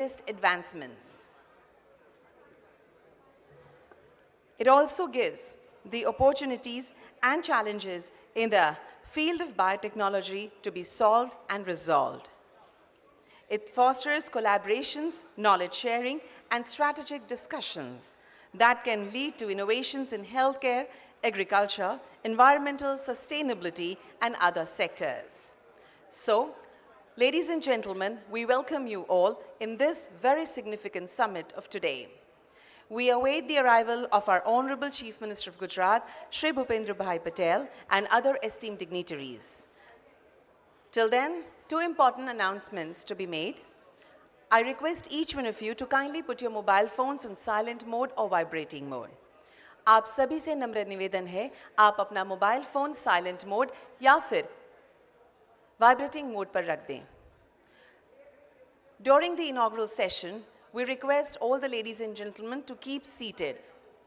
advancements. It also gives the opportunities and challenges in the field of biotechnology to be solved and resolved. It fosters collaborations, knowledge sharing, and strategic discussions that can lead to innovations in healthcare, agriculture, environmental sustainability, and other sectors. So, ladies and gentlemen, we welcome you all in this very significant summit of today. We await the arrival of our Honorable Chief Minister of Gujarat, Shri Bhupendra Bhai Patel, and other esteemed dignitaries. Till then, two important announcements to be made. I request each one of you to kindly put your mobile phones on silent mode or vibrating mode. आप सभी से नम्र निवेदन है, आप अपना mobile phone silent mode या फिर वाइब्रेटिंग मोड पर रख दें. During the inaugural session, we request all the ladies and gentlemen to keep seated.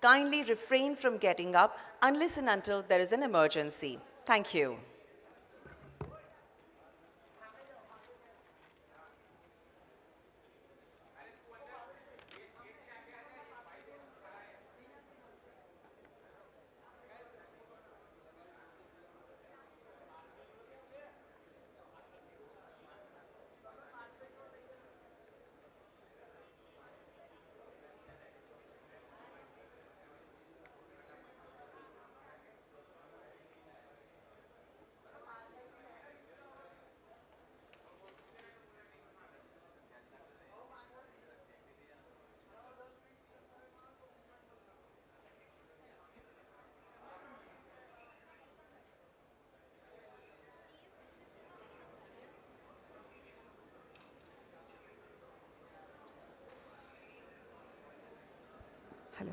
Kindly refrain from getting up unless and until there is an emergency. Thank you. Hello.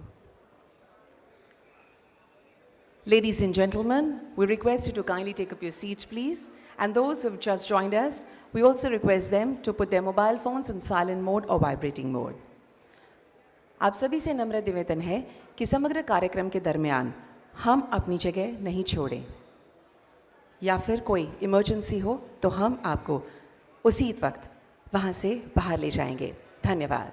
Ladies and gentlemen, we request you to kindly take up your seats, please. And those who have just joined us, we also request them to put their mobile phones on silent mode or vibrating mode. आप सभी से नम्र निवेदन है कि समग्र कार्यक्रम के दरमियान हम अपनी जगह नहीं छोड़ें. या फिर कोई इमरजेंसी हो तो हम आपको उसी वक्त वहाँ से बाहर ले जाएंगे. धन्यवाद.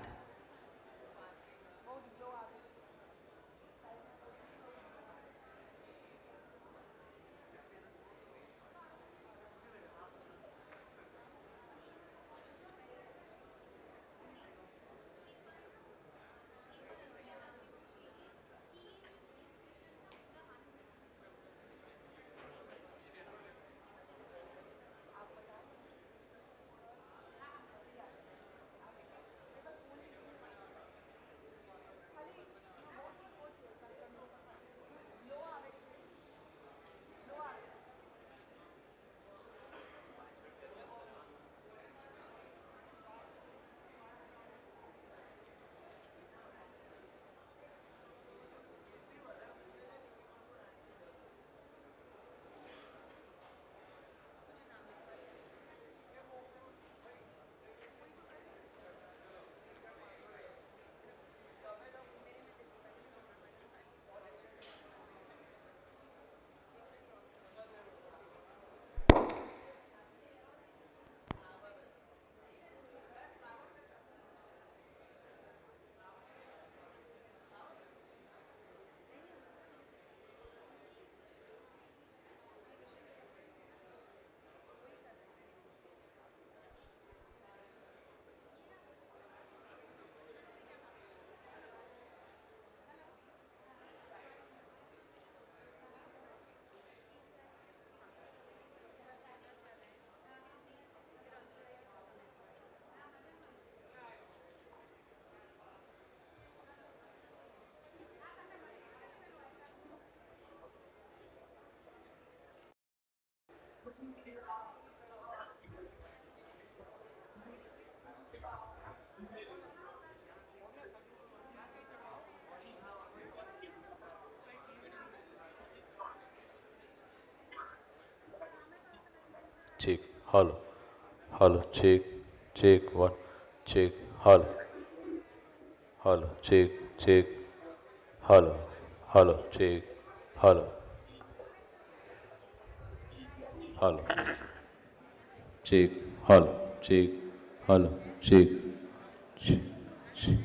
check, hello, hello, check, one, check, hello, check, hello, check, hello, check, hello, check, check, check,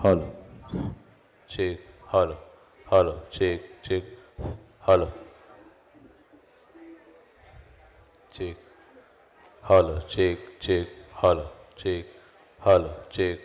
hello, check, hello, hello, check, check, hello, check, hello, check, check, hello, check, hello, check.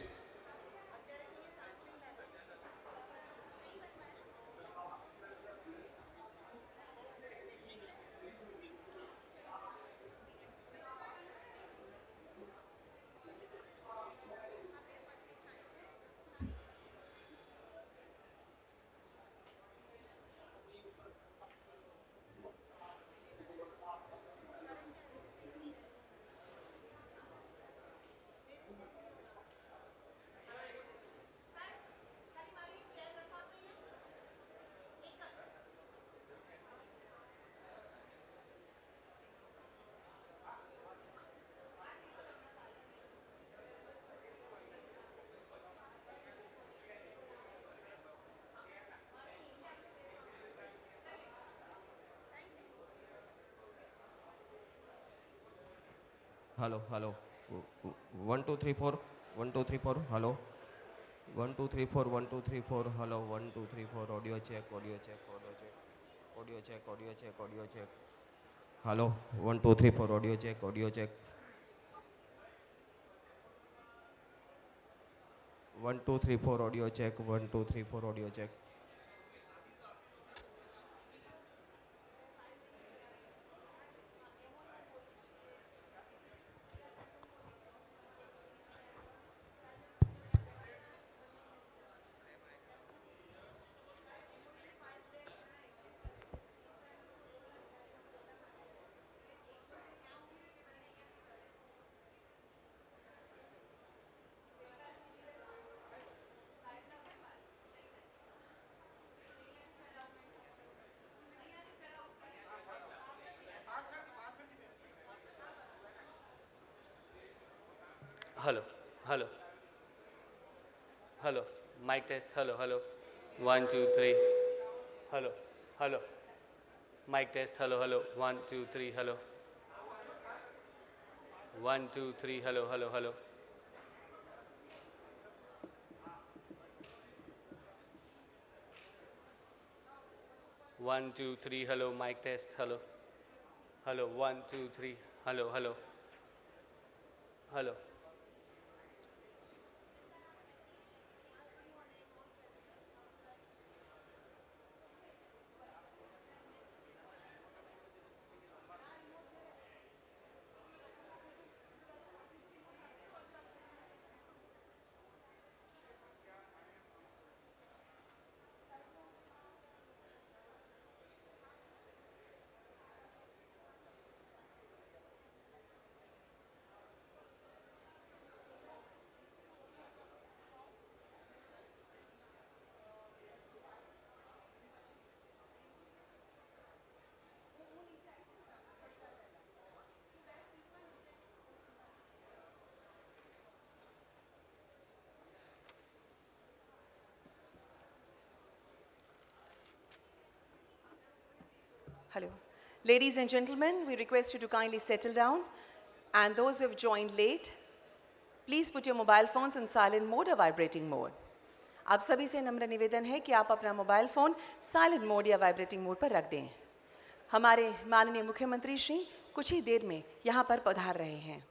Hello, hello. 1 2 3 4. 1 2 3 4. Hello. 1 2 3 4. 1 2 3 4. Hello. 1 2 3 4. Audio check. Audio check. Audio check. Audio check. Audio check. Audio check. Hello. 1 2 3 4. Audio check. Audio check. 1 2 3 4. Audio check. 1 2 3 4. Audio check. Hello, hello, hello. Mic test. Hello, hello. 1 2 3. Hello, hello. Mic test. Hello, hello. 1 2 3. Hello. 1 2 3. Hello, hello, hello. 1 2 3. Hello. Mic test. Hello, hello. 1 2 3. Hello, hello, hello. Hello. Ladies and gentlemen, we request you to kindly settle down. And those who have joined late, please put your mobile phones in silent mode or vibrating mode. आप सभी से नम्र निवेदन है कि आप अपना mobile phone silent mode या वाइब्रेटिंग मोड पर रख दें। हमारे माननीय मुख्यमंत्री श्री कुछ ही देर में यहाँ पर पधार रहे हैं।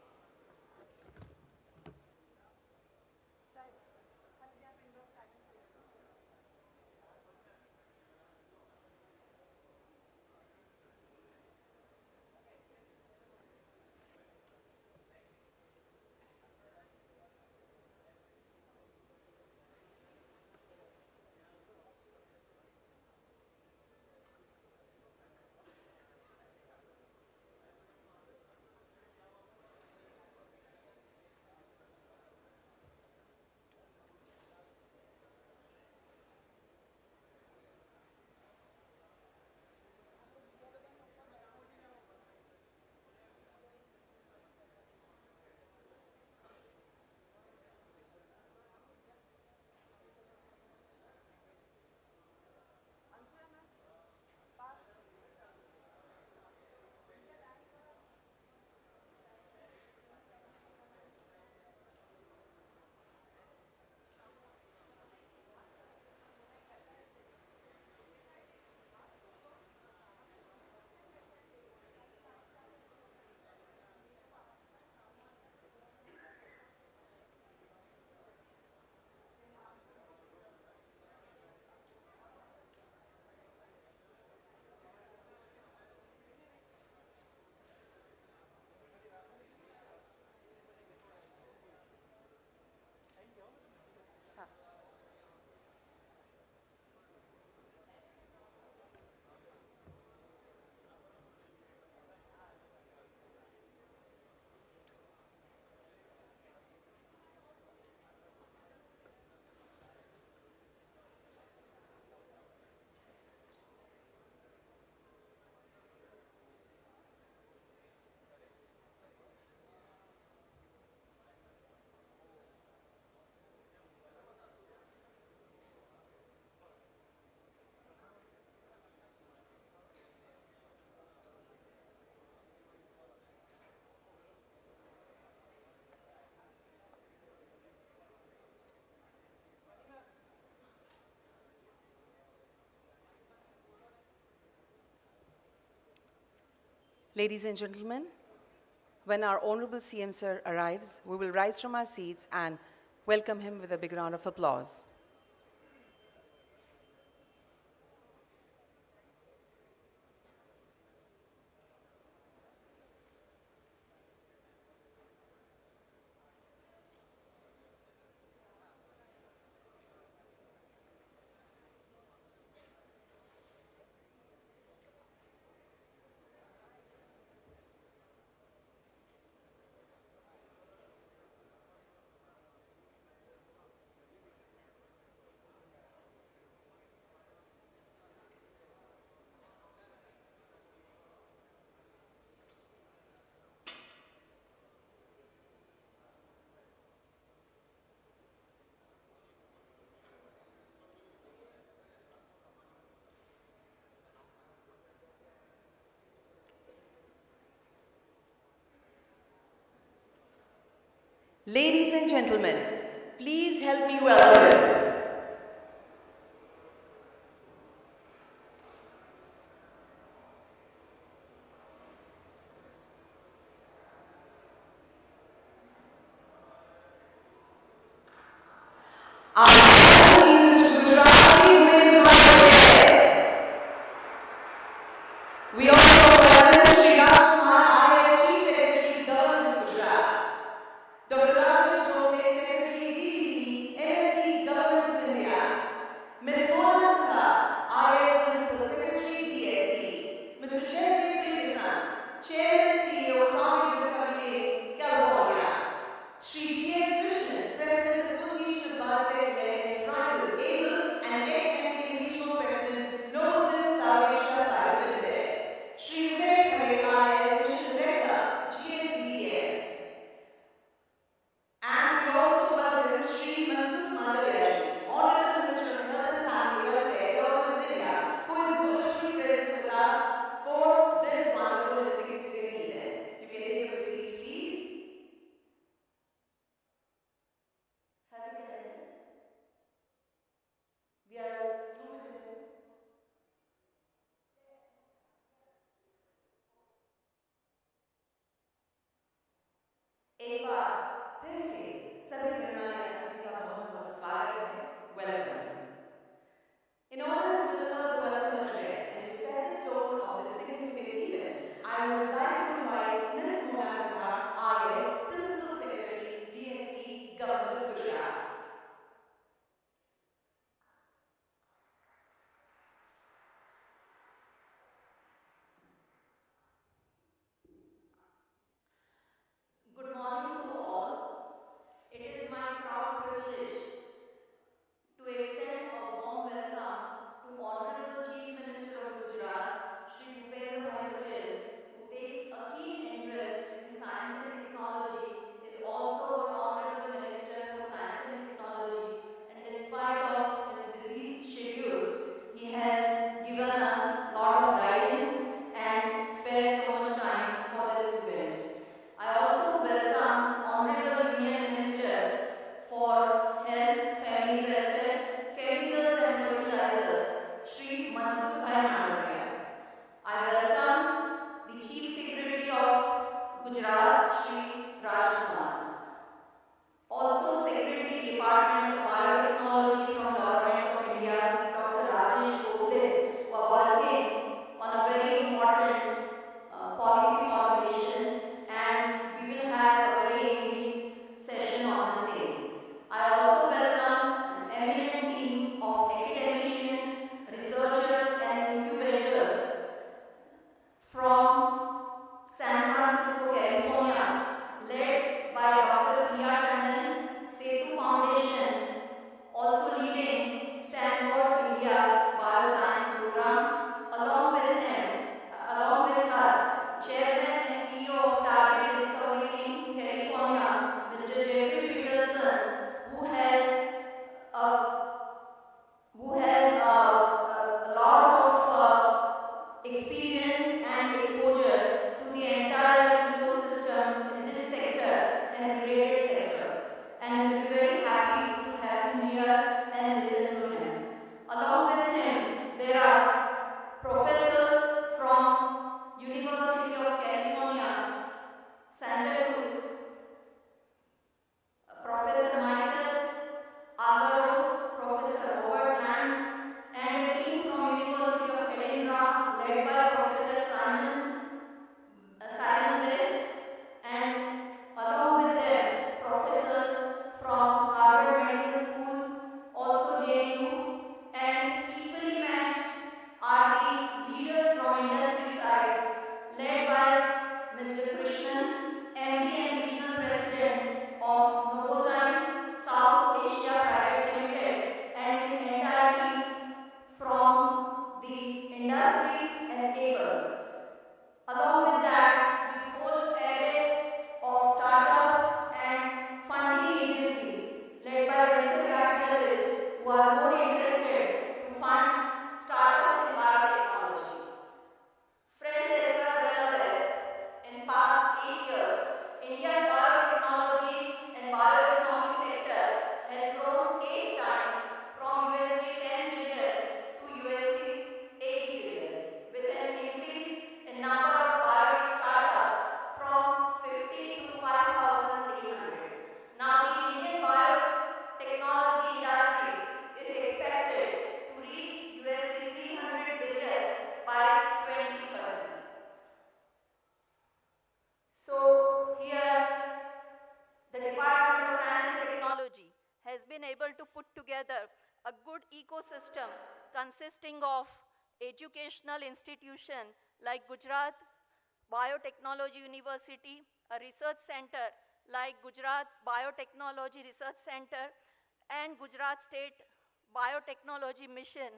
Ladies and gentlemen, when our Honorable CM Sir arrives, we will rise from our seats and welcome him with a big round of applause. Ladies and gentlemen, please help me welcome our Mr. Gujarati with Bharat. We also welcome Sri Rajkumar, IS Chief Secretary, Government of Gujarat. Dr. Rajesh Gopal, Secretary, DBT, MSD, Government of India. Ms. Mona Gupta, IS Principal Secretary, DSD. Mr. Jeffrey Peterson, Chairman and CEO, Target Discovery Inc., California. Shri G.S. Krishnan, President, Association of Biotech Enterprises, ABLE, and ex-MP Regional President, Novozymes South Asia Private Limited. Shri Vivek Khare, IS Mission Director, GSBTM. And we also welcome Shri Mansukh Mandavyaji, Honorable Minister of Health and Family Welfare, Government of India, who is virtually present with us for this wonderful and significant event. You can take your seats, please. Have you connected? We are through with it. एक बार फिर से सभी गणमान्य अतिथि का बहुत बहुत स्वागत है. Welcome. In order to deliver the welcome address and to set the tone of this significant event, I would like to invite Ms. Mona Gupta, IS Principal Secretary, DSD, Government of Gujarat. Good morning to all. It is my proud privilege to extend a warm welcome to Honorable Chief Minister of Gujarat, Shri Bhupendra Bhai Patel, who takes a keen interest in science and technology, is also an Honorable Minister for Science and Technology, and despite of his busy schedule, he has given us a lot of guidance and spared so much time for this event. I also welcome Honorable Union Minister for Health, Family Welfare, Chemicals and Fertilizers, Shri Mansukh Mandavya. I welcome the Chief Secretary of Gujarat, Shri Rajkumar. Also Secretary Department of Biotechnology from Government of India, Dr. Rajesh Gopal, who are working on a very important policy formulation, and we will have a very engaging session on the same. I also welcome an eminent team of academicians, researchers and incubators from San Francisco, California, led by Dr. Priya Tandon, Setu Foundation, also leading Stanford India Bioscience Program, along with her, Chairman and CEO of Target Discovery Inc., California, Mr. Jeffrey Peterson, who has a lot of experience and exposure to the entire ecosystem in this sector and related sector, and we'll be very happy to have him here and listen to him. Along with him, there are professors from University of California, been able to put together a good ecosystem consisting of educational institution like Gujarat Biotechnology University, a research center like Gujarat Biotechnology Research Center, and Gujarat State Biotechnology Mission,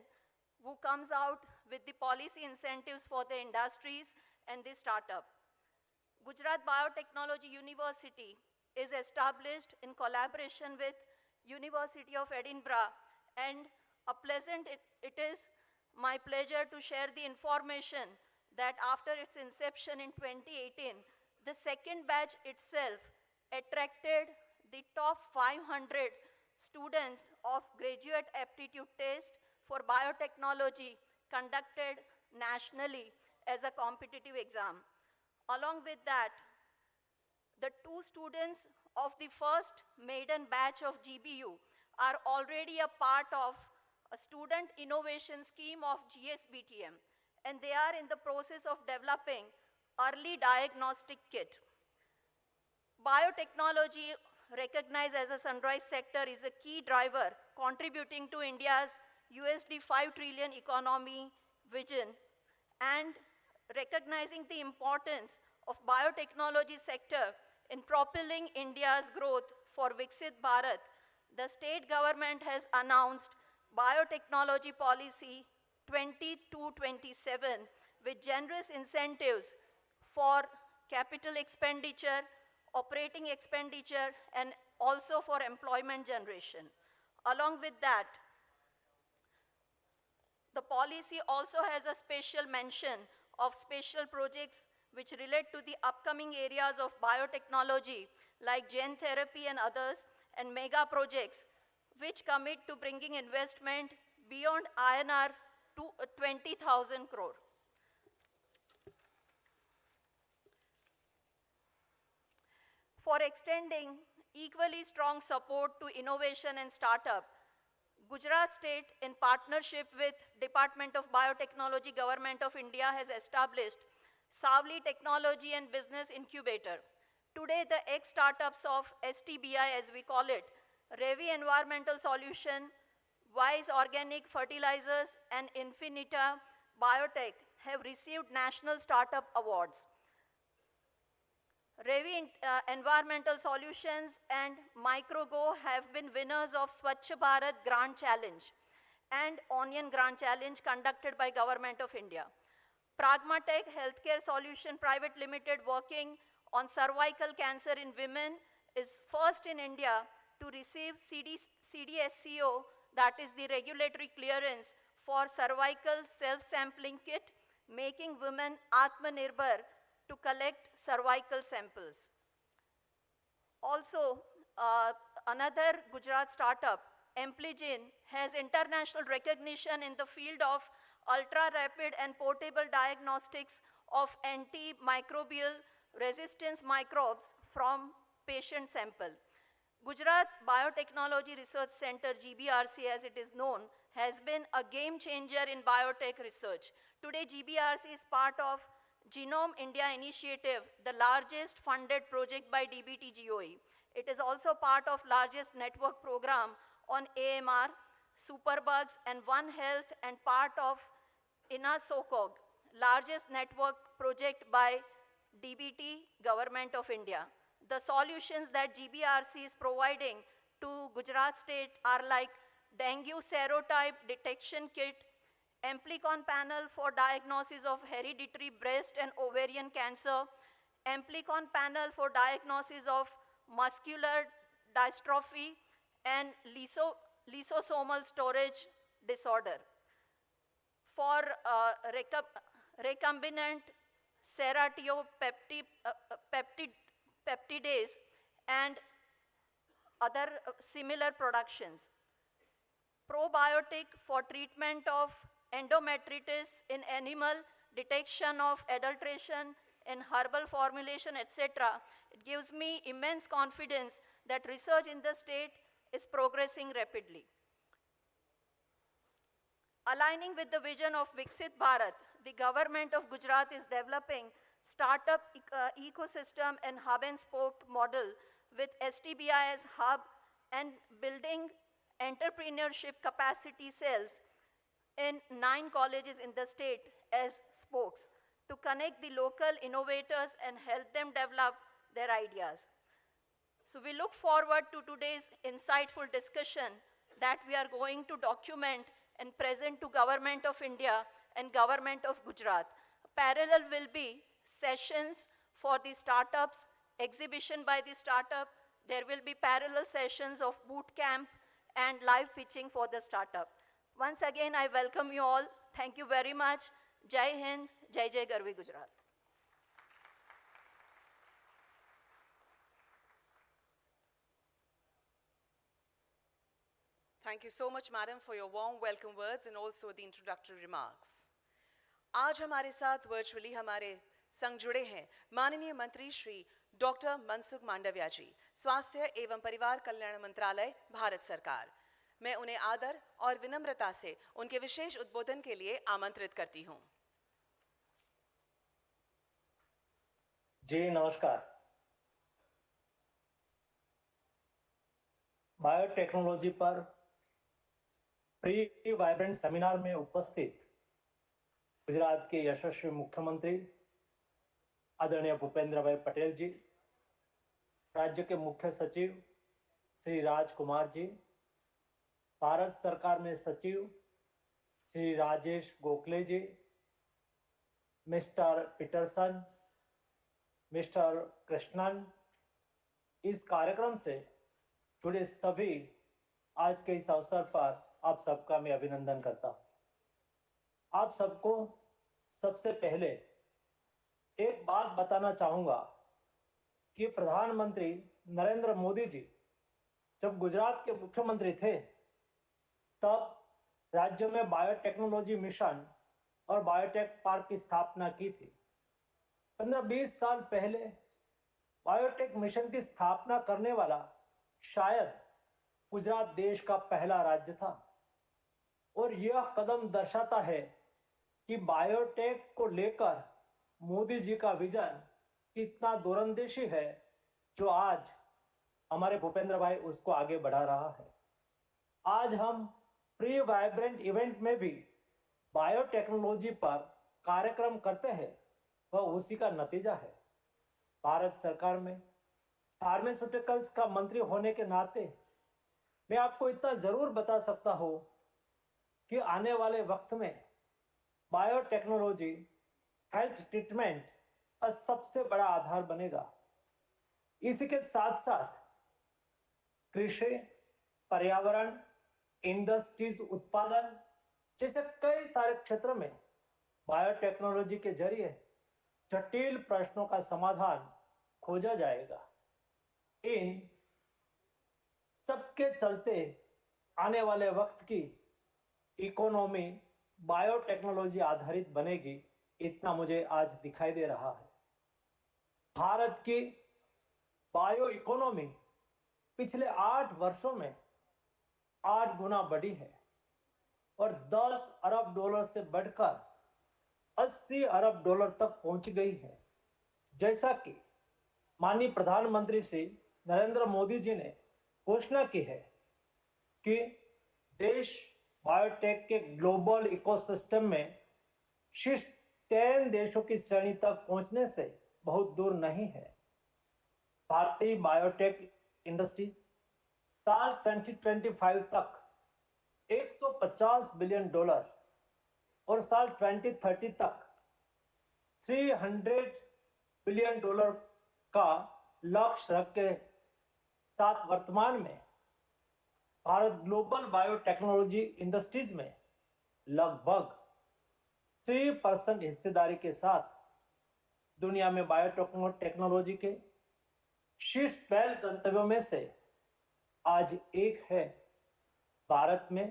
who comes out with the policy incentives for the industries and the startup. Gujarat Biotechnology University is established in collaboration with University of Edinburgh, and it is my pleasure to share the information that after its inception in 2018, the second batch itself attracted the top 500 students of graduate aptitude test for biotechnology conducted nationally as a competitive exam. Along with that, the 2 students of the first maiden batch of GBU are already a part of a student innovation scheme of GSBTM, and they are in the process of developing early diagnostic kit. Biotechnology, recognized as a sunrise sector, is a key driver contributing to India's USD 5 trillion economy vision, and recognizing the importance of biotechnology sector in propelling India's growth for Viksit Bharat, the state government has announced biotechnology policy 22-27 with generous incentives for capital expenditure, operating expenditure, and also for employment generation. Along with that, the policy also has a special mention of special projects which relate to the upcoming areas of biotechnology like gene therapy and others, and mega projects which commit to bringing investment beyond INR 20,000 crore. For extending equally strong support to innovation and startup, Gujarat State, in partnership with Department of Biotechnology, Government of India, has established Savli Technology and Business Incubator. Today, the ex-startups of STBI, as we call it, Revi Environmental Solution, Wise Organic Fertilizers, and Infinita Biotech have received national startup awards. Revi Environmental Solutions and MicroGo have been winners of Swachh Bharat Grand Challenge and Onion Grand Challenge conducted by Government of India. Pragmatech Healthcare Solution Private Limited, working on cervical cancer in women, is first in India to receive CDSCO, that is the regulatory clearance for cervical self-sampling kit, making women Atmanirbhar to collect cervical samples. Also, another Gujarat startup, Ampligen, has international recognition in the field of ultra-rapid and portable diagnostics of antimicrobial resistance microbes from patient sample. Gujarat Biotechnology Research Center, GBRC as it is known, has been a game changer in biotech research. Today, GBRC is part of Genome India Initiative, the largest funded project by DBT GOE. It is also part of largest network program on AMR, superbugs, and One Health, and part of INASOCOG, largest network project by DBT, Government of India. The solutions that GBRC is providing to Gujarat State are like dengue serotype detection kit, Amplicon panel for diagnosis of hereditary breast and ovarian cancer, Amplicon panel for diagnosis of muscular dystrophy and lysosomal storage disorder. For recombinant peptidase and other similar productions. Probiotic for treatment of endometritis in animal, detection of adulteration in herbal formulation, etc. It gives me immense confidence that research in the state is progressing rapidly. Aligning with the vision of Viksit Bharat, the government of Gujarat is developing startup ecosystem and hub and spoke model with STBI as hub and building entrepreneurship capacity cells in 9 colleges in the state as spokes to connect the local innovators and help them develop their ideas. So we look forward to today's insightful discussion that we are going to document and present to Government of India and Government of Gujarat. Parallel will be sessions for the startups, exhibition by the startup. There will be parallel sessions of boot camp and live pitching for the startup. Once again, I welcome you all. Thank you very much. Jai Hind, Jai Jai Garvi Gujarat. Thank you so much, madam, for your warm welcome words and also the introductory remarks. आज हमारे साथ virtually हमारे संग जुड़े हैं माननीय मंत्री Shri doctor Mansukh Mandaviya जी, स्वास्थ्य एवं परिवार कल्याण मंत्रालय, भारत सरकार। मैं उन्हें आदर और विनम्रता से उनके विशेष उद्बोधन के लिए आमंत्रित करती हूं। जी नमस्कार। बायोटेक्नोलॉजी पर प्री वाइब्रेंट सेमिनार में उपस्थित गुजरात के यशस्वी मुख्यमंत्री आदरणीय भूपेंद्र भाई पटेल जी, राज्य के मुख्य सचिव श्री राजकुमार जी, भारत सरकार में सचिव श्री राजेश गोखले जी, मिस्टर पीटरसन, मिस्टर कृष्णन, इस कार्यक्रम से जुड़े सभी आज के इस अवसर पर आप सबका मैं अभिनंदन करता हूं। आप सबको सबसे पहले एक बात बताना चाहूंगा कि प्रधानमंत्री नरेंद्र मोदी जी जब गुजरात के मुख्यमंत्री थे तब राज्य में बायोटेक्नोलॉजी मिशन और बायोटेक पार्क की स्थापना की थी। 15-20 साल पहले बायोटेक मिशन की स्थापना करने वाला शायद गुजरात देश का पहला राज्य था और यह कदम दर्शाता है कि बायोटेक को लेकर मोदी जी का विजन कितना दूरंदेशी है, जो आज हमारे भूपेंद्र भाई उसको आगे बढ़ा रहा है। आज हम प्री वाइब्रेंट इवेंट में भी बायोटेक्नोलॉजी पर कार्यक्रम करते हैं, वह उसी का नतीजा है। भारत सरकार में फार्मास्यूटिकल्स का मंत्री होने के नाते मैं आपको इतना जरूर बता सकता हूं कि आने वाले वक्त में बायोटेक्नोलॉजी हेल्थ ट्रीटमेंट का सबसे बड़ा आधार बनेगा। इसी के साथ साथ कृषि, पर्यावरण, इंडस्ट्रीज उत्पादन जैसे कई सारे क्षेत्र में बायोटेक्नोलॉजी के जरिए जटिल प्रश्नों का समाधान खोजा जाएगा। इन सबके चलते आने वाले वक्त की इकोनॉमी बायोटेक्नोलॉजी आधारित बनेगी, इतना मुझे आज दिखाई दे रहा है। भारत की बायो इकोनॉमी पिछले 8 वर्षों में 8 गुना बढ़ी है और 10 अरब डॉलर से बढ़कर 80 अरब डॉलर तक पहुंच गई है। जैसा कि माननीय प्रधानमंत्री श्री नरेंद्र मोदी जी ने घोषणा की है कि देश बायोटेक के ग्लोबल इकोसिस्टम में शीर्ष 10 देशों की श्रेणी तक पहुंचने से बहुत दूर नहीं है। भारतीय बायोटेक इंडस्ट्रीज साल 2025 तक 150 बिलियन डॉलर और साल 2030 तक 300 बिलियन डॉलर का लक्ष्य रख के साथ वर्तमान में भारत ग्लोबल बायोटेक्नोलॉजी इंडस्ट्रीज में लगभग 3% हिस्सेदारी के साथ दुनिया में बायोटेक्नोलॉजी के शीर्ष 12 गंतव्यों में से आज एक है। भारत में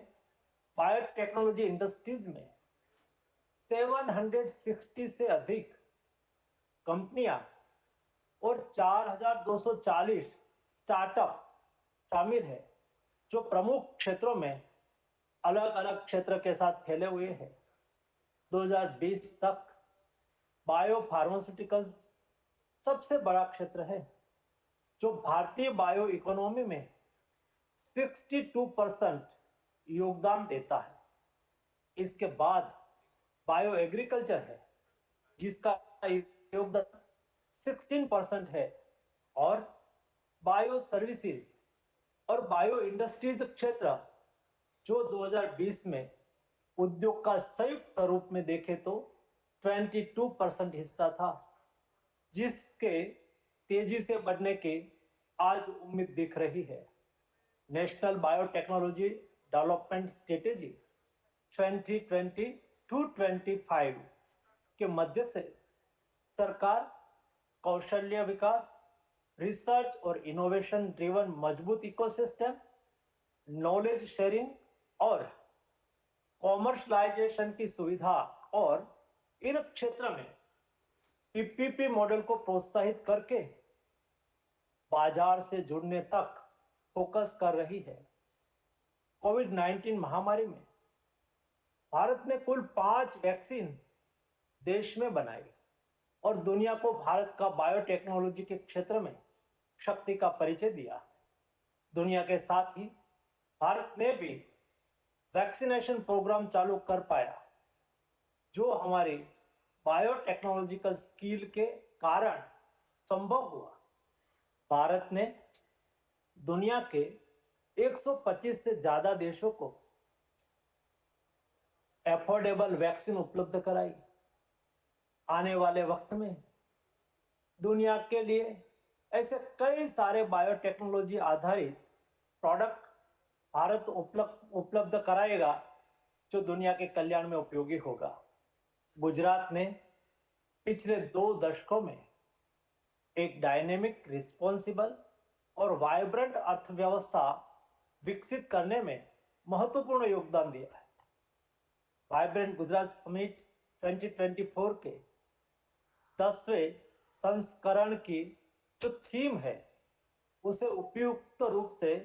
बायोटेक्नोलॉजी इंडस्ट्रीज में 760 से अधिक कंपनियां और 4240 स्टार्टअप शामिल है, जो प्रमुख क्षेत्रों में अलग अलग क्षेत्र के साथ फैले हुए हैं। 2020 तक बायो फार्मास्यूटिकल्स सबसे बड़ा क्षेत्र है, जो भारतीय बायो इकोनॉमी में 62% योगदान देता है। इसके बाद बायो एग्रीकल्चर है, जिसका योगदान 16% है, और बायो सर्विसेज और बायो इंडस्ट्रीज क्षेत्र जो 2020 में उद्योग का संयुक्त रूप में देखे तो 22% हिस्सा था, जिसके तेजी से बढ़ने की आज उम्मीद दिख रही है। National biotechnology development strategy 2020 to 25 के मध्य से सरकार कौशल्य विकास, रिसर्च और इनोवेशन ड्रिवन मजबूत इकोसिस्टम, नॉलेज शेयरिंग और कॉमर्शलाइजेशन की सुविधा और इन क्षेत्र में पीपीपी मॉडल को प्रोत्साहित करके बाजार से जुड़ने तक फोकस कर रही है। कोविड-19 महामारी में भारत ने कुल 5 वैक्सीन देश में बनाई और दुनिया को भारत का बायोटेक्नोलॉजी के क्षेत्र में शक्ति का परिचय दिया। दुनिया के साथ ही भारत ने भी वैक्सीनेशन प्रोग्राम चालू कर पाया, जो हमारी बायोटेक्नोलॉजिकल स्किल के कारण संभव हुआ। भारत ने दुनिया के 125 से ज्यादा देशों को एफोर्डेबल वैक्सीन उपलब्ध कराई। आने वाले वक्त में दुनिया के लिए ऐसे कई सारे बायोटेक्नोलॉजी आधारित प्रोडक्ट भारत उपलब्ध कराएगा, जो दुनिया के कल्याण में उपयोगी होगा। गुजरात ने पिछले 2 दशकों में एक डायनेमिक, रिस्पॉन्सिबल और वाइब्रेंट अर्थव्यवस्था विकसित करने में महत्वपूर्ण योगदान दिया है। वाइब्रेंट गुजरात समिट 2024 के 10वें संस्करण की जो थीम है, उसे उपयुक्त रूप से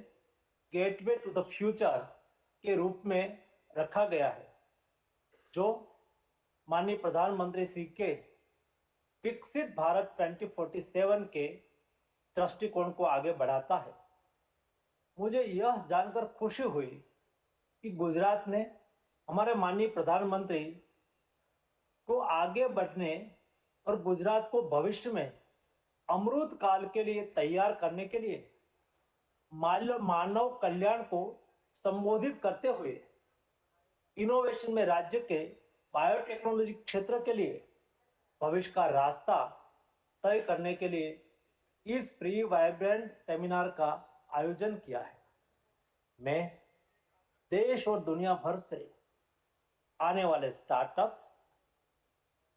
गेटवे टू द फ्यूचर के रूप में रखा गया है, जो माननीय प्रधानमंत्री श्री के विकसित भारत 2047 के दृष्टिकोण को आगे बढ़ाता है। मुझे यह जानकर खुशी हुई कि गुजरात ने हमारे माननीय प्रधानमंत्री को आगे बढ़ने और गुजरात को भविष्य में अमृत काल के लिए तैयार करने के लिए मानव कल्याण को संबोधित करते हुए इनोवेशन में राज्य के बायोटेक्नोलॉजी क्षेत्र के लिए भविष्य का रास्ता तय करने के लिए इस प्री वाइब्रेंट सेमिनार का आयोजन किया है। मैं देश और दुनिया भर से आने वाले स्टार्टअप्स,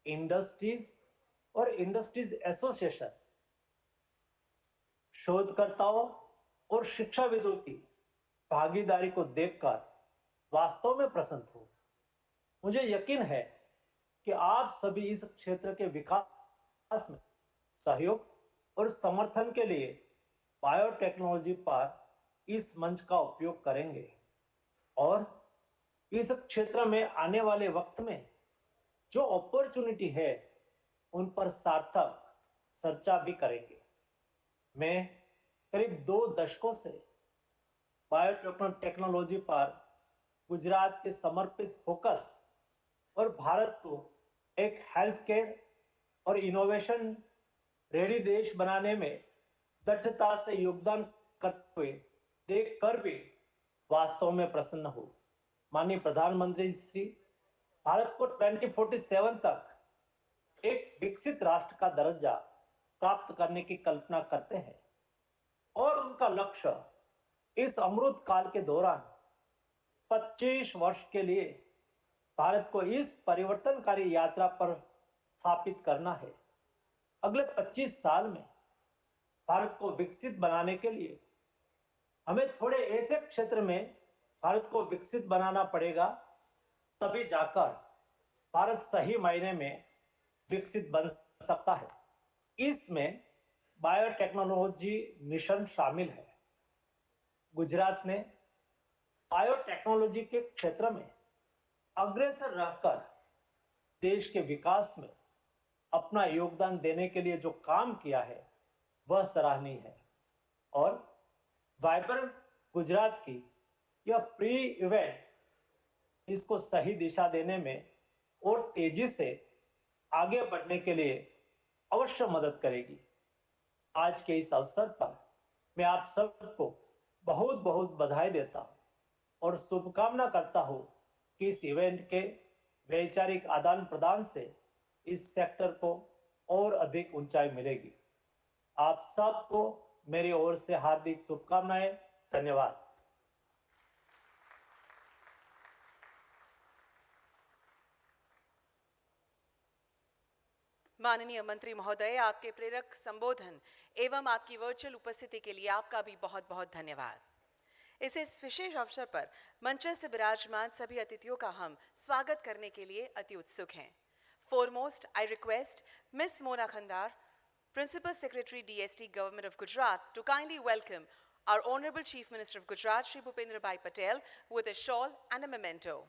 इंडस्ट्रीज और इंडस्ट्रीज एसोसिएशन, शोधकर्ताओं और शिक्षाविदों की भागीदारी को देखकर वास्तव में प्रसन्न हूं। मुझे यकीन है कि आप सभी इस क्षेत्र के विकास में सहयोग और समर्थन के लिए बायोटेक्नोलॉजी पर इस मंच का उपयोग करेंगे और इस क्षेत्र में आने वाले वक्त में जो अपॉर्चुनिटी है, उन पर सार्थक चर्चा भी करेंगे। मैं करीब 2 दशकों से बायोटेक्नोलॉजी पर गुजरात के समर्पित फोकस और भारत को एक हेल्थ केयर और इनोवेशन रेडी देश बनाने में दृढ़ता से योगदान करते हुए देखकर भी वास्तव में प्रसन्न हूँ। माननीय प्रधानमंत्री श्री भारत को 2047 तक एक विकसित राष्ट्र का दर्जा प्राप्त करने की कल्पना करते हैं और उनका लक्ष्य इस अमृत काल के दौरान 25 वर्ष के लिए भारत को इस परिवर्तनकारी यात्रा पर स्थापित करना है। अगले 25 साल में भारत को विकसित बनाने के लिए हमें थोड़े ऐसे क्षेत्र में भारत को विकसित बनाना पड़ेगा, तभी जाकर भारत सही मायने में विकसित बन सकता है। इसमें बायोटेक्नोलॉजी मिशन शामिल है। गुजरात ने बायोटेक्नोलॉजी के क्षेत्र में अग्रसर रहकर देश के विकास में अपना योगदान देने के लिए जो काम किया है, वह सराहनीय है और वाइब्रेंट गुजरात की यह प्री इवेंट इसको सही दिशा देने में और तेजी से आगे बढ़ने के लिए अवश्य मदद करेगी। आज के इस अवसर पर मैं आप सबको बहुत बहुत बधाई देता हूँ और शुभकामना करता हूँ कि इस इवेंट के वैचारिक आदान प्रदान से इस सेक्टर को और अधिक ऊंचाई मिलेगी। आप सबको मेरी ओर से हार्दिक शुभकामनाएं। धन्यवाद। माननीय मंत्री महोदय, आपके प्रेरक संबोधन एवं आपकी वर्चुअल उपस्थिति के लिए आपका भी बहुत बहुत धन्यवाद। इस विशेष अवसर पर मंच से विराजमान सभी अतिथियों का हम स्वागत करने के लिए अति उत्सुक हैं। Foremost, I request Ms. Mona Khandar, Principal Secretary DST Government of Gujarat, to kindly welcome our Honorable Chief Minister of Gujarat, Shri Bhupendra Bhai Patel, with a shawl and a memento.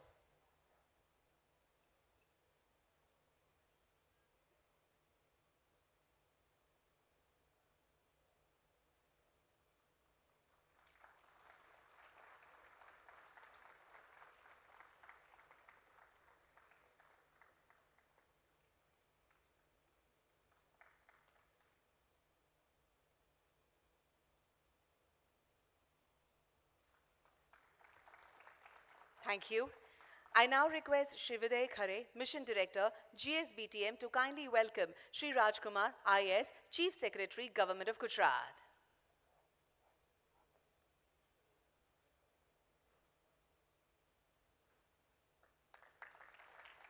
Thank you. I now request Shri Viday Khare, Mission Director, GSBTM, to kindly welcome Shri Rajkumar, IS, Chief Secretary, Government of Gujarat.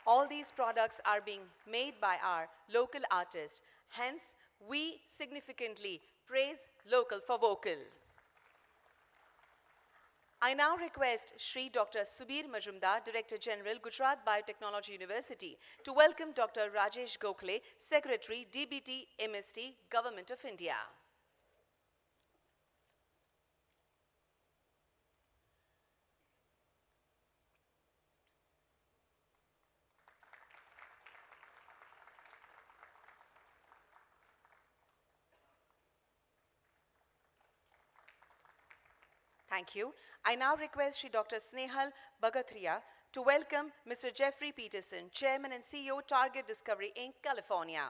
All these products are being made by our local artists. Hence, we significantly praise local for vocal. I now request Shri Dr. Subir Majumdar, Director General, Gujarat Biotechnology University, to welcome Dr. Rajesh Gokhale, Secretary, DBT, MST, Government of India. Thank you. I now request Shri Dr. Snehal Bagathria to welcome Mr. Jeffrey Peterson, Chairman and CEO, Target Discovery Inc., California.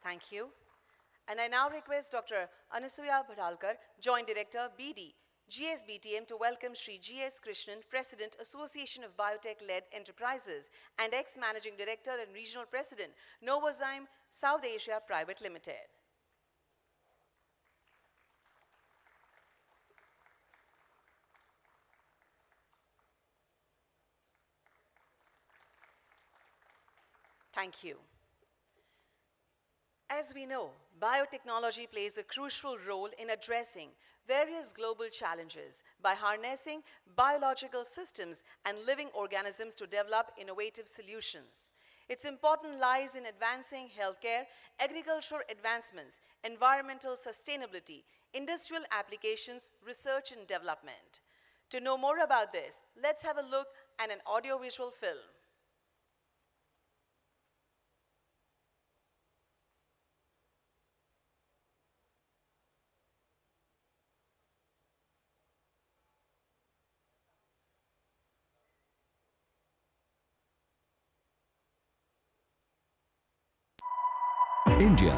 Thank you. And I now request Dr. Anasuya Bhadalkar, Joint Director, BD, GSBTM, to welcome Shri G.S. Krishnan, President, Association of Biotech-Led Enterprises, and ex-Managing Director and Regional President, Novozyme South Asia Private Limited. Thank you. As we know, biotechnology plays a crucial role in addressing various global challenges by harnessing biological systems and living organisms to develop innovative solutions. Its importance lies in advancing healthcare, agricultural advancements, environmental sustainability, industrial applications, research and development. To know more about this, let's have a look at an audiovisual film. India.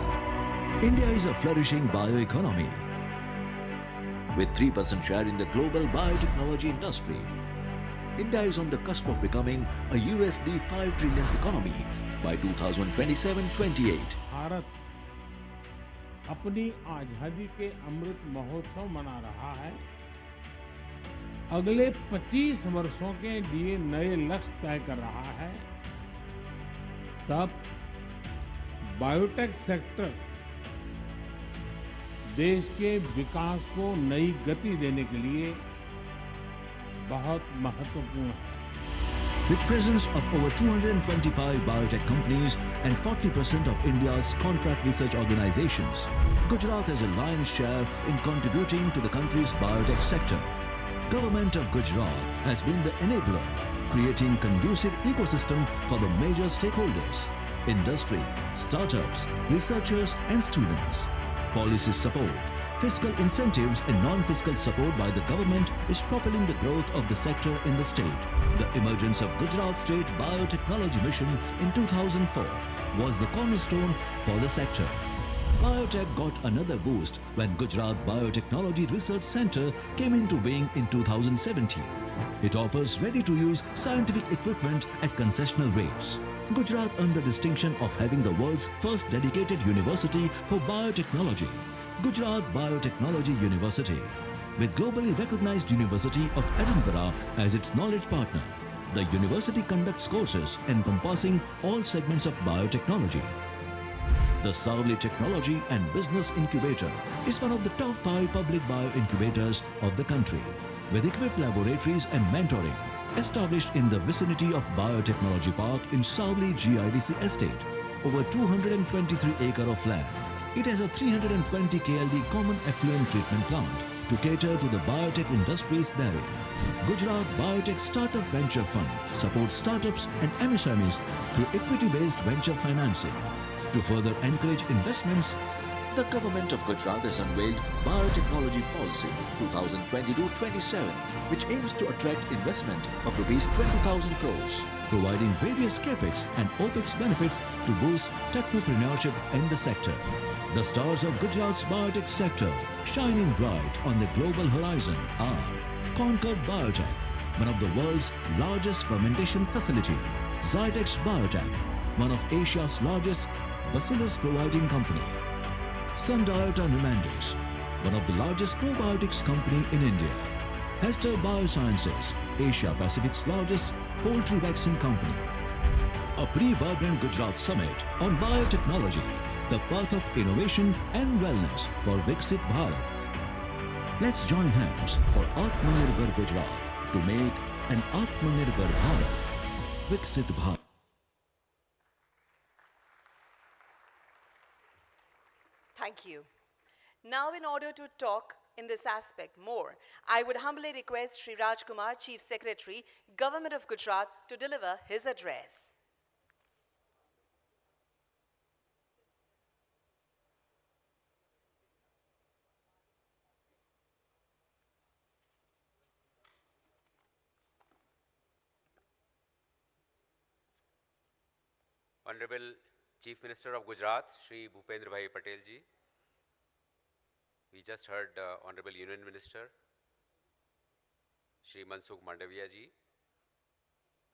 India is a flourishing bioeconomy with 3% share in the global biotechnology industry. India is on the cusp of becoming a USD 5 trillion economy by 2027-28. Bharat अपनी आजादी के अमृत महोत्सव मना रहा है। अगले 25 वर्षों के लिए नए लक्ष्य तय कर रहा है। तब बायोटेक सेक्टर देश के विकास को नई गति देने के लिए बहुत महत्वपूर्ण है। With presence of over 225 biotech companies and 40% of India's contract research organizations, Gujarat has a lion's share in contributing to the country's biotech sector. Government of Gujarat has been the enabler, creating conducive ecosystem for the major stakeholders: industry, startups, researchers and students. Policy support, fiscal incentives and non-fiscal support by the government is propelling the growth of the sector in the state. The emergence of Gujarat State Biotechnology Mission in 2004 was the cornerstone for the sector. Biotech got another boost when Gujarat Biotechnology Research Centre came into being in 2017. It offers ready-to-use scientific equipment at concessional rates. Gujarat earned the distinction of having the world's first dedicated university for biotechnology, Gujarat Biotechnology University. With globally recognized University of Edinburgh as its knowledge partner, the university conducts courses encompassing all segments of biotechnology. The Savli Technology and Business Incubator is one of the top 5 public bio-incubators of the country, with equipped laboratories and mentoring established in the vicinity of Biotechnology Park in Savli GIDC estate, over 223 acres of land. It has a 320 KLD common effluent treatment plant to cater to the biotech industries therein. Gujarat Biotech Startup Venture Fund supports startups and MSMEs through equity-based venture financing. To further encourage investments, the government of Gujarat has unveiled Biotechnology Policy 2022-27, which aims to attract investment of Rs 20,000 crores, providing various capex and opex benefits to boost technopreneurship in the sector. The stars of Gujarat's biotech sector shining bright on the global horizon are Concord Biotech, one of the world's largest fermentation facility; Zytex Biotech, one of Asia's largest bacillus providing company; Sundiata Nemandis, one of the largest probiotics company in India; Hester Biosciences, Asia Pacific's largest poultry vaccine company. A pre-vibrant Gujarat Summit on biotechnology, the path of innovation and wellness for Viksit Bharat. Let's join hands for Atmanirbhar Gujarat to make an Atmanirbhar Bharat. Viksit Bharat. Thank you. Now, in order to talk in this aspect more, I would humbly request Sri Raj Kumar, Chief Secretary, Government of Gujarat, to deliver his address. Honorable Chief Minister of Gujarat, Shri Bhupendra Bhai Patel ji. We just heard Honorable Union Minister, Shri Mansukh Mandaviya ji,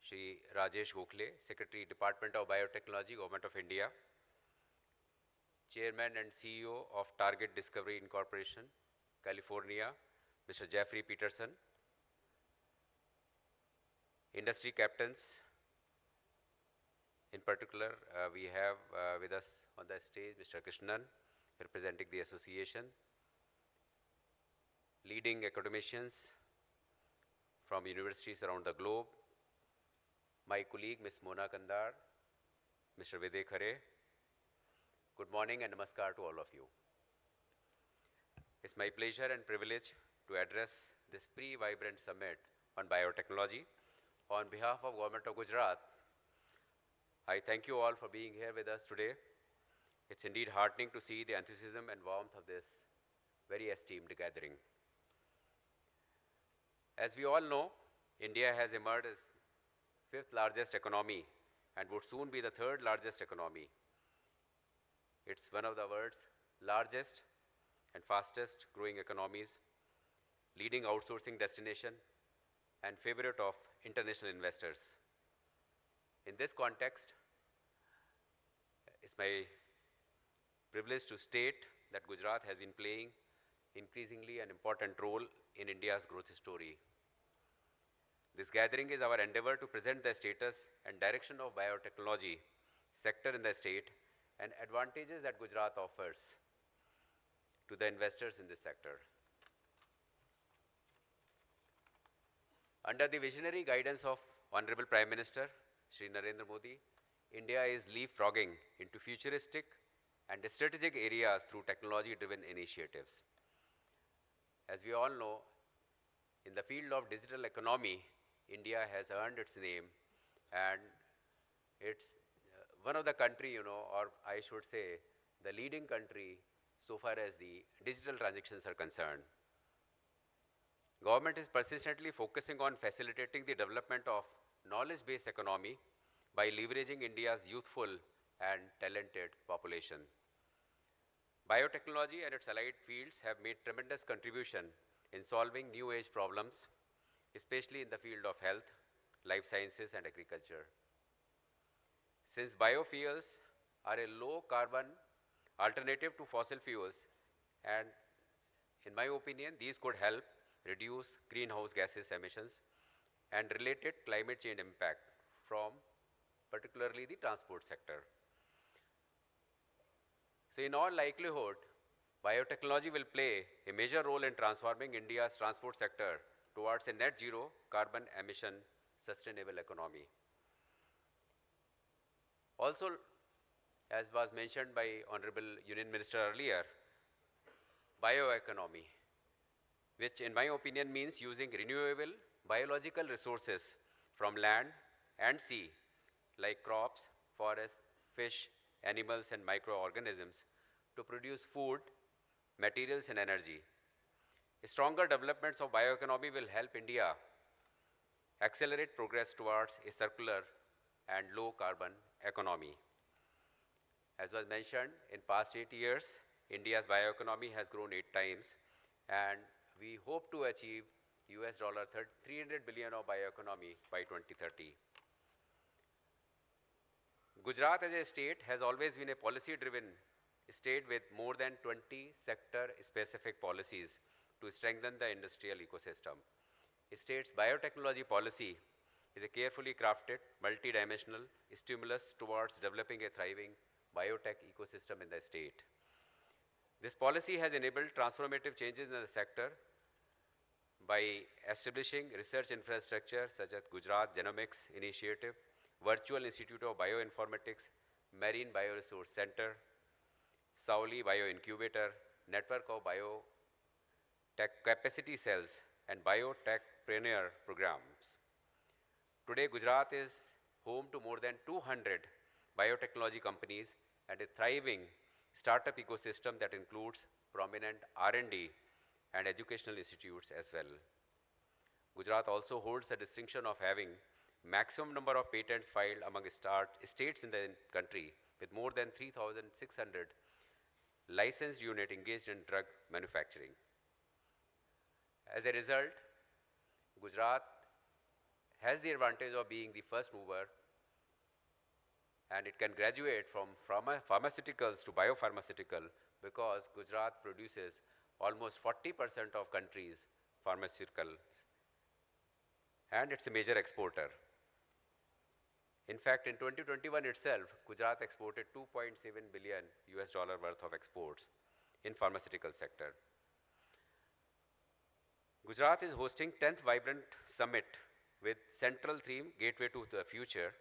Shri Rajesh Gokhale, Secretary, Department of Biotechnology, Government of India, Chairman and CEO of Target Discovery Incorporation, California, Mr. Jeffrey Peterson, industry captains. In particular, we have with us on the stage Mr. Krishnan, representing the association, leading academicians from universities around the globe, my colleague Ms. Mona Kandar, Mr. Videh Khare. Good morning and namaskar to all of you. It's my pleasure and privilege to address this pre-vibrant summit on biotechnology. On behalf of Government of Gujarat, I thank you all for being here with us today. It's indeed heartening to see the enthusiasm and warmth of this very esteemed gathering. As we all know, India has emerged as 5th largest economy and would soon be the 3rd largest economy. It's one of the world's largest and fastest growing economies, leading outsourcing destination and favorite of international investors. In this context, it's my privilege to state that Gujarat has been playing increasingly an important role in India's growth story. This gathering is our endeavor to present the status and direction of biotechnology sector in the state and advantages that Gujarat offers to the investors in this sector. Under the visionary guidance of Honorable Prime Minister, Shri Narendra Modi, India is leapfrogging into futuristic and strategic areas through technology-driven initiatives. As we all know, in the field of digital economy, India has earned its name, and it's one of the country, or I should say, the leading country so far as the digital transactions are concerned. Government is persistently focusing on facilitating the development of knowledge-based economy by leveraging India's youthful and talented population. Biotechnology and its allied fields have made tremendous contribution in solving new age problems, especially in the field of health, life sciences, and agriculture. Since biofuels are a low carbon alternative to fossil fuels, and in my opinion, these could help reduce greenhouse gases emissions and related climate change impact from particularly the transport sector. So in all likelihood, biotechnology will play a major role in transforming India's transport sector towards a net zero carbon emission sustainable economy. Also, as was mentioned by Honorable Union Minister earlier, bioeconomy, which in my opinion means using renewable biological resources from land and sea, like crops, forests, fish, animals, and microorganisms to produce food, materials, and energy. Stronger developments of bioeconomy will help India accelerate progress towards a circular and low carbon economy. As was mentioned, in past 8 years, India's bioeconomy has grown 8 times, and we hope to achieve US $300 billion of bioeconomy by 2030. Gujarat as a state has always been a policy-driven state with more than 20 sector-specific policies to strengthen the industrial ecosystem. The state's biotechnology policy is a carefully crafted, multi-dimensional stimulus towards developing a thriving biotech ecosystem in the state. This policy has enabled transformative changes in the sector by establishing research infrastructure such as Gujarat Genomics Initiative, Virtual Institute of Bioinformatics, Marine Bioresource Center, Sauli Bioincubator, Network of Biotech Capacity Cells, and Biotechpreneur programs. Today, Gujarat is home to more than 200 biotechnology companies and a thriving startup ecosystem that includes prominent R&D and educational institutes as well. Gujarat also holds the distinction of having maximum number of patents filed among states in the country, with more than 3,600 licensed units engaged in drug manufacturing. As a result, Gujarat has the advantage of being the first mover, and it can graduate from pharmaceuticals to biopharmaceutical because Gujarat produces almost 40% of country's pharmaceuticals, and it's a major exporter. In fact, in 2021 itself, Gujarat exported $2.7 billion worth of exports in pharmaceutical sector. Gujarat is hosting 10th Vibrant Summit with central theme Gateway to the Future,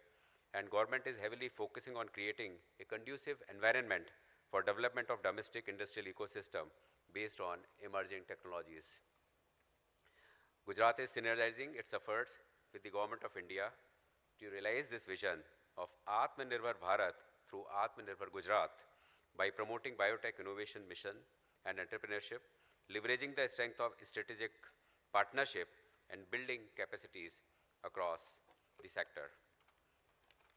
and government is heavily focusing on creating a conducive environment for development of domestic industrial ecosystem based on emerging technologies. Gujarat is synergizing its efforts with the Government of India to realize this vision of Atmanirbhar Bharat through Atmanirbhar Gujarat by promoting biotech innovation mission and entrepreneurship, leveraging the strength of strategic partnership and building capacities across the sector.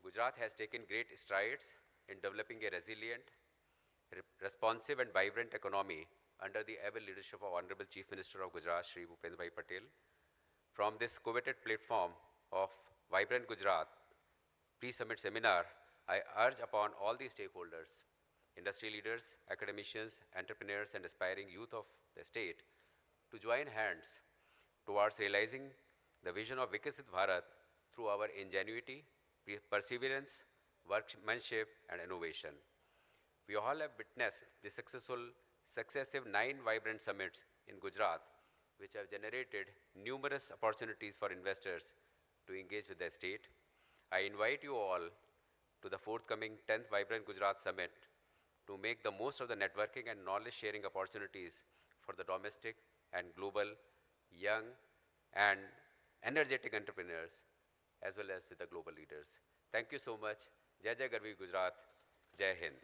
Gujarat has taken great strides in developing a resilient, responsive and vibrant economy under the able leadership of Honorable Chief Minister of Gujarat, Shri Bhupendra Bhai Patel. From this coveted platform of Vibrant Gujarat pre-summit seminar, I urge upon all the stakeholders, industry leaders, academicians, entrepreneurs, and aspiring youth of the state to join hands towards realizing the vision of Viksit Bharat through our ingenuity, perseverance, workmanship, and innovation. We all have witnessed the successive 9 vibrant summits in Gujarat, which have generated numerous opportunities for investors to engage with the state. I invite you all to the forthcoming 10th Vibrant Gujarat Summit to make the most of the networking and knowledge sharing opportunities for the domestic and global young and energetic entrepreneurs, as well as with the global leaders. Thank you so much. Jai Jai Garvi Gujarat. Jai Hind.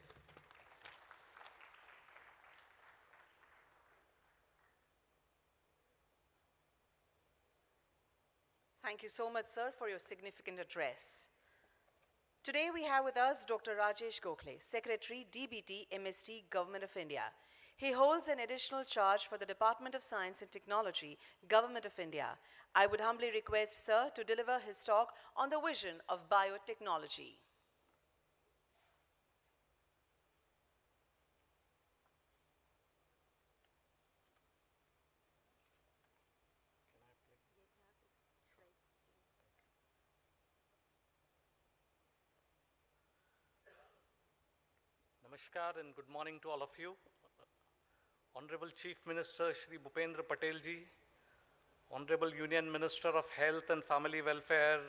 Thank you so much, sir, for your significant address. Today we have with us Dr. Rajesh Gokhale, Secretary, DBT, MST, Government of India. He holds an additional charge for the Department of Science and Technology, Government of India. I would humbly request, sir, to deliver his talk on the vision of biotechnology. Namaskar and good morning to all of you. Honorable Chief Minister Shri Bhupendra Patel ji, Honorable Union Minister of Health and Family Welfare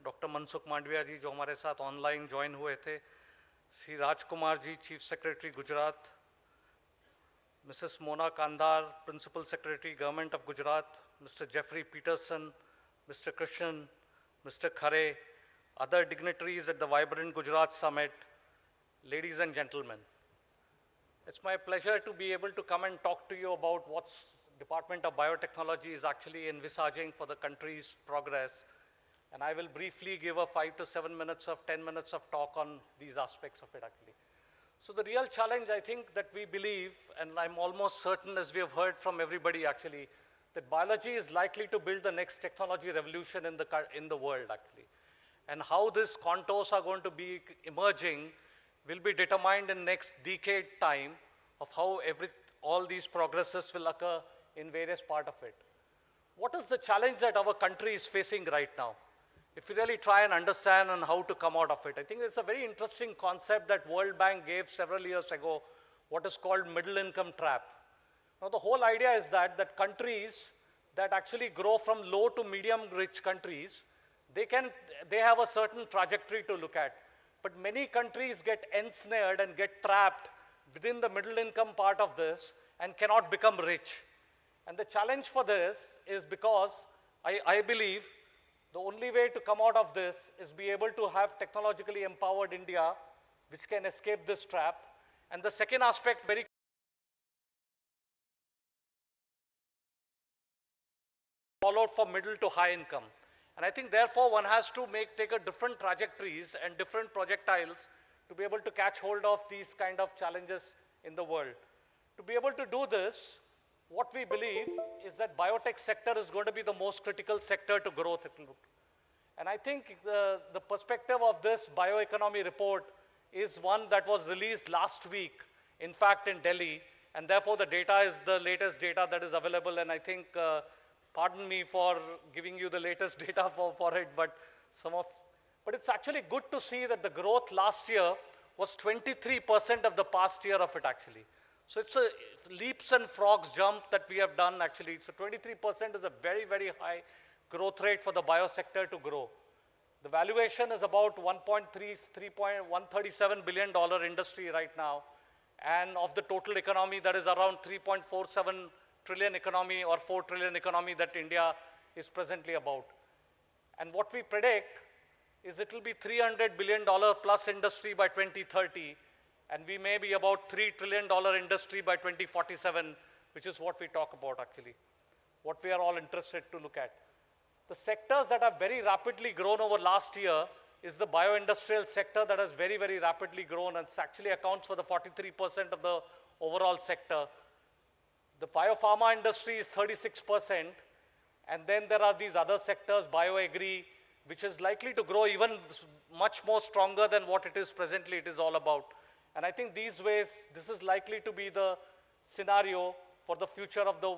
Dr. Mansukh Mandviya ji, जो हमारे साथ online join हुए थे, Shri Rajkumar ji, Chief Secretary Gujarat, Mrs. Mona Kandar, Principal Secretary Government of Gujarat, Mr. Jeffrey Peterson, Mr. Krishnan, Mr. Khare, other dignitaries at the Vibrant Gujarat Summit, ladies and gentlemen. It's my pleasure to be able to come and talk to you about what Department of Biotechnology is actually envisaging for the country's progress. And I will briefly give a 5 to 7 minutes of 10 minutes of talk on these aspects of it actually. So the real challenge I think that we believe, and I'm almost certain as we have heard from everybody actually, that biology is likely to build the next technology revolution in the world actually. And how these contours are going to be emerging will be determined in next decade time of how all these progresses will occur in various part of it. What is the challenge that our country is facing right now? If you really try and understand on how to come out of it, I think it's a very interesting concept that World Bank gave several years ago, what is called middle income trap. Now the whole idea is that countries that actually grow from low to medium rich countries, they have a certain trajectory to look at. But many countries get ensnared and get trapped within the middle income part of this and cannot become rich. And the challenge for this is because I believe the only way to come out of this is be able to have technologically empowered India, which can escape this trap. And the second aspect, very followed for middle to high income. And I think therefore one has to take a different trajectories and different projectiles to be able to catch hold of these kind of challenges in the world. To be able to do this, what we believe is that biotech sector is going to be the most critical sector to growth. And I think the perspective of this bioeconomy report is one that was released last week, in fact in Delhi, and therefore the data is the latest data that is available, and I think pardon me for giving you the latest data for it, but it's actually good to see that the growth last year was 23% of the past year of it actually. So it's a leaps and frogs jump that we have done actually. So 23% is a very, very high growth rate for the biosector to grow. The valuation is about $137 billion industry right now. And of the total economy, that is around 3.47 trillion economy or 4 trillion economy that India is presently about. And what we predict is it will be $300 billion plus industry by 2030, and we may be about $3 trillion industry by 2047, which is what we talk about actually, what we are all interested to look at. The sectors that have very rapidly grown over last year is the bio-industrial sector that has very, very rapidly grown and actually accounts for the 43% of the overall sector. The biopharma industry is 36%, and then there are these other sectors, bioagri, which is likely to grow even much more stronger than what it is presently it is all about. And I think these ways, this is likely to be the scenario for the future of the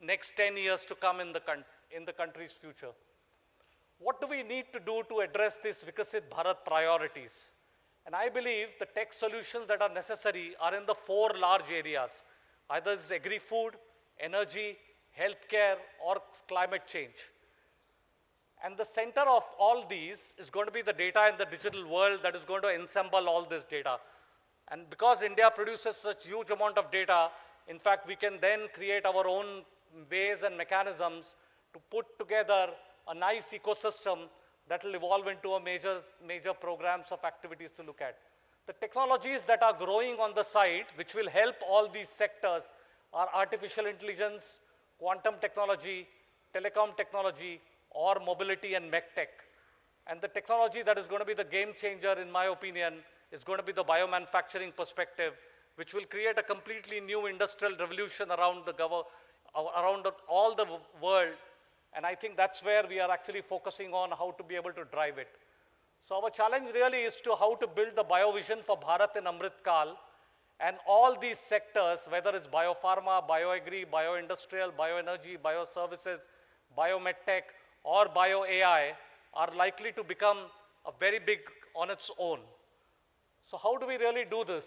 next 10 years to come in the country's future. What do we need to do to address these Viksit Bharat priorities? And I believe the tech solutions that are necessary are in the 4 large areas. Either it's agri-food, energy, healthcare, or climate change. And the center of all these is going to be the data in the digital world that is going to ensemble all this data. And because India produces such huge amount of data, in fact, we can then create our own ways and mechanisms to put together a nice ecosystem that will evolve into a major programs of activities to look at. The technologies that are growing on the site, which will help all these sectors, are artificial intelligence, quantum technology, telecom technology, or mobility and medtech. And the technology that is going to be the game changer, in my opinion, is going to be the biomanufacturing perspective, which will create a completely new industrial revolution around all the world. And I think that's where we are actually focusing on how to be able to drive it. So our challenge really is to how to build the biovision for Bharat in Amrit Kal, and all these sectors, whether it's biopharma, bioagri, bioindustrial, bioenergy, bioservices, biomedtech, or bio-AI, are likely to become a very big on its own. So how do we really do this?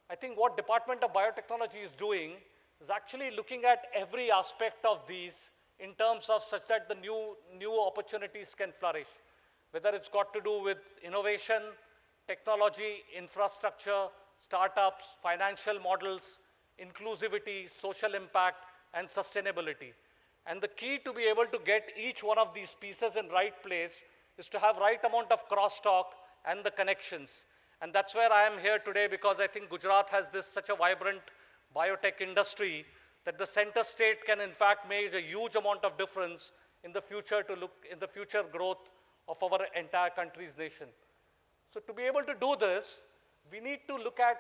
I think what Department of Biotechnology is doing is actually looking at every aspect of these in terms of such that the new opportunities can flourish, whether it's got to do with innovation, technology, infrastructure, startups, financial models, inclusivity, social impact, and sustainability. And the key to be able to get each one of these pieces in right place is to have right amount of crosstalk and the connections. And that's where I am here today, because I think Gujarat has such a vibrant biotech industry that the center state can in fact make a huge amount of difference in the future growth of our entire country's nation. So to be able to do this, we need to look at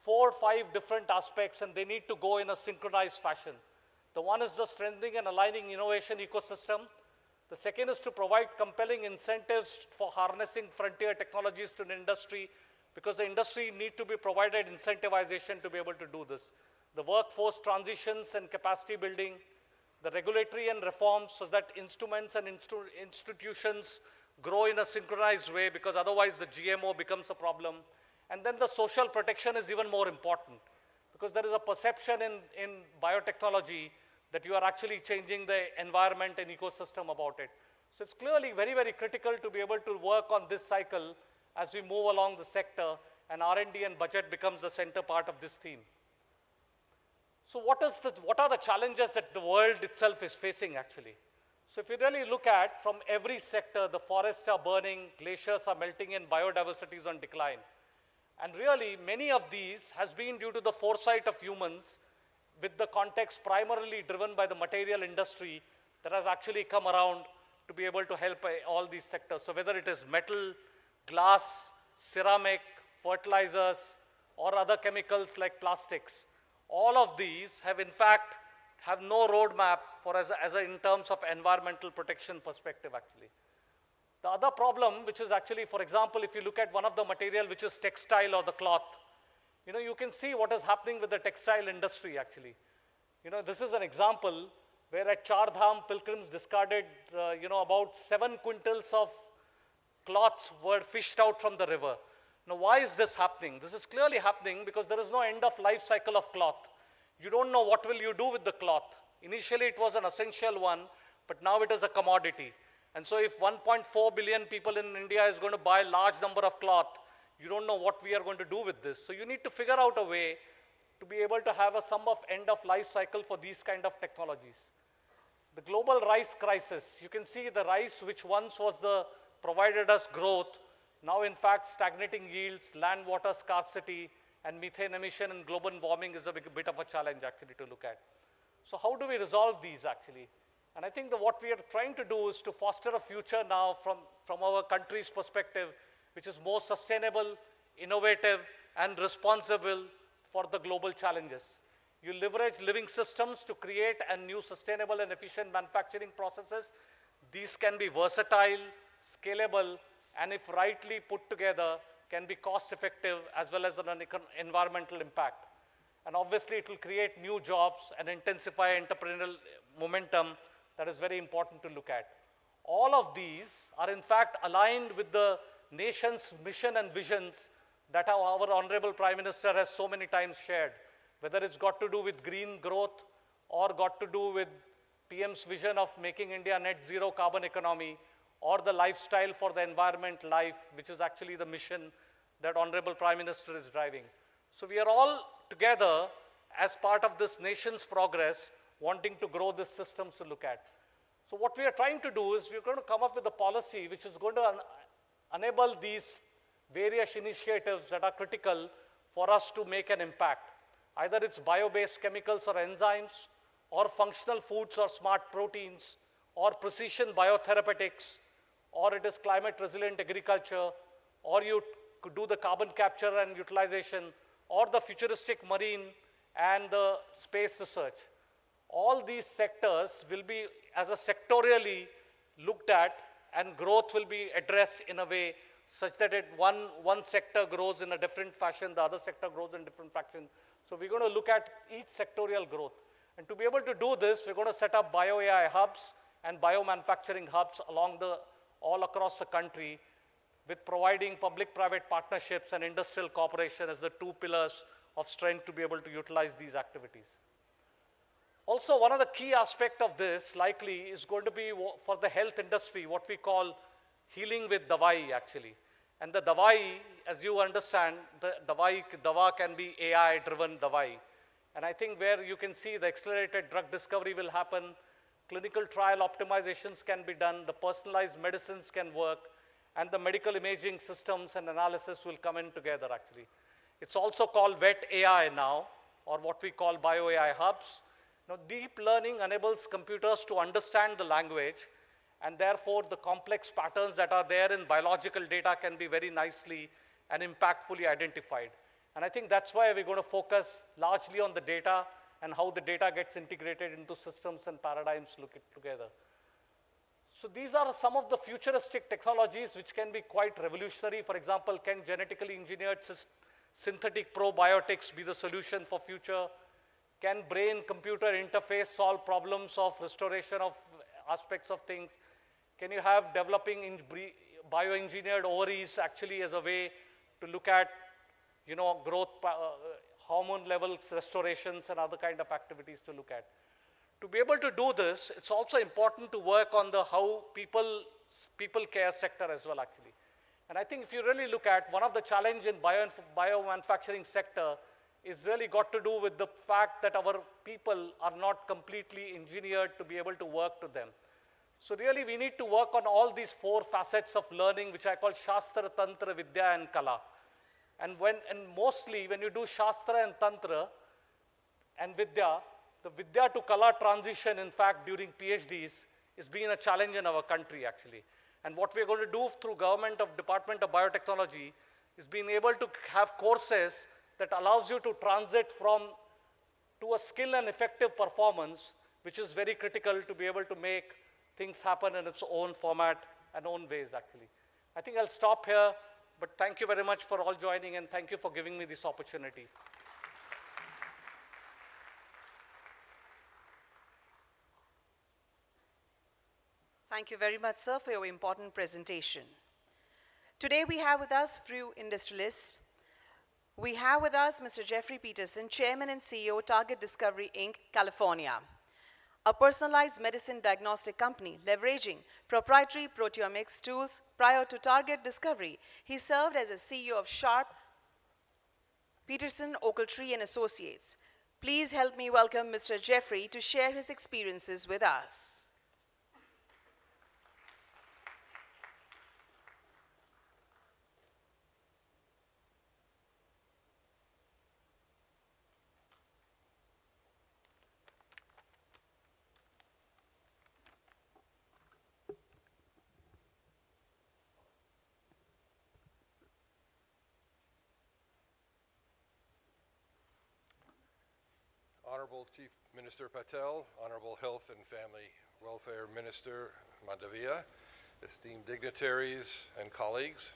4 or 5 different aspects, and they need to go in a synchronized fashion. The one is the strengthening and aligning innovation ecosystem. The second is to provide compelling incentives for harnessing frontier technologies to the industry, because the industry need to be provided incentivization to be able to do this. The workforce transitions and capacity building, the regulatory and reforms so that instruments and institutions grow in a synchronized way, because otherwise the GMO becomes a problem. And then the social protection is even more important, because there is a perception in biotechnology that you are actually changing the environment and ecosystem about it. So it's clearly very, very critical to be able to work on this cycle as we move along the sector, and R&D and budget becomes the center part of this theme. So what are the challenges that the world itself is facing actually? So if you really look at from every sector, the forests are burning, glaciers are melting, and biodiversity is on decline. And really, many of these has been due to the foresight of humans, with the context primarily driven by the material industry that has actually come around to be able to help all these sectors. So whether it is metal, glass, ceramic, fertilizers, or other chemicals like plastics, all of these have in fact have no roadmap for in terms of environmental protection perspective actually. The other problem, which is actually, for example, if you look at one of the material, which is textile or the cloth, you can see what is happening with the textile industry actually. This is an example where at Char Dham, pilgrims discarded, about 7 quintals of cloths were fished out from the river. Now, why is this happening? This is clearly happening because there is no end of life cycle of cloth. You don't know what will you do with the cloth. Initially, it was an essential one, but now it is a commodity. And so if 1.4 billion people in India is going to buy a large number of cloth, you don't know what we are going to do with this. So you need to figure out a way to be able to have a sum of end of life cycle for these kind of technologies. The global rice crisis, you can see the rice which once was provided us growth, now in fact stagnating yields, land water scarcity, and methane emission and global warming is a bit of a challenge actually to look at. So how do we resolve these actually? And I think that what we are trying to do is to foster a future now from our country's perspective, which is more sustainable, innovative, and responsible for the global challenges. You leverage living systems to create new sustainable and efficient manufacturing processes. These can be versatile, scalable, and if rightly put together, can be cost effective as well as an environmental impact. And obviously it will create new jobs and intensify entrepreneurial momentum that is very important to look at. All of these are in fact aligned with the nation's mission and visions that our Honorable Prime Minister has so many times shared, whether it's got to do with green growth or got to do with PM's vision of making India net zero carbon economy, or the lifestyle for the environment life, which is actually the mission that Honorable Prime Minister is driving. So we are all together as part of this nation's progress, wanting to grow these systems to look at. So what we are trying to do is we're going to come up with a policy which is going to enable these various initiatives that are critical for us to make an impact. Either it's bio-based chemicals or enzymes, or functional foods or smart proteins, or precision biotherapeutics, or it is climate resilient agriculture, or you could do the carbon capture and utilization, or the futuristic marine and the space research. All these sectors will be as a sectorially looked at, and growth will be addressed in a way such that one sector grows in a different fashion, the other sector grows in a different fashion. So we're going to look at each sectorial growth. And to be able to do this, we're going to set up bio-AI hubs and biomanufacturing hubs all across the country, with providing public-private partnerships and industrial cooperation as the two pillars of strength to be able to utilize these activities. Also, one of the key aspects of this likely is going to be for the health industry, what we call healing with dawai actually. And the dawai, as you understand, the dawa can be AI-driven dawai. And I think where you can see the accelerated drug discovery will happen, clinical trial optimizations can be done, the personalized medicines can work, and the medical imaging systems and analysis will come in together actually. It's also called wet AI now, or what we call bio-AI hubs. Now, deep learning enables computers to understand the language, and therefore the complex patterns that are there in biological data can be very nicely and impactfully identified. And I think that's why we're going to focus largely on the data and how the data gets integrated into systems and paradigms look together. So these are some of the futuristic technologies which can be quite revolutionary. For example, can genetically engineered synthetic probiotics be the solution for future? Can brain-computer interface solve problems of restoration of aspects of things? Can you have developing bioengineered ovaries actually as a way to look at, growth, hormone levels, restorations, and other kind of activities to look at? To be able to do this, it's also important to work on the how people care sector as well actually. And I think if you really look at one of the challenge in biomanufacturing sector is really got to do with the fact that our people are not completely engineered to be able to work to them. So really we need to work on all these four facets of learning, which I call Shastra, Tantra, Vidya, and Kala. And mostly when you do Shastra and Tantra and Vidya, the Vidya to Kala transition, in fact, during PhDs is being a challenge in our country actually. And what we're going to do through Department of Biotechnology is being able to have courses that allows you to transit to a skill and effective performance, which is very critical to be able to make things happen in its own format and own ways actually. I think I'll stop here, but thank you very much for all joining, and thank you for giving me this opportunity. Thank you very much, sir, for your important presentation. Today we have with us few industrialists. We have with us Mr. Jeffrey Peterson, Chairman and CEO, Target Discovery, Inc., California, a personalized medicine diagnostic company leveraging proprietary proteomics tools. Prior to Target Discovery, he served as a CEO of Sharp, Peterson, Ochiltree, and Associates. Please help me welcome Mr. Jeffrey to share his experiences with us. Honorable Chief Minister Patel, Honorable Health and Family Welfare Minister Mandavia, esteemed dignitaries and colleagues.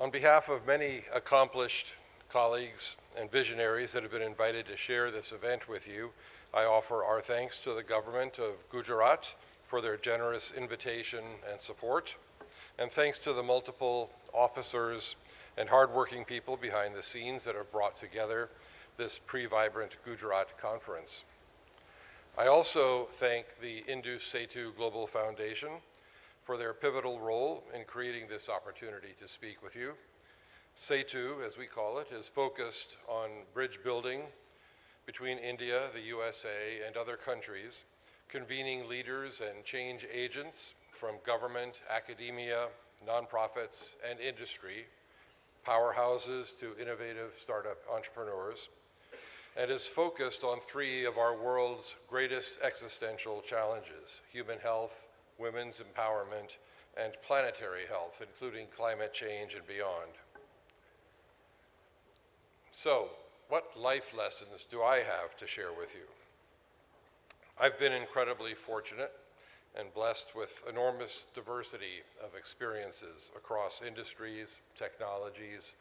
On behalf of many accomplished colleagues and visionaries that have been invited to share this event with you, I offer our thanks to the government of Gujarat for their generous invitation and support, and thanks to the multiple officers and hardworking people behind the scenes that have brought together this pre-vibrant Gujarat conference. I also thank the Indus Setu Global Foundation for their pivotal role in creating this opportunity to speak with you. SETU, as we call it, is focused on bridge building between India, the USA, and other countries, convening leaders and change agents from government, academia, nonprofits, and industry, powerhouses to innovative startup entrepreneurs, and is focused on three of our world's greatest existential challenges: human health, women's empowerment, and planetary health, including climate change and beyond. So, what life lessons do I have to share with you? I've been incredibly fortunate and blessed with enormous diversity of experiences across industries, technologies,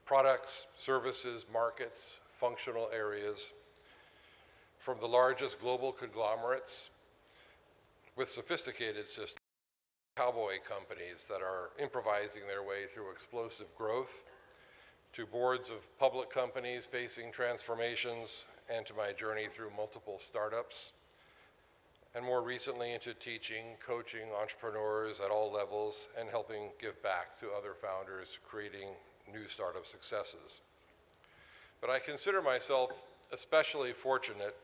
products, services, markets, functional areas, from the largest global conglomerates with sophisticated systems, cowboy companies that are improvising their way through explosive growth, to boards of public companies facing transformations, and to my journey through multiple startups, and more recently into teaching, coaching entrepreneurs at all levels, and helping give back to other founders creating new startup successes. But I consider myself especially fortunate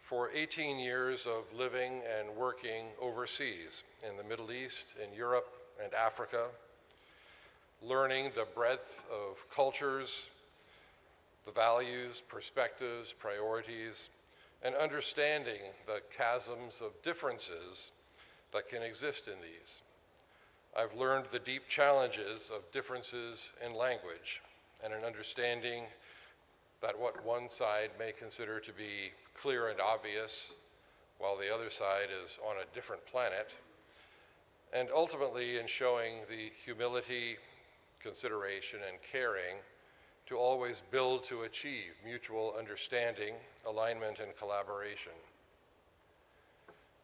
for 18 years of living and working overseas in the Middle East, in Europe, and Africa, learning the breadth of cultures, the values, perspectives, priorities, and understanding the chasms of differences that can exist in these. I've learned the deep challenges of differences in language and an understanding that what one side may consider to be clear and obvious, while the other side is on a different planet, and ultimately in showing the humility, consideration, and caring to always build to achieve mutual understanding, alignment, and collaboration.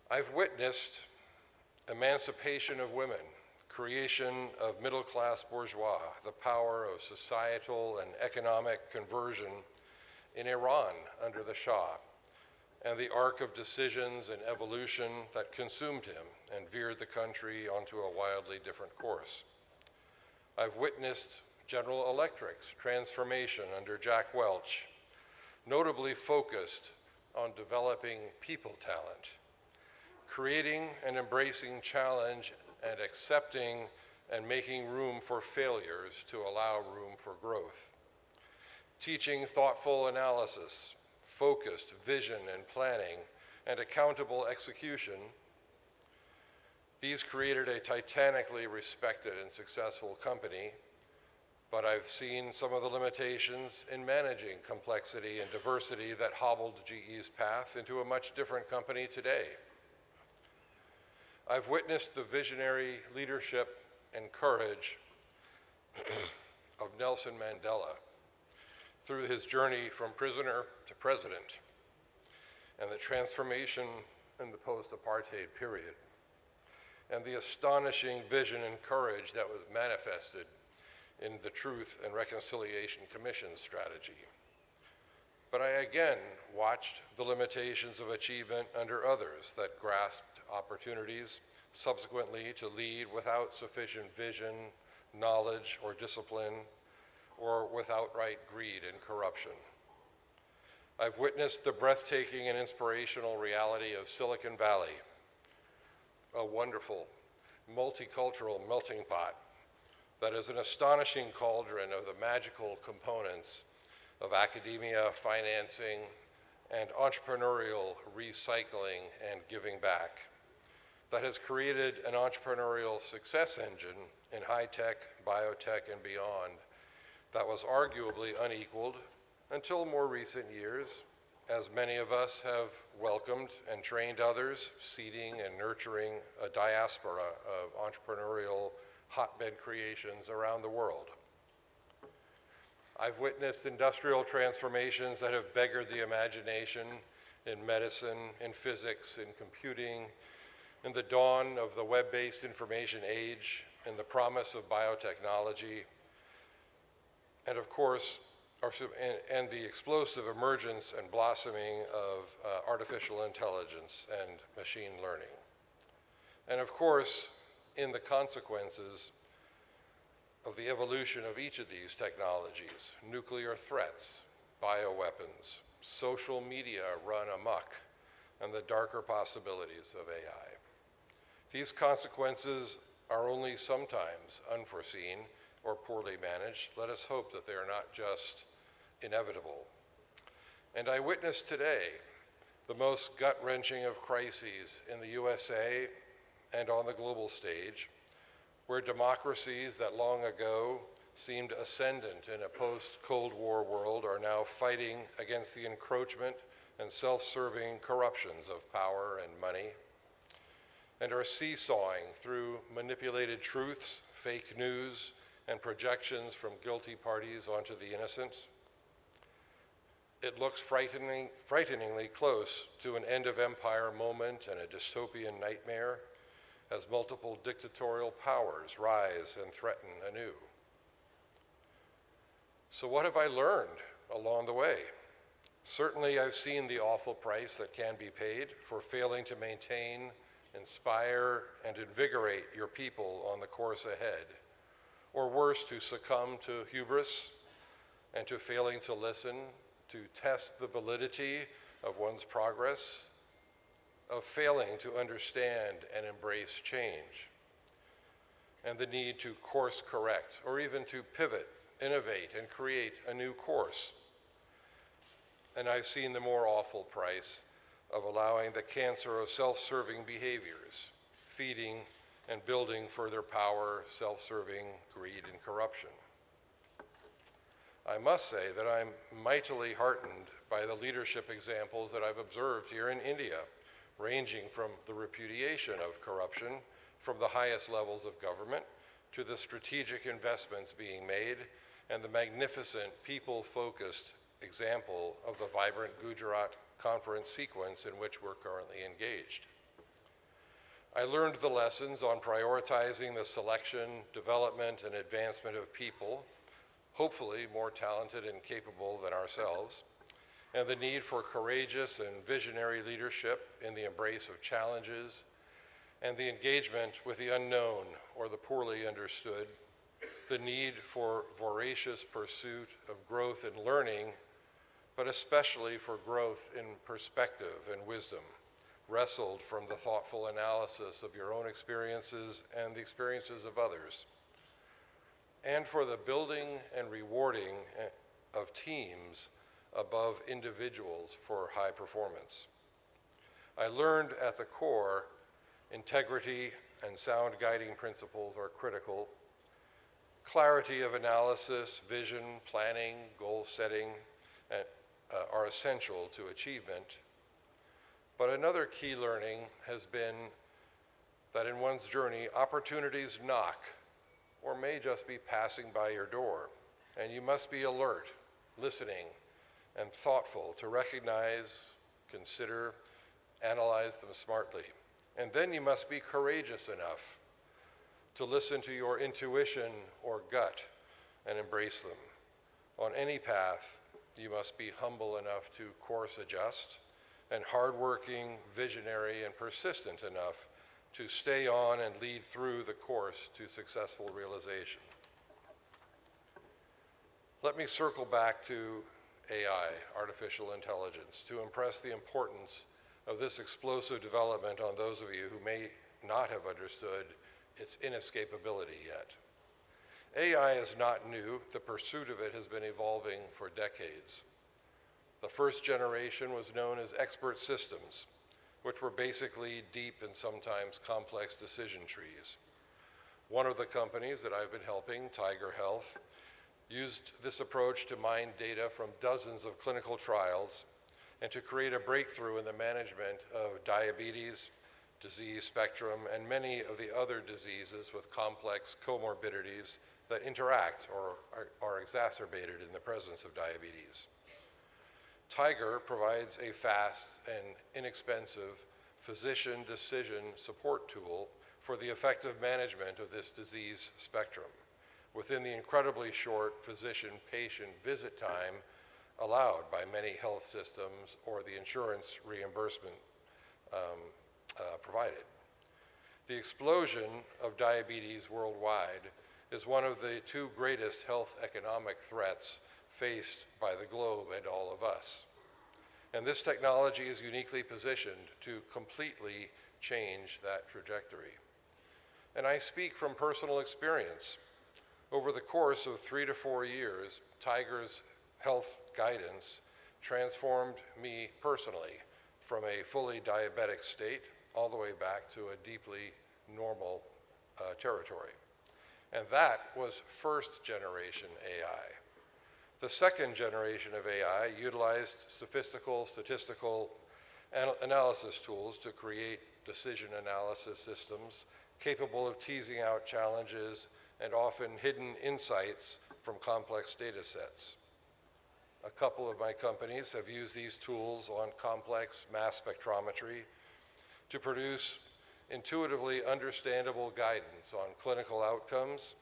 I've witnessed emancipation of women, creation of middle-class bourgeois, the power of societal and economic conversion in Iran under the Shah, and the arc of decisions and evolution that consumed him and veered the country onto a wildly different course. I've witnessed General Electric's transformation under Jack Welch, notably focused on developing people talent, creating and embracing challenge and accepting and making room for failures to allow room for growth, teaching thoughtful analysis, focused vision and planning, and accountable execution. These created a titanically respected and successful company, but I've seen some of the limitations in managing complexity and diversity that hobbled GE's path into a much different company today. I've witnessed the visionary leadership and courage of Nelson Mandela through his journey from prisoner to president and the transformation in the post-apartheid period, and the astonishing vision and courage that was manifested in the Truth and Reconciliation Commission's strategy. But I again watched the limitations of achievement under others that grasped opportunities subsequently to lead without sufficient vision, knowledge, or discipline, or with outright greed and corruption. I've witnessed the breathtaking and inspirational reality of Silicon Valley, a wonderful, multicultural melting pot that is an astonishing cauldron of the magical components of academia, financing, and entrepreneurial recycling and giving back, that has created an entrepreneurial success engine in high tech, biotech, and beyond that was arguably unequaled until more recent years, as many of us have welcomed and trained others, seeding and nurturing a diaspora of entrepreneurial hotbed creations around the world. I've witnessed industrial transformations that have beggared the imagination in medicine, in physics, in computing, in the dawn of the web-based information age, in the promise of biotechnology, and of course, and the explosive emergence and blossoming of artificial intelligence and machine learning. And of course, in the consequences of the evolution of each of these technologies: nuclear threats, bioweapons, social media run amok, and the darker possibilities of AI. These consequences are only sometimes unforeseen or poorly managed. Let us hope that they are not just inevitable. And I witnessed today the most gut-wrenching of crises in the USA and on the global stage, where democracies that long ago seemed ascendant in a post-Cold War world are now fighting against the encroachment and self-serving corruptions of power and money, and are seesawing through manipulated truths, fake news, and projections from guilty parties onto the innocent. It looks frighteningly close to an end of empire moment and a dystopian nightmare as multiple dictatorial powers rise and threaten anew. So what have I learned along the way? Certainly I've seen the awful price that can be paid for failing to maintain, inspire, and invigorate your people on the course ahead, or worse, to succumb to hubris and to failing to listen, to test the validity of one's progress, of failing to understand and embrace change, and the need to course correct, or even to pivot, innovate, and create a new course. And I've seen the more awful price of allowing the cancer of self-serving behaviors, feeding and building further power, self-serving greed and corruption. I must say that I'm mightily heartened by the leadership examples that I've observed here in India, ranging from the repudiation of corruption from the highest levels of government to the strategic investments being made and the magnificent people-focused example of the vibrant Gujarat conference sequence in which we're currently engaged. I learned the lessons on prioritizing the selection, development, and advancement of people, hopefully more talented and capable than ourselves, and the need for courageous and visionary leadership in the embrace of challenges and the engagement with the unknown or the poorly understood, the need for voracious pursuit of growth and learning, but especially for growth in perspective and wisdom, wrestled from the thoughtful analysis of your own experiences and the experiences of others, and for the building and rewarding of teams above individuals for high performance. I learned at the core, integrity and sound guiding principles are critical. Clarity of analysis, vision, planning, goal setting are essential to achievement. But another key learning has been that in one's journey, opportunities knock or may just be passing by your door, and you must be alert, listening, and thoughtful to recognize, consider, analyze them smartly. And then you must be courageous enough to listen to your intuition or gut and embrace them. On any path, you must be humble enough to course adjust, and hardworking, visionary, and persistent enough to stay on and lead through the course to successful realization. Let me circle back to AI, artificial intelligence, to impress the importance of this explosive development on those of you who may not have understood its inescapability yet. AI is not new. The pursuit of it has been evolving for decades. The first generation was known as expert systems, which were basically deep and sometimes complex decision trees. One of the companies that I've been helping, Tiger Health, used this approach to mine data from dozens of clinical trials and to create a breakthrough in the management of diabetes, disease spectrum, and many of the other diseases with complex comorbidities that interact or are exacerbated in the presence of diabetes. Tiger provides a fast and inexpensive physician decision support tool for the effective management of this disease spectrum within the incredibly short physician-patient visit time allowed by many health systems or the insurance reimbursement provided. The explosion of diabetes worldwide is one of the two greatest health economic threats faced by the globe and all of us. And this technology is uniquely positioned to completely change that trajectory. And I speak from personal experience. Over the course of 3 to 4 years, Tiger's health guidance transformed me personally from a fully diabetic state all the way back to a deeply normal territory. And that was first generation AI. The second generation of AI utilized sophistical statistical analysis tools to create decision analysis systems capable of teasing out challenges and often hidden insights from complex data sets. A couple of my companies have used these tools on complex mass spectrometry to produce intuitively understandable guidance on clinical outcomes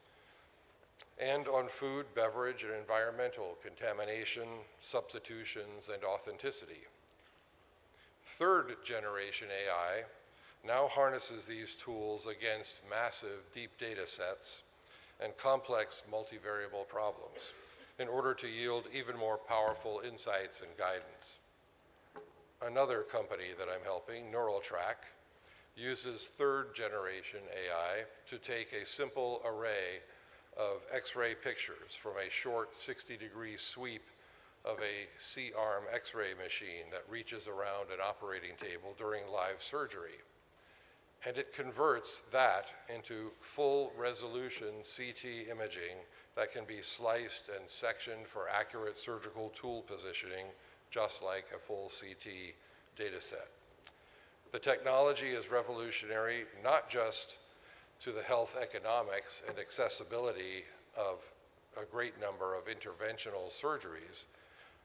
and on food, beverage, and environmental contamination, substitutions, and authenticity. Third generation AI now harnesses these tools against massive deep data sets and complex multivariable problems in order to yield even more powerful insights and guidance. Another company that I'm helping, NeuralTrack, uses third generation AI to take a simple array of X-ray pictures from a short 60-degree sweep of a C-arm X-ray machine that reaches around an operating table during live surgery. And it converts that into full resolution CT imaging that can be sliced and sectioned for accurate surgical tool positioning, just like a full CT data set. The technology is revolutionary, not just to the health economics and accessibility of a great number of interventional surgeries,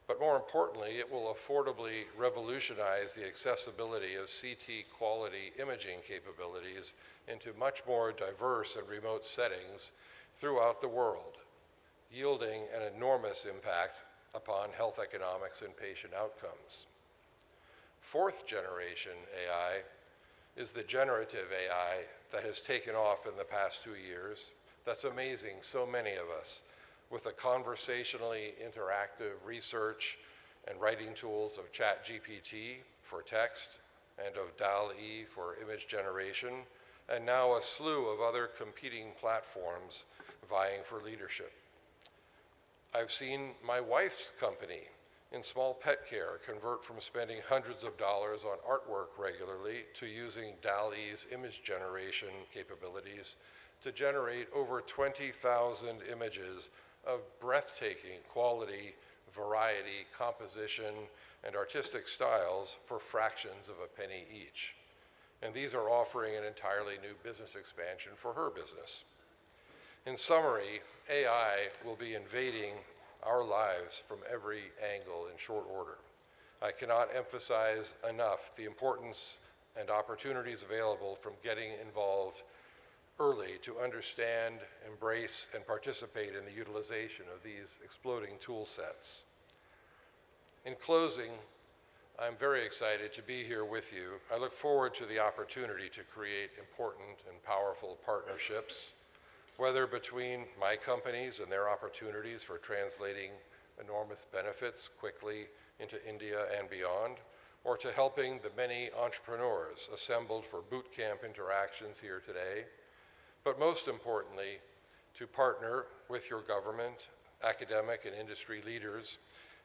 but more importantly, it will affordably revolutionize the accessibility of CT quality imaging capabilities into much more diverse and remote settings throughout the world, yielding an enormous impact upon health economics and patient outcomes. Fourth generation AI is the generative AI that has taken off in the past 2 years. That's amazing so many of us, with the conversationally interactive research and writing tools of ChatGPT for text and of DALL-E for image generation, and now a slew of other competing platforms vying for leadership. I've seen my wife's company in small pet care convert from spending hundreds of dollars on artwork regularly to using DALL-E's image generation capabilities to generate over 20,000 images of breathtaking quality, variety, composition, and artistic styles for fractions of a penny each. And these are offering an entirely new business expansion for her business. In summary, AI will be invading our lives from every angle in short order. I cannot emphasize enough the importance and opportunities available from getting involved early to understand, embrace, and participate in the utilization of these exploding tool sets. In closing, I'm very excited to be here with you. I look forward to the opportunity to create important and powerful partnerships, whether between my companies and their opportunities for translating enormous benefits quickly into India and beyond, or to helping the many entrepreneurs assembled for boot camp interactions here today, but most importantly, to partner with your government, academic and industry leaders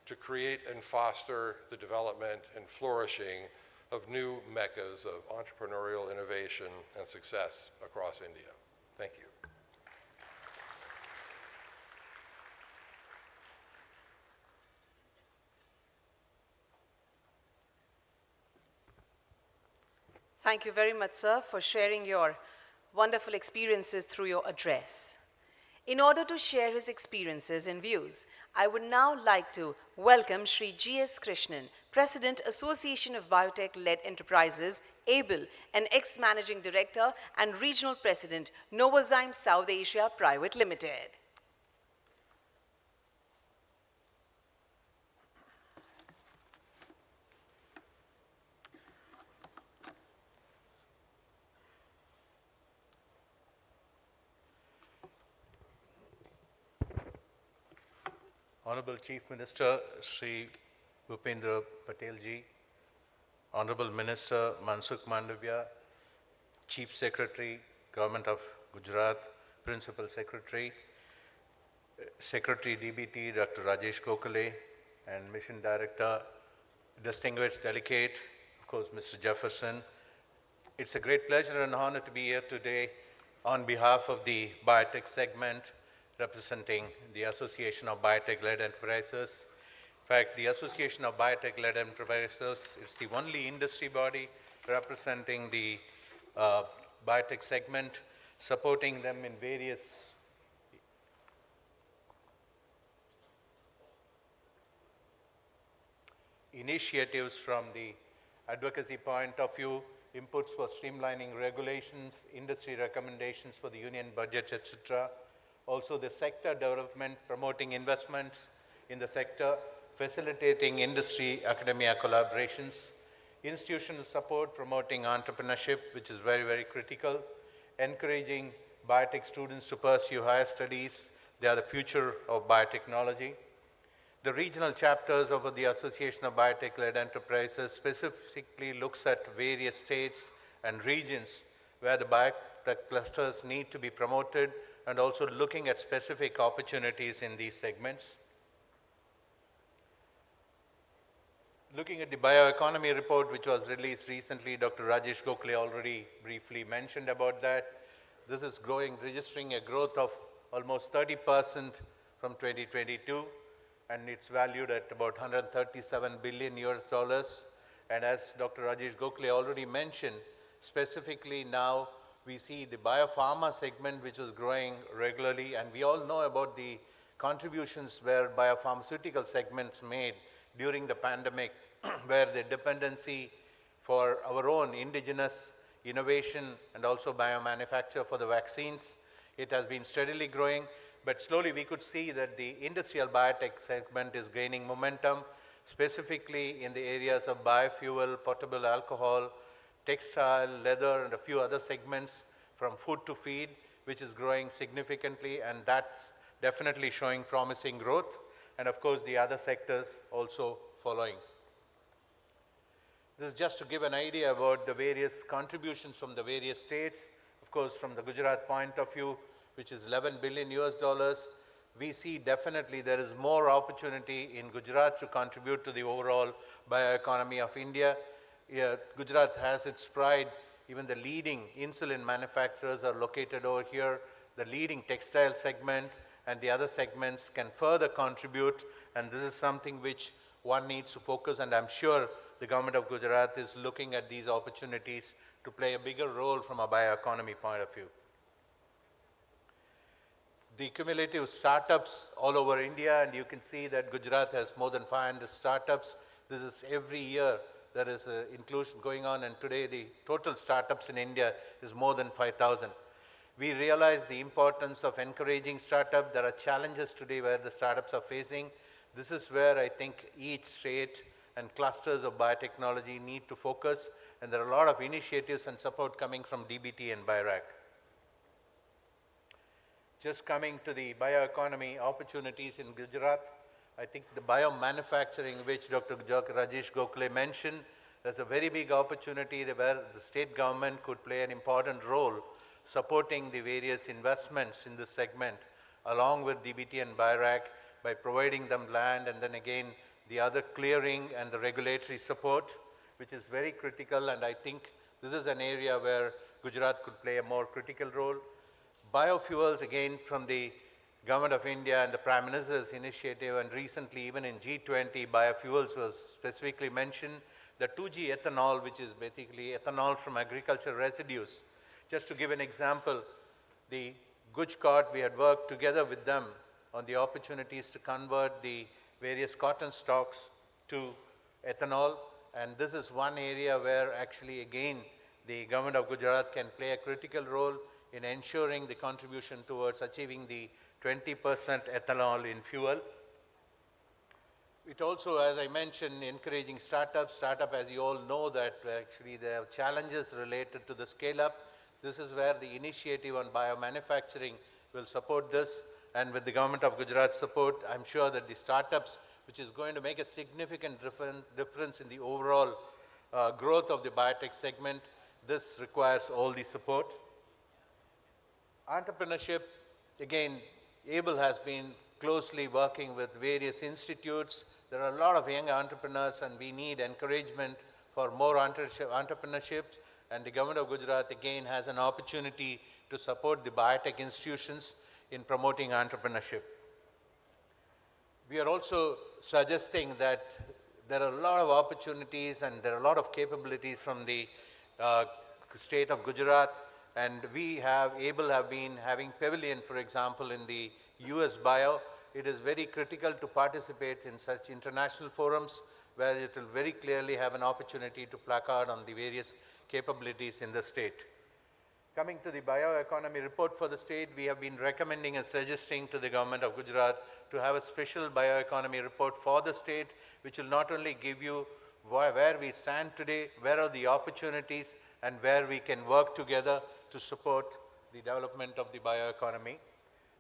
to create and foster the development and flourishing of new meccas of entrepreneurial innovation and success across India. Thank you. Thank you very much, sir, for sharing your wonderful experiences through your address. In order to share his experiences and views, I would now like to welcome Shri G.S. Krishnan, President, Association of Biotech-Led Enterprises, ABLE, and ex-Managing Director and Regional President, Novozymes South Asia Private Limited. Honorable Chief Minister Sri Bhupendra Patelji, Honorable Minister Mansukh Mandavia, Chief Secretary, Government of Gujarat, Principal Secretary, Secretary DBT Dr. Rajesh Gokhale, and Mission Director, distinguished delegate, of course, Mr. Jefferson. It's a great pleasure and honor to be here today on behalf of the biotech segment representing the Association of Biotech-Led Enterprises. In fact, the Association of Biotech-Led Enterprises is the only industry body representing the biotech segment, supporting them in various initiatives from the advocacy point of view, inputs for streamlining regulations, industry recommendations for the union budget, etc. Also the sector development, promoting investments in the sector, facilitating industry academia collaborations, institutional support, promoting entrepreneurship, which is very, very critical, encouraging biotech students to pursue higher studies. They are the future of biotechnology. The regional chapters of the Association of Biotech-Led Enterprises specifically looks at various states and regions where the biotech clusters need to be promoted, and also looking at specific opportunities in these segments. Looking at the bioeconomy report, which was released recently, Dr. Rajesh Gokhale already briefly mentioned about that. This is registering a growth of almost 30% from 2022. And it's valued at about 137 billion US. And as Dr. Rajesh Gokhale already mentioned, specifically now we see the biopharma segment, which is growing regularly, and we all know about the contributions where biopharmaceutical segments made during the pandemic, where the dependency for our own indigenous innovation and also biomanufacture for the vaccines, it has been steadily growing. But slowly we could see that the industrial biotech segment is gaining momentum, specifically in the areas of biofuel, potable alcohol, textile, leather, and a few other segments from food to feed, which is growing significantly, and that's definitely showing promising growth. And of course, the other sectors also following. This is just to give an idea about the various contributions from the various states. Of course, from the Gujarat point of view, which is 11 billion US, we see definitely there is more opportunity in Gujarat to contribute to the overall bioeconomy of India. Gujarat has its pride. Even the leading insulin manufacturers are located over here. The leading textile segment and the other segments can further contribute, and this is something which one needs to focus, and I'm sure the government of Gujarat is looking at these opportunities to play a bigger role from a bioeconomy point of view. The cumulative startups all over India, and you can see that Gujarat has more than 500 startups. This is every year there is an inclusion going on, and today the total startups in India is more than 5,000. We realize the importance of encouraging startup. There are challenges today where the startups are facing. This is where I think each state and clusters of biotechnology need to focus, and there are a lot of initiatives and support coming from DBT and BIRAC. Just coming to the bioeconomy opportunities in Gujarat, I think the biomanufacturing, which Dr. Rajesh Gokhale mentioned, there's a very big opportunity where the state government could play an important role supporting the various investments in this segment, along with DBT and BIRAC, by providing them land, and then again the other clearing and the regulatory support, which is very critical, and I think this is an area where Gujarat could play a more critical role. Biofuels, again, from the Government of India and the Prime Minister's initiative, and recently even in G20, biofuels was specifically mentioned. The 2G ethanol, which is basically ethanol from agricultural residues. Just to give an example, the GujBT, we had worked together with them on the opportunities to convert the various cotton stalks to ethanol, and this is one area where actually again the Government of Gujarat can play a critical role in ensuring the contribution towards achieving the 20% ethanol in fuel. It also, as I mentioned, encouraging startups. Startup, as you all know, that actually there are challenges related to the scale-up. This is where the initiative on biomanufacturing will support this. and with the government of Gujarat's support, I'm sure that the startups, which is going to make a significant difference in the overall growth of the biotech segment, this requires all the support. Entrepreneurship, again, ABLE has been closely working with various institutes. There are a lot of young entrepreneurs and we need encouragement for more entrepreneurship, and the government of Gujarat again has an opportunity to support the biotech institutions in promoting entrepreneurship. We are also suggesting that there are a lot of opportunities and there are a lot of capabilities from the state of Gujarat, and we have, ABLE have been having pavilion, for example, in the US Bio. It is very critical to participate in such international forums where it will very clearly have an opportunity to placard on the various capabilities in the state. Coming to the bioeconomy report for the state, we have been recommending and suggesting to the government of Gujarat to have a special bioeconomy report for the state, which will not only give you where we stand today, where are the opportunities, and where we can work together to support the development of the bioeconomy.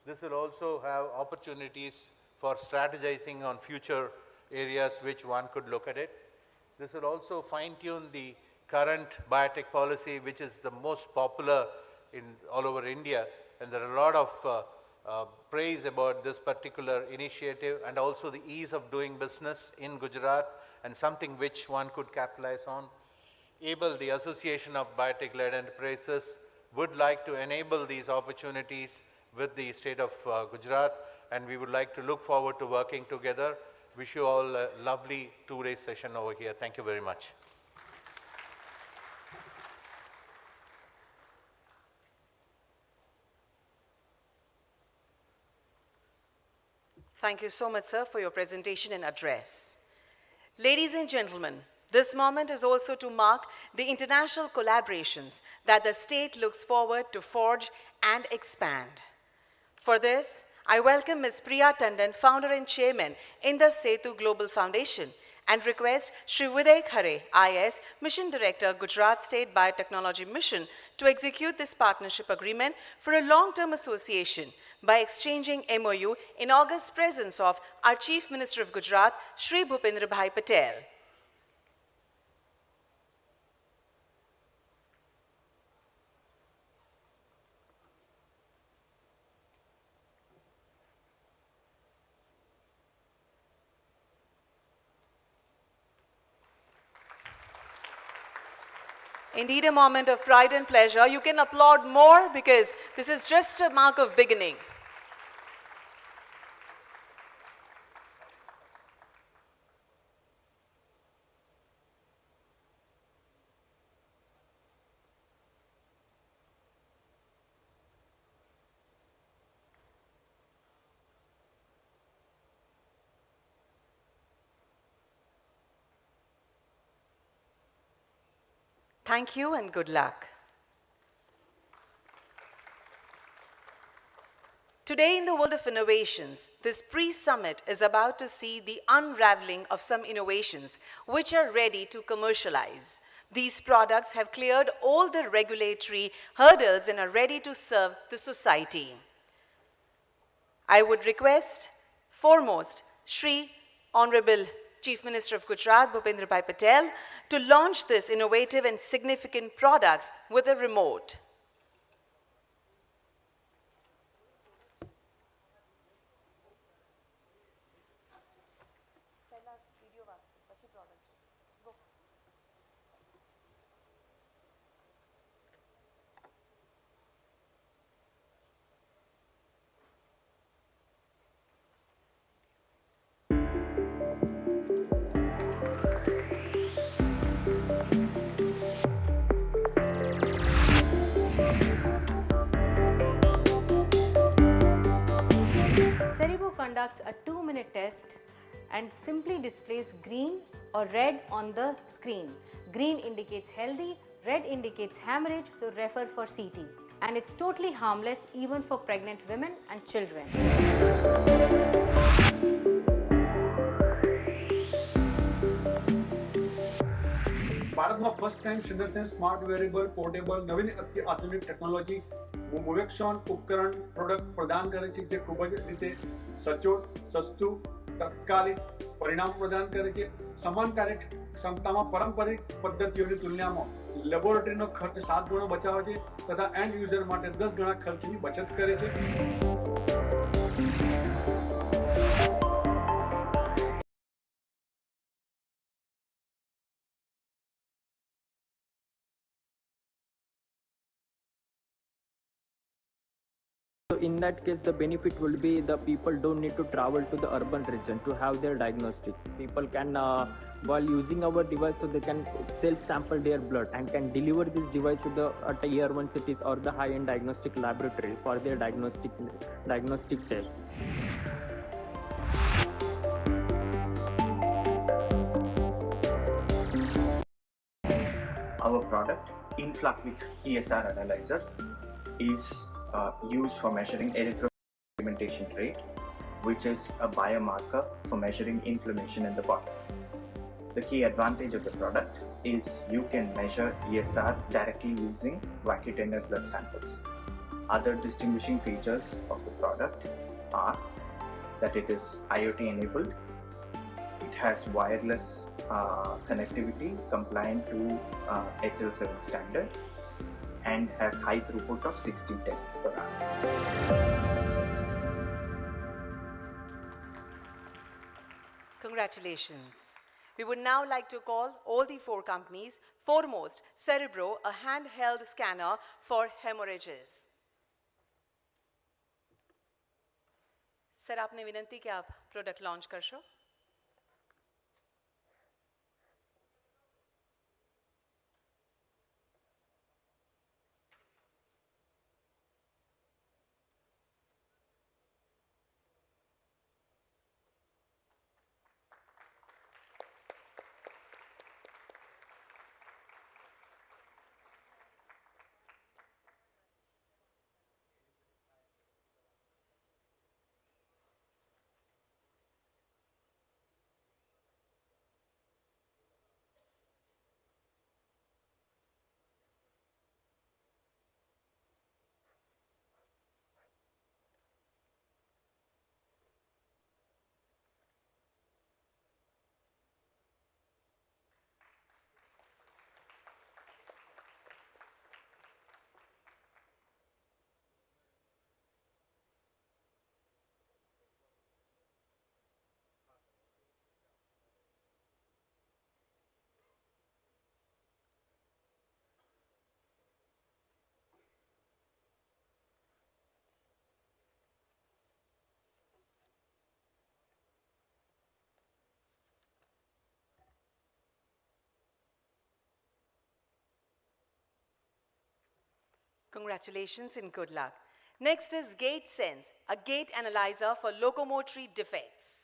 This will also have opportunities for strategizing on future areas which one could look at it. This will also fine-tune the current biotech policy, which is the most popular in all over India, and there are a lot of praise about this particular initiative and also the ease of doing business in Gujarat, and something which one could capitalize on. ABLE, the Association of Biotech-Led Enterprises, would like to enable these opportunities with the state of Gujarat, and we would like to look forward to working together. Wish you all a lovely two-day session over here. Thank you very much. Thank you so much, sir, for your presentation and address. Ladies and gentlemen, this moment is also to mark the international collaborations that the state looks forward to forge and expand. For this, I welcome Ms. Priya Tandon, founder and chairman in the Setu Global Foundation, and request Shri Viday Khare, IS, Mission Director, Gujarat State Biotechnology Mission, to execute this partnership agreement for a long-term association by exchanging MOU in august presence of our Chief Minister of Gujarat, Shri Bhupendra Bhai Patel. Indeed, a moment of pride and pleasure. You can applaud more because this is just a mark of beginning. Thank you and good luck. Today in the world of innovations, this pre-summit is about to see the unraveling of some innovations which are ready to commercialize. These products have cleared all the regulatory hurdles and are ready to serve the society. I would request foremost Shri Honorable Chief Minister of Gujarat, Bhupendra Bhai Patel, to launch this innovative and significant products with a remote. Cerebro conducts a 2-minute test and simply displays green or red on the screen. Green indicates healthy, red indicates hemorrhage, so refer for CT. And it's totally harmless even for pregnant women and children. Bharat में first time single sense smart wearable portable नवीन आधुनिक technology મોવેક્સોન ઉપકરણ product પ્રદાન કરે છે, જે ખૂબ જ રીતે સચોટ, સસ્તું, તત્કાલિક પરિણામ પ્રદાન કરે છે. સમાન કાર્યક્ષમતામાં પારંપરિક પદ્ધતિઓની તુલનામાં લેબોરેટરીનો ખર્ચ 7 ગણો બચાવે છે તથા એન્ડ યુઝર માટે 10 ગણા ખર્ચની બચત કરે છે. So in that case, the benefit will be the people don't need to travel to the urban region to have their diagnostic. People can, while using our device, so they can self-sample their blood and can deliver this device to the tier 1 cities or the high-end diagnostic laboratory for their diagnostic test. Our product, Inflaquick ESR analyzer, is used for measuring erythropiigmentation rate, which is a biomarker for measuring inflammation in the body. The key advantage of the product is you can measure ESR directly using vacutainer blood samples. Other distinguishing features of the product are that it is IoT enabled, it has wireless connectivity compliant to HL7 standard, and has high throughput of 60 tests per hour. Congratulations. We would now like to call all the 4 companies. Foremost, Cerebro, a handheld scanner for hemorrhages. Sir, आपने विनंती कि आप product launch कर show. Congratulations and good luck. Next is Gate Sense, a gate analyzer for locomotory defects.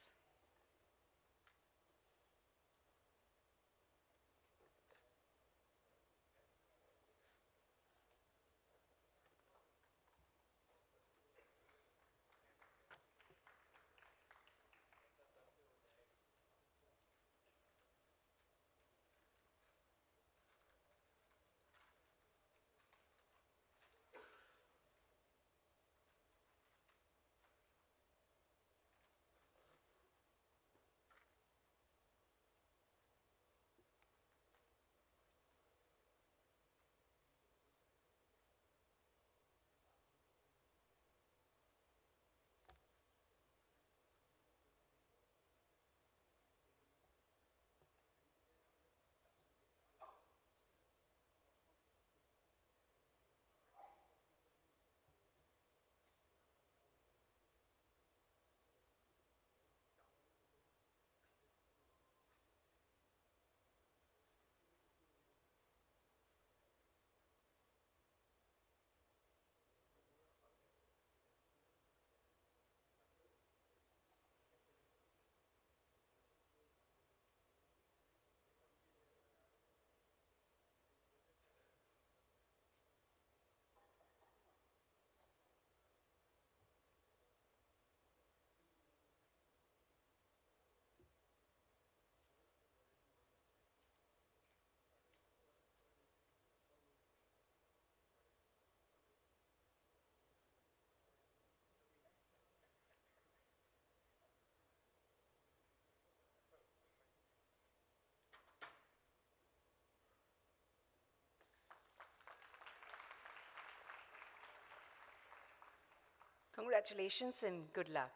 Congratulations and good luck.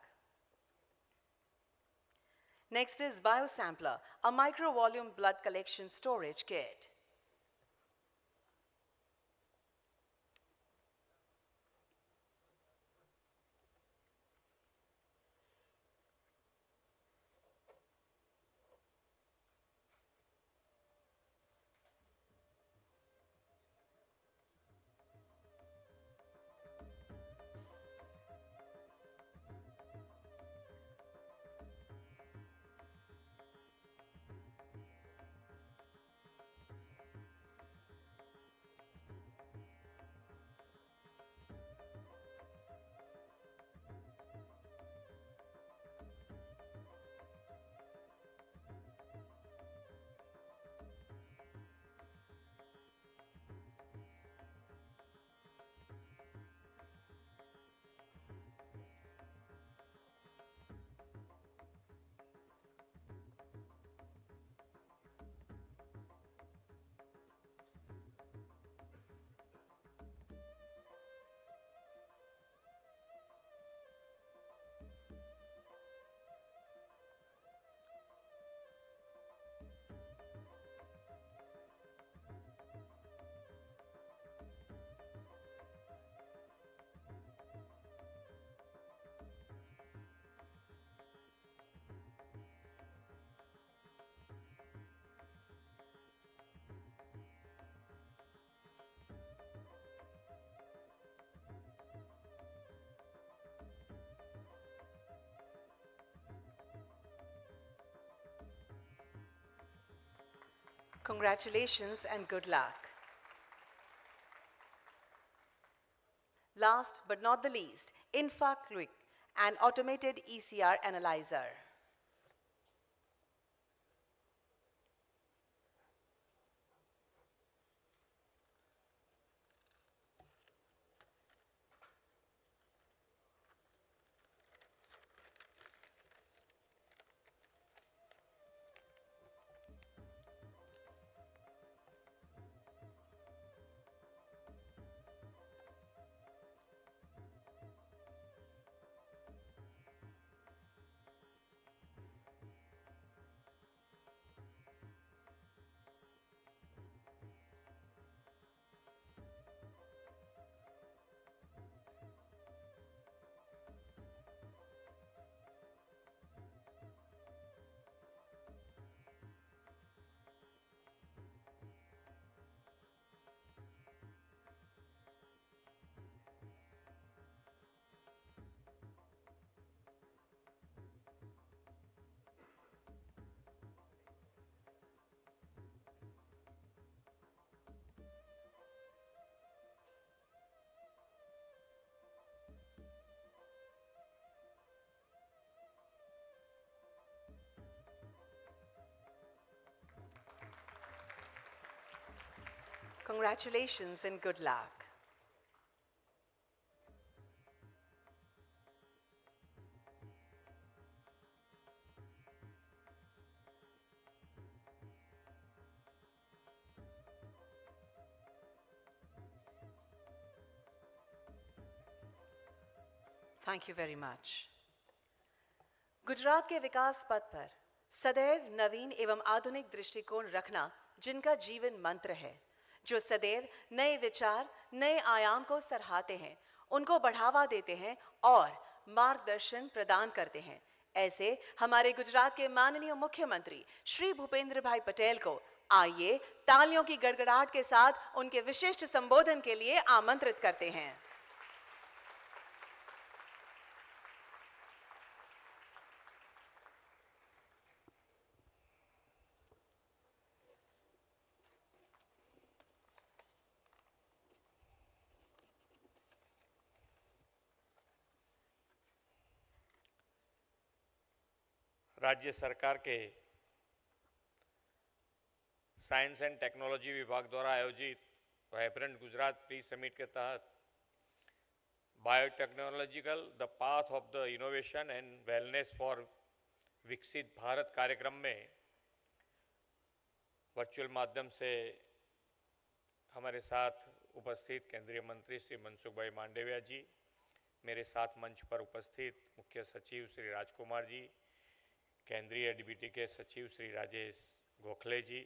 Next is Biosampler, a micro-volume blood collection storage kit. Congratulations and good luck. Last but not the least, InfaQuick, an automated ECR analyzer. Congratulations and good luck. Thank you very much. Gujarat के विकास पथ पर सदैव नवीन एवं आधुनिक दृष्टिकोण रखना जिनका जीवन मंत्र है, जो सदैव नए विचार, नए आयाम को सराहते हैं, उनको बढ़ावा देते हैं और मार्गदर्शन प्रदान करते हैं, ऐसे हमारे गुजरात के माननीय मुख्यमंत्री श्री भूपेंद्र भाई पटेल को आइए तालियों की गड़गड़ाहट के साथ उनके विशिष्ट संबोधन के लिए आमंत्रित करते हैं। राज्य सरकार के साइंस एंड टेक्नोलॉजी विभाग द्वारा आयोजित वाइब्रेंट गुजरात प्री समिट के तहत biotechnological the path of the innovation and wellness for विकसित भारत कार्यक्रम में वर्चुअल माध्यम से हमारे साथ उपस्थित केंद्रीय मंत्री श्री मनसुख भाई मांडविया जी, मेरे साथ मंच पर उपस्थित मुख्य सचिव श्री राजकुमार जी, केंद्रीय डीबीटी के सचिव श्री राजेश गोखले जी,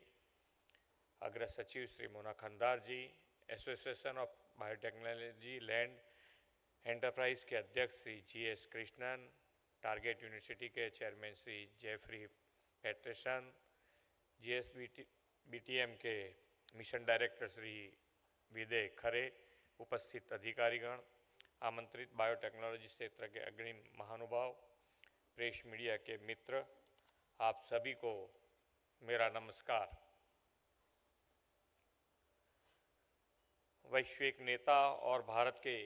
अग्र सचिव Shri Mona Khandar ji, association of biotechnology led enterprise के अध्यक्ष Shri GS Krishnan, target university के chairman Shri Jeffrey Paterson, GSBTM के मिशन डायरेक्टर श्री विदय खरे, उपस्थित अधिकारीगण, आमंत्रित बायोटेक्नोलॉजी क्षेत्र के अग्रणी महानुभाव, प्रेस मीडिया के मित्र, आप सभी को मेरा नमस्कार। वैश्विक नेता और भारत के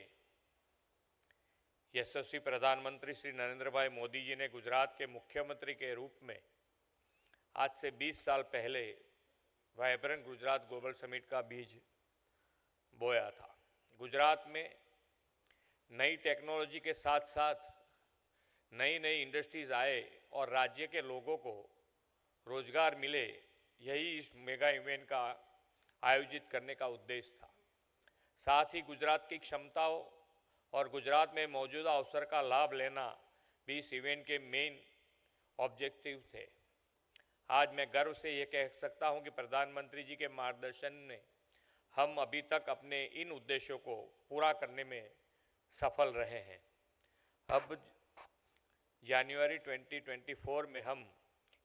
यशस्वी प्रधानमंत्री श्री नरेंद्र भाई मोदी जी ने गुजरात के मुख्यमंत्री के रूप में आज से 20 साल पहले वाइब्रेंट गुजरात ग्लोबल समिट का बीज बोया था। गुजरात में नई टेक्नोलॉजी के साथ साथ नई नई इंडस्ट्रीज आए और राज्य के लोगों को रोजगार मिले, यही इस मेगा इवेंट का आयोजित करने का उद्देश्य था। साथ ही गुजरात की क्षमताओं और गुजरात में मौजूदा अवसर का लाभ लेना भी इस इवेंट के मेन ऑब्जेक्टिव थे। आज मैं गर्व से ये कह सकता हूँ कि प्रधानमंत्री जी के मार्गदर्शन में हम अभी तक अपने इन उद्देश्यों को पूरा करने में सफल रहे हैं। अब जनवरी 2024 में हम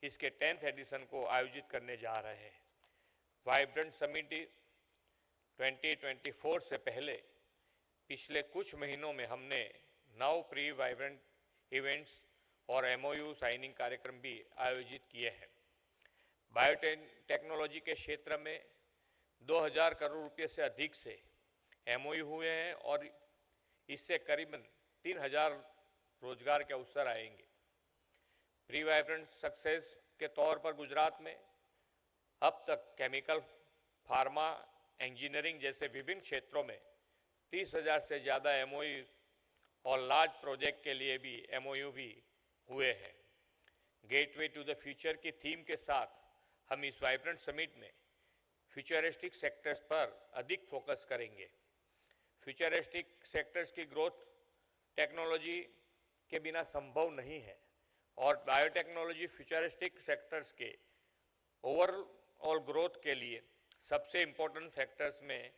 इसके 10th एडिशन को आयोजित करने जा रहे हैं। वाइब्रेंट समिट 2024 से पहले पिछले कुछ महीनों में हमने 9 प्री वाइब्रेंट इवेंट्स और MOU साइनिंग कार्यक्रम भी आयोजित किए हैं। बायोटेक्नोलॉजी के क्षेत्र में 2000 करोड़ रुपये से अधिक से MOU हुए हैं और इससे करीबन 3000 रोजगार के अवसर आएंगे। प्री वाइब्रेंट सक्सेस के तौर पर गुजरात में अब तक केमिकल, फार्मा, इंजीनियरिंग जैसे विभिन्न क्षेत्रों में 30,000 से ज़्यादा MOU और लार्ज प्रोजेक्ट के लिए भी MOU भी हुए हैं। गेटवे टू द फ्यूचर की थीम के साथ हम इस वाइब्रेंट समिट में फ्यूचरिस्टिक सेक्टर्स पर अधिक फोकस करेंगे। फ्यूचरिस्टिक सेक्टर्स की ग्रोथ टेक्नोलॉजी के बिना संभव नहीं है और बायोटेक्नोलॉजी फ्यूचरिस्टिक सेक्टर्स के ओवरऑल ग्रोथ के लिए सबसे इम्पोर्टेंट फैक्टर्स में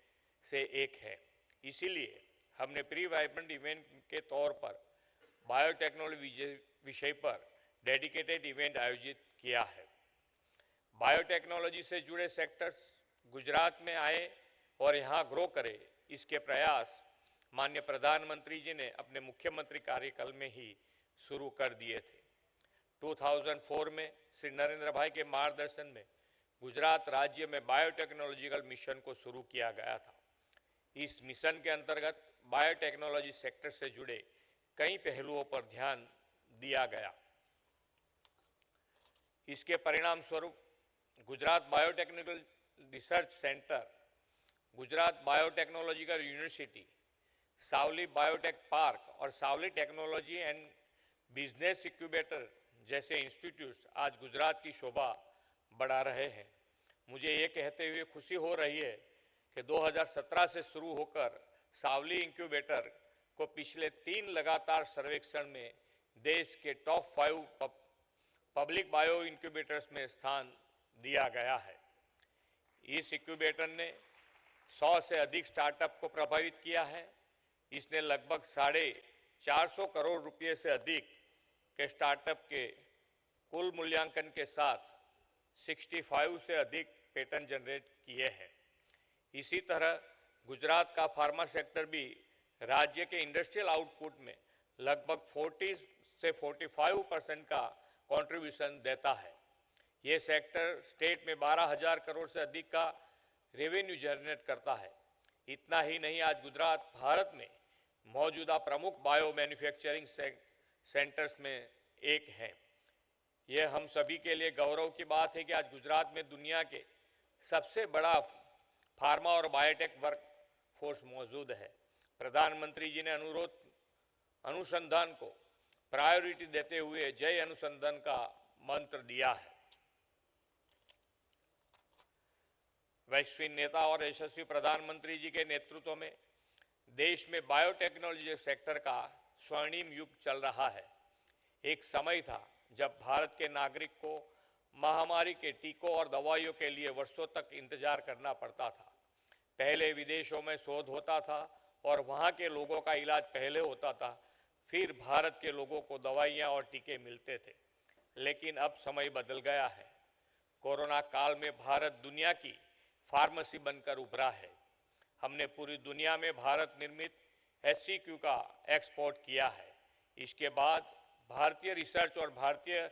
से एक है। इसीलिए हमने प्री वाइब्रेंट इवेंट के तौर पर बायोटेक्नोलॉजी विषय पर डेडिकेटेड इवेंट आयोजित किया है। बायोटेक्नोलॉजी से जुड़े सेक्टर्स गुजरात में आए और यहाँ ग्रो करे, इसके प्रयास माननीय प्रधानमंत्री जी ने अपने मुख्यमंत्री कार्यकाल में ही शुरू कर दिए थे। 2004 में श्री नरेंद्र भाई के मार्गदर्शन में गुजरात राज्य में बायोटेक्नोलॉजिकल मिशन को शुरू किया गया था। इस मिशन के अंतर्गत बायोटेक्नोलॉजी सेक्टर से जुड़े कई पहलुओं पर ध्यान दिया गया। इसके परिणाम स्वरूप Gujarat biotechnical research centre, Gujarat biotechnological university, Savli biotech park और Savli technology and business incubator जैसे इंस्टीट्यूट्स आज गुजरात की शोभा बढ़ा रहे हैं। मुझे ये कहते हुए खुशी हो रही है कि 2017 से शुरू होकर सावली इंक्यूबेटर को पिछले 3 लगातार सर्वेक्षण में देश के टॉप 5 पब्लिक बायो इंक्यूबेटर्स में स्थान दिया गया है। इस इंक्यूबेटर ने 100 से अधिक स्टार्टअप को प्रभावित किया है। इसने लगभग 450 करोड़ रुपए से अधिक के स्टार्टअप के कुल मूल्यांकन के साथ 65 से अधिक पेटेंट जनरेट किए हैं। इसी तरह गुजरात का फार्मा सेक्टर भी राज्य के इंडस्ट्रियल आउटपुट में लगभग 40 से 45% का कंट्रीब्यूशन देता है। ये सेक्टर स्टेट में 12,000 करोड़ से अधिक का रेवेन्यू जनरेट करता है। इतना ही नहीं, आज गुजरात भारत में मौजूदा प्रमुख बायो मैन्युफैक्चरिंग सेंटर्स में एक है। यह हम सभी के लिए गौरव की बात है कि आज गुजरात में दुनिया के सबसे बड़ा फार्मा और बायोटेक वर्क फोर्स मौजूद है। प्रधानमंत्री जी ने अनुसंधान को प्रायोरिटी देते हुए जय अनुसंधान का मंत्र दिया है। वैश्विक नेता और यशस्वी प्रधानमंत्री जी के नेतृत्व में देश में बायोटेक्नोलॉजी सेक्टर का स्वर्णिम युग चल रहा है। एक समय था जब भारत के नागरिक को महामारी के टीकों और दवाइयों के लिए वर्षों तक इंतजार करना पड़ता था। पहले विदेशों में शोध होता था और वहाँ के लोगों का इलाज पहले होता था, फिर भारत के लोगों को दवाइयाँ और टीके मिलते थे। लेकिन अब समय बदल गया है। कोरोना काल में भारत दुनिया की फार्मेसी बनकर उभरा है। हमने पूरी दुनिया में भारत निर्मित HCQ का एक्सपोर्ट किया है। इसके बाद भारतीय रिसर्च और भारतीय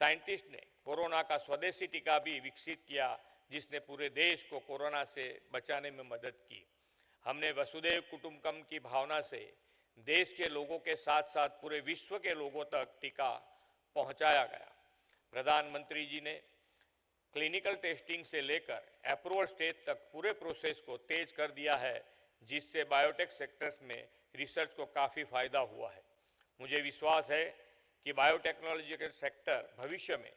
साइंटिस्ट ने कोरोना का स्वदेशी टीका भी विकसित किया, जिसने पूरे देश को कोरोना से बचाने में मदद की। हमने वसुधैव कुटुंबकम की भावना से देश के लोगों के साथ साथ पूरे विश्व के लोगों तक टीका पहुंचाया गया। प्रधानमंत्री जी ने क्लिनिकल टेस्टिंग से लेकर अप्रूवल स्टेज तक पूरे प्रोसेस को तेज कर दिया है, जिससे बायोटेक सेक्टर्स में रिसर्च को काफ़ी फायदा हुआ है। मुझे विश्वास है कि बायोटेक्नोलॉजी के सेक्टर भविष्य में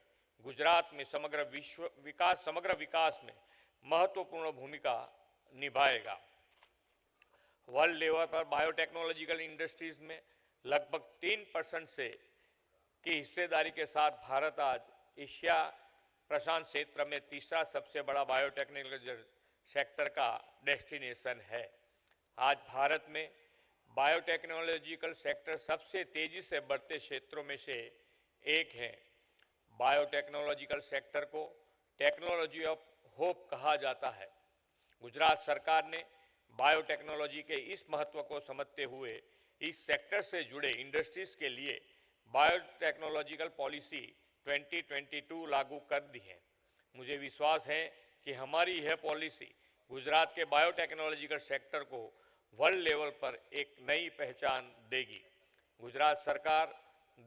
गुजरात में समग्र विकास में महत्वपूर्ण भूमिका निभाएगा। वर्ल्ड लेवल पर बायोटेक्नोलॉजिकल इंडस्ट्रीज में लगभग 3% से की हिस्सेदारी के साथ भारत आज एशिया प्रशांत क्षेत्र में तीसरा सबसे बड़ा बायोटेक्नोलॉजी सेक्टर का डेस्टिनेशन है। आज भारत में बायोटेक्नोलॉजिकल सेक्टर सबसे तेजी से बढ़ते क्षेत्रों में से एक है। बायोटेक्नोलॉजिकल सेक्टर को टेक्नोलॉजी ऑफ होप कहा जाता है। गुजरात सरकार ने बायोटेक्नोलॉजी के इस महत्व को समझते हुए इस सेक्टर से जुड़े इंडस्ट्रीज के लिए बायोटेक्नोलॉजिकल पॉलिसी 2022 लागू कर दी है। मुझे विश्वास है कि हमारी यह पॉलिसी गुजरात के बायोटेक्नोलॉजिकल सेक्टर को वर्ल्ड लेवल पर एक नई पहचान देगी। गुजरात सरकार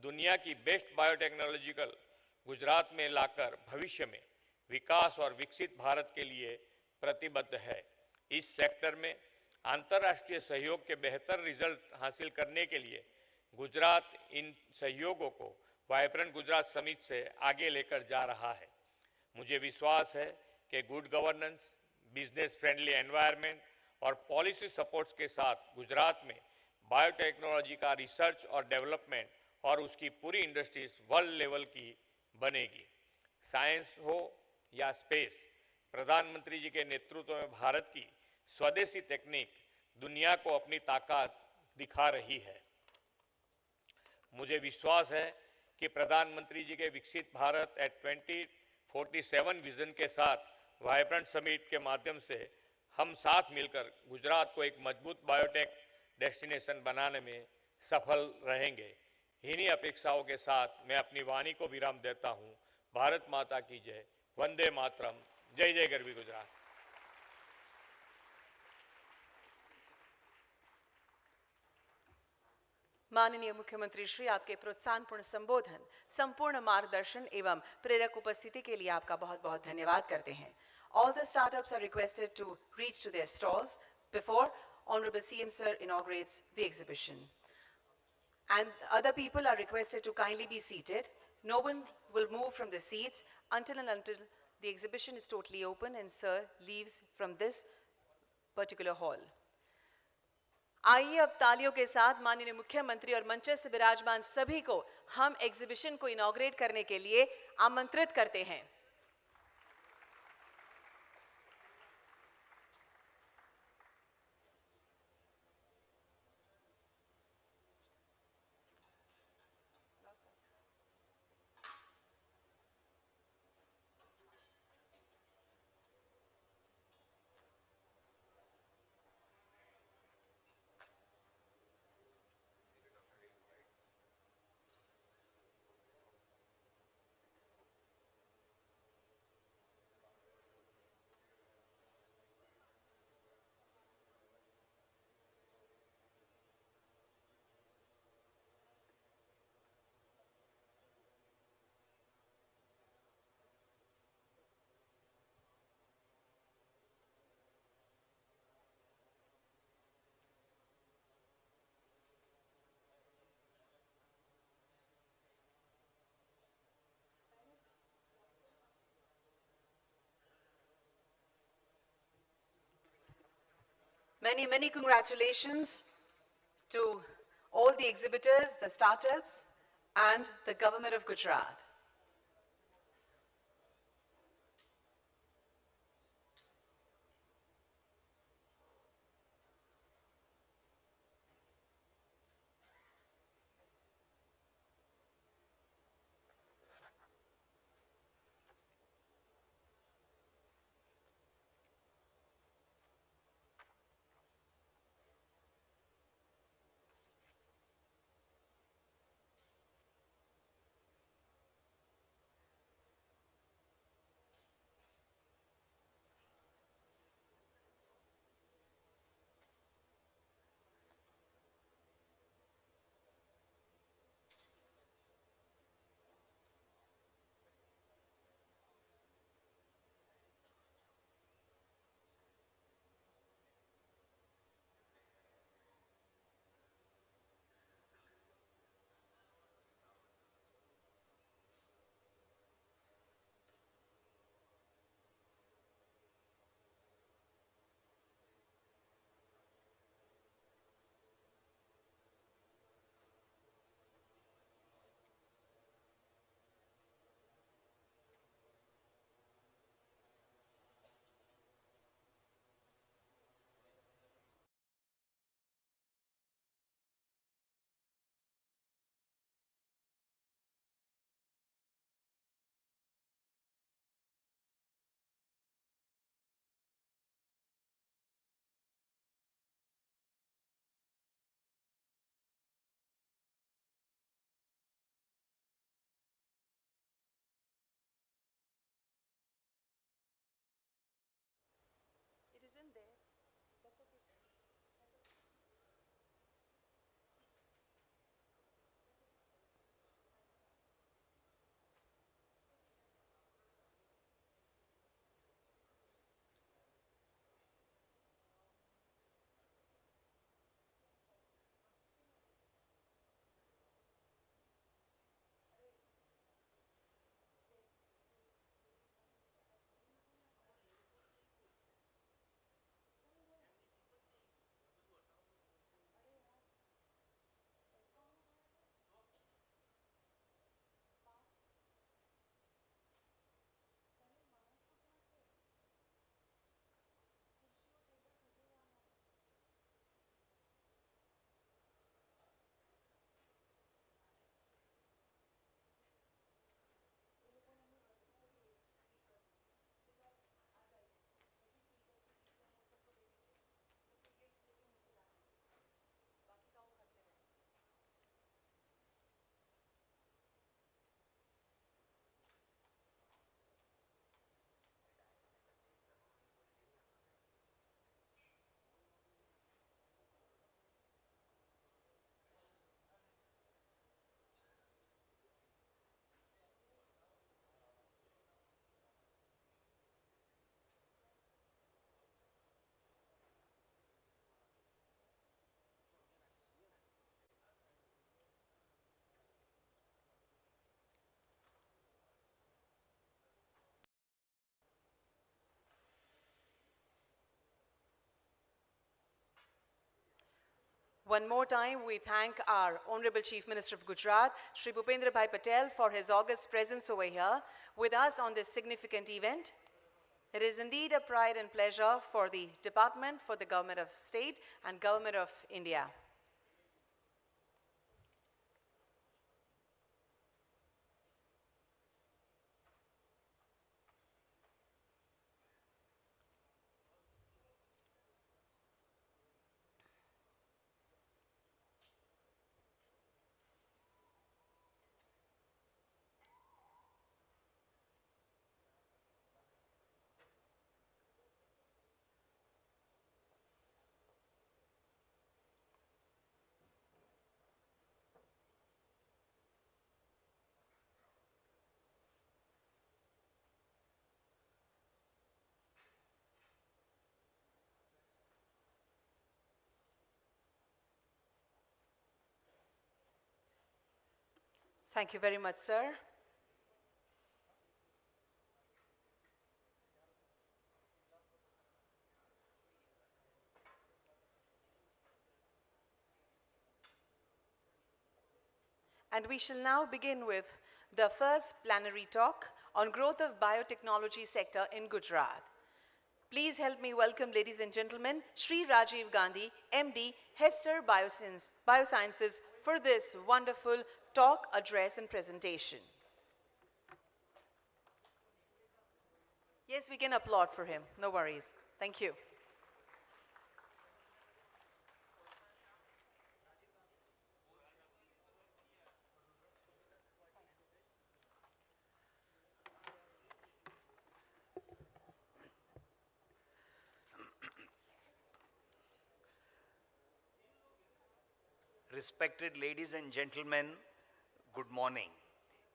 दुनिया की बेस्ट बायोटेक्नोलॉजिकल गुजरात में लाकर भविष्य में विकास और विकसित भारत के लिए प्रतिबद्ध है। इस सेक्टर में अंतर्राष्ट्रीय सहयोग के बेहतर रिजल्ट हासिल करने के लिए गुजरात इन सहयोगों को वाइब्रेंट गुजरात समिट से आगे लेकर जा रहा है। मुझे विश्वास है कि good governance, business friendly environment और पॉलिसी सपोर्ट्स के साथ गुजरात में बायोटेक्नोलॉजी का रिसर्च और डेवलपमेंट और उसकी पूरी इंडस्ट्रीज वर्ल्ड लेवल की बनेगी। साइंस हो या स्पेस, प्रधानमंत्री जी के नेतृत्व में भारत की स्वदेशी टेक्निक दुनिया को अपनी ताकत दिखा रही है। मुझे विश्वास है कि प्रधानमंत्री जी के विकसित भारत एट 2047 विजन के साथ वाइब्रेंट समिट के माध्यम से हम साथ मिलकर गुजरात को एक मजबूत बायोटेक डेस्टिनेशन बनाने में सफल रहेंगे। इन्हीं अपेक्षाओं के साथ मैं अपनी वाणी को विराम देता हूँ। भारत माता की जय। वंदे मातरम। जय जय गरवी गुजरात। माननीय मुख्यमंत्री श्री, आपके प्रोत्साहनपूर्ण संबोधन, संपूर्ण मार्गदर्शन एवं प्रेरक उपस्थिति के लिए आपका बहुत बहुत धन्यवाद करते हैं। All the startups are requested to reach to their stalls before Honorable CM Sir inaugurates the exhibition. And other people are requested to kindly be seated. No one will move from the seats until the exhibition is totally open and Sir leaves from this particular hall. आइए अब तालियों के साथ माननीय मुख्यमंत्री और मंच से विराजमान सभी को हम एग्जीबिशन को इनॉग्रेट करने के लिए आमंत्रित करते हैं। Many, many congratulations to all the exhibitors, the startups, and the government of Gujarat. One more time, we thank our Honorable Chief Minister of Gujarat, Shri Bhupendra Bhai Patel, for his august presence over here with us on this significant event. It is indeed a pride and pleasure for the Department, for the Government of State and Government of India. Thank you very much, sir. And we shall now begin with the first plenary talk on growth of biotechnology sector in Gujarat. Please help me welcome, ladies and gentlemen, Shri Rajiv Gandhi, MD, Hester Biosciences, for this wonderful talk, address, and presentation. Yes, we can applaud for him. No worries. Thank you. Respected ladies and gentlemen, good morning.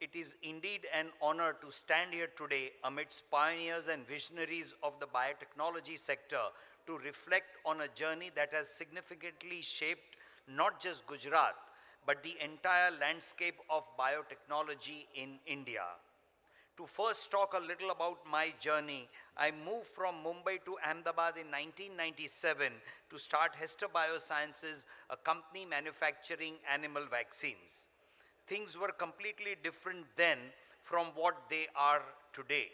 It is indeed an honor to stand here today amidst pioneers and visionaries of the biotechnology sector to reflect on a journey that has significantly shaped not just Gujarat, but the entire landscape of biotechnology in India. To first talk a little about my journey, I moved from Mumbai to Ahmedabad in 1997 to start Hester Biosciences, a company manufacturing animal vaccines. Things were completely different then from what they are today.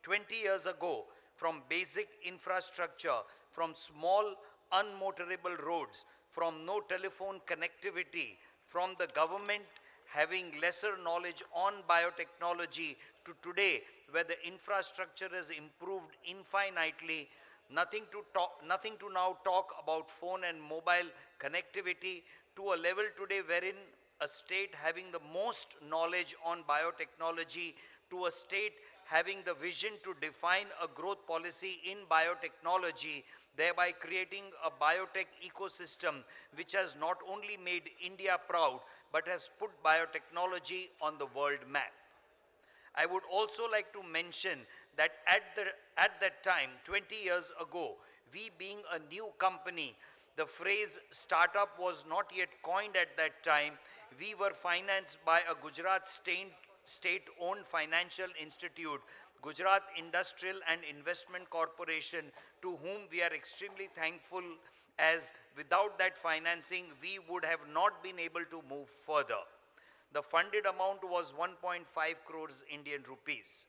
20 years ago, from basic infrastructure, from small unmotorable roads, from no telephone connectivity, from the government having lesser knowledge on biotechnology, to today, where the infrastructure has improved infinitely, nothing to now talk about phone and mobile connectivity, to a level today wherein a state having the most knowledge on biotechnology, to a state having the vision to define a growth policy in biotechnology, thereby creating a biotech ecosystem which has not only made India proud, but has put biotechnology on the world map. I would also like to mention that at that time, 20 years ago, we being a new company, the phrase startup was not yet coined at that time. We were financed by a Gujarat state-owned financial institute, Gujarat Industrial and Investment Corporation, to whom we are extremely thankful, as without that financing, we would have not been able to move further. The funded amount was 1.5 crores Indian rupees.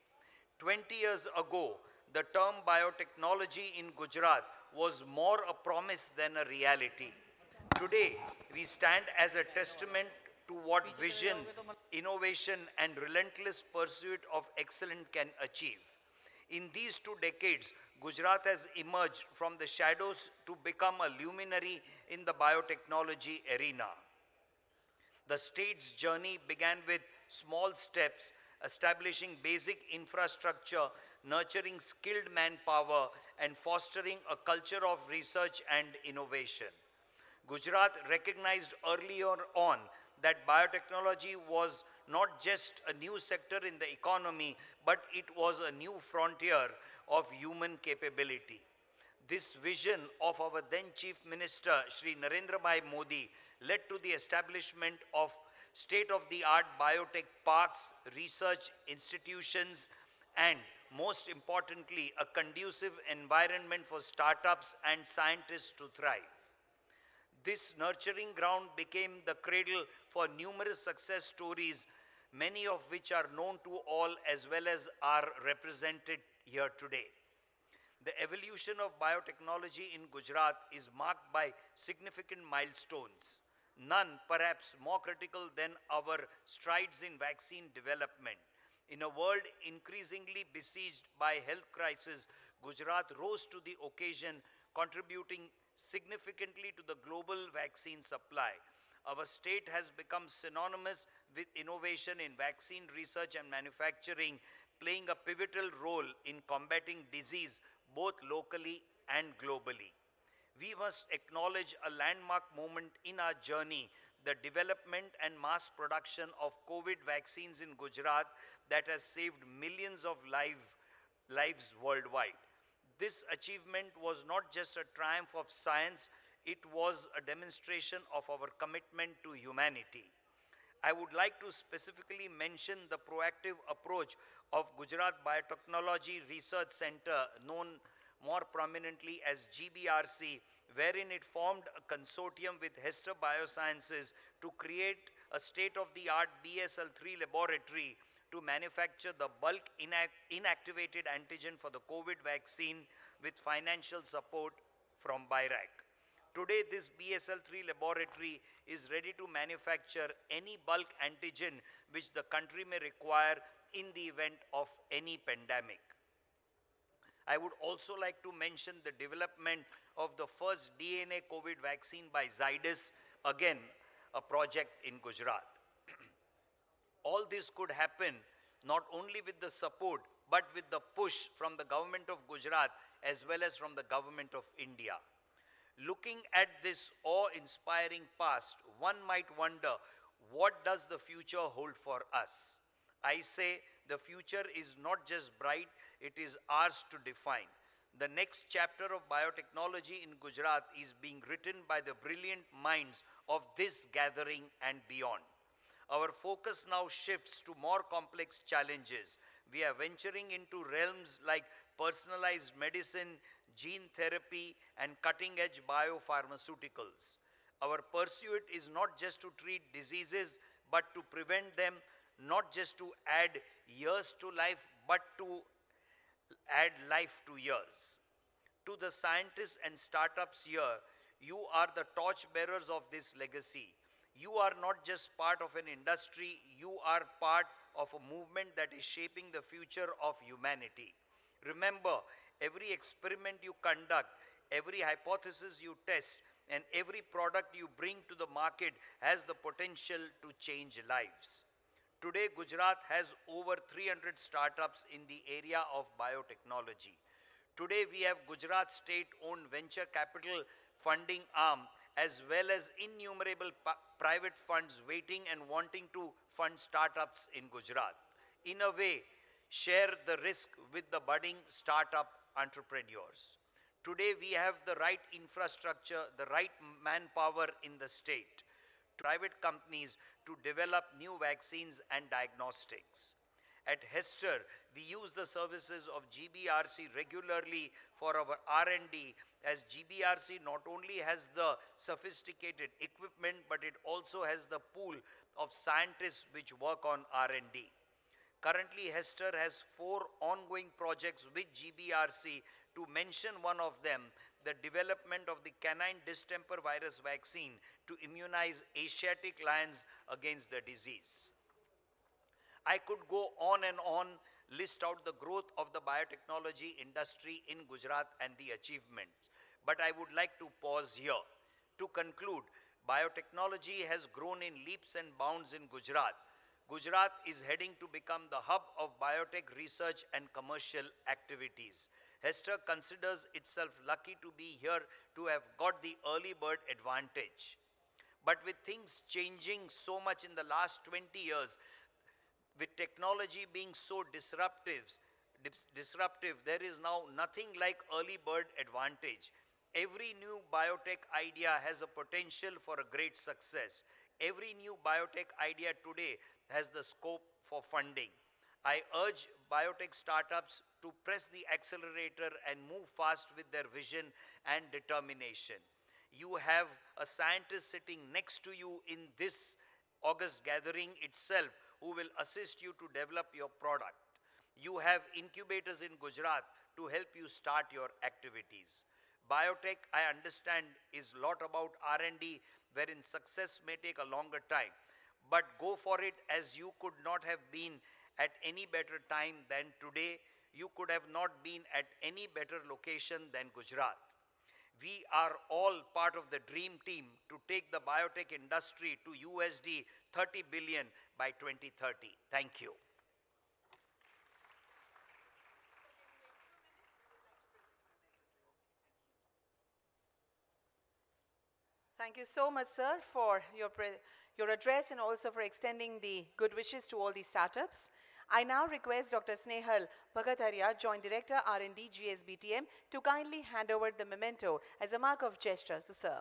20 years ago, the term biotechnology in Gujarat was more a promise than a reality. Today, we stand as a testament to what vision, innovation, and relentless pursuit of excellence can achieve. In these 2 decades, Gujarat has emerged from the shadows to become a luminary in the biotechnology arena. The state's journey began with small steps, establishing basic infrastructure, nurturing skilled manpower, and fostering a culture of research and innovation. Gujarat recognized earlier on that biotechnology was not just a new sector in the economy, but it was a new frontier of human capability. This vision of our then Chief Minister, Shri Narendra Bhai Modi, led to the establishment of state-of-the-art biotech parks, research institutions, and most importantly, a conducive environment for startups and scientists to thrive. This nurturing ground became the cradle for numerous success stories, many of which are known to all as well as are represented here today. The evolution of biotechnology in Gujarat is marked by significant milestones, none perhaps more critical than our strides in vaccine development. In a world increasingly besieged by health crisis, Gujarat rose to the occasion, contributing significantly to the global vaccine supply. Our state has become synonymous with innovation in vaccine research and manufacturing, playing a pivotal role in combating disease both locally and globally. We must acknowledge a landmark moment in our journey, the development and mass production of COVID vaccines in Gujarat that has saved millions of lives worldwide. This achievement was not just a triumph of science, it was a demonstration of our commitment to humanity. I would like to specifically mention the proactive approach of Gujarat Biotechnology Research Center, known more prominently as GBRC, wherein it formed a consortium with Hester Biosciences to create a state-of-the-art BSL-3 laboratory to manufacture the bulk inactivated antigen for the COVID vaccine with financial support from BIRAC. Today, this BSL-3 laboratory is ready to manufacture any bulk antigen which the country may require in the event of any pandemic. I would also like to mention the development of the first DNA COVID vaccine by Zydus, again, a project in Gujarat. All this could happen not only with the support, but with the push from the government of Gujarat as well as from the government of India. Looking at this awe-inspiring past, one might wonder, what does the future hold for us? I say the future is not just bright, it is ours to define. The next chapter of biotechnology in Gujarat is being written by the brilliant minds of this gathering and beyond. Our focus now shifts to more complex challenges. We are venturing into realms like personalized medicine, gene therapy, and cutting-edge biopharmaceuticals. Our pursuit is not just to treat diseases, but to prevent them, not just to add years to life, but to add life to years. To the scientists and startups here, you are the torchbearers of this legacy. You are not just part of an industry, you are part of a movement that is shaping the future of humanity. Remember, every experiment you conduct, every hypothesis you test, and every product you bring to the market has the potential to change lives. Today, Gujarat has over 300 startups in the area of biotechnology. Today, we have Gujarat state-owned venture capital funding arm as well as innumerable private funds waiting and wanting to fund startups in Gujarat. In a way, share the risk with the budding startup entrepreneurs. Today, we have the right infrastructure, the right manpower in the state, private companies to develop new vaccines and diagnostics. At Hester, we use the services of GBRC regularly for our R&D, as GBRC not only has the sophisticated equipment, but it also has the pool of scientists which work on R&D. Currently, Hester has 4 ongoing projects with GBRC. To mention one of them, the development of the canine distemper virus vaccine to immunize Asiatic lions against the disease. I could go on and on, list out the growth of the biotechnology industry in Gujarat and the achievements, but I would like to pause here. To conclude, biotechnology has grown in leaps and bounds in Gujarat. Gujarat is heading to become the hub of biotech research and commercial activities. Hester considers itself lucky to be here to have got the early bird advantage. But with things changing so much in the last 20 years, with technology being so disruptive, there is now nothing like early bird advantage. Every new biotech idea has a potential for a great success. Every new biotech idea today has the scope for funding. I urge biotech startups to press the accelerator and move fast with their vision and determination. You have a scientist sitting next to you in this August gathering itself who will assist you to develop your product. You have incubators in Gujarat to help you start your activities. Biotech, I understand, is a lot about R&D, wherein success may take a longer time. But go for it, as you could not have been at any better time than today. You could have not been at any better location than Gujarat. We are all part of the dream team to take the biotech industry to USD 30 billion by 2030. Thank you. Thank you so much, sir, for your address and also for extending the good wishes to all the startups. I now request Dr. Snehal Bhagatharia, Joint Director, R&D, GSBTM, to kindly hand over the memento as a mark of gesture to sir.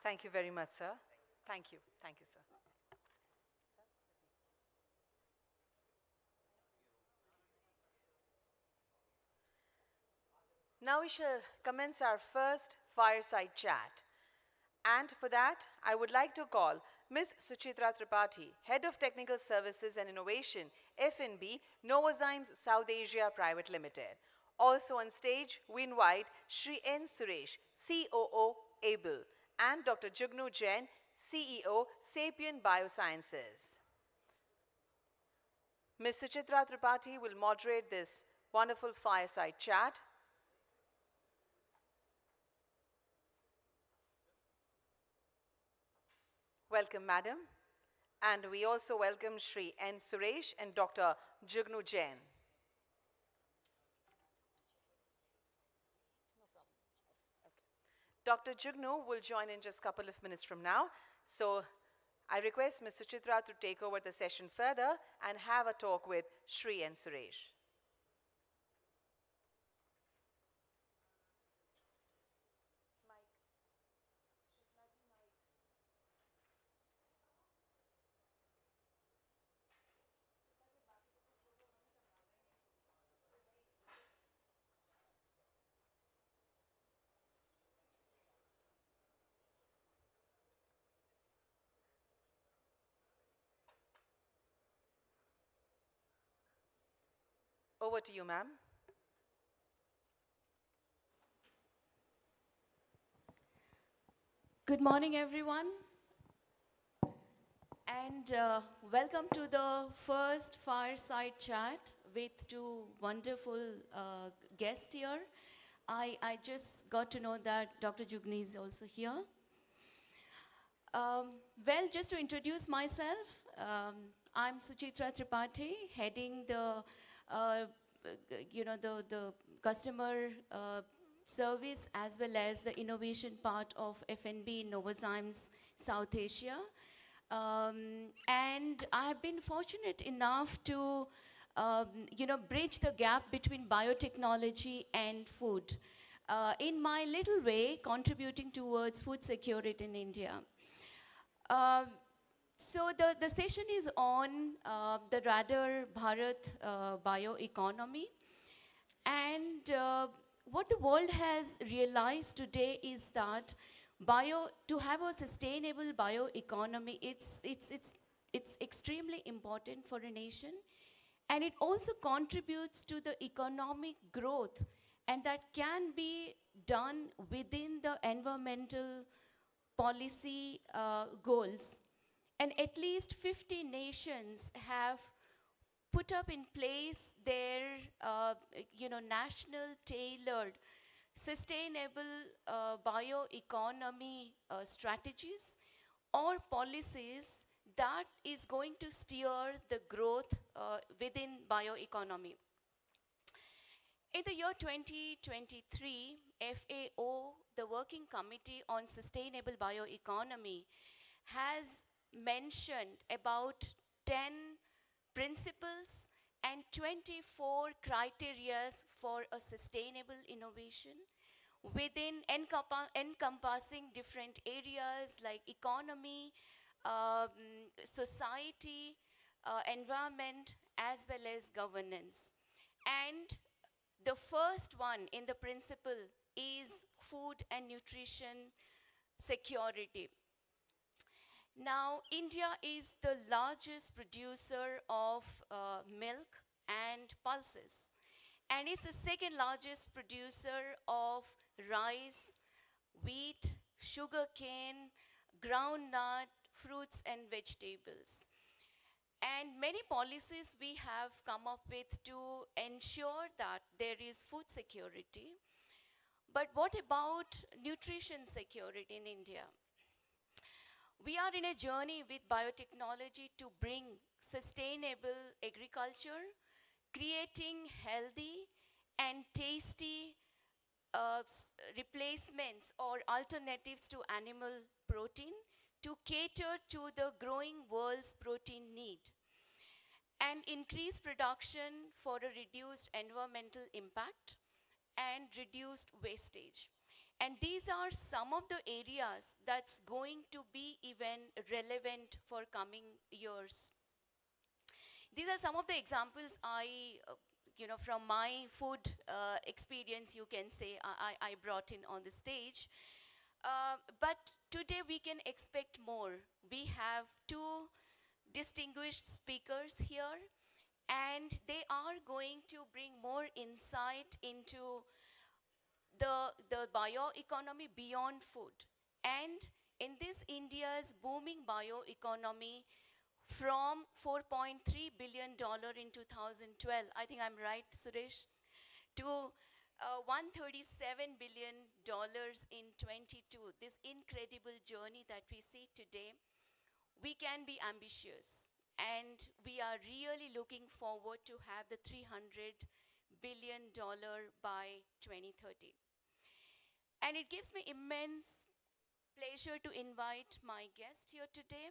Thank you very much, sir. Thank you. Thank you, sir. Now we shall commence our first fireside chat. And for that, I would like to call Ms. Suchitra Tripathi, Head of Technical Services and Innovation, F&B, Novozymes South Asia Private Limited. Also on stage, we invite Shri N. Suresh, COO, ABLE, and Dr. Jugnu Jain, CEO, Sapient Biosciences. Ms. Suchitra Tripathi will moderate this wonderful fireside chat. Welcome, madam. And we also welcome Shri N. Suresh and Dr. Jugnu Jain. Dr. Jugnu will join in just a couple of minutes from now. So I request Ms. Suchitra to take over the session further and have a talk with Shri N. Suresh. Over to you, ma'am. Good morning, everyone. And welcome to the first fireside chat with two wonderful guests here. I just got to know that Dr. Jugni is also here. Well, just to introduce myself, I'm Suchitra Tripathi, heading the the customer service as well as the innovation part of F&B Novozymes South Asia. And I've been fortunate enough to bridge the gap between biotechnology and food. In my little way, contributing towards food security in India. So the session is on the Radar Bharat bioeconomy. And what the world has realized today is that to have a sustainable bioeconomy, it's extremely important for a nation. And it also contributes to the economic growth. And that can be done within the environmental policy goals. And at least 50 nations have put up in place their national tailored sustainable bioeconomy strategies or policies that is going to steer the growth within bioeconomy. In the year 2023, FAO, the Working Committee on Sustainable Bioeconomy, has mentioned about 10 principles and 24 criteria for a sustainable innovation within encompassing different areas like economy, society, environment, as well as governance. And the first one in the principle is food and nutrition security. Now, India is the largest producer of milk and pulses. And it's the second largest producer of rice, wheat, sugarcane, groundnut, fruits and vegetables. And many policies we have come up with to ensure that there is food security. But what about nutrition security in India? We are in a journey with biotechnology to bring sustainable agriculture, creating healthy and tasty replacements or alternatives to animal protein to cater to the growing world's protein need and increase production for a reduced environmental impact and reduced wastage. And these are some of the areas that's going to be even relevant for coming years. These are some of the examples from my food experience, you can say, I brought in on the stage. But today we can expect more. We have two distinguished speakers here, and they are going to bring more insight into the bioeconomy beyond food. And in this India's booming bioeconomy, from $4.3 billion in 2012, I think I'm right, Suresh, to $137 billion in 22, this incredible journey that we see today, we can be ambitious. And we are really looking forward to have the $300 billion by 2030. And it gives me immense pleasure to invite my guest here today,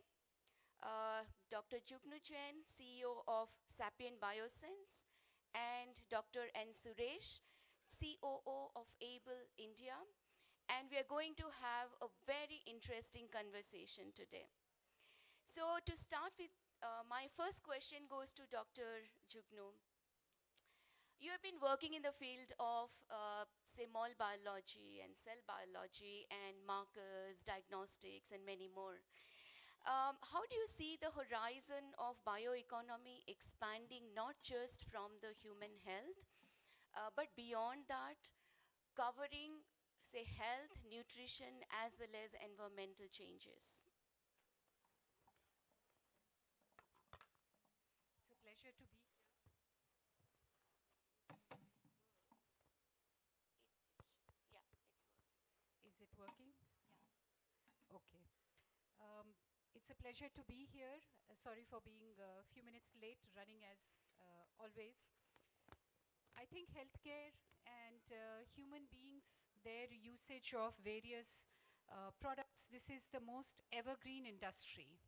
Dr. Jugnu Jain, CEO of Sapient Biosense, and Dr. N. Suresh, COO of Able India. And we are going to have a very interesting conversation today. So to start with, my first question goes to Dr. Jugnu. You have been working in the field of, say, molecular biology and cell biology and markers, diagnostics, and many more. How do you see the horizon of bioeconomy expanding not just from the human health, but beyond that, covering, say, health, nutrition, as well as environmental changes? It's a pleasure to be here. Yeah, it's working. Is it working? Yeah. Okay. It's a pleasure to be here. Sorry for being a few minutes late, running as always. I think healthcare and human beings, their usage of various products, this is the most evergreen industry.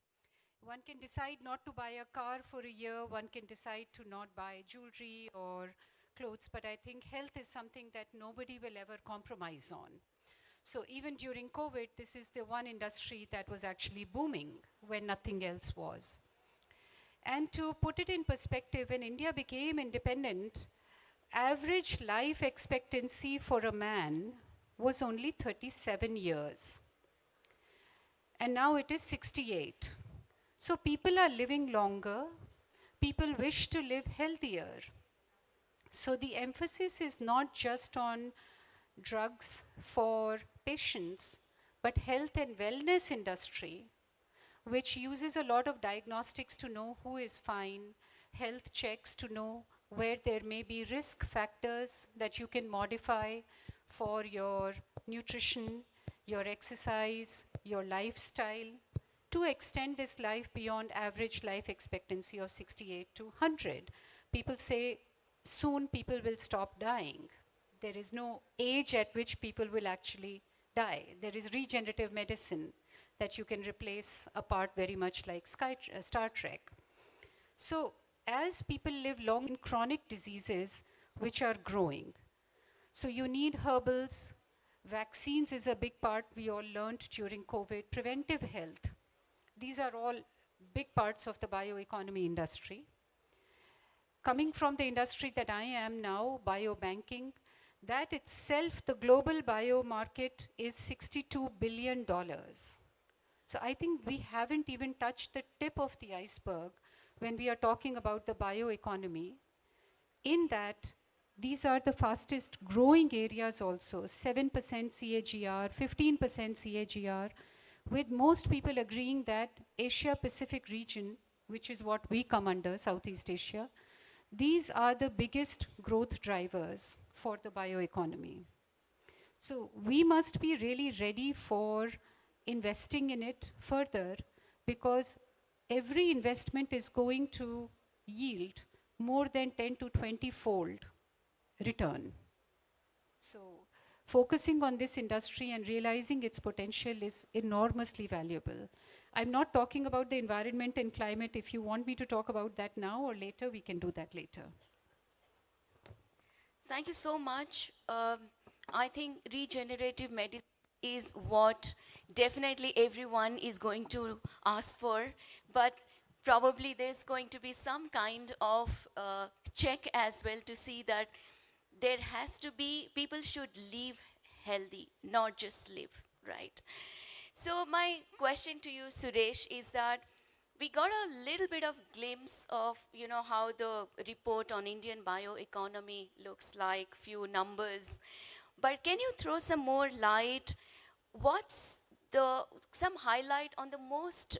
One can decide not to buy a car for a year, one can decide to not buy jewelry or clothes, but I think health is something that nobody will ever compromise on. So even during COVID, this is the one industry that was actually booming when nothing else was. And to put it in perspective, when India became independent, average life expectancy for a man was only 37 years. And now it is 68. So people are living longer, people wish to live healthier. So the emphasis is not just on drugs for patients, but health and wellness industry, which uses a lot of diagnostics to know who is fine, health checks to know where there may be risk factors that you can modify for your nutrition, your exercise, your lifestyle, to extend this life beyond average life expectancy of 68 to 100. People say soon people will stop dying. There is no age at which people will actually die. There is regenerative medicine that you can replace a part very much like Star Trek. So as people live long in chronic diseases which are growing, so you need herbals, vaccines is a big part we all learned during COVID, preventive health. These are all big parts of the bioeconomy industry. Coming from the industry that I am now, biobanking, that itself, the global bio market is $62 billion. So I think we haven't even touched the tip of the iceberg when we are talking about the bioeconomy. In that, these are the fastest growing areas also, 7% CAGR, 15% CAGR, with most people agreeing that Asia Pacific region, which is what we come under, Southeast Asia, these are the biggest growth drivers for the bioeconomy. So we must be really ready for investing in it further, because every investment is going to yield more than 10 to 20-fold return. So focusing on this industry and realizing its potential is enormously valuable. I'm not talking about the environment and climate. If you want me to talk about that now or later, we can do that later. Thank you so much. I think regenerative medicine is what definitely everyone is going to ask for, but probably there's going to be some kind of check as well to see that there has to be, people should live healthy, not just live, right? So my question to you, Suresh, is that we got a little bit of glimpse of, you know, how the report on Indian bioeconomy looks like, few numbers. But can you throw some more light? What's some highlight on the most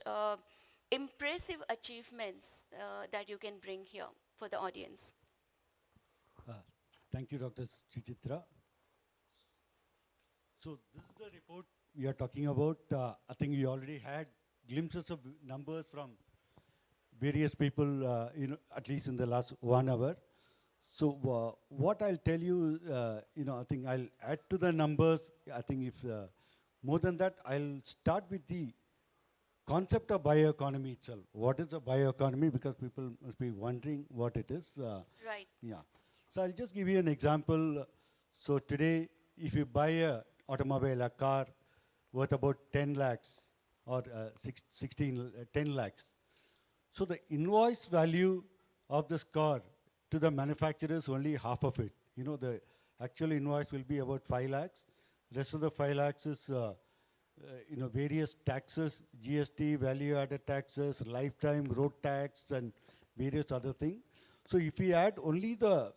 impressive achievements that you can bring here for the audience? Thank you, Dr. Suchitra. So this is the report we are talking about. I think we already had glimpses of numbers from various people, at least in the last 1 hour. So what I'll tell you, I think I'll add to the numbers. I think if more than that, I'll start with the concept of bioeconomy itself. What is a bioeconomy? Because people must be wondering what it is. Right. Yeah. So I'll just give you an example. So today, if you buy a automobile, a car worth about 10 lakhs or 10 lakhs. So the invoice value of this car to the manufacturer is only half of it. You know, the actual invoice will be about 5 lakhs. Rest of the 5 lakhs is, various taxes, GST, value-added taxes, lifetime road tax, and various other things. So if we add only the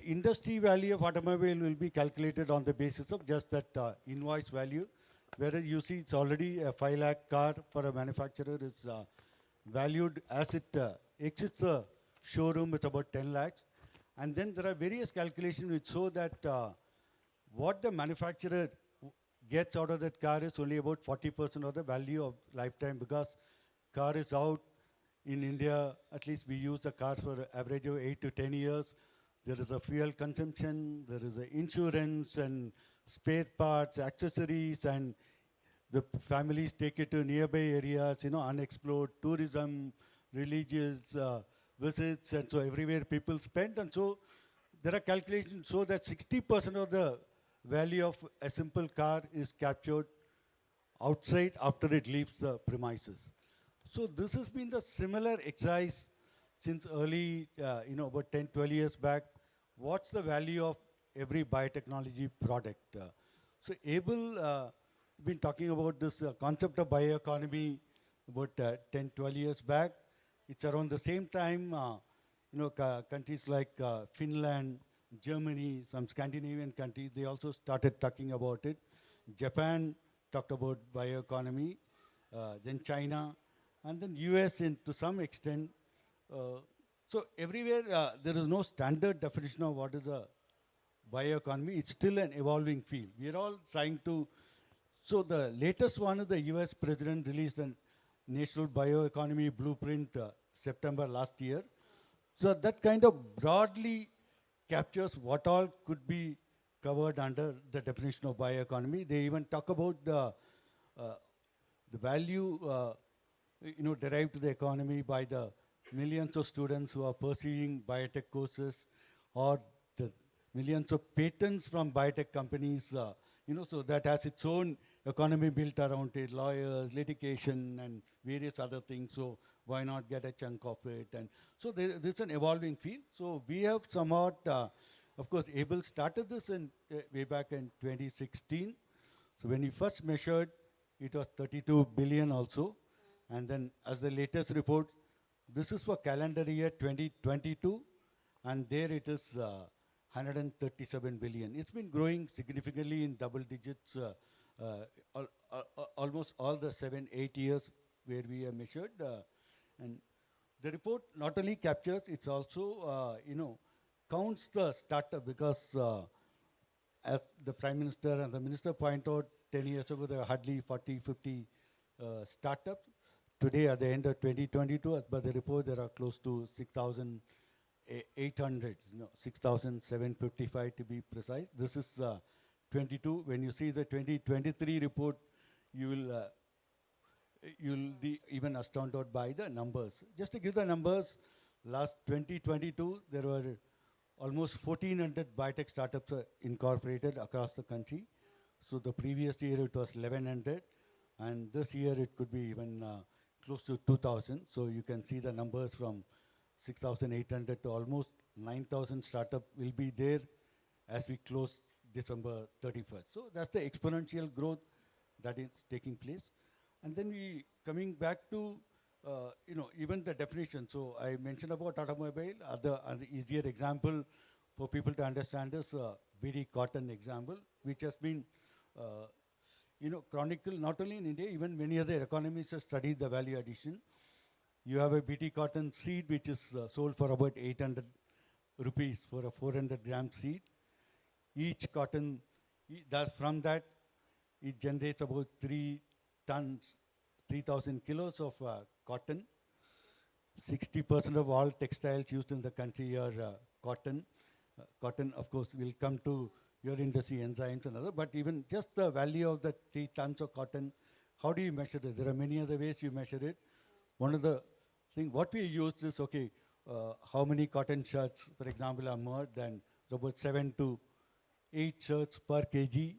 industry value of automobile will be calculated on the basis of just that invoice value, whereas you see it's already a 5 lakh car for a manufacturer is valued as it exits the showroom, it's about 10 lakhs. And then there are various calculations which show that what the manufacturer gets out of that car is only about 40% of the value of lifetime, because car is out in India, at least we use the car for an average of 8 to 10 years. There is a fuel consumption, there is a insurance and spare parts, accessories, and the families take it to nearby areas, unexplored, tourism, religious visits, and so everywhere people spend. And so there are calculations show that 60% of the value of a simple car is captured outside after it leaves the premises. So this has been the similar exercise since early, about 10, 12 years back. What's the value of every biotechnology product? So Abel been talking about this concept of bioeconomy about 10, 12 years back. It's around the same time, countries like Finland, Germany, some Scandinavian countries, they also started talking about it. Japan talked about bioeconomy, then China, and then US to some extent. So everywhere there is no standard definition of what is a bioeconomy. It's still an evolving field. We're all trying to, so the latest one is the US president released a national bioeconomy blueprint September last year. So that kind of broadly captures what all could be covered under the definition of bioeconomy. They even talk about the value derived to the economy by the millions of students who are pursuing biotech courses, or the millions of patents from biotech companies, so that has its own economy built around it, lawyers, litigation, and various other things. So why not get a chunk of it? And so there's an evolving field. So we have somewhat, of course, Abel started this way back in 2016. So when we first measured, it was 32 billion also. And then as the latest report, this is for calendar year 2022, and there it is 137 billion. It's been growing significantly in double digits, almost all the 7-8 years where we have measured. And the report not only captures, it's also, counts the startup, because as the Prime Minister and the Minister point out, 10 years ago there were hardly 40, 50 startups. Today, at the end of 2022, as per the report, there are close to 6,800, 6,755 to be precise. This is 22. When you see the 2023 report, you'll be even astounded by the numbers. Just to give the numbers, last 2022, there were almost 1,400 biotech startups are incorporated across the country. So the previous year it was 1,100, and this year it could be even close to 2,000. So you can see the numbers from 6,800 to almost 9,000 startup will be there as we close December 31st. So that's the exponential growth that is taking place. And then we coming back to even the definition. So I mentioned about automobile. Other easier example for people to understand is BD cotton example, which has been chronicled not only in India, even many other economies have studied the value addition. You have a BT cotton seed which is sold for about 800 rupees for a 400 gram seed. Each cotton, from that, it generates about 3 tons, 3,000 kilos of cotton. 60% of all textiles used in the country are cotton. Cotton, of course, will come to your industry enzymes and other, but even just the value of the 3 tons of cotton, how do you measure it? There are many other ways you measure it. One of the things, what we used is, okay, how many cotton shirts, for example, are made, then about 7 to 8 shirts per kg.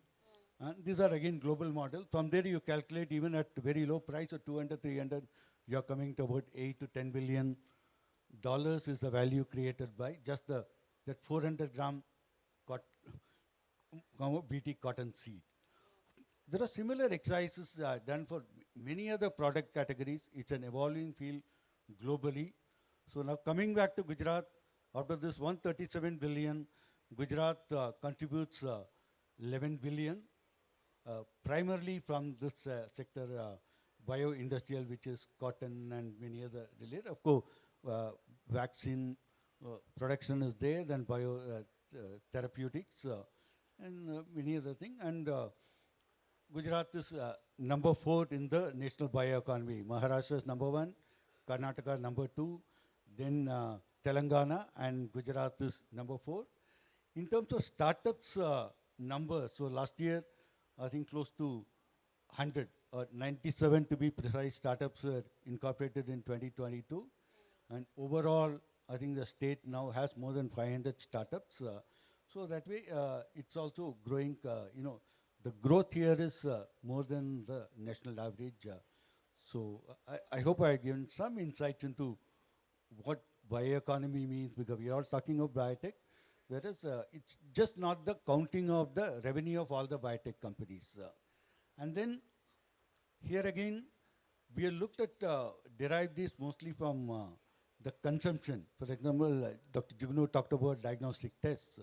And these are again global models. From there you calculate even at very low price of 200, 300, you're coming to about 8 to 10 billion dollars is the value created by just that 400 gram BT cotton seed. There are similar exercises done for many other product categories. It's an evolving field globally. So now coming back to Gujarat, out of this 137 billion, Gujarat contributes 11 billion, primarily from this sector, bio-industrial, which is cotton and many other related. Of course, vaccine production is there, then bio therapeutics and many other things. And Gujarat is number 4 in the national bioeconomy. Maharashtra is number 1, Karnataka number 2, then Telangana, and Gujarat is number 4. In terms of startups numbers, so last year, I think close to 100, or 97 to be precise, startups were incorporated in 2022. And overall, I think the state now has more than 500 startups. So that way, it's also growing, the growth here is more than the national average. So I hope I have given some insights into what bioeconomy means, because we are all talking of biotech, whereas it's just not the counting of the revenue of all the biotech companies. And then here again, we have looked at, derived this mostly from the consumption. For example, Dr. Jugnu talked about diagnostic tests.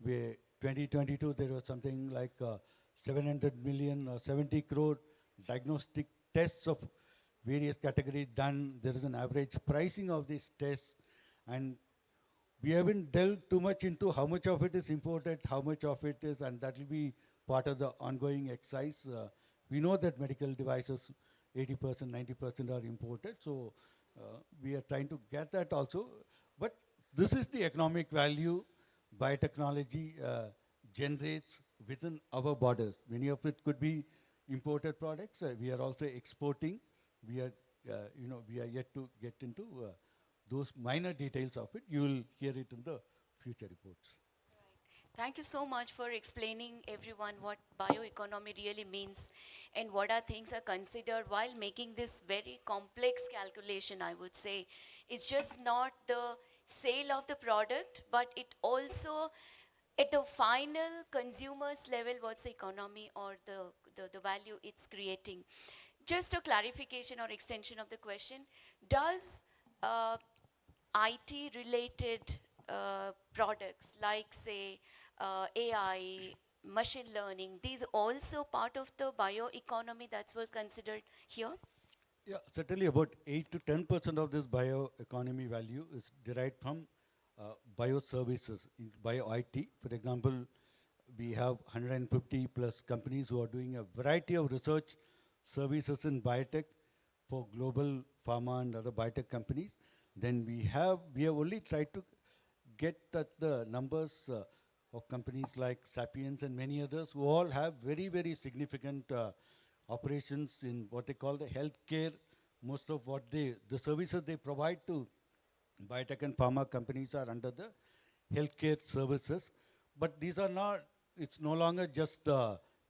Where 2022, there was something like 700 million or 70 crore diagnostic tests of various categories done. There is an average pricing of these tests. And we haven't delved too much into how much of it is imported, how much of it is, and that will be part of the ongoing exercise. We know that medical devices, 80%, 90% are imported. So we are trying to get that also. But this is the economic value biotechnology generates within our borders. Many of it could be imported products. We are also exporting. We are, we are yet to get into those minor details of it. You will hear it in the future reports. Thank you so much for explaining everyone what bioeconomy really means and what are things are considered while making this very complex calculation, I would say. It's just not the sale of the product, but it also, at the final consumer's level, what's the economy or the value it's creating. Just a clarification or extension of the question, does IT-related products like, say, AI, machine learning, these also part of the bioeconomy that was considered here? Yeah, certainly about 8 to 10% of this bioeconomy value is derived from bioservices, bio-IT. For example, we have 150 plus companies who are doing a variety of research services in biotech for global pharma and other biotech companies. Then we have only tried to get at the numbers of companies like Sapiens and many others who all have very, very significant operations in what they call the healthcare. Most of what the services they provide to biotech and pharma companies are under the healthcare services. But these are not, it's no longer just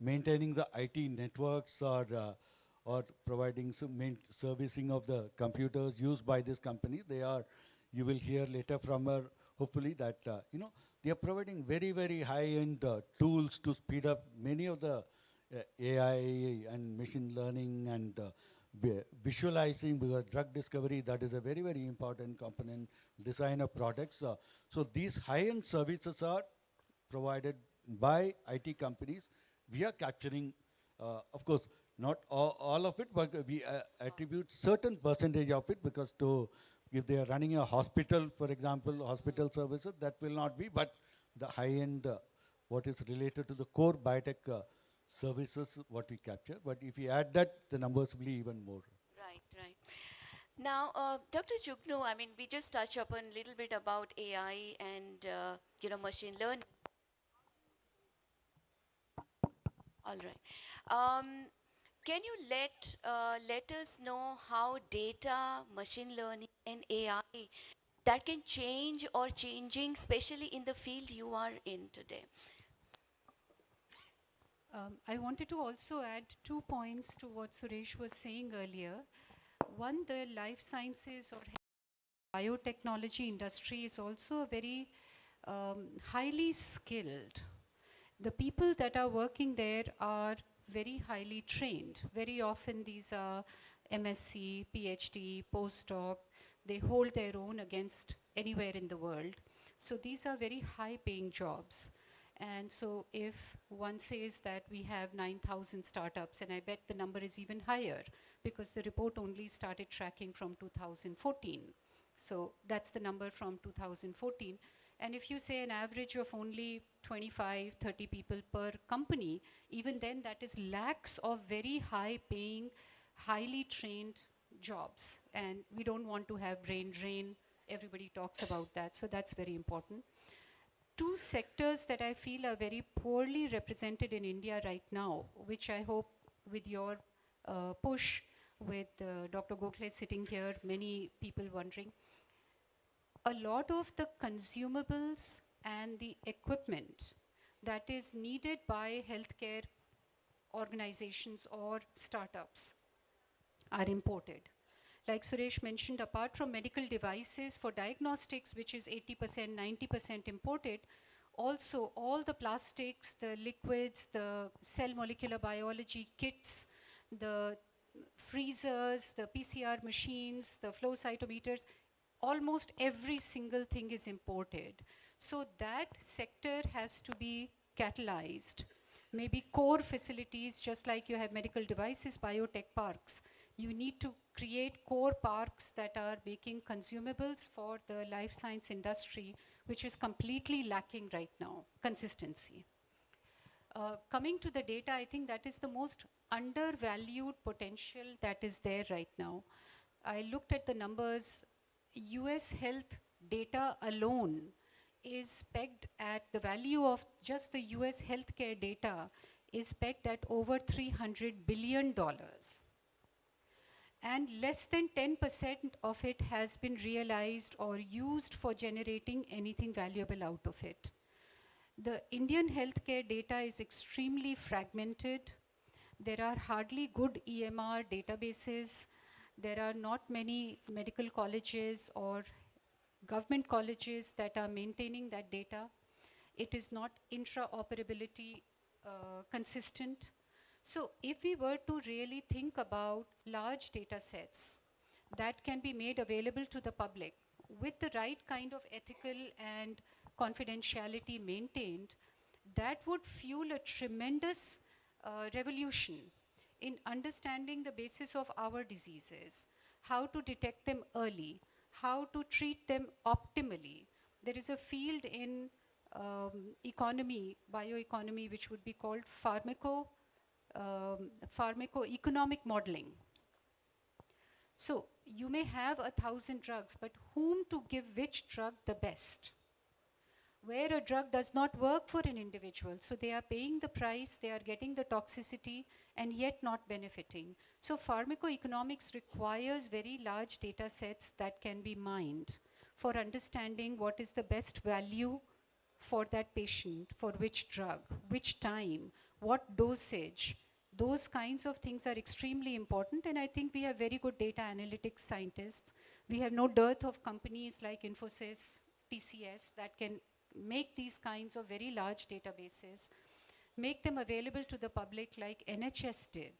maintaining the IT networks or providing some servicing of the computers used by this company. They are, you will hear later from her, hopefully, that, they are providing very, very high-end tools to speed up many of the AI and machine learning and visualizing, because drug discovery, that is a very, very important component, design of products. So these high-end services are provided by IT companies. We are capturing, of course, not all of it, but we attribute certain percentage of it, because if they are running a hospital, for example, hospital services, that will not be, but the high-end, what is related to the core biotech services, what we capture. But if you add that, the numbers will be even more. Right, right. Now, Dr. Jugnu, I mean, we just touched upon a little bit about AI and, machine learning. All right. Can you let us know how data, machine learning, and AI that can change or changing, especially in the field you are in today? I wanted to also add 2 points to what Suresh was saying earlier. One, the life sciences or biotechnology industry is also a very highly skilled. The people that are working there are very highly trained. Very often these are MSc, PhD, postdoc. They hold their own against anywhere in the world. So these are very high paying jobs. And so if one says that we have 9,000 startups, and I bet the number is even higher because the report only started tracking from 2014. So that's the number from 2014. And if you say an average of only 25, 30 people per company, even then that is lakhs of very high paying, highly trained jobs. And we don't want to have brain drain. Everybody talks about that. So that's very important. Two sectors that I feel are very poorly represented in India right now, which I hope with your push, with Dr. Gokhale sitting here, many people wondering, a lot of the consumables and the equipment that is needed by healthcare organizations or startups are imported. Like Suresh mentioned, apart from medical devices for diagnostics, which is 80%, 90% imported, also all the plastics, the liquids, the cell molecular biology kits, the freezers, the PCR machines, the flow cytometers, almost every single thing is imported. So that sector has to be catalyzed. Maybe core facilities, just like you have medical devices, biotech parks. You need to create core parks that are making consumables for the life science industry, which is completely lacking right now, consistency. Coming to the data, I think that is the most undervalued potential that is there right now. I looked at the numbers. US health data alone is pegged at the value of just the US healthcare data is pegged at over $300 billion. And less than 10% of it has been realized or used for generating anything valuable out of it. The Indian healthcare data is extremely fragmented. There are hardly good EMR databases. There are not many medical colleges or government colleges that are maintaining that data. It is not intraoperability consistent. So if we were to really think about large data sets that can be made available to the public with the right kind of ethical and confidentiality maintained, that would fuel a tremendous revolution in understanding the basis of our diseases, how to detect them early, how to treat them optimally. There is a field in economy, bioeconomy, which would be called pharmacoeconomic modeling. So you may have 1,000 drugs, but whom to give which drug the best? Where a drug does not work for an individual, so they are paying the price, they are getting the toxicity, and yet not benefiting. So pharmacoeconomics requires very large data sets that can be mined for understanding what is the best value for that patient, for which drug, which time, what dosage. Those kinds of things are extremely important, and I think we have very good data analytics scientists. We have no dearth of companies like Infosys, TCS that can make these kinds of very large databases, make them available to the public like NHS did.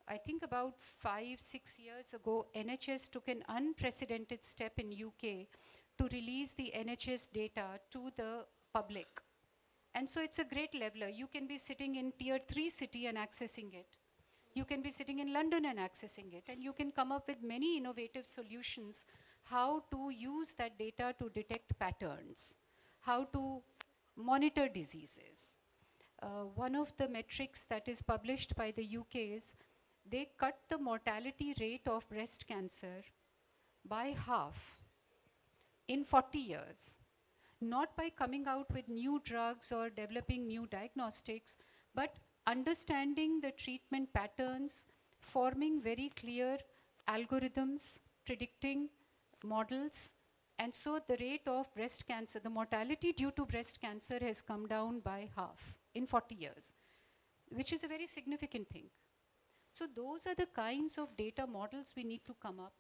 I think about 5-6 years ago, NHS took an unprecedented step in UK to release the NHS data to the public. And so it's a great leveler. You can be sitting in tier 3 city and accessing it. You can be sitting in London and accessing it. And you can come up with many innovative solutions how to use that data to detect patterns, how to monitor diseases. One of the metrics that is published by the UK is they cut the mortality rate of breast cancer by half in 40 years. Not by coming out with new drugs or developing new diagnostics, but understanding the treatment patterns, forming very clear algorithms, predicting models, and so the rate of breast cancer, the mortality due to breast cancer has come down by half in 40 years, which is a very significant thing. So those are the kinds of data models we need to come up.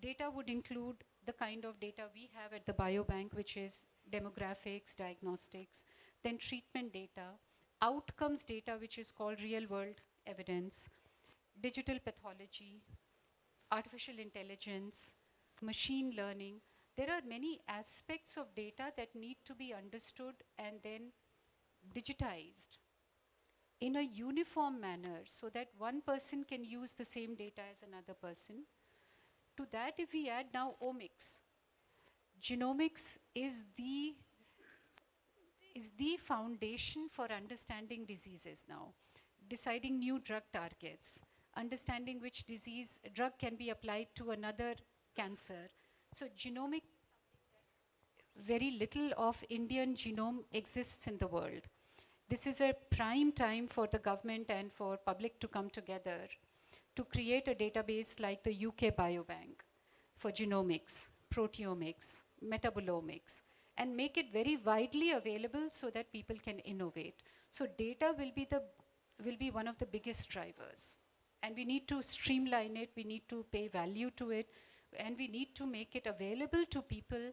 Data would include the kind of data we have at the biobank, which is demographics, diagnostics, then treatment data, outcomes data, which is called real-world evidence, digital pathology, artificial intelligence, machine learning. There are many aspects of data that need to be understood and then digitized in a uniform manner so that one person can use the same data as another person. To that, if we add now omics, genomics is the foundation for understanding diseases now, deciding new drug targets, understanding which drug can be applied to another cancer. So genomic, very little of Indian genome exists in the world. This is a prime time for the government and for public to come together to create a database like the UK Biobank for genomics, proteomics, metabolomics, and make it very widely available so that people can innovate. So data will be one of the biggest drivers. And we need to streamline it, we need to pay value to it, and we need to make it available to people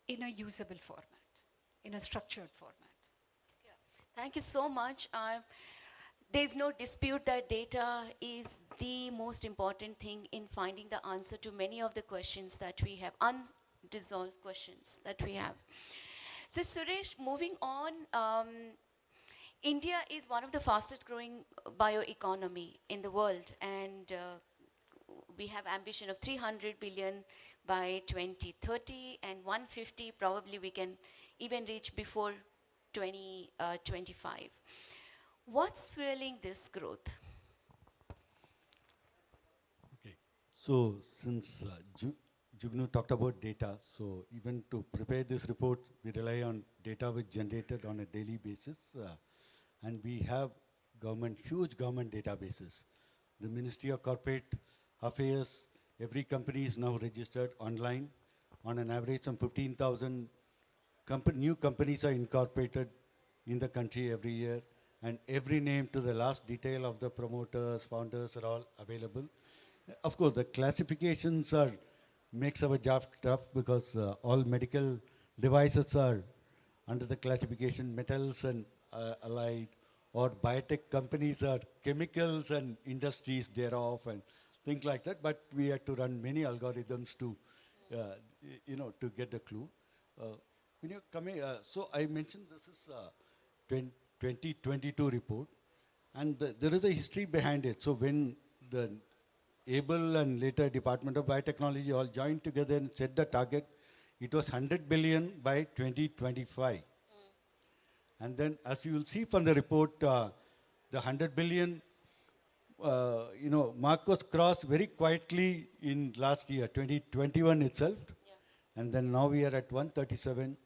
in a usable format, in a structured format. Thank you so much. There's no dispute that data is the most important thing in finding the answer to many of the questions that we have, unresolved questions that we have. So Suresh, moving on, India is one of the fastest growing bioeconomy in the world, and we have ambition of 300 billion by 2030 and 150 probably we can even reach before 2025. What's fueling this growth? Okay, so since Jugnu talked about data, so even to prepare this report, we rely on data which generated on a daily basis, and we have huge government databases. The Ministry of Corporate Affairs, every company is now registered online. On an average, some 15,000 new companies are incorporated in the country every year, and every name to the last detail of the promoters, founders are all available. Of course, the classifications makes our job tough because all medical devices are under the classification metals and allied, or biotech companies are chemicals and industries thereof and things like that. But we had to run many algorithms to, to get the clue. When you're coming, so I mentioned this is 2022 report, and there is a history behind it. So when the ABLE and later Department of Biotechnology all joined together and set the target, it was 100 billion by 2025. And then, as you will see from the report, the 100 billion, mark was crossed very quietly in last year, 2021 itself. Yeah. And then now we are at 137.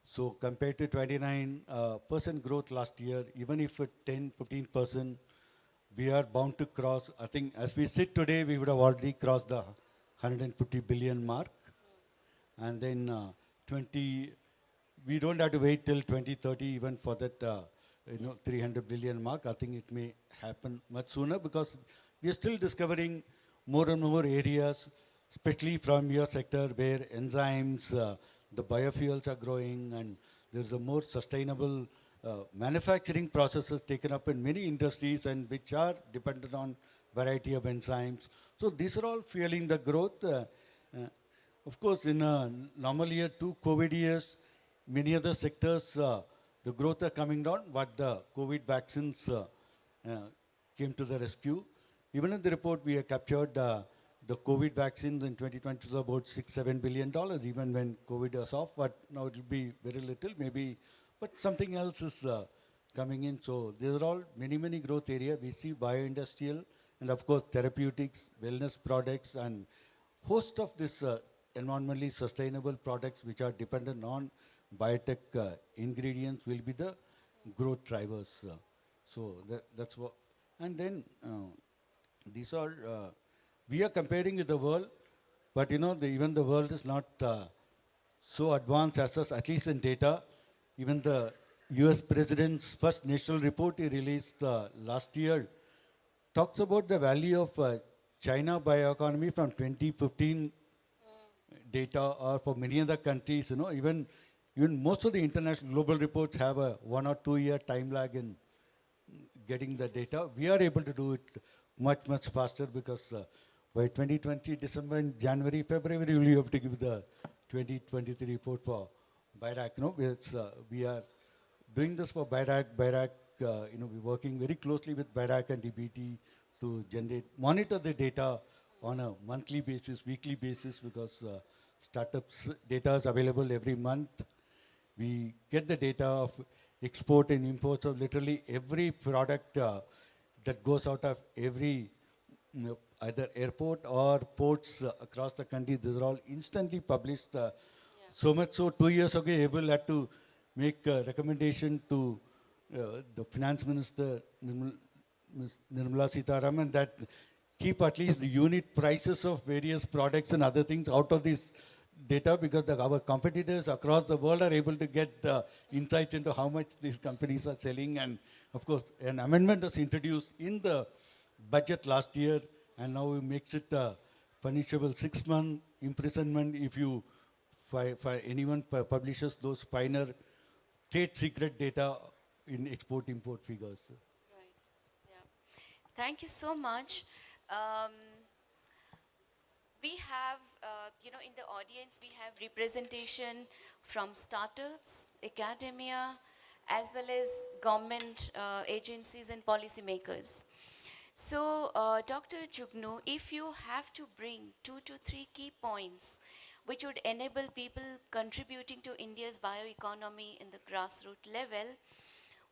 So compared to 29% growth last year, even if at 10-15%, we are bound to cross. I think as we sit today, we would have already crossed the 150 billion mark. And then we don't have to wait till 2030 even for that 300 billion mark. I think it may happen much sooner because we are still discovering more and more areas, especially from your sector where enzymes, the biofuels are growing, and there's a more sustainable manufacturing processes taken up in many industries and which are dependent on variety of enzymes. So these are all fueling the growth. Of course, in a normal year, 2 COVID years, many other sectors, the growth are coming down, but the COVID vaccines came to the rescue. Even in the report, we have captured the COVID vaccines in 2020 was about $6-7 billion, even when COVID was off, but now it will be very little, maybe, but something else is coming in. So these are all many, many growth areas. We see bioindustrial and of course therapeutics, wellness products, and host of this environmentally sustainable products which are dependent on biotech ingredients will be the growth drivers. So that's what, and then these are, we are comparing with the world, but even the world is not so advanced as us, at least in data. Even the US President's first national report he released last year talks about the value of China bioeconomy from 2015 data, or for many other countries, even most of the international global reports have a 1 or 2 year time lag in getting the data. We are able to do it much, much faster because by 2020, December and January, February, we will be able to give the 2023 report for BIRAC. We are doing this for BIRAC. BIRAC, we're working very closely with BIRAC and DBT to monitor the data on a monthly basis, weekly basis, because startups data is available every month. We get the data of export and imports of literally every product that goes out of every either airport or ports across the country. These are all instantly published. So much so, 2 years ago, Able had to make a recommendation to the finance minister, Nirmala Sitharaman, that keep at least the unit prices of various products and other things out of this data, because our competitors across the world are able to get the insights into how much these companies are selling. And of course, an amendment was introduced in the budget last year, and now it makes it punishable 6-month imprisonment if you, for anyone publishes those finer trade secret data in export-import figures. Right. Yeah. Thank you so much. We have, in the audience, we have representation from startups, academia, as well as government agencies and policymakers. So, Dr. Jugnu, if you have to bring 2 to 3 key points which would enable people contributing to India's bioeconomy in the grassroots level,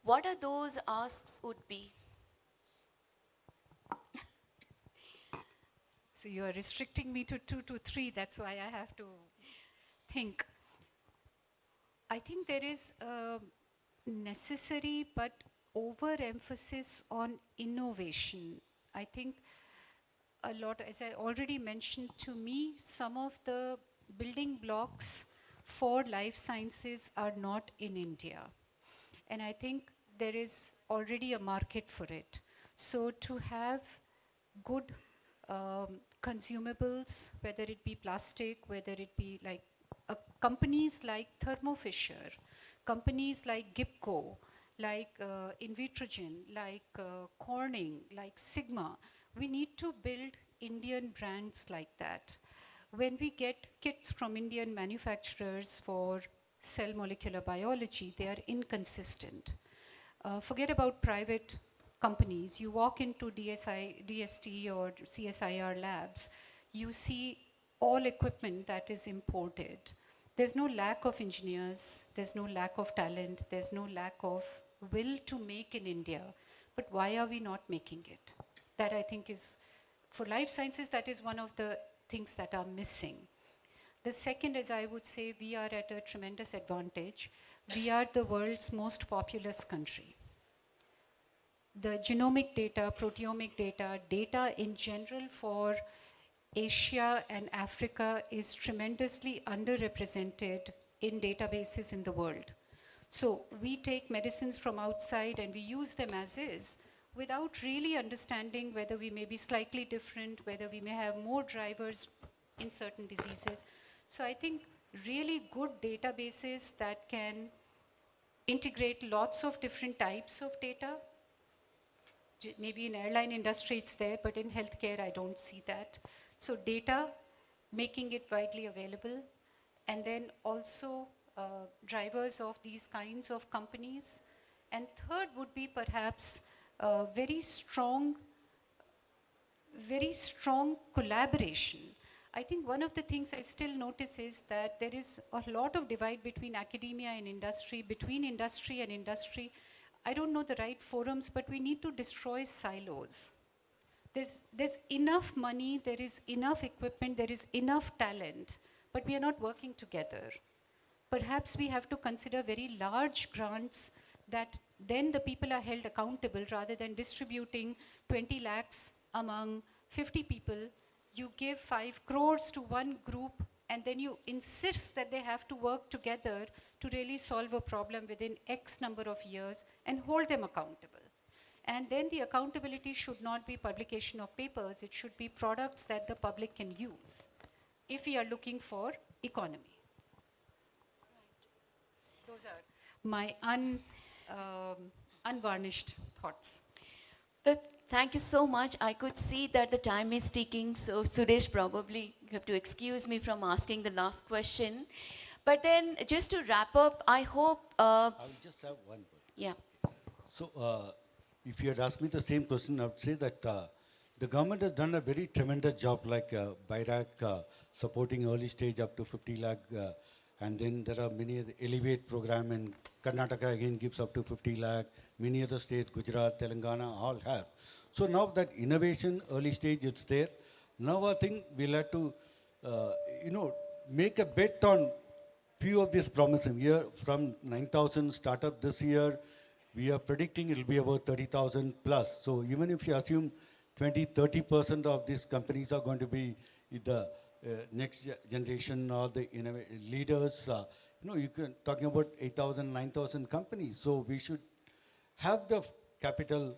what are those asks would be? So you are restricting me to 2 to 3, that's why I have to think. I think there is a necessary but overemphasis on innovation. I think a lot, as I already mentioned, to me, some of the building blocks for life sciences are not in India. And I think there is already a market for it. So to have good consumables, whether it be plastic, whether it be like companies like Thermo Fisher, companies like Gipco, like Invitrogen, like Corning, like Sigma, we need to build Indian brands like that. When we get kits from Indian manufacturers for cell molecular biology, they are inconsistent. Forget about private companies. You walk into DST or CSIR labs, you see all equipment that is imported. There's no lack of engineers, there's no lack of talent, there's no lack of will to make in India. But why are we not making it? That I think is, for life sciences, that is one of the things that are missing. The second is, I would say, we are at a tremendous advantage. We are the world's most populous country. The genomic data, proteomic data, data in general for Asia and Africa is tremendously underrepresented in databases in the world. So we take medicines from outside and we use them as is without really understanding whether we may be slightly different, whether we may have more drivers in certain diseases. So I think really good databases that can integrate lots of different types of data. Maybe in airline industry it's there, but in healthcare I don't see that. So data, making it widely available, and then also drivers of these kinds of companies. And third would be perhaps very strong collaboration. I think one of the things I still notice is that there is a lot of divide between academia and industry, between industry and industry. I don't know the right forums, but we need to destroy silos. There's enough money, there is enough equipment, there is enough talent, but we are not working together. Perhaps we have to consider very large grants that then the people are held accountable rather than distributing 20 lakhs among 50 people. You give 5 crores to one group and then you insist that they have to work together to really solve a problem within X number of years and hold them accountable. And then the accountability should not be publication of papers, it should be products that the public can use if we are looking for economy. Those are my unvarnished thoughts. But thank you so much. I could see that the time is ticking, so Suresh, probably you have to excuse me from asking the last question. But then, just to wrap up, I hope... I will just have one word. Yeah. So, if you had asked me the same question, I would say that the government has done a very tremendous job, like BIRAC supporting early stage up to 50 lakh, and then there are many other Elevate program in Karnataka again gives up to 50 lakh, many other states, Gujarat, Telangana, all have. So now that innovation, early stage, it's there. Now I think we'll have to, make a bet on few of these promising. Here from 9,000 startup this year, we are predicting it will be about 30,000 plus. So even if you assume 20-30% of these companies are going to be the next generation or the leaders, you can talking about 8,000, 9,000 companies. So we should have the capital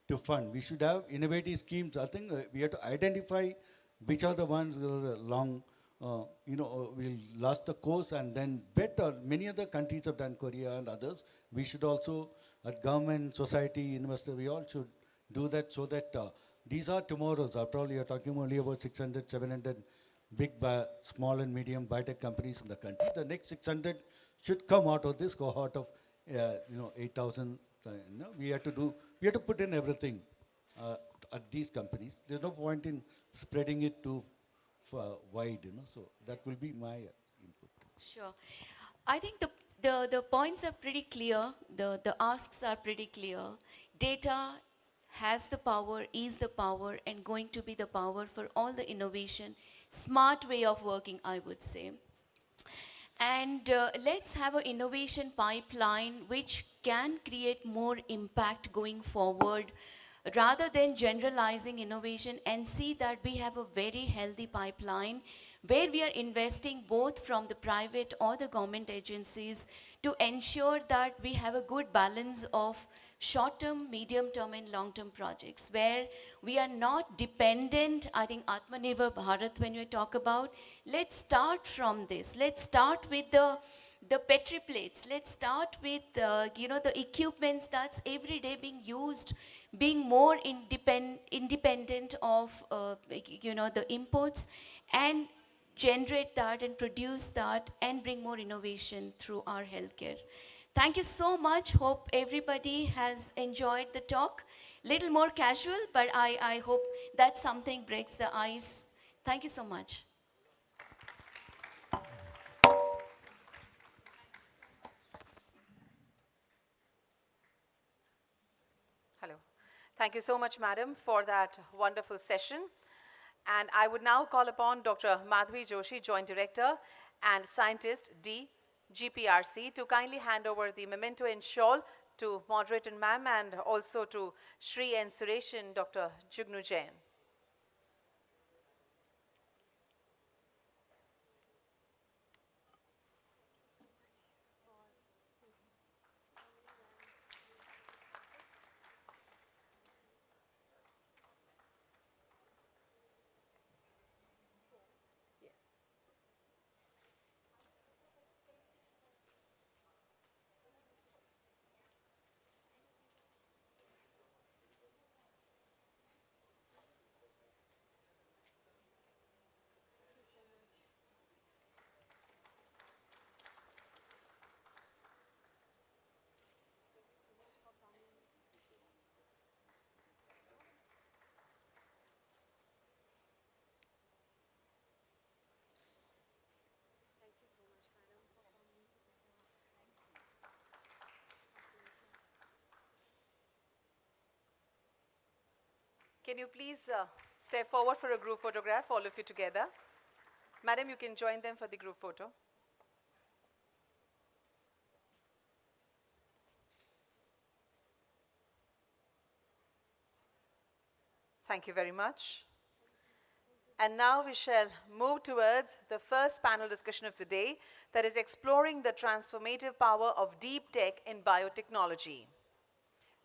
to fund. We should have innovative schemes. I think we have to identify which are the ones that are long, will last the course, and then better. Many other countries have done, Korea and others. We should also, at government, society, investor, we all should do that so that these are tomorrows. After all, you are talking only about 600, 700 big, small and medium biotech companies in the country. The next 600 should come out of this cohort of 8,000. We have to put in everything at these companies. There's no point in spreading it too wide, so that will be my input. Sure. I think the points are pretty clear, the asks are pretty clear. Data has the power, is the power, and going to be the power for all the innovation. Smart way of working, I would say. And let's have an innovation pipeline which can create more impact going forward, rather than generalizing innovation, and see that we have a very healthy pipeline where we are investing both from the private or the government agencies to ensure that we have a good balance of short-term, medium-term and long-term projects where we are not dependent. I think Atmanirbhar Bharat, when you talk about, let's start from this. Let's start with the Petri plates. Let's start with, the equipments that's every day being used, being more independent of, the imports, and generate that and produce that and bring more innovation through our healthcare. Thank you so much. Hope everybody has enjoyed the talk. Little more casual, but I hope that something breaks the ice. Thank you so much. Hello. Thank you so much, madam, for that wonderful session. And I would now call upon Dr. Madhvi Joshi, Joint Director and Scientist, D, GPRC, to kindly hand over the memento and shawl to moderator ma'am, and also to Shri and Suresh and Dr. Jugnu Jain. Can you please step forward for a group photograph, all of you together? Madam, you can join them for the group photo. Thank you very much. And now we shall move towards the first panel discussion of today, that is exploring the transformative power of deep tech in biotechnology.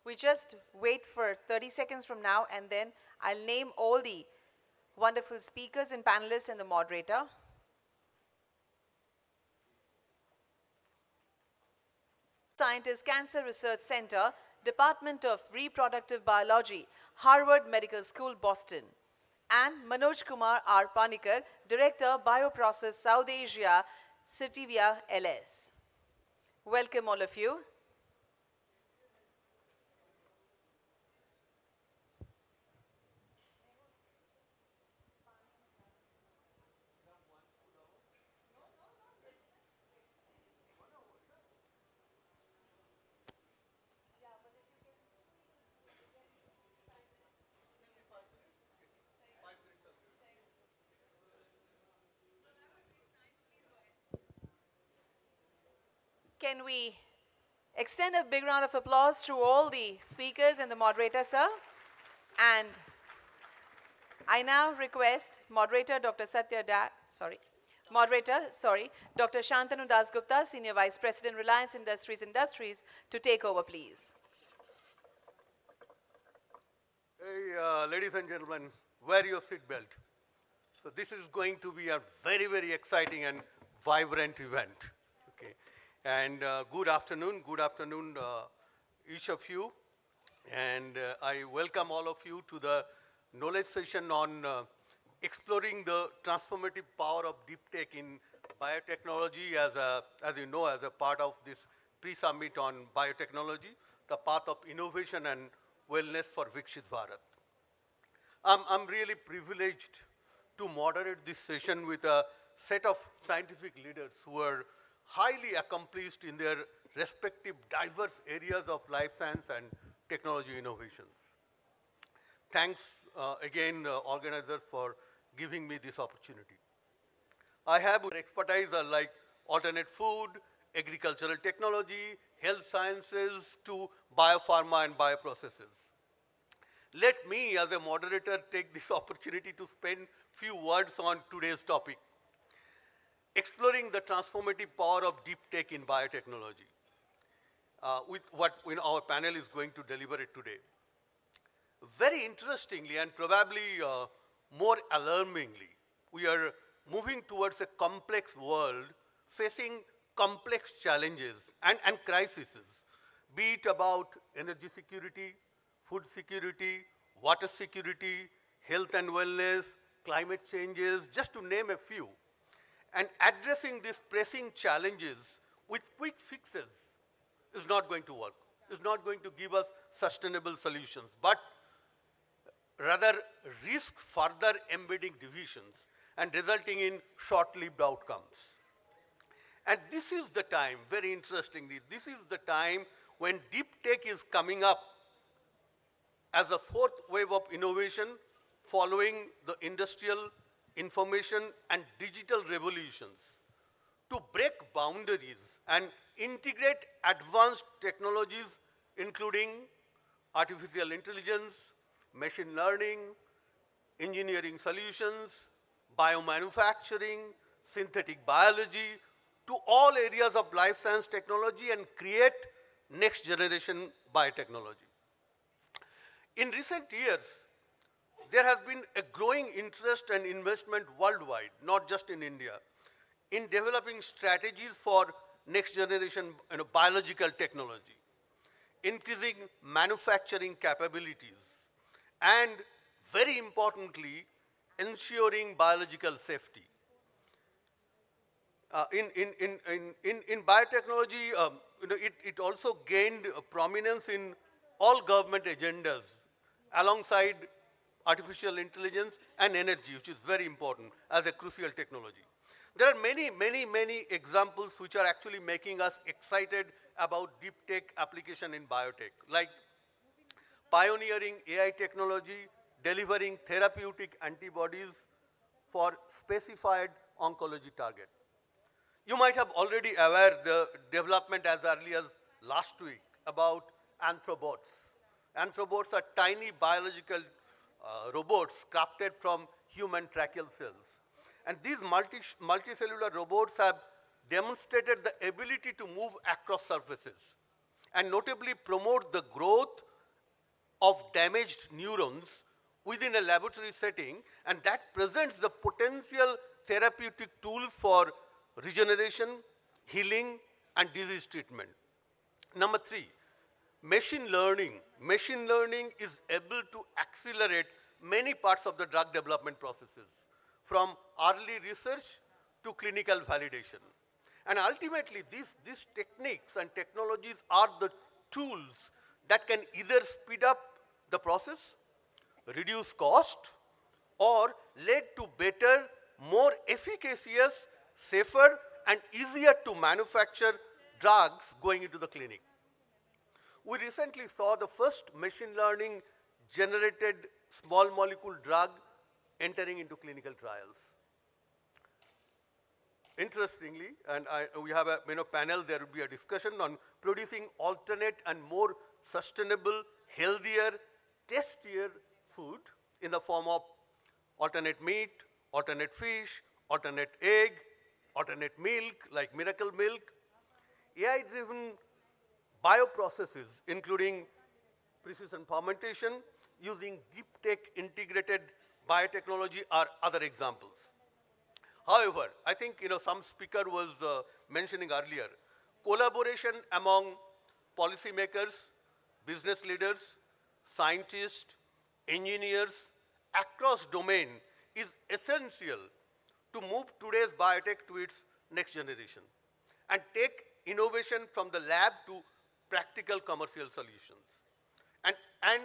We just wait for 30 seconds from now, and then I'll name all the wonderful speakers and panelists and the moderator. Scientist, Cancer Research Center, Department of Reproductive Biology, Harvard Medical School, Boston. And Manoj Kumar R. Panikar, Director, Bioprocess South Asia, Citivia LS. Welcome all of you. Can we extend a big round of applause to all the speakers and the moderator, sir? And I now request Moderator Dr. Dr. Shantanu Dasgupta, Senior Vice President, Reliance Industries, to take over, please. Hey, ladies and gentlemen, wear your seatbelt. So this is going to be a very, very exciting and vibrant event. Okay. And good afternoon, each of you. And I welcome all of you to the knowledge session on exploring the transformative power of deep tech in biotechnology as you know, as a part of this pre-summit on biotechnology, the path of innovation and wellness for Viksit Bharat. I'm really privileged to moderate this session with a set of scientific leaders who are highly accomplished in their respective diverse areas of life science and technology innovations. Thanks again, organizers, for giving me this opportunity. I have expertise like alternate food, agricultural technology, health sciences to biopharma and bioprocesses. Let me, as a moderator, take this opportunity to spend few words on today's topic, exploring the transformative power of deep tech in biotechnology, with what our panel is going to deliberate today. Very interestingly and probably more alarmingly, we are moving towards a complex world facing complex challenges and crises, be it about energy security, food security, water security, health and wellness, climate changes, just to name a few. And addressing these pressing challenges with quick fixes is not going to work. It's not going to give us sustainable solutions, but rather risk further embedding divisions and resulting in short-lived outcomes. And this is the time, very interestingly, this is the time when deep tech is coming up as a fourth wave of innovation following the industrial, information, and digital revolutions to break boundaries and integrate advanced technologies, including artificial intelligence, machine learning, engineering solutions, biomanufacturing, synthetic biology, to all areas of life science technology and create next generation biotechnology. In recent years, there has been a growing interest and investment worldwide, not just in India, in developing strategies for next generation biological technology, increasing manufacturing capabilities, and very importantly, ensuring biological safety. In biotechnology, it also gained prominence in all government agendas alongside artificial intelligence and energy, which is very important as a crucial technology. There are many examples which are actually making us excited about deep tech application in biotech, like pioneering AI technology, delivering therapeutic antibodies for specified oncology target. You might have already aware the development as early as last week about anthrobots. Anthrobots are tiny biological robots crafted from human tracheal cells. And these multicellular robots have demonstrated the ability to move across surfaces and notably promote the growth of damaged neurons within a laboratory setting, and that presents the potential therapeutic tools for regeneration, healing, and disease treatment. Number 3, machine learning. Machine learning is able to accelerate many parts of the drug development processes, from early research to clinical validation. And ultimately, these techniques and technologies are the tools that can either speed up the process, reduce cost, or lead to better, more efficacious, safer, and easier to manufacture drugs going into the clinic. We recently saw the first machine learning generated small molecule drug entering into clinical trials. Interestingly, and we have a panel, there will be a discussion on producing alternate and more sustainable, healthier, tastier food in the form of alternate meat, alternate fish, alternate egg, alternate milk, like miracle milk. AI-driven bioprocesses, including precision fermentation, using deep tech integrated biotechnology are other examples. However, I think some speaker was mentioning earlier, collaboration among policymakers, business leaders, scientists, engineers across domain is essential to move today's biotech to its next generation and take innovation from the lab to practical commercial solutions. And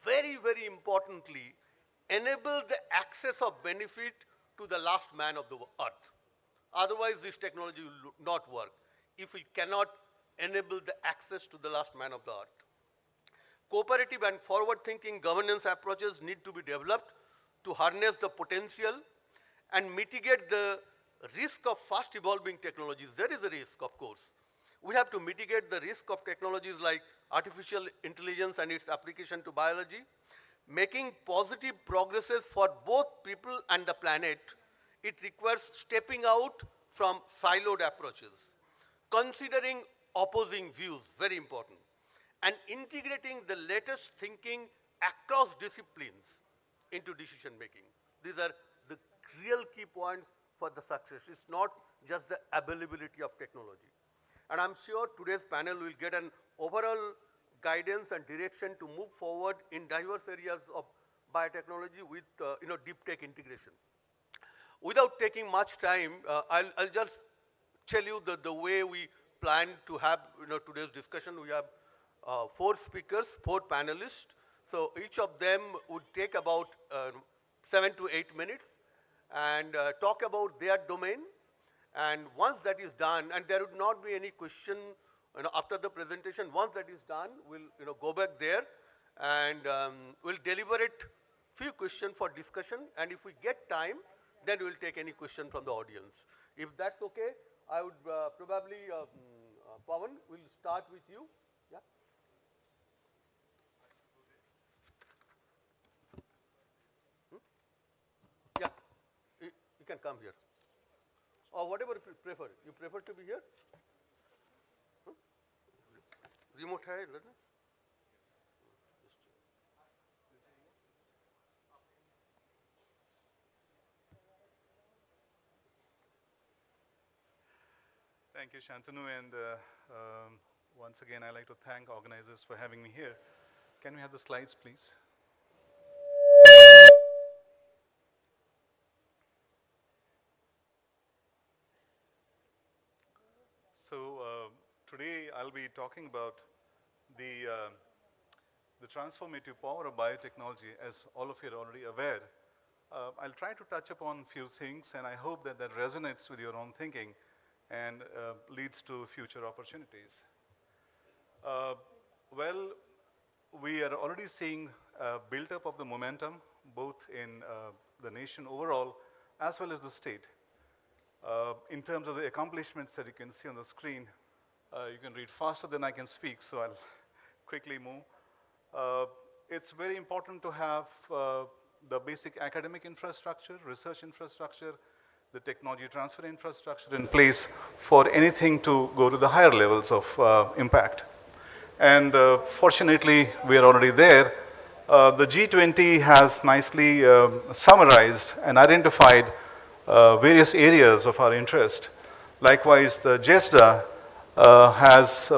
very, very importantly, enable the access of benefit to the last man of the earth. Otherwise, this technology will not work if we cannot enable the access to the last man of the earth. Cooperative and forward-thinking governance approaches need to be developed to harness the potential and mitigate the risk of fast-evolving technologies. There is a risk, of course. We have to mitigate the risk of technologies like artificial intelligence and its application to biology. Making positive progresses for both people and the planet, it requires stepping out from siloed approaches, considering opposing views, very important, and integrating the latest thinking across disciplines into decision making. These are the real key points for the success. It's not just the availability of technology. And I'm sure today's panel will get an overall guidance and direction to move forward in diverse areas of biotechnology with deep tech integration. Without taking much time, I'll just tell you the way we plan to have today's discussion. We have 4 speakers, 4 panelists. So each of them would take about 7 to 8 minutes and talk about their domain. And once that is done, and there would not be any question after the presentation, once that is done, we'll go back there and we'll deliberate few questions for discussion. And if we get time, then we'll take any question from the audience. If that's okay, I would probably, Pawan, we'll start with you. Yeah. Yeah, you can come here. Or whatever you prefer. You prefer to be here? Remote hai, ladna? Thank you, Shantanu, and once again, I'd like to thank organizers for having me here. Can we have the slides, please? So today I'll be talking about the transformative power of biotechnology. As all of you are already aware, I'll try to touch upon a few things, and I hope that that resonates with your own thinking and leads to future opportunities. Well, we are already seeing built-up of the momentum, both in the nation overall, as well as the state. In terms of the accomplishments that you can see on the screen, you can read faster than I can speak, so I'll quickly move. It's very important to have the basic academic infrastructure, research infrastructure, the technology transfer infrastructure in place for anything to go to the higher levels of impact. And fortunately, we are already there. The G20 has nicely summarized and identified various areas of our interest. Likewise, the GESDA has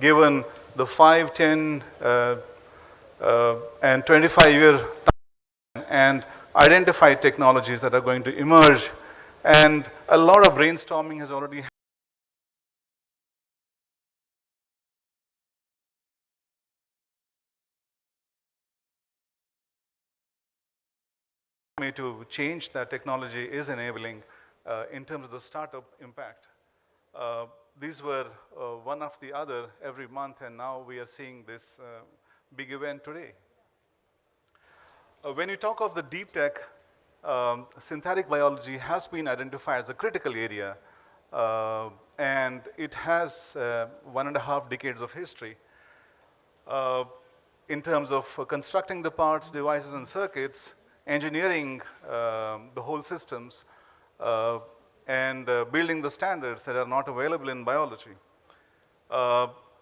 given the 5, 10, and 25-year time and identified technologies that are going to emerge. And a lot of brainstorming has already happened to change that technology is enabling in terms of the startup impact. These were one after the other every month, and now we are seeing this big event today. When you talk of the deep tech, synthetic biology has been identified as a critical area, and it has 1.5 decades of history. In terms of constructing the parts, devices, and circuits, engineering the whole systems, and building the standards that are not available in biology.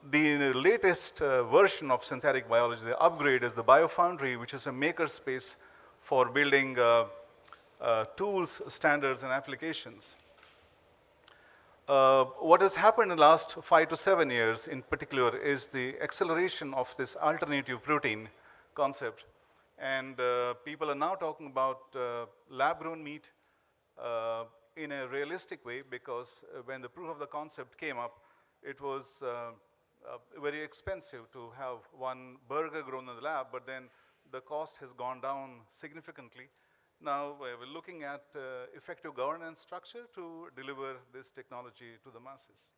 The latest version of synthetic biology, the upgrade, is the BioFoundry, which is a maker space for building tools, standards, and applications. What has happened in the last 5 to 7 years in particular is the acceleration of this alternative protein concept. And people are now talking about lab-grown meat in a realistic way, because when the proof of the concept came up, it was very expensive to have one burger grown in the lab, but then the cost has gone down significantly. Now we're looking at effective governance structure to deliver this technology to the masses.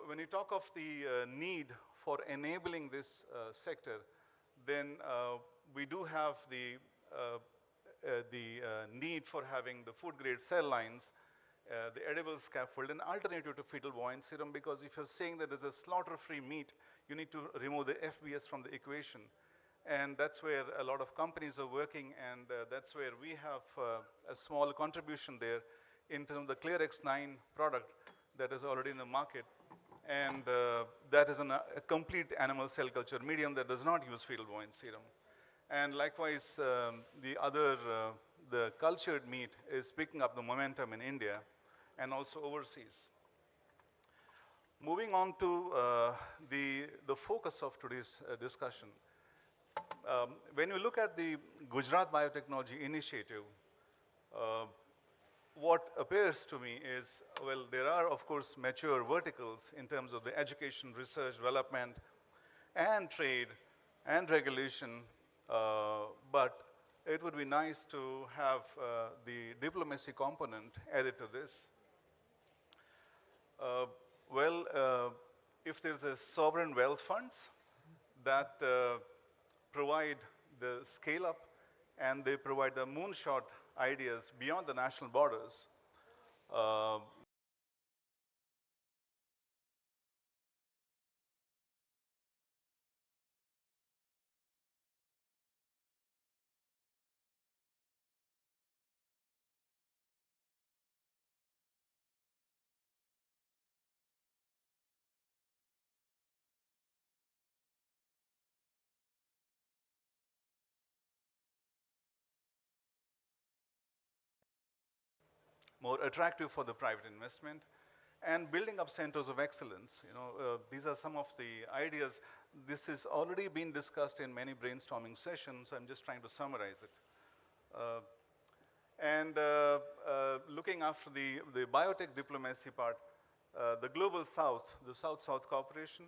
When you talk of the need for enabling this sector, then we do have the need for having the food grade cell lines, the edible scaffold, an alternative to fetal bovine serum, because if you're saying that there's a slaughter-free meat, you need to remove the FBS from the equation. And that's where a lot of companies are working, and that's where we have a small contribution there in terms of the ClearX9 product that is already in the market. And that is a complete animal cell culture medium that does not use fetal bovine serum. And likewise, the cultured meat is picking up the momentum in India and also overseas. Moving on to the focus of today's discussion. When you look at the Gujarat Biotechnology Initiative, what appears to me is, well, there are, of course, mature verticals in terms of the education, research, development, and trade, and regulation, but it would be nice to have the diplomacy component added to this. If there's a sovereign wealth funds that provide the scale up and they provide the moonshot ideas beyond the national borders, more attractive for the private investment, and building up centers of excellence. You know, these are some of the ideas. This has already been discussed in many brainstorming sessions. I'm just trying to summarize it. Looking after the biotech diplomacy part, the Global South, the South-South cooperation,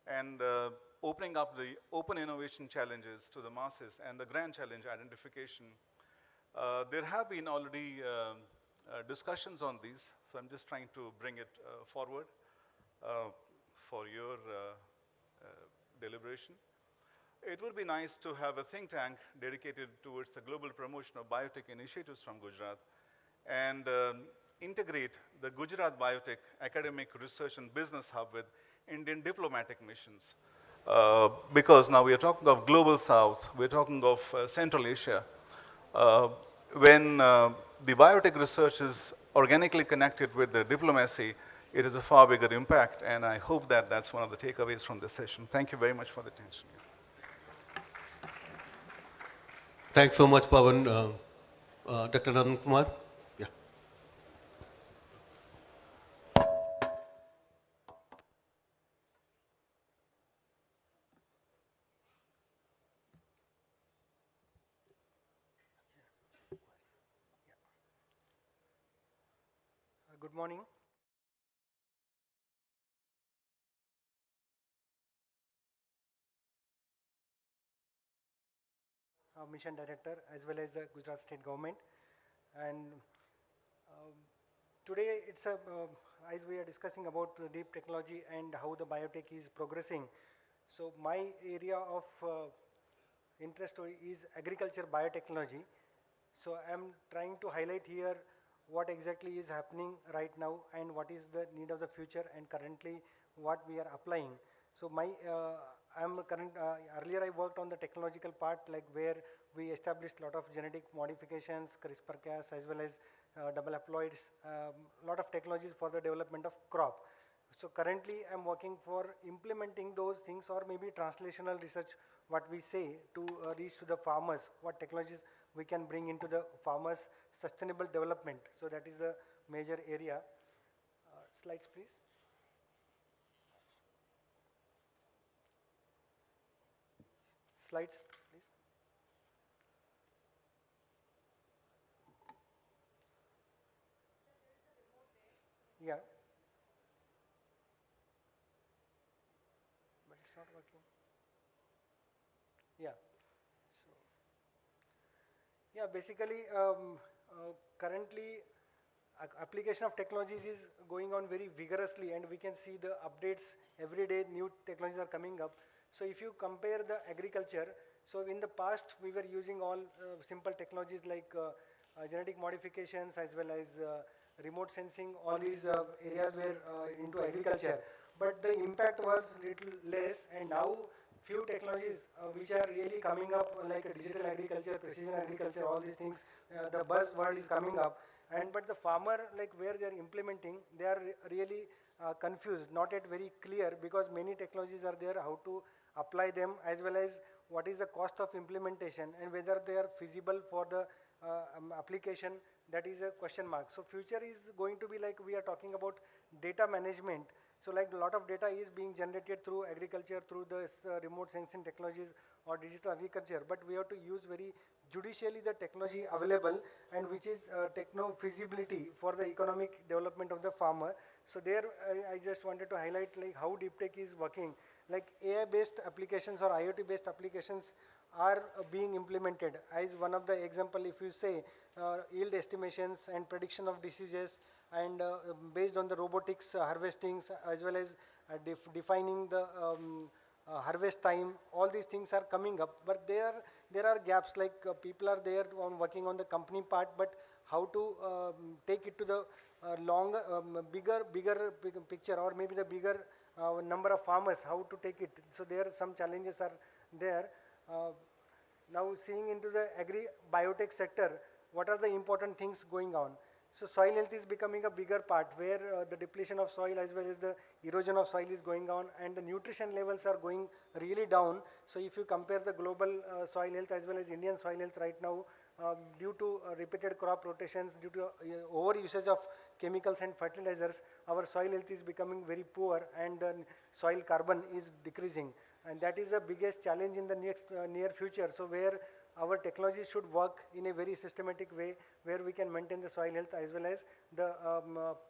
and opening up the open innovation challenges to the masses and the grand challenge identification. There have been already discussions on these, so I'm just trying to bring it forward for your deliberation. it would be nice to have a think tank dedicated towards the global promotion of biotech initiatives from Gujarat and integrate the Gujarat Biotech Academic Research and Business Hub with Indian diplomatic missions. Because now we are talking of Global South, we're talking of Central Asia. When the biotech research is organically connected with the diplomacy, it is a far bigger impact, and I hope that that's one of the takeaways from this session. Thank you very much for the attention. Thanks so much, Pawan. Dr. Raman Kumar? Yeah. Good morning. Mission Director as well as the Gujarat State Government. And today it's as we are discussing about the deep technology and how the biotech is progressing. So my area of interest is agriculture biotechnology. So I'm trying to highlight here what exactly is happening right now and what is the need of the future and currently what we are applying. So my earlier I worked on the technological part, like where we established a lot of genetic modifications, CRISPR-Cas as well as double haploids, lot of technologies for the development of crop. So currently I'm working for implementing those things or maybe translational research, what we say, to reach to the farmers, what technologies we can bring into the farmers' sustainable development. So that is the major area. Slides, please. Slides, please. Yeah. But it's not working. Yeah. So, yeah, basically, currently, application of technologies is going on very vigorously, and we can see the updates every day. New technologies are coming up. So if you compare the agriculture, so in the past we were using all simple technologies like genetic modifications as well as remote sensing. All these areas were into agriculture, but the impact was little less. And now few technologies which are really coming up, like digital agriculture, precision agriculture, all these things, the buzzword is coming up. But the farmer, like where they are implementing, they are really confused, not yet very clear, because many technologies are there, how to apply them, as well as what is the cost of implementation and whether they are feasible for the application. That is a question mark. So future is going to be like we are talking about data management. So like a lot of data is being generated through agriculture, through the remote sensing technologies or digital agriculture, but we have to use very judicially the technology available and which is techno feasibility for the economic development of the farmer. So there I just wanted to highlight like how deep tech is working. Like AI based applications or IoT based applications are being implemented. As one of the example, if you say yield estimations and prediction of diseases, and based on the robotics harvestings, as well as defining the harvest time, all these things are coming up. But there are gaps, like people are there working on the company part, but how to take it to the longer, bigger picture, or maybe the bigger number of farmers, how to take it. So there are some challenges are there. Now seeing into the agri-biotech sector, what are the important things going on? So soil health is becoming a bigger part, where the depletion of soil as well as the erosion of soil is going on, and the nutrition levels are going really down. So if you compare the global soil health as well as Indian soil health right now, due to repeated crop rotations, due to over usage of chemicals and fertilizers, our soil health is becoming very poor, and the soil carbon is decreasing. And that is the biggest challenge in the near future. So where our technology should work in a very systematic way, where we can maintain the soil health as well as the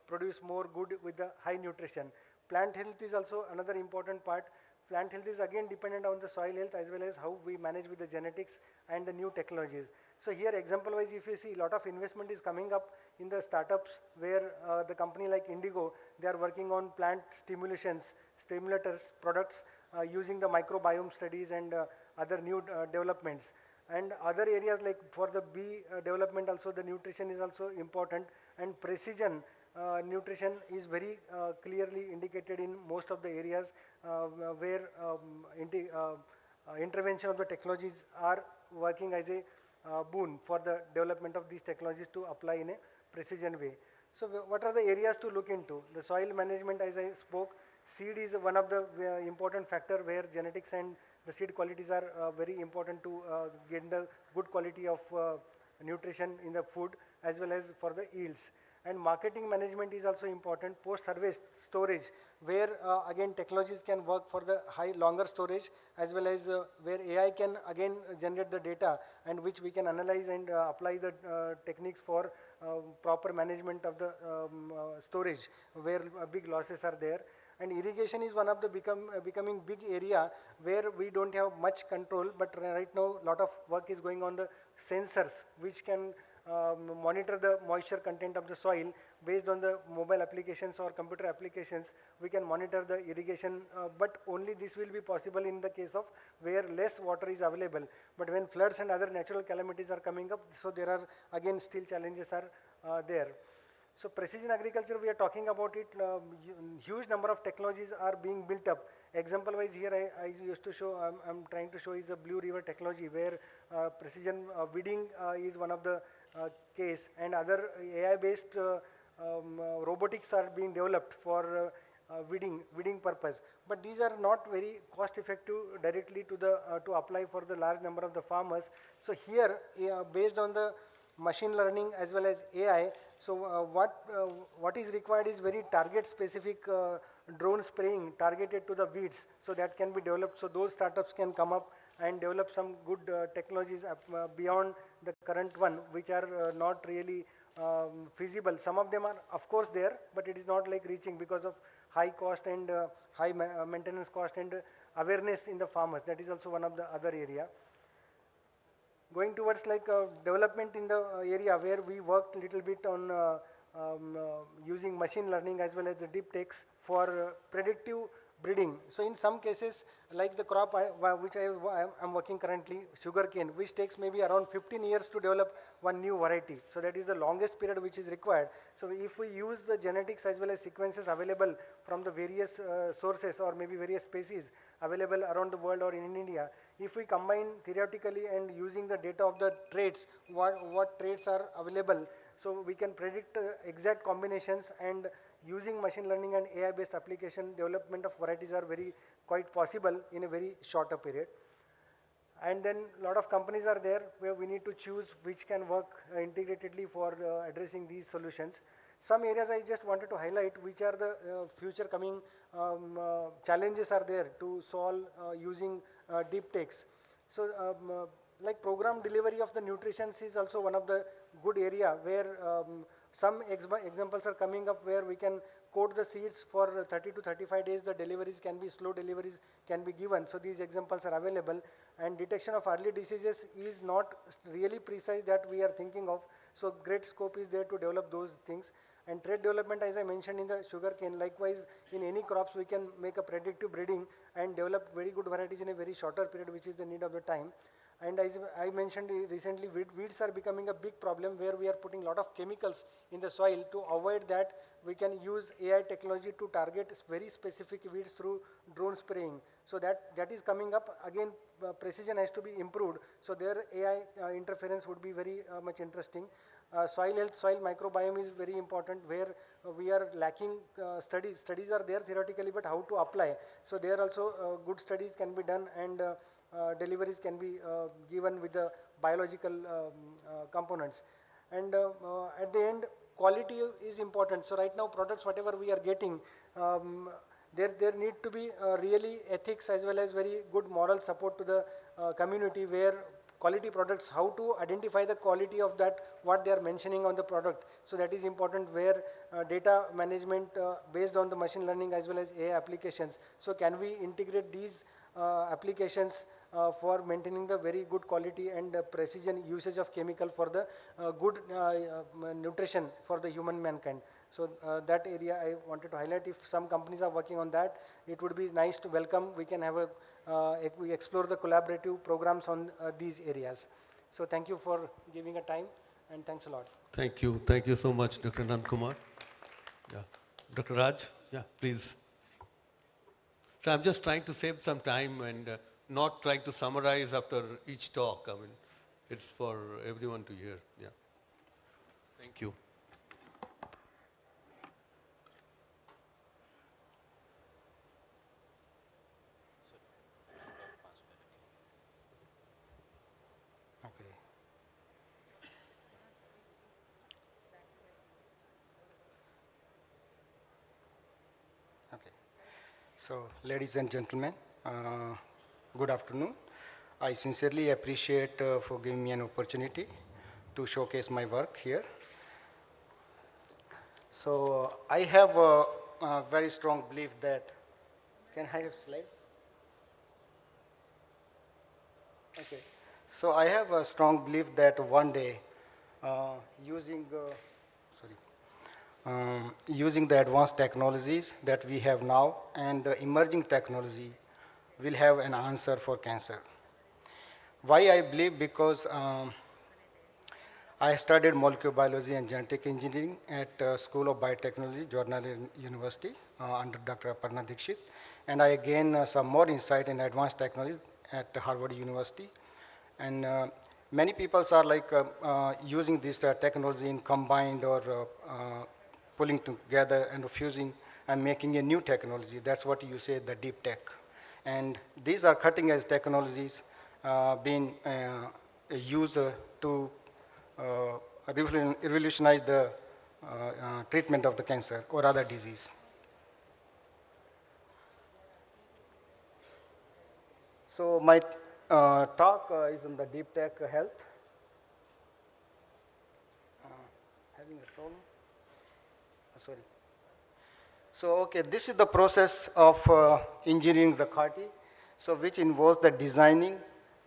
produce more good with the high nutrition. Plant health is also another important part. Plant health is again dependent on the soil health as well as how we manage with the genetics and the new technologies. So here example wise, if you see, a lot of investment is coming up in the startups, where the company like Indigo, they are working on plant stimulators products, using the microbiome studies and other new developments. And other areas like for the bee development also, the nutrition is also important, and precision nutrition is very clearly indicated in most of the areas where intervention of the technologies are working as a boon for the development of these technologies to apply in a precision way. So what are the areas to look into? The soil management, as I spoke, seed is one of the important factor where genetics and the seed qualities are very important to get the good quality of nutrition in the food as well as for the yields. And marketing management is also important. Post-harvest storage, where again technologies can work for the longer storage, as well as where AI can again generate the data and which we can analyze and apply the techniques for proper management of the storage, where big losses are there. And irrigation is one of the becoming big area where we don't have much control, but right now a lot of work is going on the sensors which can monitor the moisture content of the soil. Based on the mobile applications or computer applications, we can monitor the irrigation, but only this will be possible in the case of where less water is available. But when floods and other natural calamities are coming up, so there are again still challenges are there. So precision agriculture, we are talking about it, huge number of technologies are being built up. Example wise here I used to show, I'm trying to show is a Blue River technology where precision weeding is one of the case, and other AI based robotics are being developed for weeding purpose. But these are not very cost effective directly to apply for the large number of the farmers. So here based on the machine learning as well as AI, so what is required is very target specific drone spraying targeted to the weeds, so that can be developed. So those startups can come up and develop some good technologies beyond the current one, which are not really feasible. Some of them are of course there, but it is not like reaching because of high cost and high maintenance cost and awareness in the farmers. That is also one of the other area. Going towards like development in the area where we worked a little bit on using machine learning as well as the deep techs for predictive breeding. So in some cases, like the crop which I'm working currently, sugarcane, which takes maybe around 15 years to develop one new variety. So that is the longest period which is required. So if we use the genetics as well as sequences available from the various sources or maybe various species available around the world or in India, if we combine theoretically and using the data of the traits, what traits are available, so we can predict exact combinations, and using machine learning and AI based application, development of varieties are quite possible in a very shorter period. And then a lot of companies are there where we need to choose which can work integratedly for addressing these solutions. Some areas I just wanted to highlight which are the future coming challenges are there to solve using deep techs. So like program delivery of the nutrition is also one of the good area where some examples are coming up where we can coat the seeds for 30 to 35 days, the deliveries can be, slow deliveries can be given. So these examples are available, and detection of early diseases is not really precise that we are thinking of. So great scope is there to develop those things. And trait development, as I mentioned in the sugarcane, likewise in any crops we can make a predictive breeding and develop very good varieties in a very shorter period, which is the need of the time. And as I mentioned recently, weeds are becoming a big problem where we are putting a lot of chemicals in the soil. To avoid that, we can use AI technology to target very specific weeds through drone spraying. So that is coming up. Again, precision has to be improved. So their AI interference would be very much interesting. Soil health, soil microbiome is very important where we are lacking studies. Studies are there theoretically, but how to apply. So there also good studies can be done, and deliveries can be given with the biological components. And at the end, quality is important. So right now products whatever we are getting, there need to be really ethics as well as very good moral support to the community, where quality products, how to identify the quality of that, what they are mentioning on the product. So that is important, where data management based on the machine learning as well as AI applications. So can we integrate these applications for maintaining the very good quality and precision usage of chemical for the good nutrition for the human mankind. So that area I wanted to highlight. If some companies are working on that, it would be nice to welcome. We can have we explore the collaborative programs on these areas. So thank you for giving a time, and thanks a lot. Thank you. Thank you so much, Dr. Nankumar. Yeah. Dr. Raj, yeah, please. So I'm just trying to save some time and not trying to summarize after each talk. I mean, it's for everyone to hear. Yeah. Thank you. So, ladies and gentlemen, good afternoon. I sincerely appreciate for giving me an opportunity to showcase my work here. So, I have a very strong belief that, can I have slides? Okay. So, I have a strong belief that one day using the advanced technologies that we have now and emerging technology will have an answer for cancer. Why I believe? Because I studied molecular biology and genetic engineering at School of Biotechnology, Gujarat University under Dr. Aparna Dikshit, and I gained some more insight in advanced technology at Harvard University. And many people are like using this technology in combined or pulling together and fusing and making a new technology. That's what you say, the deep tech. And these are cutting edge technologies being used to revolutionize the treatment of the cancer or other disease. So my talk is on the deep tech health. Having a problem? Sorry. So, okay, this is the process of engineering the CAR-T, so which involves the designing,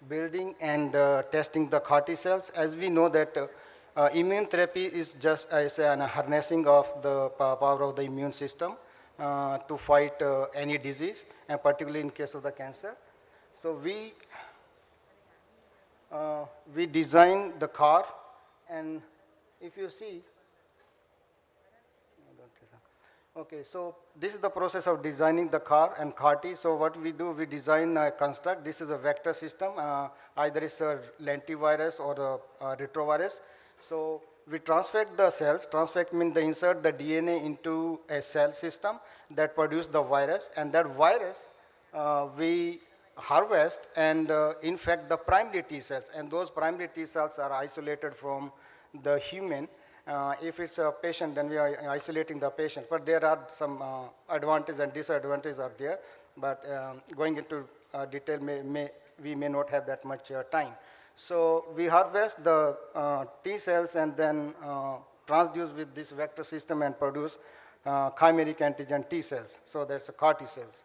building, and testing the CAR-T cells. As we know that immune therapy is just as a harnessing of the power of the immune system to fight any disease, and particularly in case of the cancer. So we design the CAR, and if you see, okay, so this is the process of designing the CAR and CAR-T. So what we do, we design a construct. This is a vector system. Either it's a lentivirus or a retrovirus. So we transfect the cells. Transfect means they insert the DNA into a cell system that produce the virus. And that virus we harvest and infect the primary T cells. And those primary T cells are isolated from the human. If it's a patient, then we are isolating the patient. But there are some advantages and disadvantages are there. But going into detail, we may not have that much time. So we harvest the T cells and then transduce with this vector system and produce chimeric antigen T cells. So that's a CAR T cells.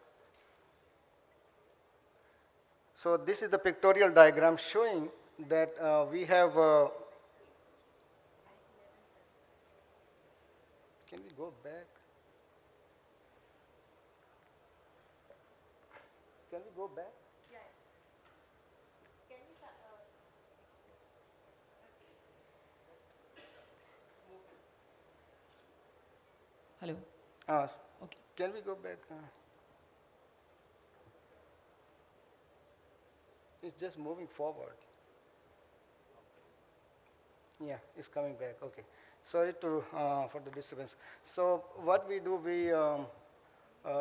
So this is the pictorial diagram showing that we have can we go back? Can we go back? Yeah. Can we Hello. Okay. Can we go back? It's just moving forward. Yeah, it's coming back. Okay. Sorry for the disturbance. So what we do,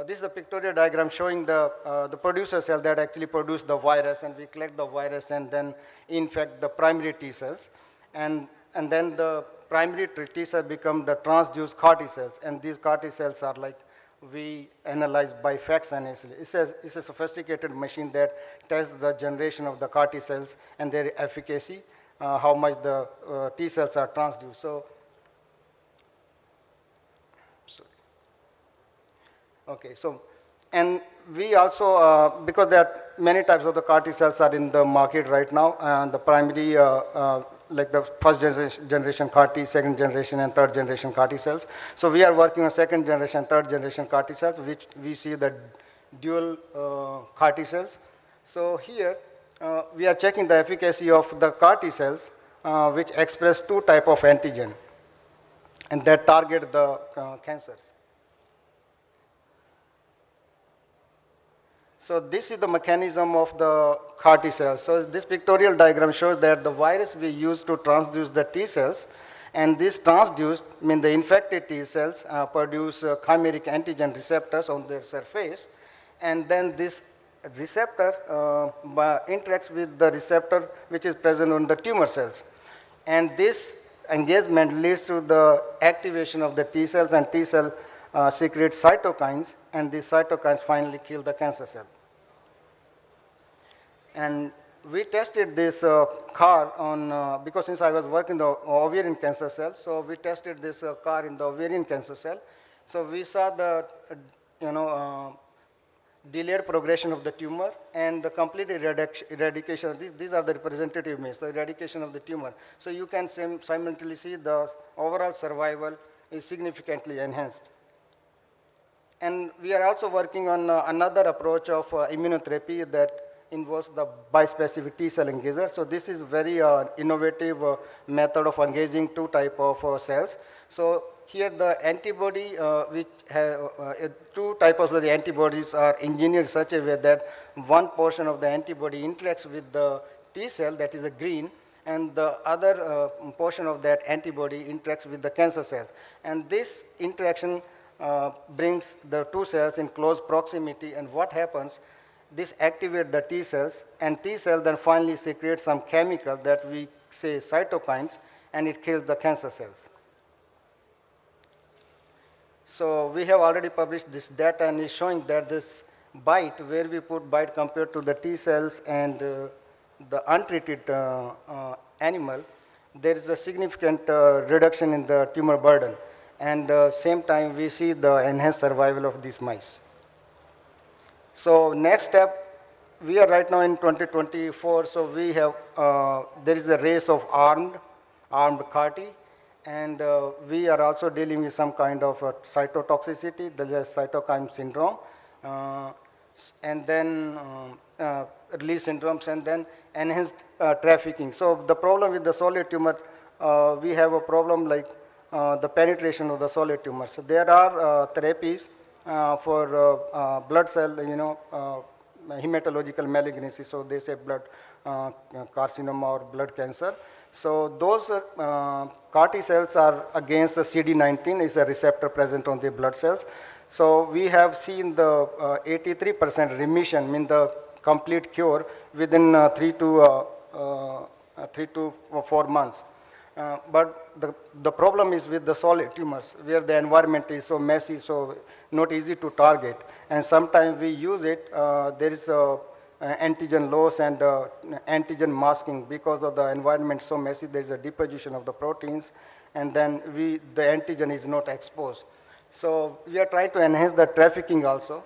this is a pictorial diagram showing the producer cell that actually produce the virus, and we collect the virus and then infect the primary T cells, and then the primary T cells become the transduced CAR T cells, and these CAR T cells are like we analyze by FACS analysis. It's a sophisticated machine that tests the generation of the CAR T cells and their efficacy, how much the T cells are transduced. So. Okay, so, and we also, because there are many types of the CAR T cells are in the market right now, and the primary like the first generation CAR T, second generation and third generation CAR T cells. So we are working on second generation, third generation CAR T cells, which we see the dual CAR T cells. So here we are checking the efficacy of the CAR T cells which express two type of antigen and that target the cancers. So this is the mechanism of the CAR T cells. So this pictorial diagram shows that the virus we use to transduce the T cells, and this transduced mean the infected T cells produce chimeric antigen receptors on their surface, and then this receptor interacts with the receptor which is present on the tumor cells. And this engagement leads to the activation of the T cells, and T cell secrete cytokines, and these cytokines finally kill the cancer cell. And we tested this CAR on, because since I was working the ovarian cancer cell, so we tested this CAR in the ovarian cancer cell. So we saw the, delayed progression of the tumor and the complete eradication. These are the representative images, the eradication of the tumor. So you can simultaneously see the overall survival is significantly enhanced. And we are also working on another approach of immunotherapy that involves the bispecific T cell engager. So this is very innovative method of engaging two type of cells. So here the antibody, which have two types of the antibodies are engineered such a way that one portion of the antibody interacts with the T cell, that is a green, and the other portion of that antibody interacts with the cancer cells. And this interaction brings the two cells in close proximity, and what happens, this activates the T cells, and T cell then finally secretes some chemical that we say cytokines, and it kills the cancer cells. So we have already published this data, and it's showing that this BITE, where we put BITE compared to the T cells and the untreated animal, there is a significant reduction in the tumor burden. And same time, we see the enhanced survival of these mice. So next step, we are right now in 2024, so we have, there is a race of armed CAR T, and we are also dealing with some kind of cytotoxicity, the cytokine syndrome, and then release syndromes, and then enhanced trafficking. So the problem with the solid tumor, we have a problem like the penetration of the solid tumor. So there are therapies for blood cell, hematological malignancy. So they say blood carcinoma or blood cancer. So those CAR T cells are against the CD19, is a receptor present on the blood cells. So we have seen the 83% remission, mean the complete cure within 3 to 4 months. But the problem is with the solid tumors, where the environment is so messy, so not easy to target. And sometimes we use it, there is antigen loss and antigen masking. Because of the environment so messy, there is a deposition of the proteins, and then the antigen is not exposed. So we are trying to enhance the trafficking also.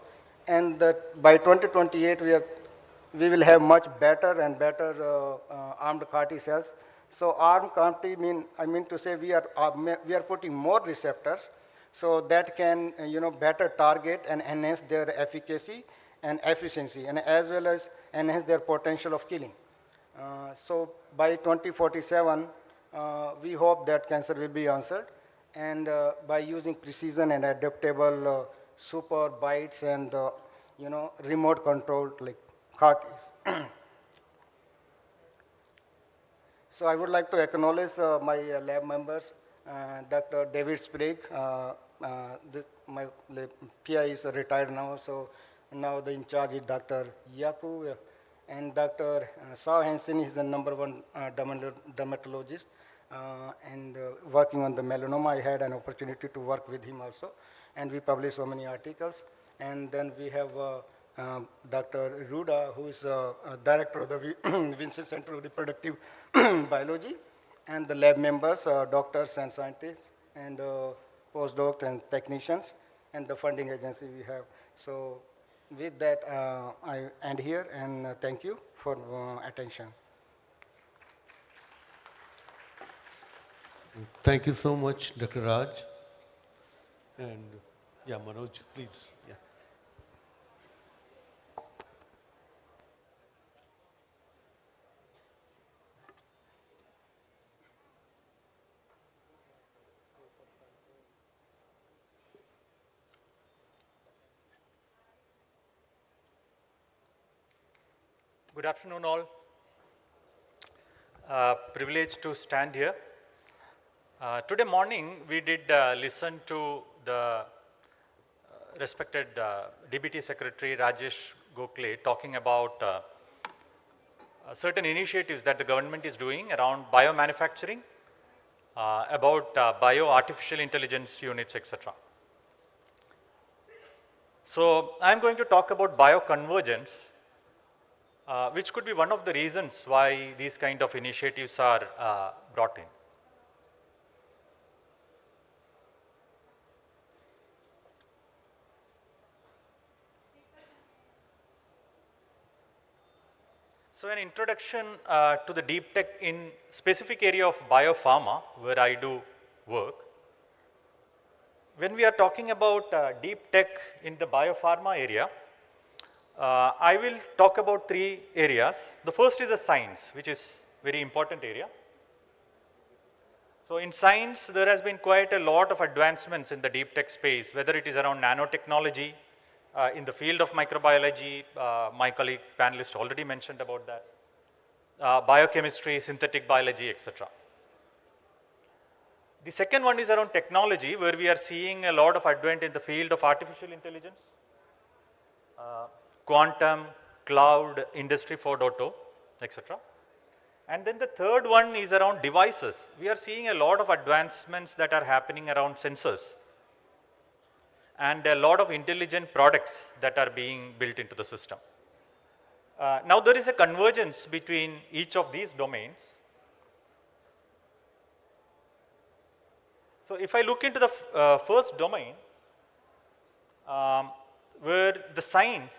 And by 2028, we will have much better and better armed CAR T cells. So armed CAR T I mean to say we are putting more receptors, so that can better target and enhance their efficacy and efficiency, and as well as enhance their potential of killing. So by 2047, we hope that cancer will be answered, and by using precision and adaptable super BITEs and remote controlled like CAR Ts. So I would like to acknowledge my lab members, Dr. David Sprague. My PI is retired now, so now the in charge is Dr. Yaku, and Dr. Sao Hansen is the #1 dermatologist, and working on the melanoma. I had an opportunity to work with him also, and we published so many articles. And then we have Dr. Ruda, who is director of the Vincent Center of Reproductive Biology, and the lab members, doctors and scientists, and postdocs and technicians, and the funding agency we have. So with that, I end here, and thank you for attention. Thank you so much, Dr. Raj. And yeah, Manoj, please. Yeah. Good afternoon, all. Privileged to stand here. Today morning, we did listen to the respected DBT Secretary Rajesh Gokhale talking about certain initiatives that the government is doing around biomanufacturing, about bio-artificial intelligence units, etc. So I'm going to talk about bioconvergence, which could be one of the reasons why these kind of initiatives are brought in. So an introduction to the deep tech in specific area of biopharma, where I do work. When we are talking about deep tech in the biopharma area, I will talk about 3 areas. The first is the science, which is very important area. So in science, there has been quite a lot of advancements in the deep tech space, whether it is around nanotechnology, in the field of microbiology, my colleague panelist already mentioned about that, biochemistry, synthetic biology, etc. The second one is around technology, where we are seeing a lot of advent in the field of artificial intelligence, quantum, cloud, industry 4.0, etc. And then the third one is around devices. We are seeing a lot of advancements that are happening around sensors and a lot of intelligent products that are being built into the system. Now there is a convergence between each of these domains. So if I look into the first domain, where the science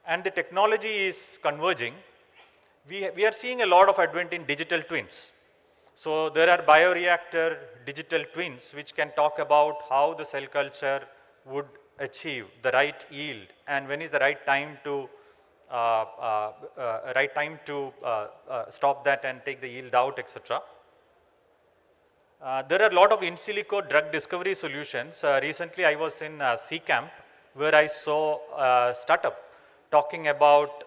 and the technology is converging, we are seeing a lot of advent in digital twins. So there are bioreactor digital twins which can talk about how the cell culture would achieve the right yield and when is the right time to stop that and take the yield out, etc. There are a lot of in silico drug discovery solutions. Recently I was in C-Camp where I saw a startup talking about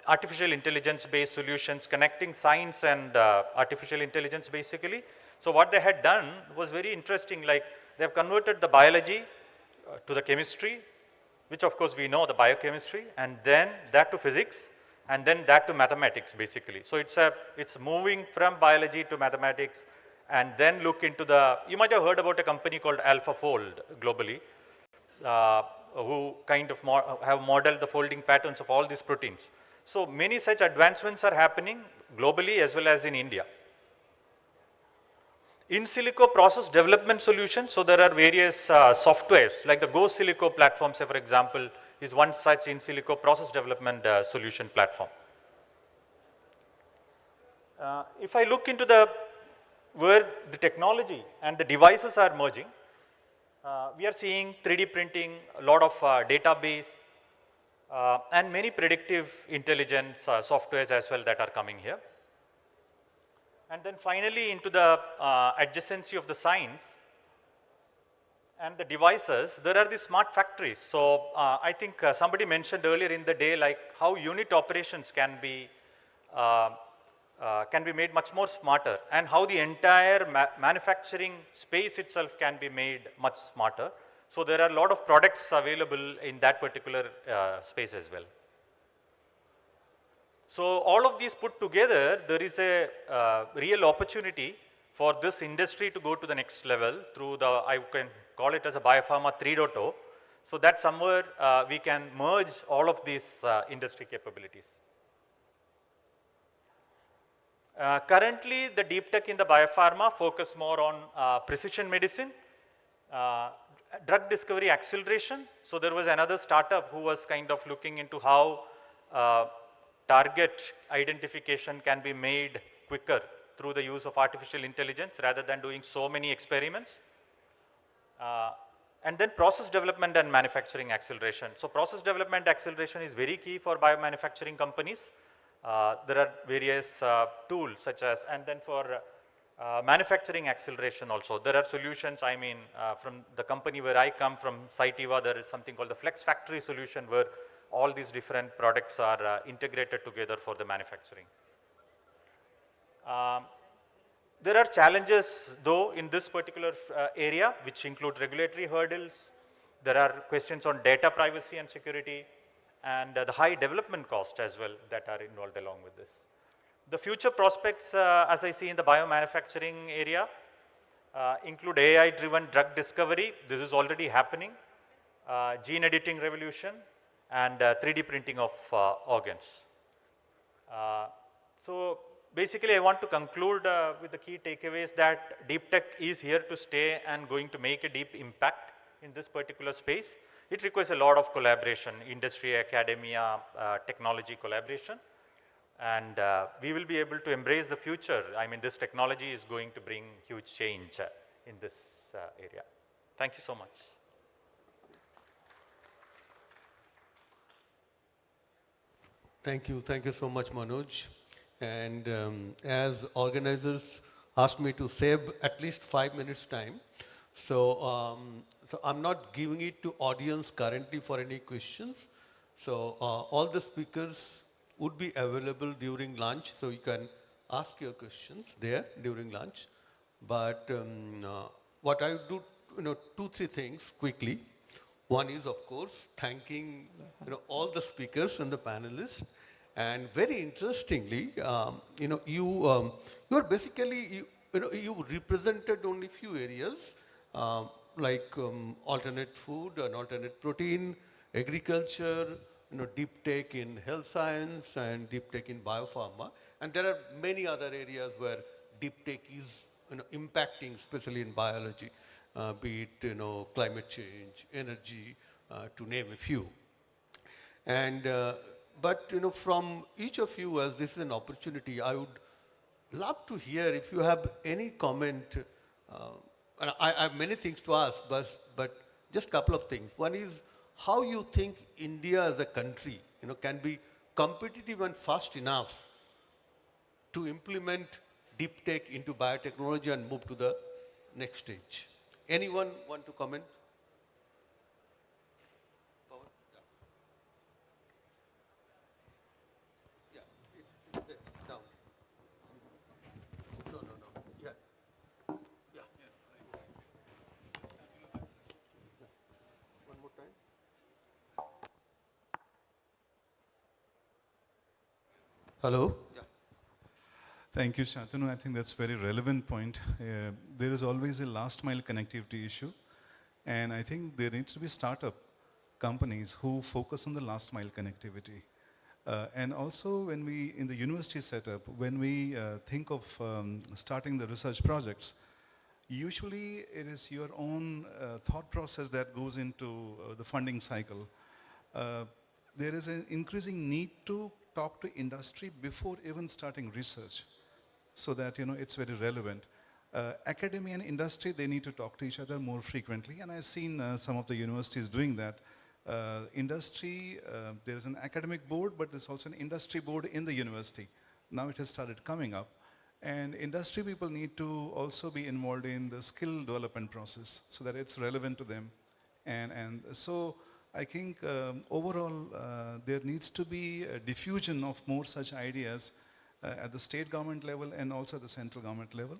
artificial intelligence based solutions connecting science and artificial intelligence basically. So what they had done was very interesting, like they have converted the biology to the chemistry, which of course we know the biochemistry, and then that to physics, and then that to mathematics basically. So it's moving from biology to mathematics, and then look into the, you might have heard about a company called AlphaFold globally, who kind of have modeled the folding patterns of all these proteins. So many such advancements are happening globally as well as in India. In silico process development solutions, so there are various softwares like the Go Silico platform, say for example, is one such in silico process development solution platform. If I look into where the technology and the devices are merging, we are seeing 3D printing, a lot of database, and many predictive intelligence softwares as well that are coming here. And then finally into the adjacency of the science and the devices, there are the smart factories. So I think somebody mentioned earlier in the day like how unit operations can be made much more smarter and how the entire manufacturing space itself can be made much smarter. So there are a lot of products available in that particular space as well. So all of these put together, there is a real opportunity for this industry to go to the next level through the, I can call it as a biopharma 3.0. So that somewhere we can merge all of these industry capabilities. Currently, the deep tech in the biopharma focus more on precision medicine, drug discovery acceleration. So there was another startup who was kind of looking into how target identification can be made quicker through the use of artificial intelligence rather than doing so many experiments. And then process development and manufacturing acceleration. So process development acceleration is very key for biomanufacturing companies. There are various tools such as, and then for manufacturing acceleration also, there are solutions, I mean, from the company where I come from, Saitiva, there is something called the Flex Factory solution where all these different products are integrated together for the manufacturing. There are challenges though in this particular area which include regulatory hurdles. There are questions on data privacy and security and the high development cost as well that are involved along with this. The future prospects as I see in the biomanufacturing area include AI-driven drug discovery. This is already happening. Gene editing revolution and 3D printing of organs. So basically I want to conclude with the key takeaways that deep tech is here to stay and going to make a deep impact in this particular space. It requires a lot of collaboration, industry, academia, technology collaboration. And we will be able to embrace the future. I mean, this technology is going to bring huge change in this area. Thank you so much. Thank you so much, Manoj. And as organizers asked me to save at least 5 minutes time, so I'm not giving it to audience currently for any questions. So all the speakers would be available during lunch, so you can ask your questions there during lunch. But what I would do, 2-3 things quickly. One is, of course, thanking all the speakers and the panelists. And very interestingly, you are basically, you represented only few areas like alternate food and alternate protein, agriculture, deep tech in health science and deep tech in biopharma. And there are many other areas where deep tech is impacting, especially in biology, be it climate change, energy, to name a few. And but from each of you, as this is an opportunity, I would love to hear if you have any comment. And I have many things to ask, but just a couple of things. One is how you think India as a country, can be competitive and fast enough to implement deep tech into biotechnology and move to the next stage. Anyone want to comment? Yeah, it's there, down. No. Yeah. One more time. Hello? Yeah. Thank you, Shantanu. I think that's a very relevant point. There is always a last mile connectivity issue. And I think there needs to be startup companies who focus on the last mile connectivity. And also when we, in the university setup, when we think of starting the research projects, usually it is your own thought process that goes into the funding cycle. There is an increasing need to talk to industry before even starting research, so that it's very relevant. Academia and industry, they need to talk to each other more frequently, and I've seen some of the universities doing that. Industry, there is an academic board, but there's also an industry board in the university. Now it has started coming up. And industry people need to also be involved in the skill development process so that it's relevant to them. And so I think overall there needs to be a diffusion of more such ideas at the state government level and also at the central government level.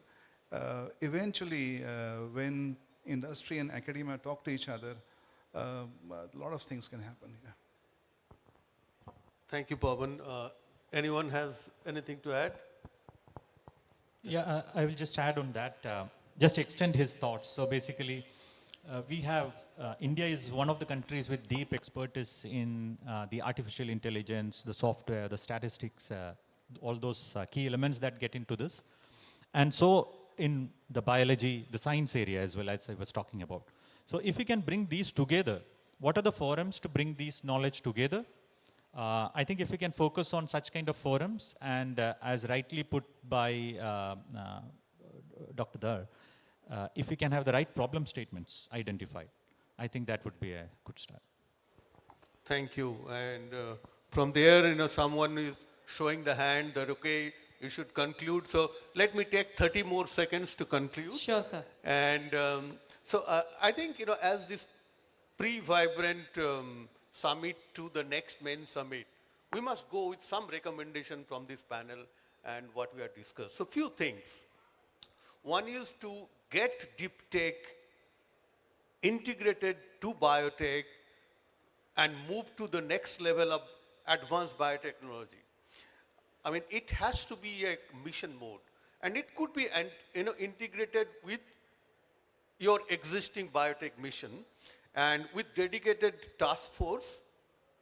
Eventually, when industry and academia talk to each other, a lot of things can happen. Yeah. Thank you, Pawan. Anyone has anything to add? Yeah, I will just add on that, just extend his thoughts. So basically, we have, India is one of the countries with deep expertise in the artificial intelligence, the software, the statistics, all those key elements that get into this. And so in the biology, the science area as well, as I was talking about. So if we can bring these together, what are the forums to bring these knowledge together? I think if we can focus on such kind of forums and as rightly put by Dr. Dhar, if we can have the right problem statements identified, I think that would be a good start. Thank you. And from there, someone is showing the hand that, okay, you should conclude. So let me take 30 more seconds to conclude. Sure, sir. And I think, as this pre-vibrant summit to the next main summit, we must go with some recommendation from this panel and what we have discussed. So few things. One is to get deep tech integrated to biotech and move to the next level of advanced biotechnology. I mean, it has to be a mission mode, and it could be integrated with your existing biotech mission and with dedicated task force.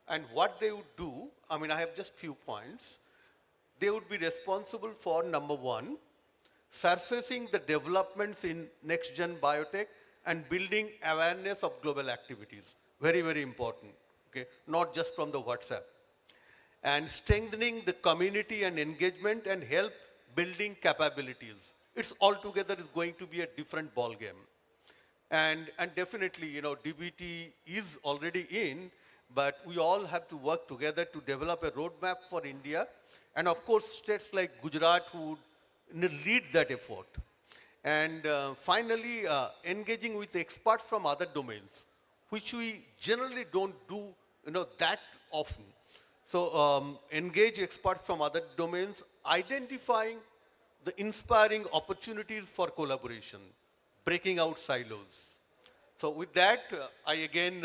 And what they would do, I mean, I have just few points. They would be responsible for, number one, surfacing the developments in next-gen biotech and building awareness of global activities. Very, very important, okay? Not just from the WhatsApp. And strengthening the community and engagement and help building capabilities. It's altogether is going to be a different ball game. And definitely, DBT is already in, but we all have to work together to develop a roadmap for India. And of course, states like Gujarat would lead that effort. And finally, engaging with experts from other domains, which we generally don't do that often. So engage experts from other domains, identifying the inspiring opportunities for collaboration, breaking out silos. So with that, I again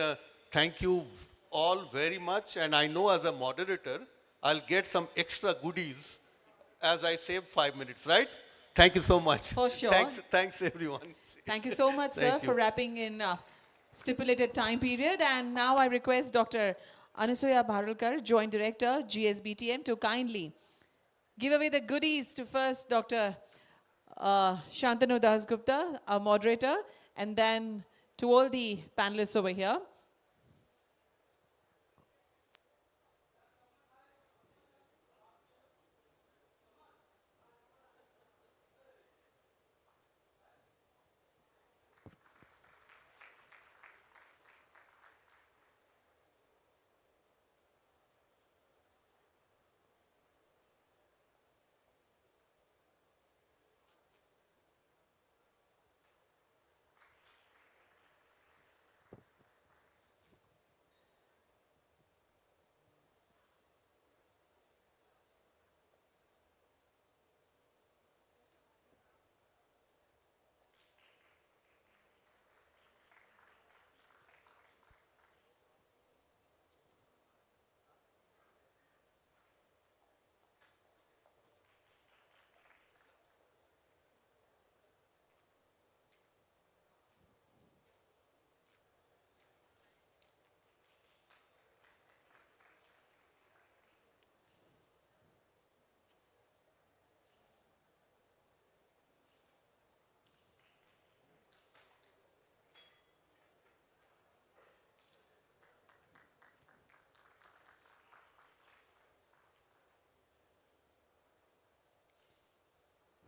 thank you all very much. And I know as a moderator, I'll get some extra goodies as I save 5 minutes, right? Thank you so much. For sure. Thanks everyone. Thank you so much, sir, for wrapping in stipulated time period. And now I request Dr. Anusuya Bharulkar, Joint Director, GSBTM, to kindly give away the goodies to first Dr. Shantanu Dasgupta, our moderator, and then to all the panelists over here.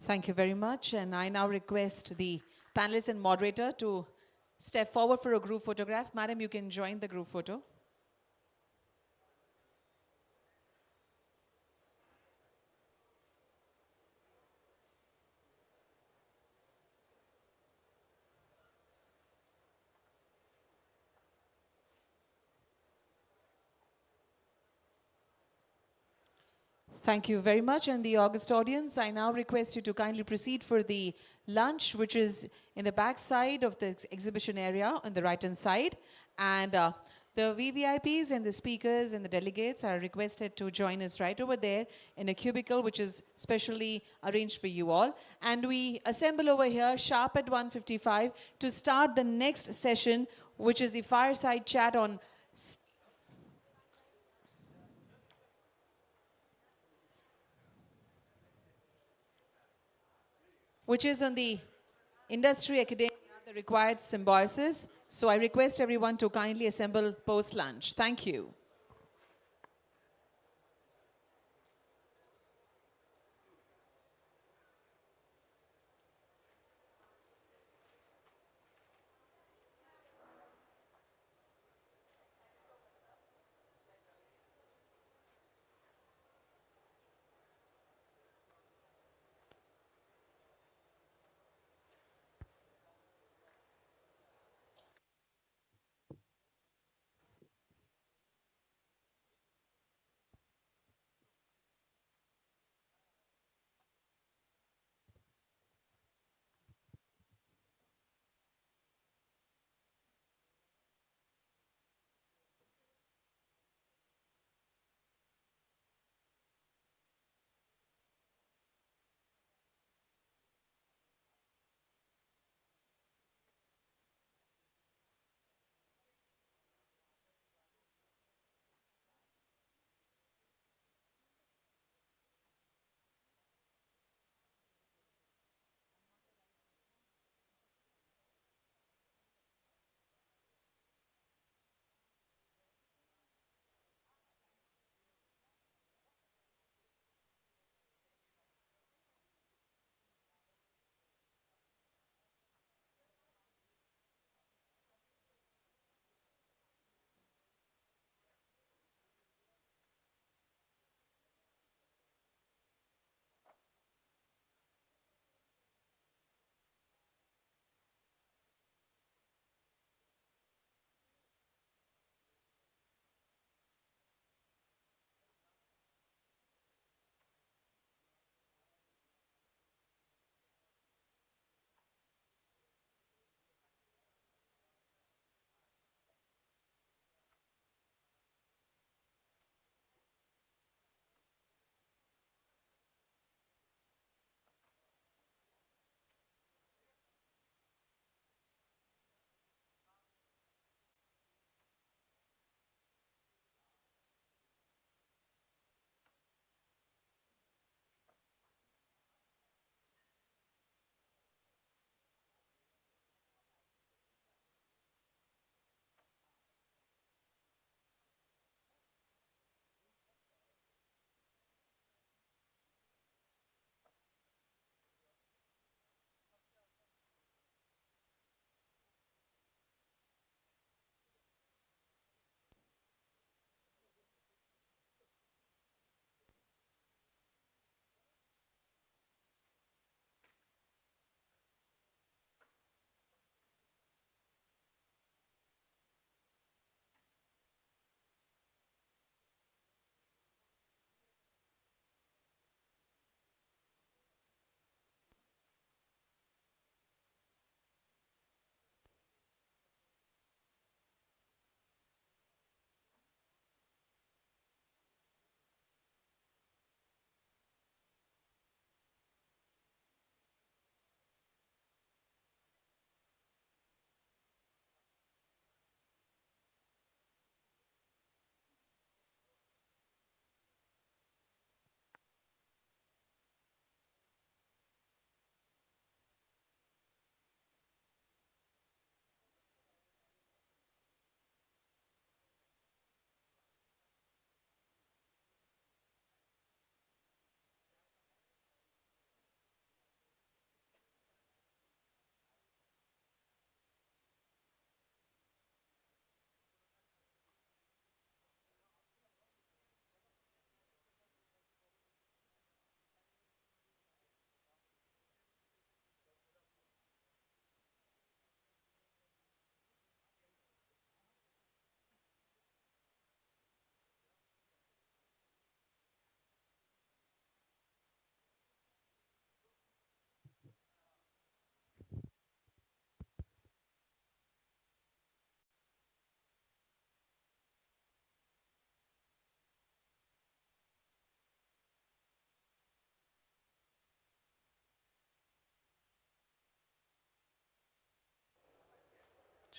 Thank you very much. And I now request the panelists and moderator to step forward for a group photograph. Madam, you can join the group photo. Thank you very much. And the august audience, I now request you to kindly proceed for the lunch, which is in the back side of the exhibition area on the right-hand side. And the VVIPs and the speakers and the delegates are requested to join us right over there in a cubicle, which is specially arranged for you all. And we assemble over here sharp at 1:55 to start the next session, which is the fireside chat on which is on the industry academia, the required symbiosis. So I request everyone to kindly assemble post-lunch. Thank you.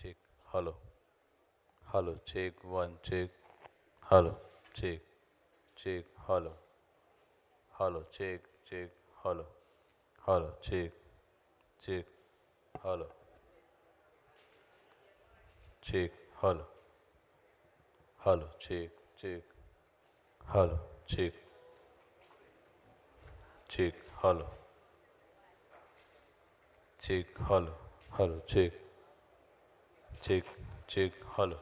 check, hello, hello, check, one, check, hello, check, check, hello, hello, check, check, hello, hello, check, check, hello, check, hello, hello, check, check, hello, check, check, hello, check, hello, hello, check, check, check, hello.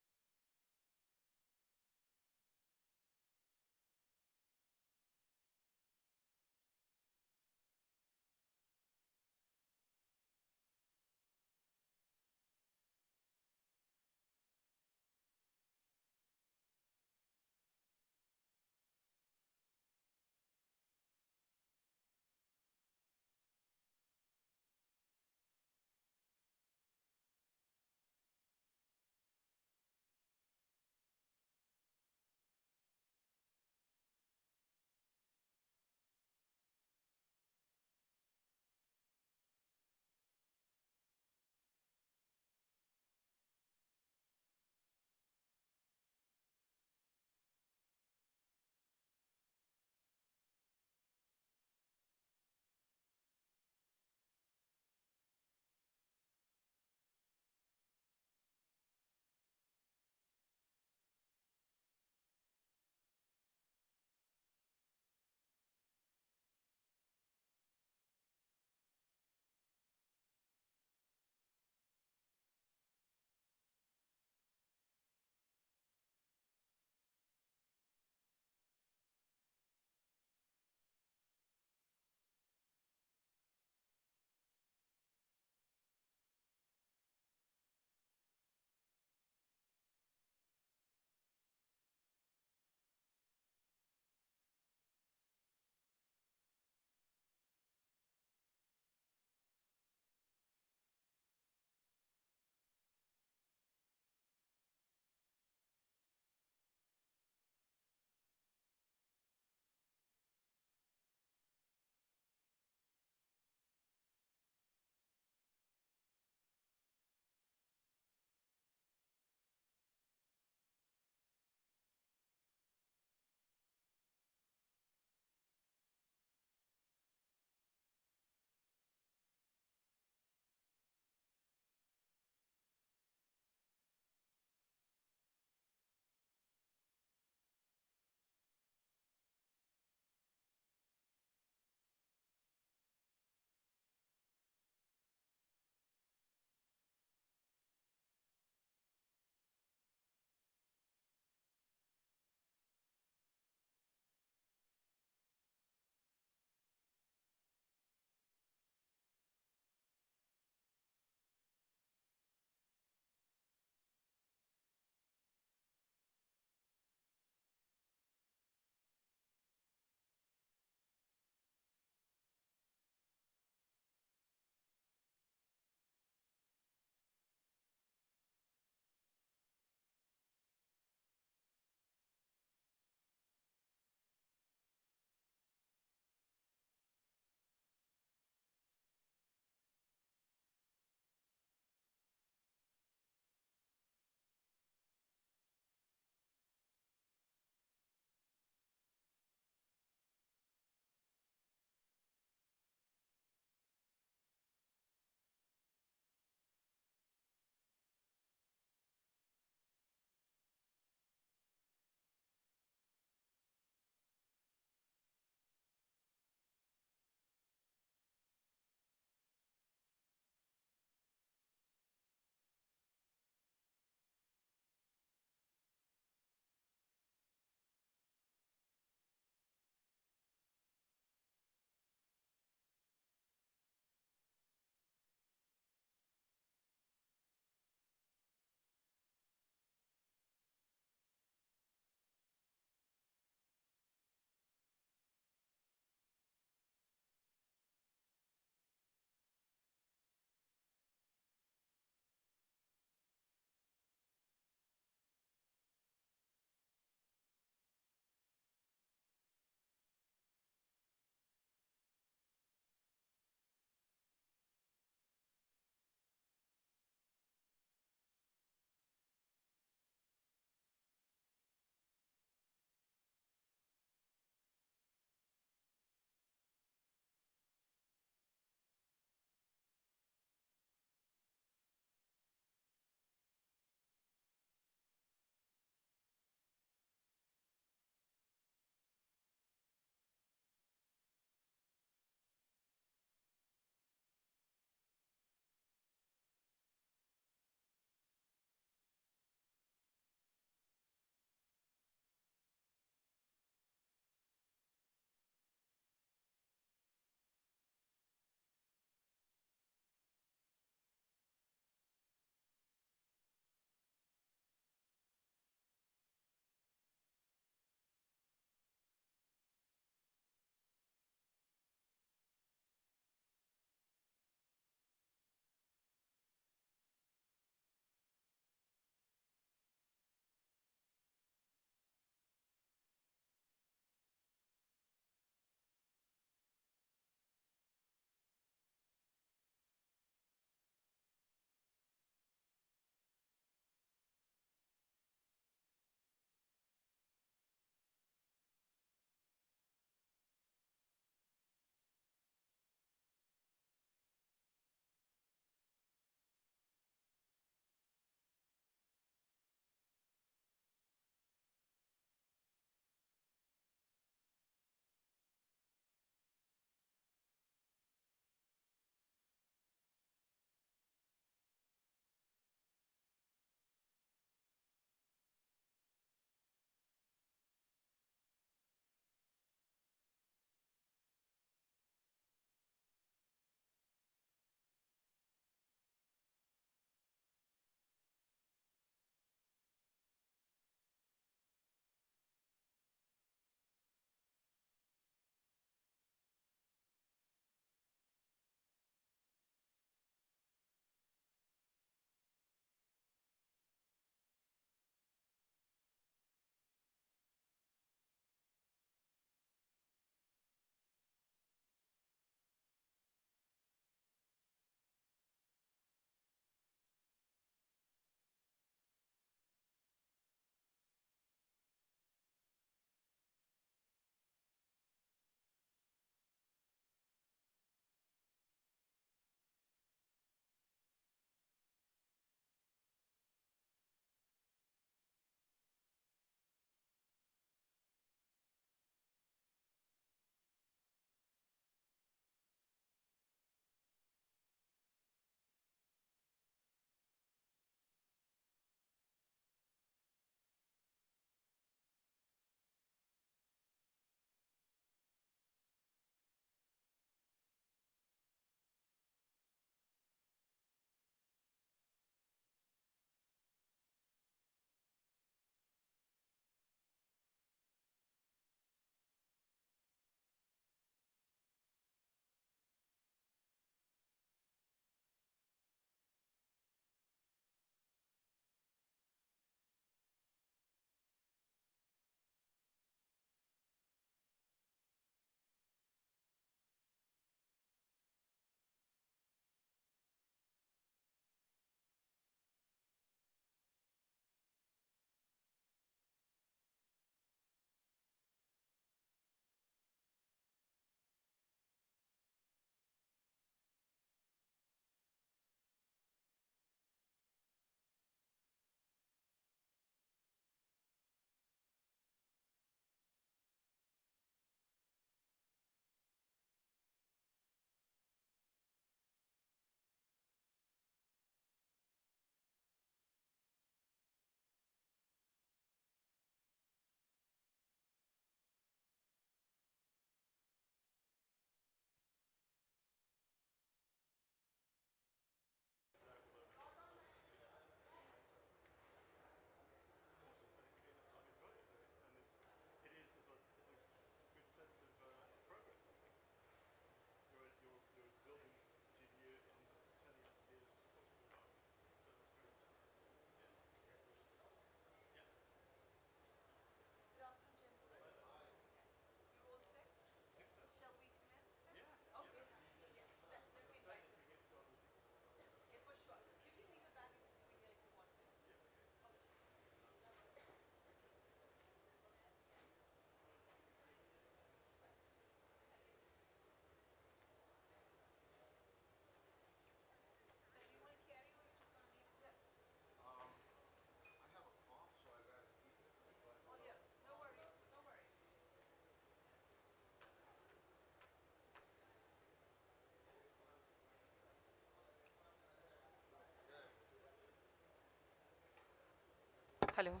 Hello.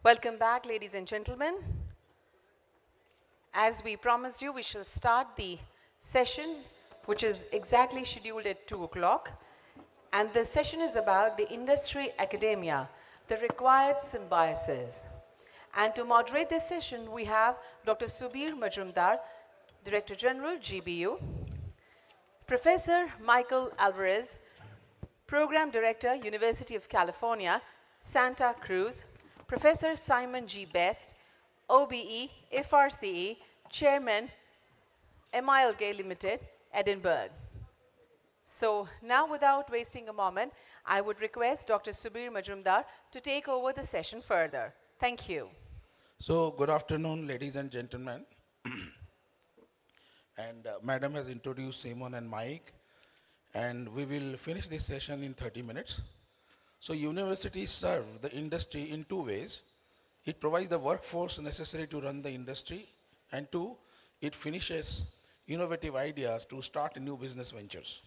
Welcome back, ladies and gentlemen. As we promised you, we shall start the session, which is exactly scheduled at 2 o'clock. And the session is about the industry academia, the required symbiosis. And to moderate this session, we have Dr. Subir Majumdar, Director General, GBU, Professor Michael Alvarez, Program Director, University of California, Santa Cruz, Professor Simon G. Best, OBE, FRCE, Chairman, MILK Limited, Edinburgh. So now, without wasting a moment, I would request Dr. Subir Majumdar to take over the session further. Thank you. So, good afternoon, ladies and gentlemen. And Madam has introduced Simon and Mike, and we will finish this session in 30 minutes. So, universities serve the industry in two ways. It provides the workforce necessary to run the industry, and two, it finishes innovative ideas to start new business ventures.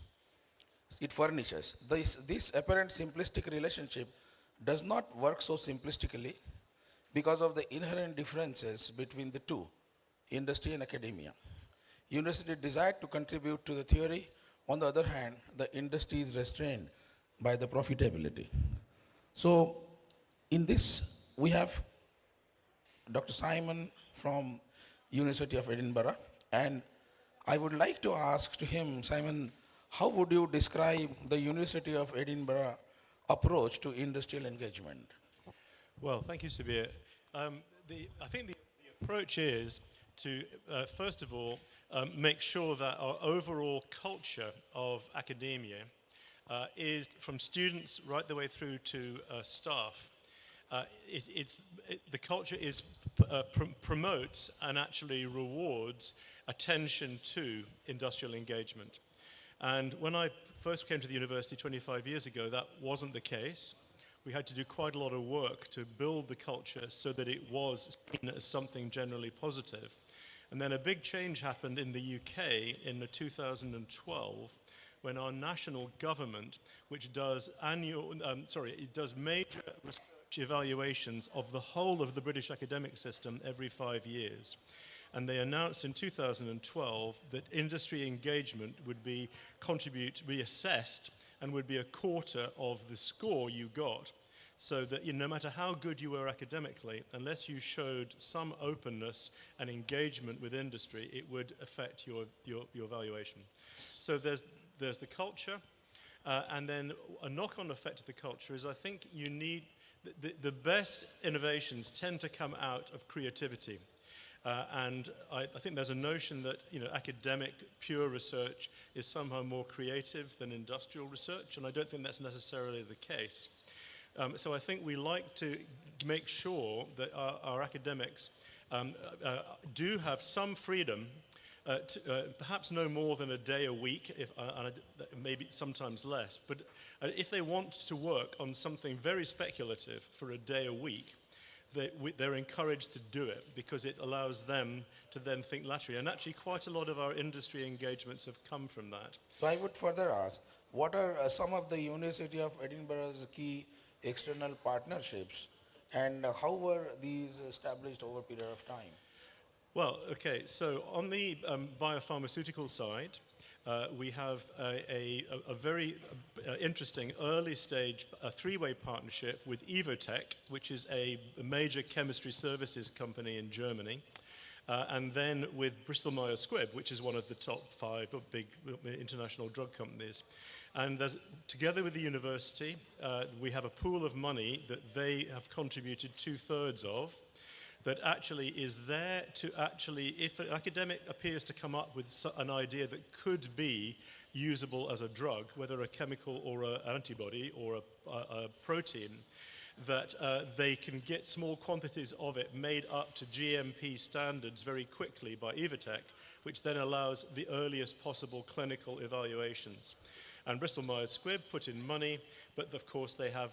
It furnishes. This apparent simplistic relationship does not work so simplistically because of the inherent differences between the two, industry and academia. University desired to contribute to the theory. On the other hand, the industry is restrained by the profitability. So, in this, we have Dr. Simon from University of Edinburgh, and I would like to ask to him, Simon, how would you describe the University of Edinburgh approach to industrial engagement? Well, thank you, Subir. I think the approach is to, first of all, make sure that our overall culture of academia is from students right the way through to staff. The culture promotes and actually rewards attention to industrial engagement. And when I first came to the university 25 years ago, that wasn't the case. We had to do quite a lot of work to build the culture so that it was seen as something generally positive. And then a big change happened in the UK in 2012 when our national government, which does major research evaluations of the whole of the British academic system every 5 years. And they announced in 2012 that industry engagement would be assessed and would be a quarter of the score you got. So that no matter how good you were academically, unless you showed some openness and engagement with industry, it would affect your valuation. So there's the culture, and then a knock-on effect of the culture is I think you need, the best innovations tend to come out of creativity. And I think there's a notion that academic pure research is somehow more creative than industrial research, and I don't think that's necessarily the case. So I think we like to make sure that our academics do have some freedom, perhaps no more than a day a week, maybe sometimes less, but if they want to work on something very speculative for a day a week, they're encouraged to do it because it allows them to then think laterally. And actually quite a lot of our industry engagements have come from that. So I would further ask, what are some of the University of Edinburgh's key external partnerships, and how were these established over a period of time? Well, okay, so on the biopharmaceutical side, we have a very interesting early stage three-way partnership with Evotech, which is a major chemistry services company in Germany, and then with Bristol Myers Squibb, which is one of the top 5 big international drug companies. And together with the university, we have a pool of money that they have contributed 2/3 of, that actually is there to if an academic appears to come up with an idea that could be usable as a drug, whether a chemical or an antibody or a protein, that they can get small quantities of it made up to GMP standards very quickly by Evotech, which then allows the earliest possible clinical evaluations. And Bristol Myers Squibb put in money, but of course they are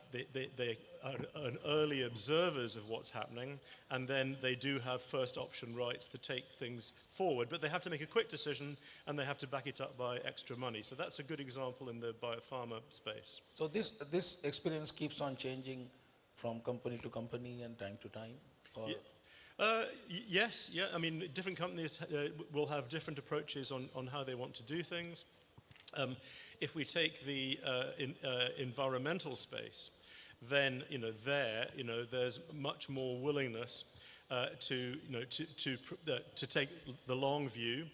an early observers of what's happening, and then they do have first option rights to take things forward, but they have to make a quick decision and they have to back it up by extra money. So that's a good example in the biopharma space. So this experience keeps on changing from company to company and time to time? Or Yes, yeah. I mean, different companies will have different approaches on how they want to do things. If we take the environmental space, then there's much more willingness to take the long view.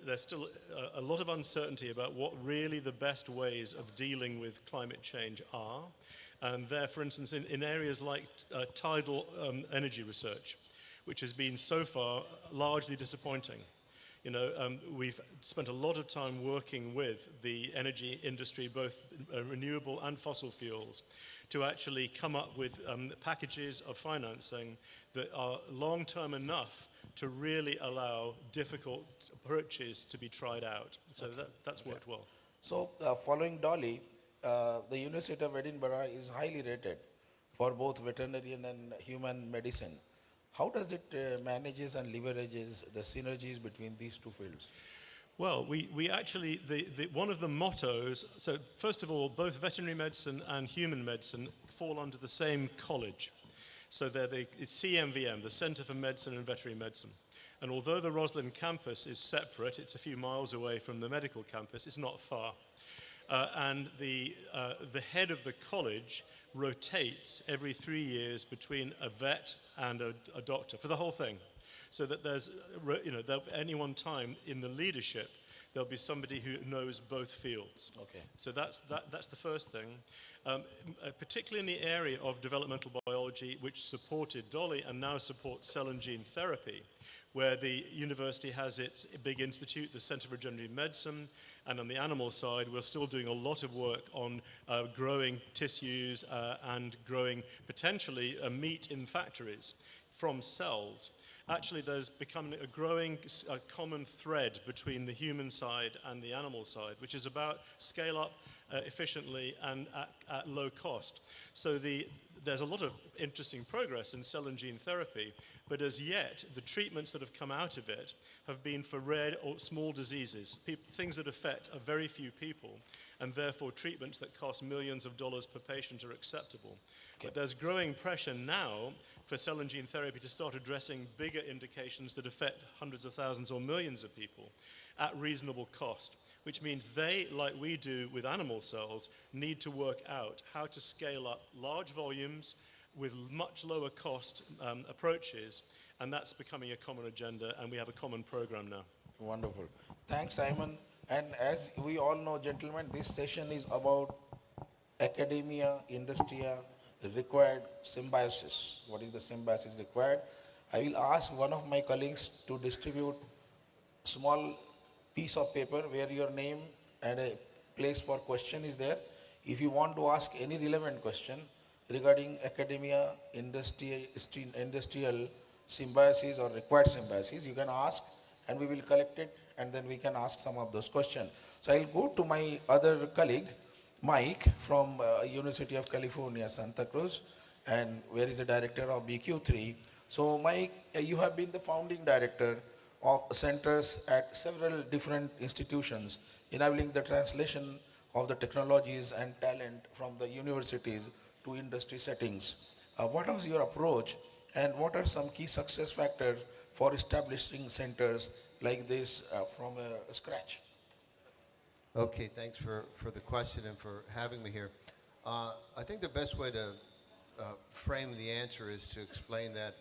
There's still a lot of uncertainty about what really the best ways of dealing with climate change are. And there, for instance, in areas like tidal energy research, which has been so far largely disappointing. We've spent a lot of time working with the energy industry, both renewable and fossil fuels, to actually come up with packages of financing that are long-term enough to really allow difficult approaches to be tried out. So that's worked well. So following Dolly, the University of Edinburgh is highly rated for both veterinarian and human medicine. How does it manages and leverages the synergies between these two fields? Well, we actually, one of the mottos, so first of all, both veterinary medicine and human medicine fall under the same college. So it's CMVM, the Centre for Medicine and Veterinary Medicine. And although the Roslin campus is separate, it's a few miles away from the medical campus, it's not far. And the head of the college rotates every 3 years between a vet and a doctor for the whole thing. So that there's, at any one time in the leadership, there'll be somebody who knows both fields. Okay. So that's the first thing. Particularly in the area of developmental biology, which supported Dolly and now supports cell and gene therapy, where the university has its big institute, the Center for Regenerative Medicine, and on the animal side, we're still doing a lot of work on growing tissues and growing potentially meat in factories from cells. Actually, there's become a growing common thread between the human side and the animal side, which is about scale up efficiently and at low cost. So there's a lot of interesting progress in cell and gene therapy, but as yet, the treatments that have come out of it have been for rare or small diseases, things that affect a very few people, and therefore treatments that cost millions of dollars per patient are acceptable. Okay. But there's growing pressure now for cell and gene therapy to start addressing bigger indications that affect hundreds of thousands or millions of people at reasonable cost, which means they, like we do with animal cells, need to work out how to scale up large volumes with much lower cost approaches, and that's becoming a common agenda, and we have a common program now. Wonderful. Thanks, Simon. And as we all know, gentlemen, this session is about academia, industria, required symbiosis. What is the symbiosis required? I will ask one of my colleagues to distribute small piece of paper where your name and a place for question is there. If you want to ask any relevant question regarding academia, industrial symbiosis or required symbiosis, you can ask and we will collect it and then we can ask some of those questions. So I'll go to my other colleague, Mike from University of California, Santa Cruz, and where is the director of BQ3. So Mike, you have been the founding director of centers at several different institutions, enabling the translation of the technologies and talent from the universities to industry settings. What was your approach and what are some key success factors for establishing centers like this from scratch? Okay, thanks for the question and for having me here. I think the best way to frame the answer is to explain that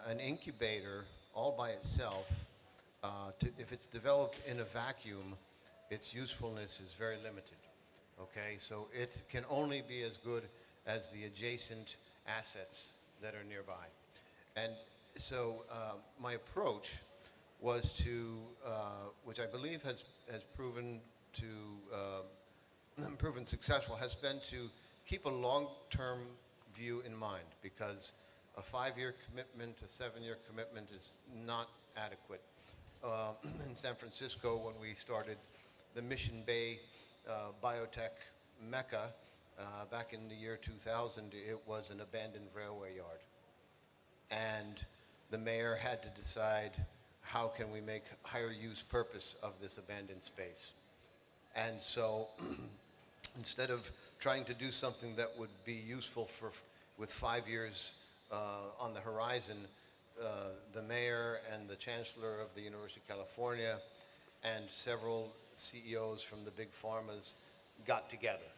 an incubator all by itself, if it's developed in a vacuum, its usefulness is very limited. Okay, so it can only be as good as the adjacent assets that are nearby. And so my approach was to, which I believe has proven successful, has been to keep a long-term view in mind, because a 5-year commitment, a 7-year commitment is not adequate. In San Francisco, when we started the Mission Bay biotech mecca back in the year 2000, it was an abandoned railway yard. And the mayor had to decide, how can we make higher use purpose of this abandoned space? And so instead of trying to do something that would be useful for with 5 years on the horizon, the mayor and the chancellor of the University of California and several CEOs from the big pharmas got together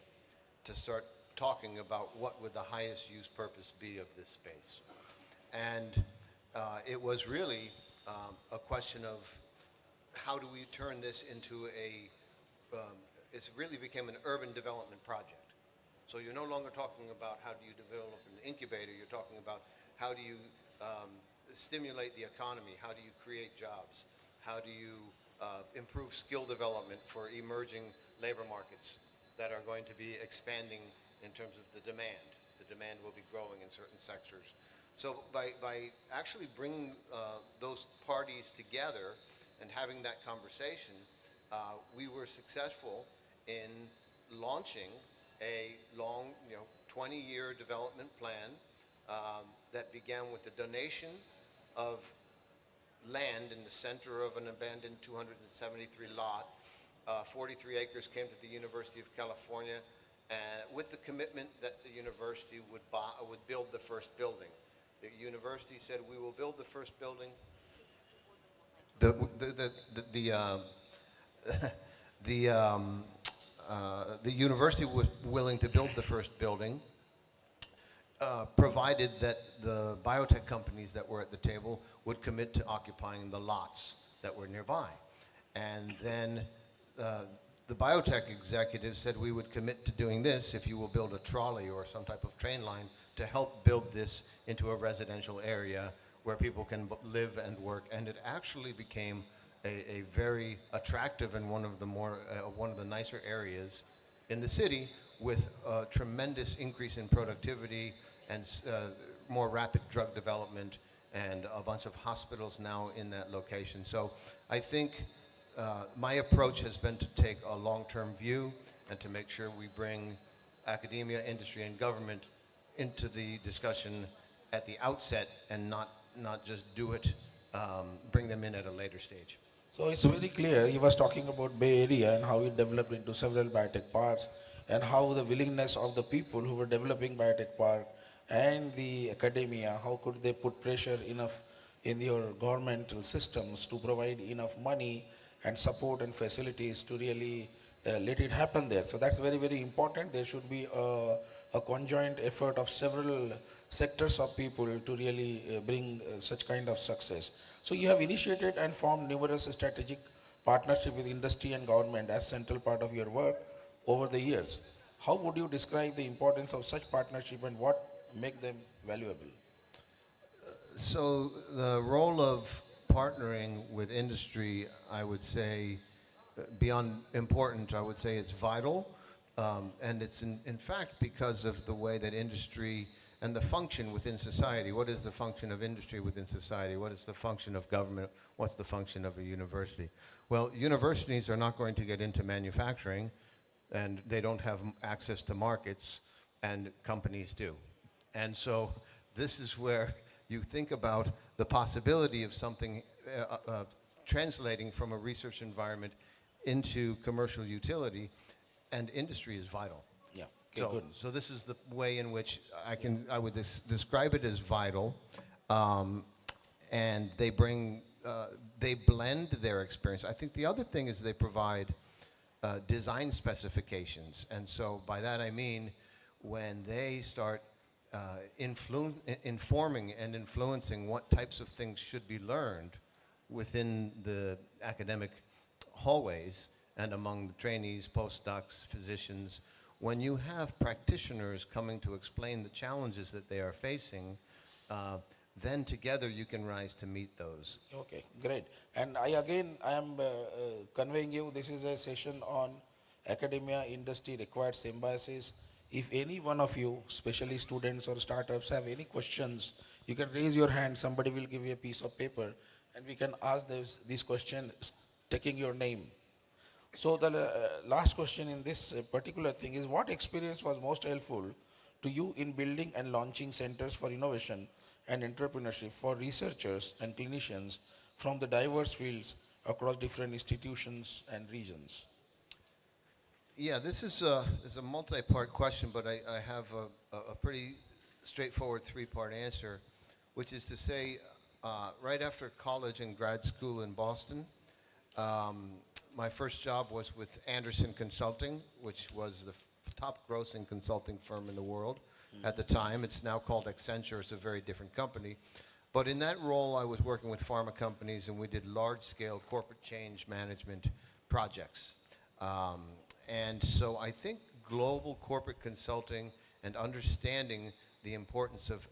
to start talking about what would the highest use purpose be of this space. And it was really a question of how do we turn this into it really became an urban development project. So you're no longer talking about how do you develop an incubator, you're talking about how do you stimulate the economy, how do you create jobs, how do you improve skill development for emerging labor markets that are going to be expanding in terms of the demand. The demand will be growing in certain sectors. So by actually bringing those parties together and having that conversation, we were successful in launching a long, 20-year development plan that began with the donation of land in the center of an abandoned 273 lot. 43 acres came to the University of California with the commitment that the university would build the first building. The university said, we will build the first building. The university was willing to build the first building, provided that the biotech companies that were at the table would commit to occupying the lots that were nearby. And then the biotech executives said, we would commit to doing this if you will build a trolley or some type of train line to help build this into a residential area where people can live and work. And it actually became a very attractive and one of the nicer areas in the city, with a tremendous increase in productivity and more rapid drug development, and a bunch of hospitals now in that location. So I think my approach has been to take a long-term view and to make sure we bring academia, industry, and government into the discussion at the outset, and not just bring them in at a later stage. So it's very clear, he was talking about Bay Area and how it developed into several biotech parks, and how the willingness of the people who were developing biotech park and the academia, how could they put pressure enough in your governmental systems to provide enough money and support and facilities to really let it happen there. So that's very, very important. There should be a conjoint effort of several sectors of people to really bring such kind of success. So you have initiated and formed numerous strategic partnerships with industry and government as central part of your work over the years. How would you describe the importance of such partnership and what make them valuable? So the role of partnering with industry, I would say, beyond important, I would say it's vital. And it's in fact because of the way that industry and the function within society. What is the function of industry within society? What is the function of government? What's the function of a university? Well, universities are not going to get into manufacturing, and they don't have access to markets, and companies do. And so this is where you think about the possibility of something translating from a research environment into commercial utility, and industry is vital. Yeah. Okay, good. So this is the way in which I would describe it as vital, and they blend their experience. I think the other thing is they provide design specifications, and so by that I mean when they start informing and influencing what types of things should be learned within the academic hallways and among the trainees, postdocs, physicians, when you have practitioners coming to explain the challenges that they are facing, then together you can rise to meet those. Okay, great. And I am conveying you, this is a session on academia, industry, required symbiosis. If any one of you, especially students or startups, have any questions, you can raise your hand, somebody will give you a piece of paper, and we can ask these questions taking your name. So the last question in this particular thing is, what experience was most helpful to you in building and launching centers for innovation and entrepreneurship for researchers and clinicians from the diverse fields across different institutions and regions? Yeah, this is a multi-part question, but I have a pretty straightforward three-part answer, which is to say, right after college and grad school in Boston, my first job was with Anderson Consulting, which was the top grossing consulting firm in the world at the time. It's now called Accenture. It's a very different company. But in that role, I was working with pharma companies, and we did large-scale corporate change management projects. And so I think global corporate consulting and understanding the importance of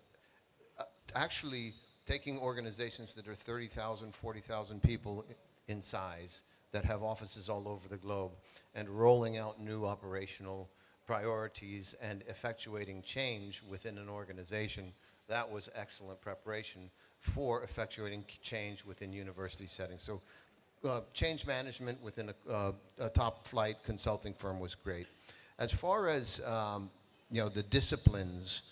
actually taking organizations that are 30,000, 40,000 people in size, that have offices all over the globe, and rolling out new operational priorities and effectuating change within an organization. That was excellent preparation for effectuating change within university settings. So change management within a top flight consulting firm was great. As far as the disciplines,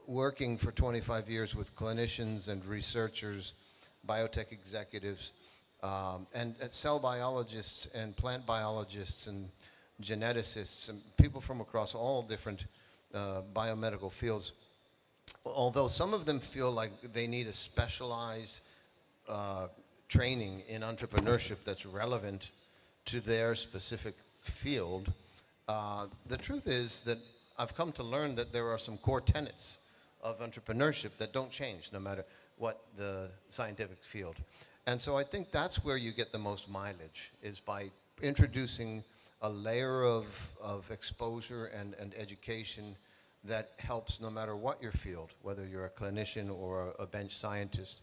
working for 25 years with clinicians and researchers, biotech executives, and cell biologists and plant biologists and geneticists and people from across all different biomedical fields, although some of them feel like they need a specialized training in entrepreneurship that's relevant to their specific field, the truth is that I've come to learn that there are some core tenets of entrepreneurship that don't change no matter what the scientific field. And so I think that's where you get the most mileage, is by introducing a layer of exposure and education that helps no matter what your field, whether you're a clinician or a bench scientist,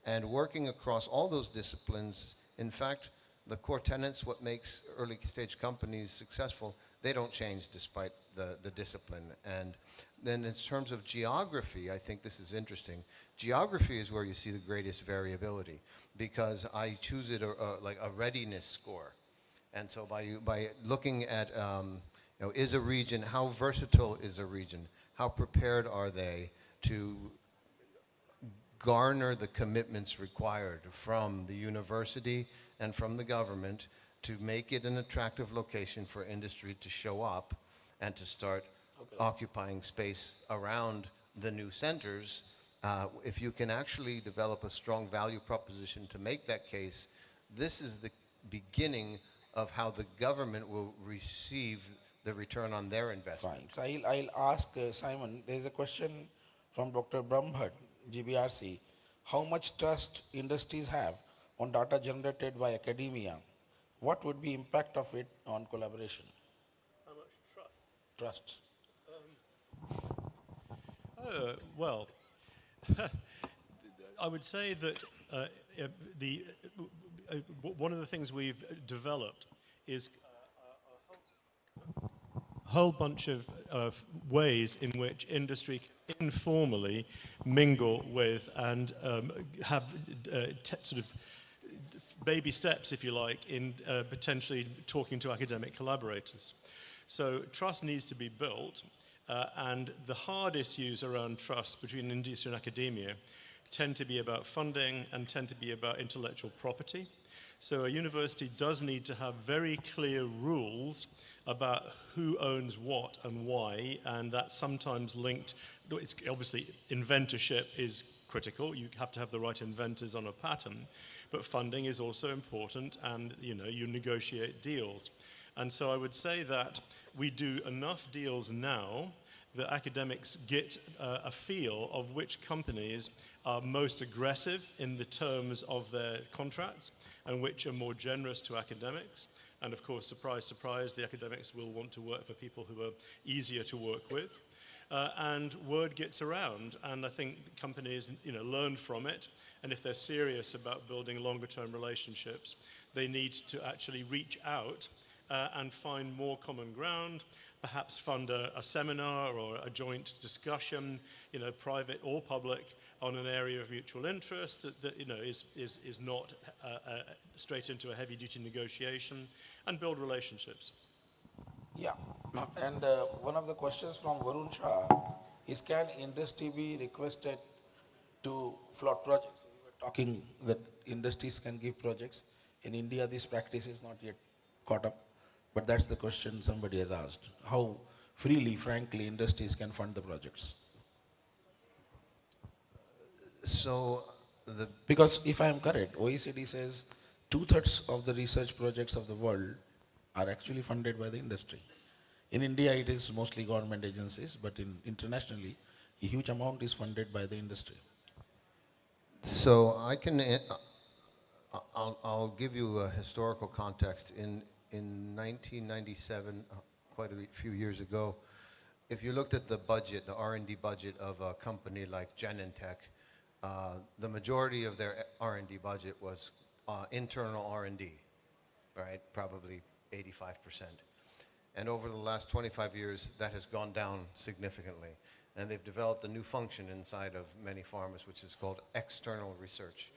and working across all those disciplines. In fact, the core tenets, what makes early stage companies successful, they don't change despite the discipline. And then in terms of geography, I think this is interesting. Geography is where you see the greatest variability, because I choose it like a readiness score. And so by looking at, is a region, how versatile is a region? How prepared are they to garner the commitments required from the university and from the government to make it an attractive location for industry to show up and to start occupying space around the new centers. If you can actually develop a strong value proposition to make that case, this is the beginning of how the government will receive the return on their investment. Fine. So I'll ask Simon, there's a question from Dr. Brahmbhatt, GBRC. How much trust industries have on data generated by academia? What would be impact of it on collaboration? How much trust? Trust. Well, I would say that one of the things we've developed is a whole bunch of ways in which industry can informally mingle with and have sort of baby steps, if you like, in potentially talking to academic collaborators. So trust needs to be built, and the hard issues around trust between industry and academia tend to be about funding and tend to be about intellectual property. So a university does need to have very clear rules about who owns what and why, and that's sometimes linked. It's obviously, inventorship is critical. You have to have the right inventors on a patent, but funding is also important, and you negotiate deals. And so I would say that we do enough deals now that academics get a feel of which companies are most aggressive in the terms of their contracts and which are more generous to academics. And of course, surprise, surprise, the academics will want to work for people who are easier to work with. And word gets around, and I think companies learn from it. And if they're serious about building longer-term relationships, they need to actually reach out and find more common ground, perhaps fund a seminar or a joint discussion, private or public, on an area of mutual interest that is not straight into a heavy-duty negotiation, and build relationships. Yeah, and one of the questions from Varun Shah is, can industry be requested to float projects? So we were talking that industries can give projects. In India, this practice is not yet caught up, but that's the question somebody has asked. How freely, frankly, industries can fund the projects? So the Because if I am correct, OECD says 2/3 of the research projects of the world are actually funded by the industry. In India, it is mostly government agencies, but internationally, a huge amount is funded by the industry. So I can, I'll give you a historical context. In 1997, quite a few years ago, if you looked at the budget, the R&D budget of a company like Genentech, the majority of their R&D budget was internal R&D, right? Probably 85%. And over the last 25 years, that has gone down significantly. And they've developed a new function inside of many pharmas, which is called external research.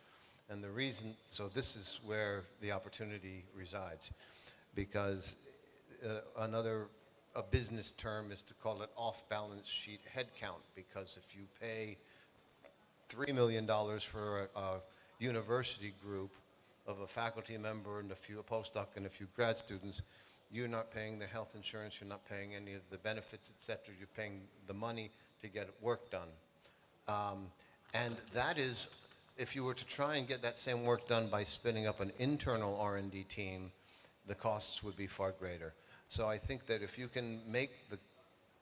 And the reason, so this is where the opportunity resides, because a business term is to call it off-balance sheet headcount, because if you pay $3 million for a university group of a faculty member and a postdoc and a few grad students, you're not paying the health insurance, you're not paying any of the benefits, et cetera. You're paying the money to get work done. And that is, if you were to try and get that same work done by spinning up an internal R&D team, the costs would be far greater. So I think that if you can make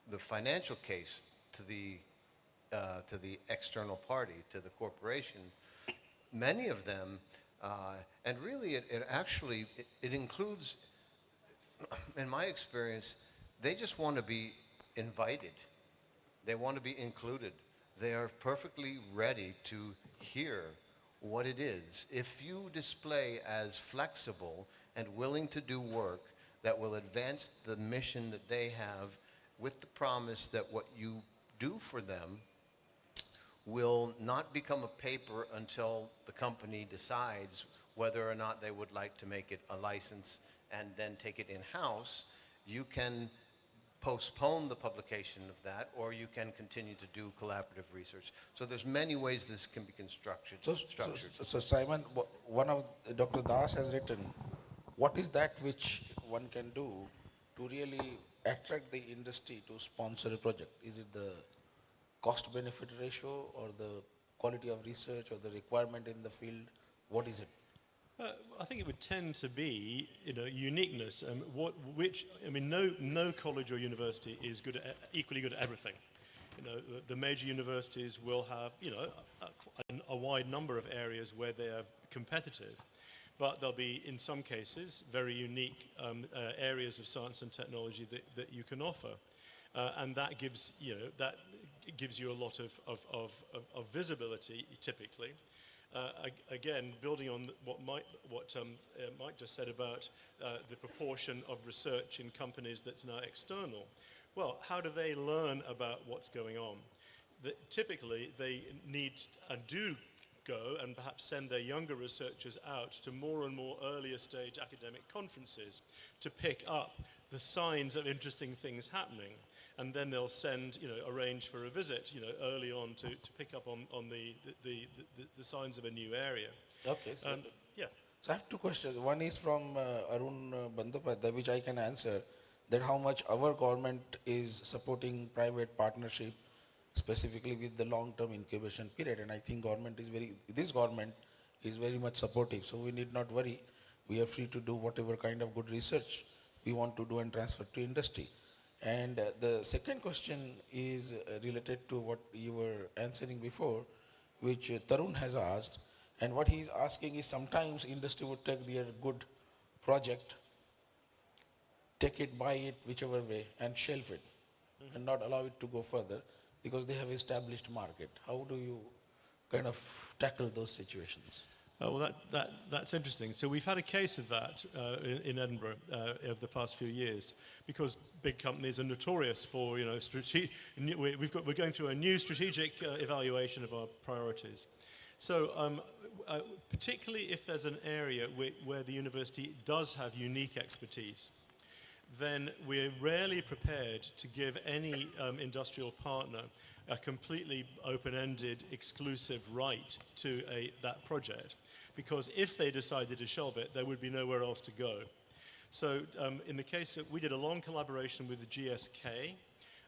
the financial case to the external party, to the corporation, many of them, and really it actually includes, in my experience, they just want to be invited. They want to be included. They are perfectly ready to hear what it is. If you display as flexible and willing to do work that will advance the mission that they have, with the promise that what you do for them will not become a paper until the company decides whether or not they would like to make it a license and then take it in-house, you can postpone the publication of that, or you can continue to do collaborative research. So there's many ways this can be structured. So Simon, one of Dr. Das has written, what is that which one can do to really attract the industry to sponsor a project? Is it the cost-benefit ratio, or the quality of research, or the requirement in the field? What is it? I think it would tend to be, uniqueness. No college or university is equally good at everything. The major universities will have, a wide number of areas where they are competitive, but there'll be, in some cases, very unique areas of science and technology that you can offer, and that gives you a lot of visibility, typically. Again, building on what Mike just said about the proportion of research in companies that's now external. Well, how do they learn about what's going on? Typically, they need and do go and perhaps send their younger researchers out to more and more earlier stage academic conferences to pick up the signs of interesting things happening. And then they'll arrange for a visit, early on to pick up on the signs of a new area. Okay. So, yeah. So I have two questions. One is from Arun Bandyopadhyay, which I can answer, that how much our government is supporting private partnership, specifically with the long-term incubation period. And I think this government is very much supportive. So we need not worry. We are free to do whatever kind of good research we want to do and transfer to industry. And the second question is related to what you were answering before, which Tarun has asked. And what he is asking is, sometimes industry would take their good project, take it, buy it, whichever way, and shelf it, and not allow it to go further, because they have established market. How do you kind of tackle those situations? Well, that's interesting. So we've had a case of that in Edinburgh over the past few years, because big companies are notorious for, we're going through a new strategic evaluation of our priorities. So particularly if there's an area where the university does have unique expertise, then we're rarely prepared to give any industrial partner a completely open-ended, exclusive right to that project. Because if they decided to shelve it, there would be nowhere else to go. So in the case that we did a long collaboration with the GSK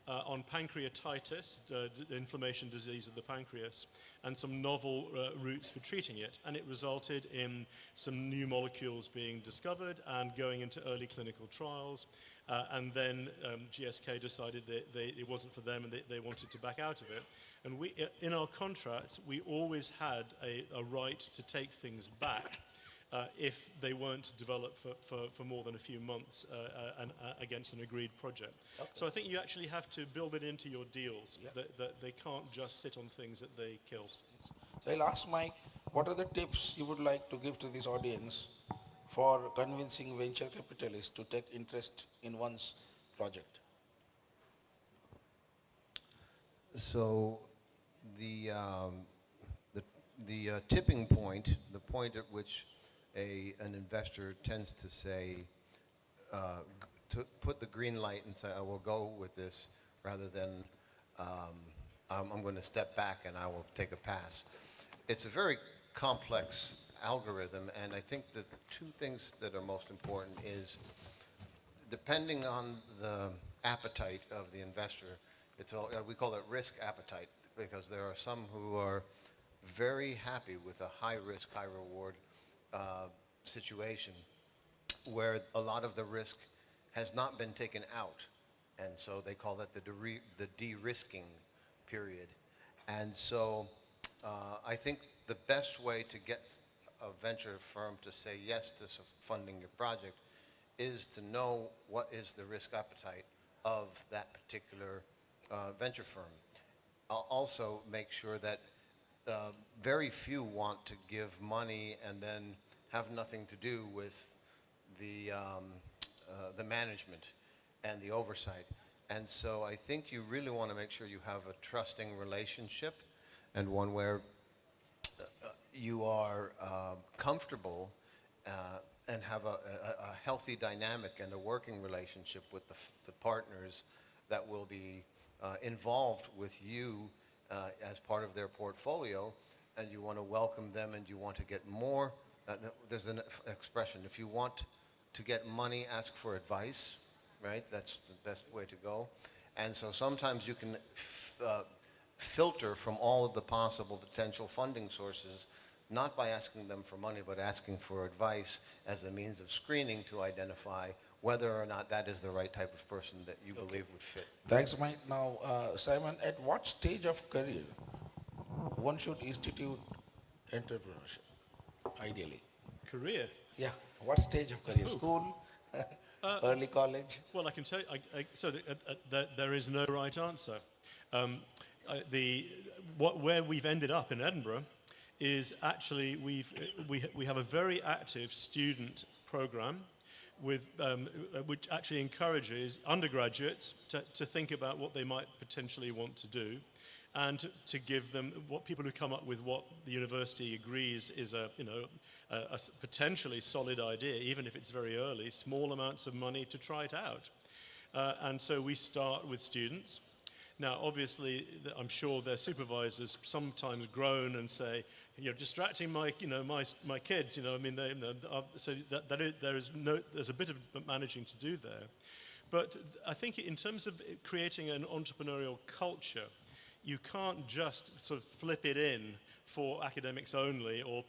on pancreatitis, the inflammation disease of the pancreas, and some novel routes for treating it. And it resulted in some new molecules being discovered and going into early clinical trials. And then GSK decided that it wasn't for them and they wanted to back out of it. And we, in our contracts, we always had a right to take things back if they weren't developed for more than a few months against an agreed project. Okay. So I think you actually have to build it into your deals, that they can't just sit on things that they kill. So I'll ask Mike, what are the tips you would like to give to this audience for convincing venture capitalists to take interest in one's project? So the tipping point, the point at which an investor tends to say, to put the green light and say, I will go with this, rather than I'm going to step back and I will take a pass. It's a very complex algorithm, and I think that the two things that are most important is, depending on the appetite of the investor, we call it risk appetite, because there are some who are very happy with a high risk, high reward situation where a lot of the risk has not been taken out, and so they call that the de-risking period. And so I think the best way to get a venture firm to say yes to funding your project is to know what is the risk appetite of that particular venture firm. I'll also make sure that very few want to give money and then have nothing to do with the management and the oversight. And so I think you really want to make sure you have a trusting relationship, and one where you are comfortable and have a healthy dynamic and a working relationship with the partners that will be involved with you as part of their portfolio, and you want to welcome them and you want to get more. There's an expression, if you want to get money, ask for advice, right? That's the best way to go. And so sometimes you can filter from all of the possible potential funding sources, not by asking them for money, but asking for advice as a means of screening to identify whether or not that is the right type of person that you believe would fit. Thanks, Mike. Now, Simon, at what stage of career one should institute entrepreneurship, ideally? Career? Yeah, what stage of career? School? Early college? Well, I can tell you, there is no right answer. Where we've ended up in Edinburgh is actually we have a very active student program with, which actually encourages undergraduates to think about what they might potentially want to do, and to give them people who come up with what the university agrees is a potentially solid idea, even if it's very early, small amounts of money to try it out. And so we start with students. Now, obviously, I'm sure their supervisors sometimes groan and say, "You're distracting my kids." I mean, so there's a bit of managing to do there. But I think in terms of creating an entrepreneurial culture, you can't just sort of flip it in for academics only, or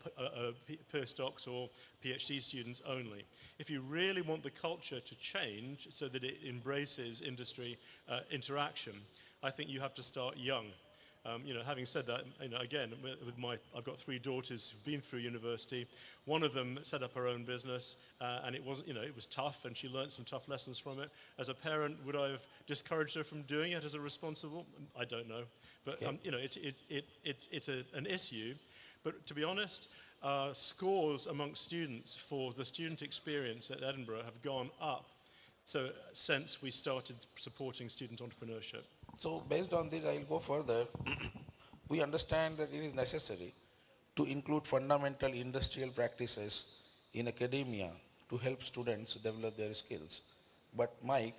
postdocs or PhD students only. If you really want the culture to change so that it embraces industry interaction, I think you have to start young. Having said that, again, I've got 3 daughters who've been through university. One of them set up her own business, and it was tough, and she learned some tough lessons from it. As a parent, would I have discouraged her from doing it as a responsible? I don't know, but it's an issue. But to be honest, scores amongst students for the student experience at Edinburgh have gone up. So since we started supporting student entrepreneurship. So based on this, I will go further. We understand that it is necessary to include fundamental industrial practices in academia to help students develop their skills. But Mike,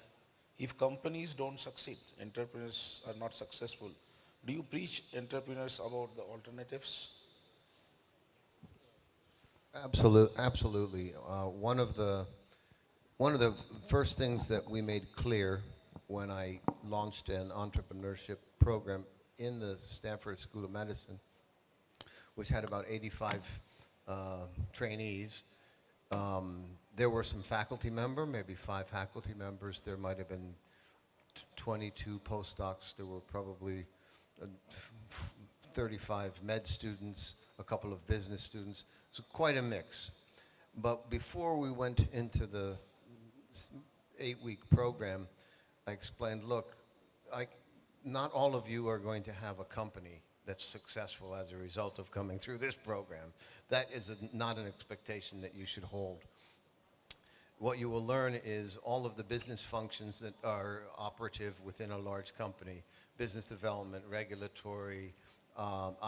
if companies don't succeed, entrepreneurs are not successful, do you preach entrepreneurs about the alternatives? Absolutely. One of the first things that we made clear when I launched an entrepreneurship program in the Stanford School of Medicine which had about 85 trainees. There were some faculty members, maybe 5 faculty members. There might have been 22 postdocs. There were probably 35 med students, a couple of business students. So quite a mix. But before we went into the 8-week program, I explained, look, not all of you are going to have a company that's successful as a result of coming through this program. That is not an expectation that you should hold. What you will learn is all of the business functions that are operative within a large company: business development, regulatory,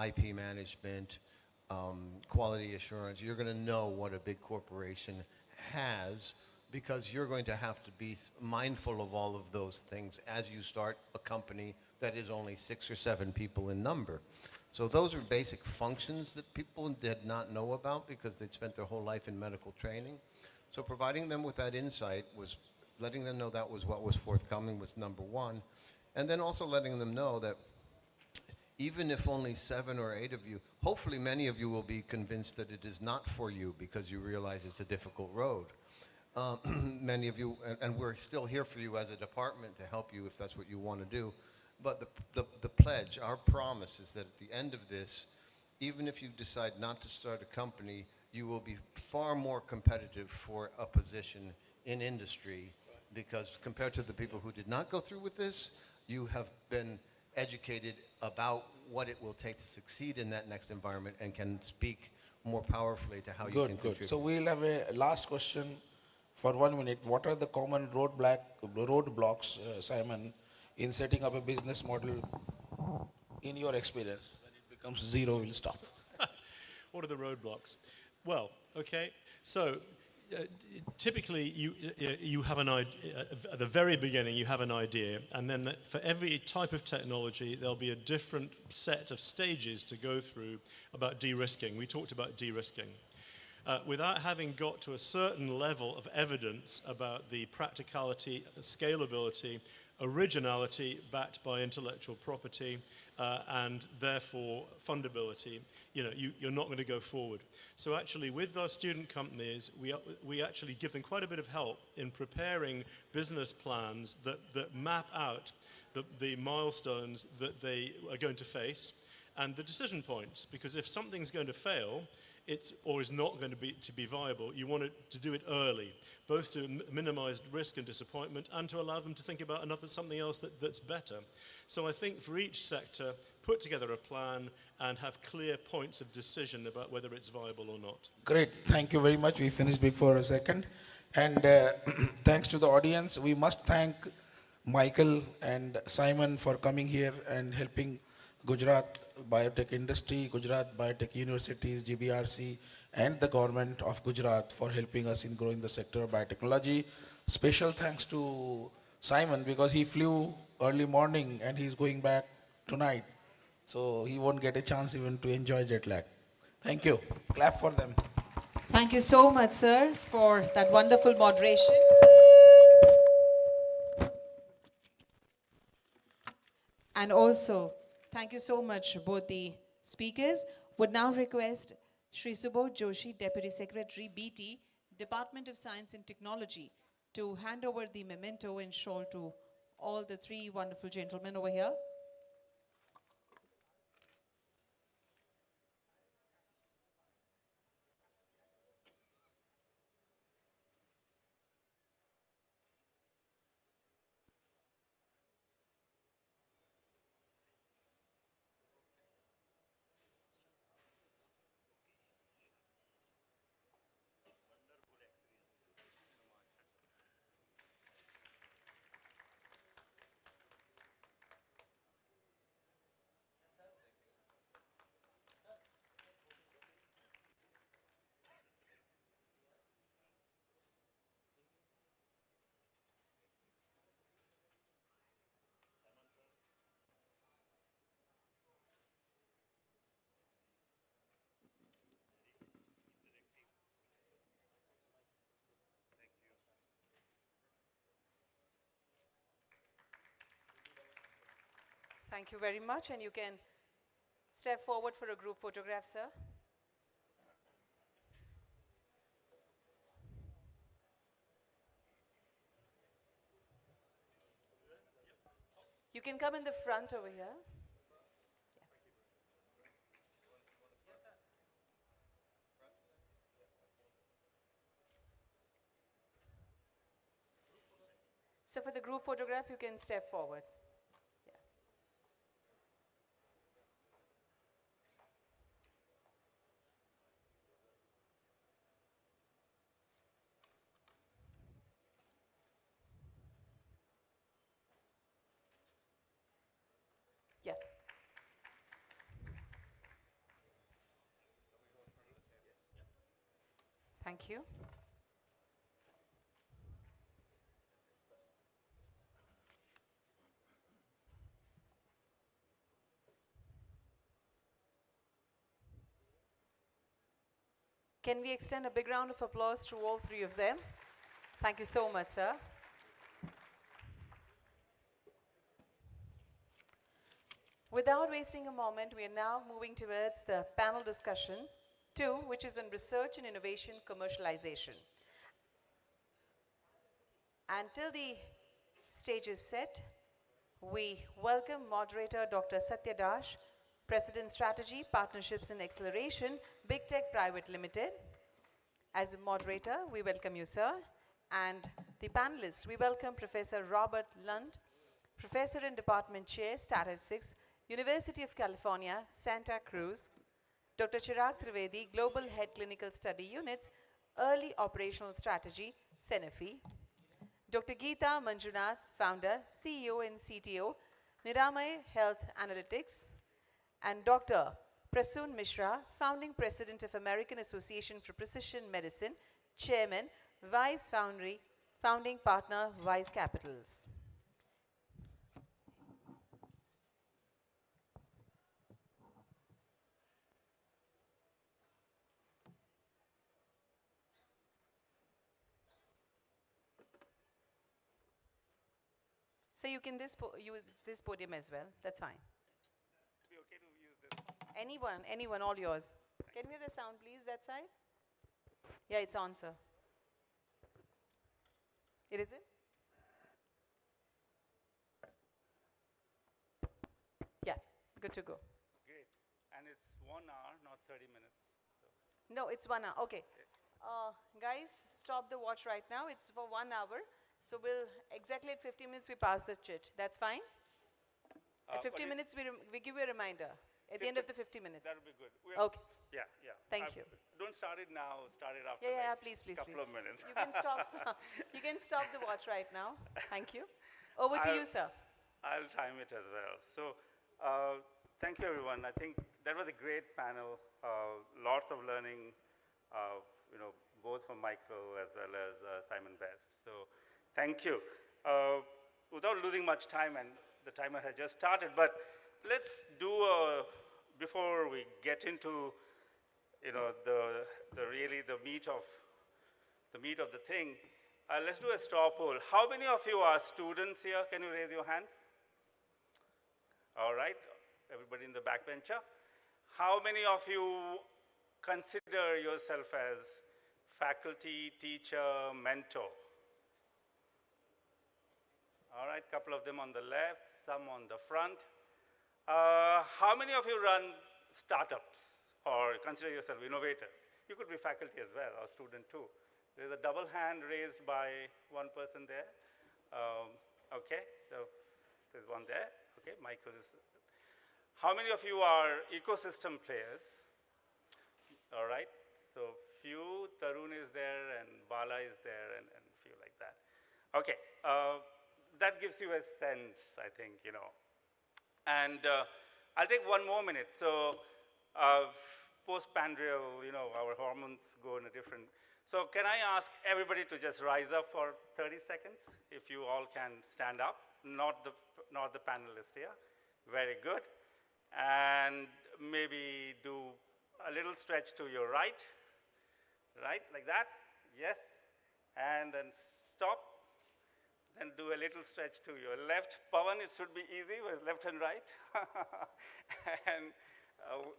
IP management, quality assurance. You're going to know what a big corporation has, because you're going to have to be mindful of all of those things as you start a company that is only 6 or 7 people in number. So those are basic functions that people did not know about because they'd spent their whole life in medical training. So providing them with that insight was letting them know that was what was forthcoming was number one. And then also letting them know that even if only 7 or 8 of you, hopefully many of you will be convinced that it is not for you because you realize it's a difficult road. Many of you, and we're still here for you as a department to help you if that's what you want to do. But the pledge, our promise is that at the end of this, even if you decide not to start a company, you will be far more competitive for a position in industry, because compared to the people who did not go through with this, you have been educated about what it will take to succeed in that next environment and can speak more powerfully to how you can contribute. Good. So we'll have a last question for 1 minute. What are the common roadblocks, Simon, in setting up a business model in your experience? When it becomes zero, we'll stop. What are the roadblocks? Well, okay, so typically you have an idea, at the very beginning you have an idea, and then for every type of technology there'll be a different set of stages to go through about de-risking. We talked about de-risking. Without having got to a certain level of evidence about the practicality, scalability, originality backed by intellectual property, and therefore fundability, you're not going to go forward. So actually with our student companies, we actually give them quite a bit of help in preparing business plans that map out the milestones that they are going to face and the decision points, because if something's going to fail, or is not going to be viable, you want to do it early, both to minimize risk and disappointment and to allow them to think about something else that's better. So I think for each sector, put together a plan and have clear points of decision about whether it's viable or not. Great, thank you very much. We finished before a second. And thanks to the audience. We must thank Michael and Simon for coming here and helping Gujarat biotech industry, Gujarat biotech universities, GBRC, and the government of Gujarat for helping us in growing the sector of biotechnology. Special thanks to Simon, because he flew early morning and he's going back tonight. So he won't get a chance even to enjoy jet lag. Thank you. Clap for them. Thank you so much, sir, for that wonderful moderation. And also, thank you so much, both the speakers. Would now request Shri Subodh Joshi, Deputy Secretary, BT, Department of Science and Technology, to hand over the memento and shawl to all the 3 wonderful gentlemen over here. Thank you very much, and you can step forward for a group photograph, sir. You can come in the front over here. So for the group photograph, you can step forward. Yeah. Thank you. Can we extend a big round of applause to all three of them? Thank you so much, sir. Without wasting a moment, we are now moving towards the panel discussion 2, which is on research and innovation commercialization. Until the stage is set, we welcome moderator Dr. Satya Dash, President Strategy, Partnerships and Acceleration, Big Tech Private Limited. As a moderator, we welcome you, sir. And the panelists, we welcome Professor Robert Lund, Professor and Department Chair, Statistics, University of California, Santa Cruz, Dr. Chirag Trivedi, Global Head Clinical Study Units, Early Operational Strategy, Cenefi, Dr. Geeta Manjunath, Founder, CEO and CTO, Niramay Health Analytics, and Dr. Prasoon Mishra, Founding President of American Association for Precision Medicine, Chairman, Wise Foundry, Founding Partner, Wise Capitals. So you can use this podium as well. That's fine. Be okay to use this. Anyone, all yours. Can we hear the sound, please, that side? Yeah, it's on, sir. It is it? Yeah, good to go. Great. And it's 1 hour, not 30 minutes. So. No, it's 1 hour. Okay. Guys, stop the watch right now. It's for 1 hour. So we'll, exactly at 50 minutes, we pass the chit. That's fine? At 50 minutes, we give you a reminder. At the end of the 50 minutes. That would be good. Okay. Yeah, yeah. Thank you. Don't start it now. Start it after Yeah, like please. couple of minutes. You can stop. You can stop the watch right now. Thank you. Over to you, sir. I'll time it as well. So thank you, everyone. I think that was a great panel. Lots of learning, both from Michael as well as Simon Best. So thank you. Without losing much time, and the timer has just started, but let's do before we get into the meat of the thing. Let's do a straw poll. How many of you are students here? Can you raise your hands? All right, everybody in the backbencher. How many of you consider yourself as faculty, teacher, mentor? All right, a couple of them on the left, some on the front. How many of you run startups or consider yourself innovators? You could be faculty as well, or student too. There's a double hand raised by one person there. Okay, there's one there. Okay, Michael is. How many of you are ecosystem players? All right, so few. Tarun is there, and Bala is there, and few like that. Okay. That gives you a sense, I think, And I'll take one more minute. So postprandial, our hormones go in a different. So can I ask everybody to just rise up for 30 seconds, if you all can stand up, not the panelists here. Very good. And maybe do a little stretch to your right, like that. Yes. And then stop. Then do a little stretch to your left. Pawan, it should be easy with left and right. And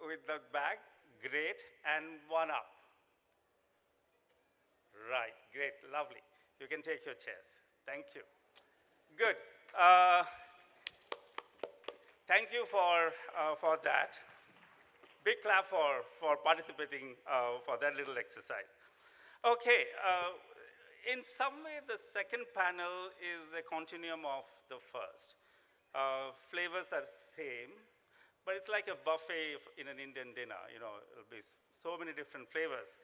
with the bag? Great. And one up. Right, great, lovely. You can take your chairs. Thank you. Good. Thank you for that. Big clap for participating for that little exercise. Okay, in some way, the second panel is a continuum of the first. Flavors are same, but it's like a buffet in an Indian dinner. You know, it'll be so many different flavors.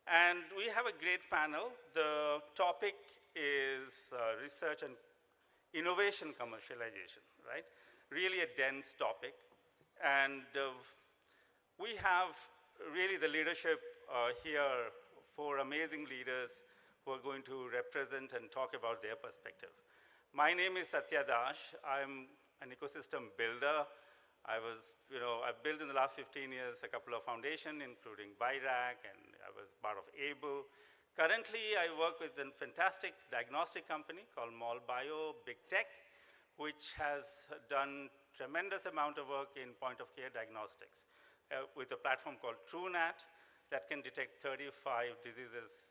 And we have a great panel. The topic is research and innovation commercialization, right? Really a dense topic. And we have really the leadership here, 4 amazing leaders who are going to represent and talk about their perspective. My name is Satya Dash. I'm an ecosystem builder. I've built in the last 15 years a couple of foundations, including BIRAC, and I was part of ABLE. Currently, I work with a fantastic diagnostic company called MallBio Big Tech, which has done tremendous amount of work in point-of-care diagnostics with a platform called TrueNat that can detect 35 diseases,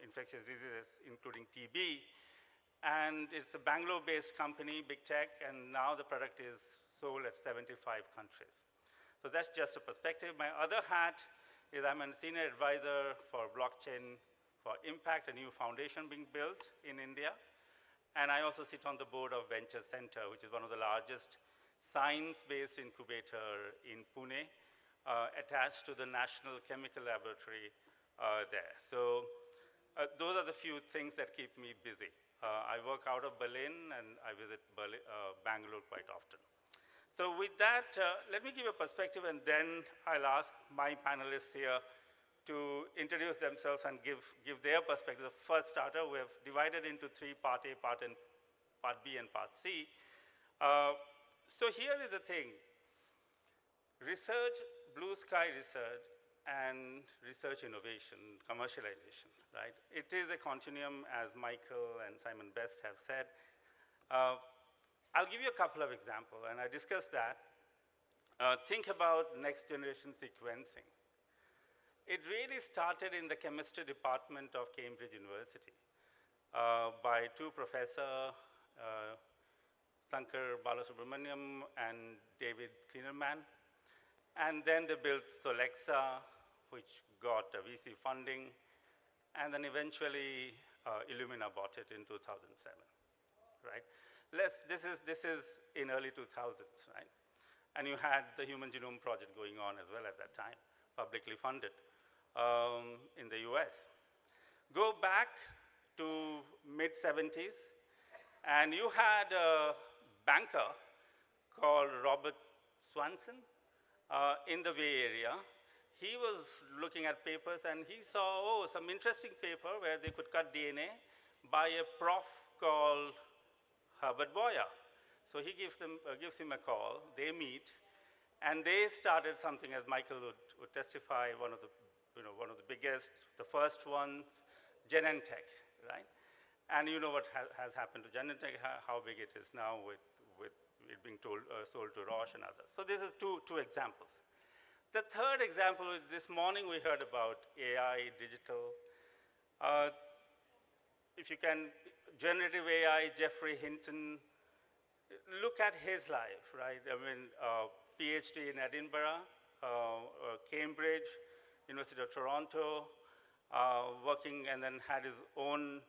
infectious diseases, including TB. And it's a Bangalore-based company, Big Tech, and now the product is sold at 75 countries. So that's just a perspective. My other hat is I'm a senior advisor for blockchain for impact, a new foundation being built in India. And I also sit on the board of Venture Center, which is one of the largest science-based incubator in Pune, attached to the National Chemical Laboratory there. So those are the few things that keep me busy. I work out of Berlin, and I visit Bangalore quite often. So with that, let me give a perspective, and then I'll ask my panelists here to introduce themselves and give their perspective. The first starter, we have divided into 3, part A, part B, and part C. So here is the thing. Research, blue sky research, and research innovation, commercialization, right? It is a continuum, as Michael and Simon Best have said. I'll give you a couple of examples, and I discussed that. Think about next generation sequencing. It really started in the chemistry department of Cambridge University by 2 professors, Sankar Balasubramaniam and David Kleinerman. And then they built Solexa, which got VC funding, and then eventually Illumina bought it in 2007, right? This is in early 2000s, right? And you had the Human Genome Project going on as well at that time, publicly funded in the US. Go back to mid-70s, and you had a banker called Robert Swanson in the Bay Area. He was looking at papers, and he saw, some interesting paper where they could cut DNA by a prof called Herbert Boyer. So he gives him a call, they meet, and they started something, as Michael would testify, one of the biggest, the first ones, Genentech, right? And you know what has happened to Genentech, how big it is now with it being sold to Roche and others. So this is two examples. The third example is this morning we heard about AI, digital. If you can, generative AI, Jeffrey Hinton, look at his life, right? I mean, PhD in Edinburgh, Cambridge, University of Toronto, working, and then had his own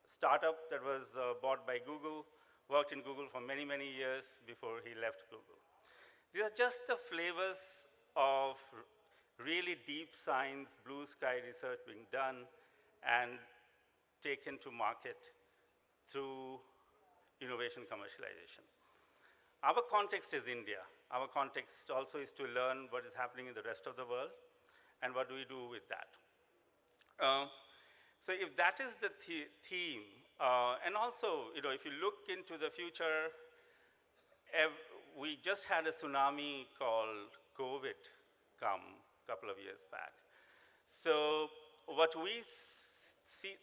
startup that was bought by Google, worked in Google for many, many years before he left Google. These are just the flavors of really deep science, blue sky research being done and taken to market through innovation commercialization. Our context is India. Our context also is to learn what is happening in the rest of the world and what do we do with that. So if that is the theme, and also, if you look into the future, we just had a tsunami called COVID come a couple of years back. So what we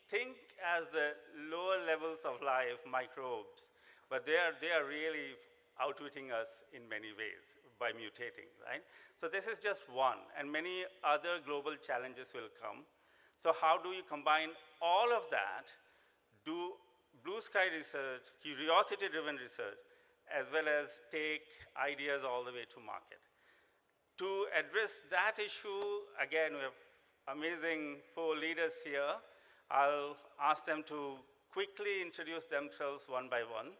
think as the lower levels of life, microbes, but they are really outwitting us in many ways. by mutating, right? So this is just one, and many other global challenges will come. So how do you combine all of that, do blue sky research, curiosity-driven research, as well as take ideas all the way to market? To address that issue, again, we have amazing 4 leaders here. I'll ask them to quickly introduce themselves one by one.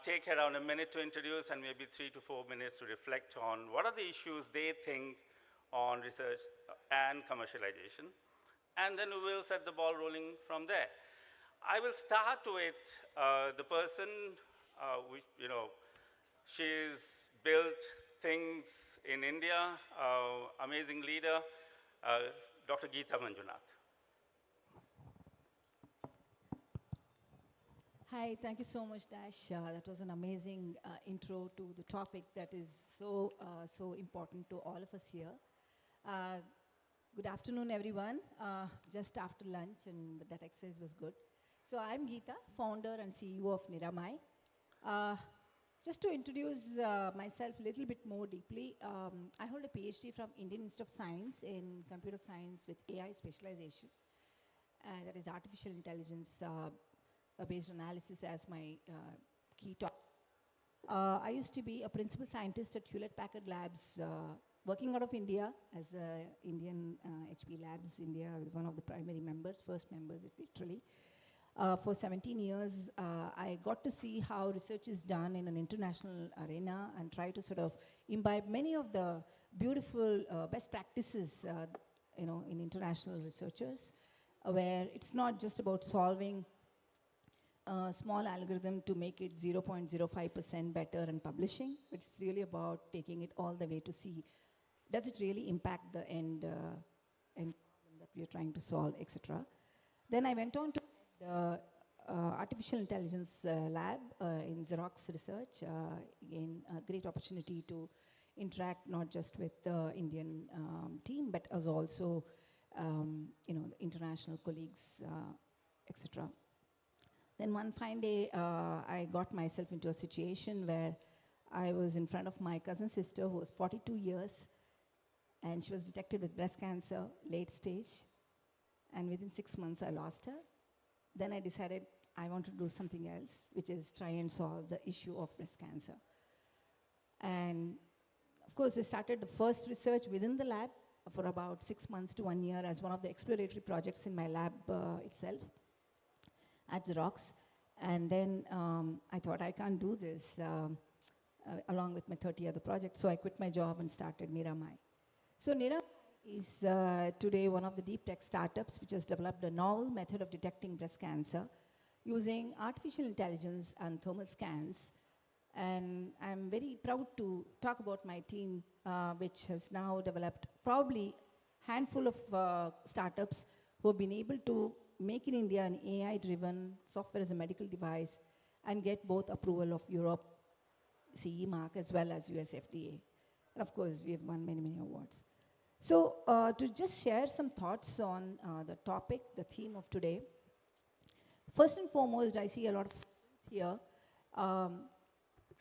Take around a minute to introduce and maybe 3 to 4 minutes to reflect on what are the issues they think on research and commercialization. And then we will set the ball rolling from there. I will start with the person, she's built things in India, amazing leader, Dr. Geeta Manjunath. Hi, thank you so much, Dash. That was an amazing intro to the topic that is so important to all of us here. Good afternoon, everyone. Just after lunch, and that exercise was good. So I'm Geeta, founder and CEO of Niramai. Just to introduce myself a little bit more deeply, I hold a PhD from Indian Institute of Science in computer science with AI specialization. That is artificial intelligence based analysis as my key topic. I used to be a principal scientist at Hewlett-Packard Labs, working out of India as Indian HP Labs India. I was one of the primary members, first members, literally. For 17 years, I got to see how research is done in an international arena and try to sort of imbibe many of the beautiful best practices in international researchers, where it's not just about solving a small algorithm to make it 0.05% better and publishing, but it's really about taking it all the way to see, does it really impact the end problem that we are trying to solve, etc. Then I went on to the artificial intelligence lab in Xerox Research. Again, a great opportunity to interact not just with the Indian team, but as also the international colleagues, etc. Then one fine day, I got myself into a situation where I was in front of my cousin sister who was 42 years, and she was detected with breast cancer, late stage, and within 6 months I lost her. Then I decided I want to do something else, which is try and solve the issue of breast cancer. And of course, I started the first research within the lab for about 6 months to 1 year as one of the exploratory projects in my lab itself at Xerox. And then I thought I can't do this along with my 30 other projects, so I quit my job and started Niramai. So Niramai is today one of the deep tech startups which has developed a novel method of detecting breast cancer using artificial intelligence and thermal scans. And I'm very proud to talk about my team, which has now developed probably a handful of startups who have been able to make in India an AI-driven software as a medical device and get both approval of Europe CE mark as well as US FDA. And of course, we have won many, many awards. So to just share some thoughts on the topic, the theme of today. First and foremost, I see a lot of students here.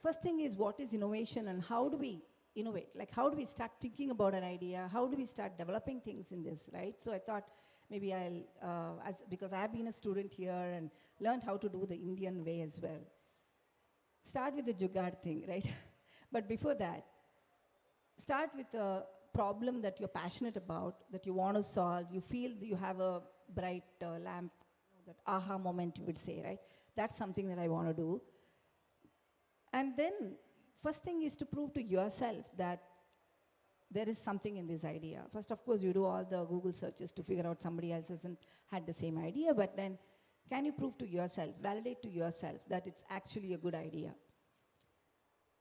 First thing is, what is innovation and how do we innovate? Like, how do we start thinking about an idea? How do we start developing things in this, right? So I thought maybe I'll, because I've been a student here and learned how to do the Indian way as well. Start with the jugaad thing, right? But before that, start with a problem that you're passionate about, that you want to solve, you feel that you have a bright lamp, that aha moment you would say, right? That's something that I want to do. And then, first thing is to prove to yourself that there is something in this idea. First, of course, you do all the Google searches to figure out somebody else hasn't had the same idea, but then can you prove to yourself, validate to yourself that it's actually a good idea?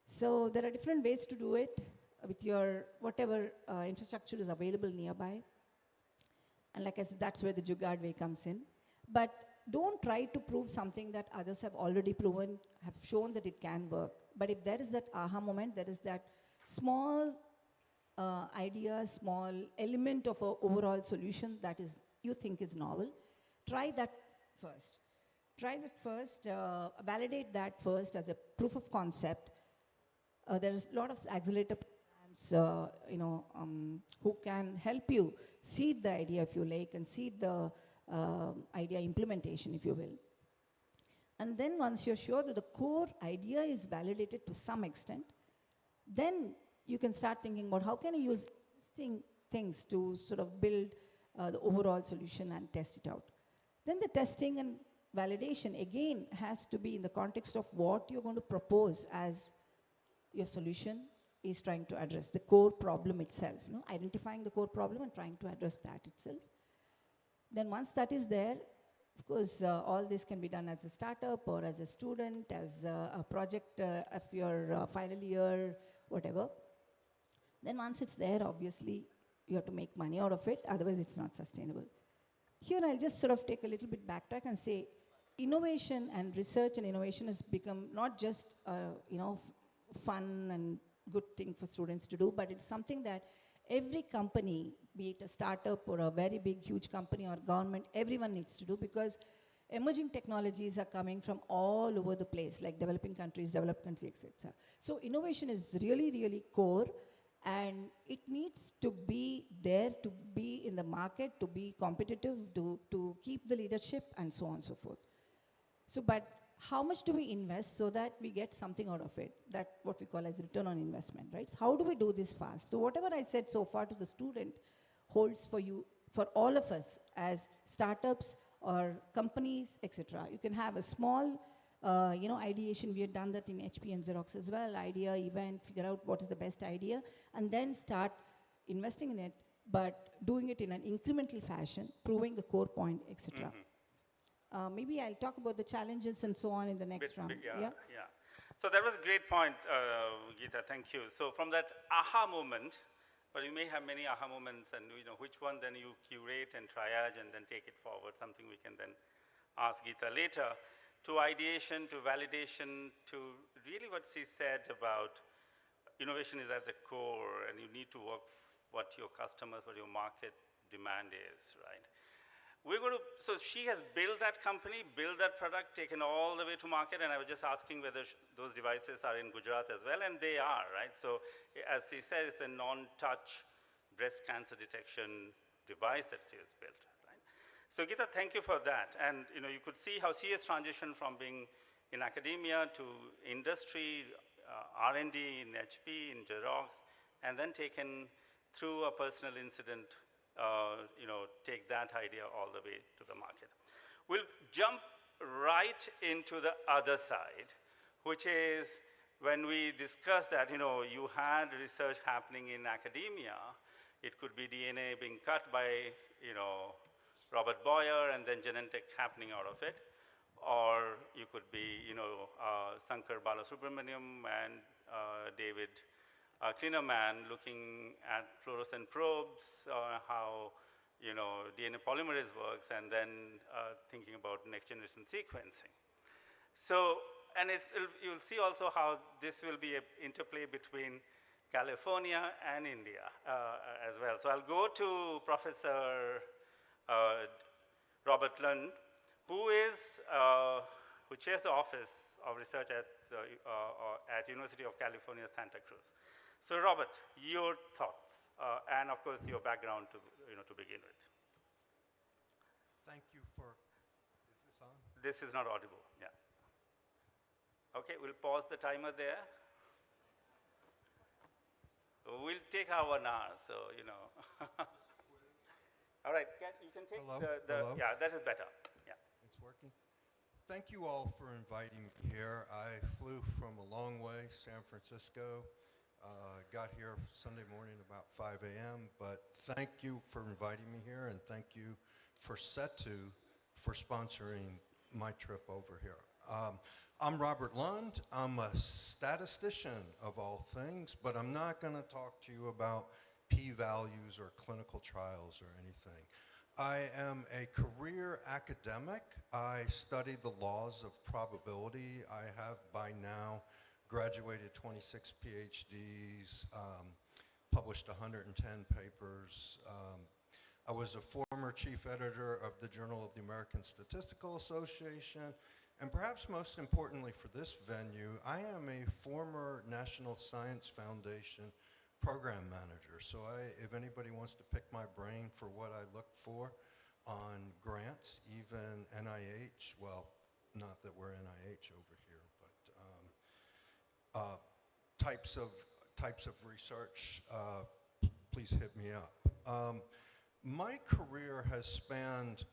So there are different ways to do it with your whatever infrastructure is available nearby. And like I said, that's where the jugaad way comes in. But don't try to prove something that others have already proven, have shown that it can work. But if there is that aha moment, there is that small idea, small element of an overall solution that is you think is novel, try that first. Try that first, validate that first as a proof of concept. there's a lot of accelerator programs, who can help you seed the idea, if you like, and seed the idea implementation, if you will. And then once you're sure that the core idea is validated to some extent, then you can start thinking about how can I use existing things to sort of build the overall solution and test it out. Then the testing and validation again has to be in the context of what you're going to propose as your solution is trying to address, the core problem itself, identifying the core problem and trying to address that itself. Then once that is there, of course, all this can be done as a startup or as a student, as a project of your final year, whatever. Then once it's there, obviously, you have to make money out of it, otherwise it's not sustainable. Here I'll just sort of take a little bit backtrack and say, innovation and research and innovation has become not just, fun and good thing for students to do, but it's something that every company, be it a startup or a very big, huge company or government, everyone needs to do, because emerging technologies are coming from all over the place, like developing countries, developed countries, etc. So innovation is really, really core, and it needs to be there to be in the market, to be competitive, to keep the leadership, and so on and so forth. So, but how much do we invest so that we get something out of it? That what we call as return on investment, right? So how do we do this fast? So whatever I said so far to the student holds for you, for all of us as startups or companies, etc. You can have a small, ideation. We have done that in HP and Xerox as well. Idea, event, figure out what is the best idea, and then start investing in it, but doing it in an incremental fashion, proving the core point, etc. Maybe I'll talk about the challenges and so on in the next round. Yeah. So that was a great point, Geeta, thank you. So from that aha moment, but you may have many aha moments, and which one then you curate and triage and then take it forward, something we can then ask Geeta later, to ideation, to validation, to really what she said about innovation is at the core, and you need to work what your customers, what your market demand is, right? We're going to, so she has built that company, built that product, taken all the way to market, and I was just asking whether those devices are in Gujarat as well, and they are, right? So as she said, it's a non-touch breast cancer detection device that she has built, right? So Geeta, thank you for that. And you could see how she has transitioned from being in academia to industry, R&D in HP, in Xerox, and then taken through a personal incident, take that idea all the way to the market. We'll jump right into the other side, which is when we discussed that, you had research happening in academia. It could be DNA being cut by, Robert Boyer and then Genentech happening out of it. Or you could be, Sankar Balasubramaniam and David Klinerman looking at fluorescent probes, how DNA polymerase works, and then thinking about next generation sequencing. So, and you'll see also how this will be an interplay between California and India as well. So I'll go to Professor Robert Lund, who chairs the Office of Research at University of California, Santa Cruz. So Robert, your thoughts, and of course your background to begin with. Thank you for, is this on? This is not audible, yeah. Okay, we'll pause the timer there. We'll take our 1 hour, so All right, you can take Hello? yeah, that is better, yeah. It's working. Thank you all for inviting me here. I flew from a long way, San Francisco. Got here Sunday morning about 5 a.m., but thank you for inviting me here, and thank you for SETU for sponsoring my trip over here. I'm Robert Lund. I'm a statistician of all things, but I'm not going to talk to you about p-values or clinical trials or anything. I am a career academic. I studied the laws of probability. I have by now graduated 26 PhDs, published 110 papers. I was a former chief editor of the Journal of the American Statistical Association, And perhaps most importantly for this venue, I am a former National Science Foundation program manager. So if anybody wants to pick my brain for what I look for on grants, even NIH, well, not that we're NIH over here, but types of research, please hit me up. My career has spanned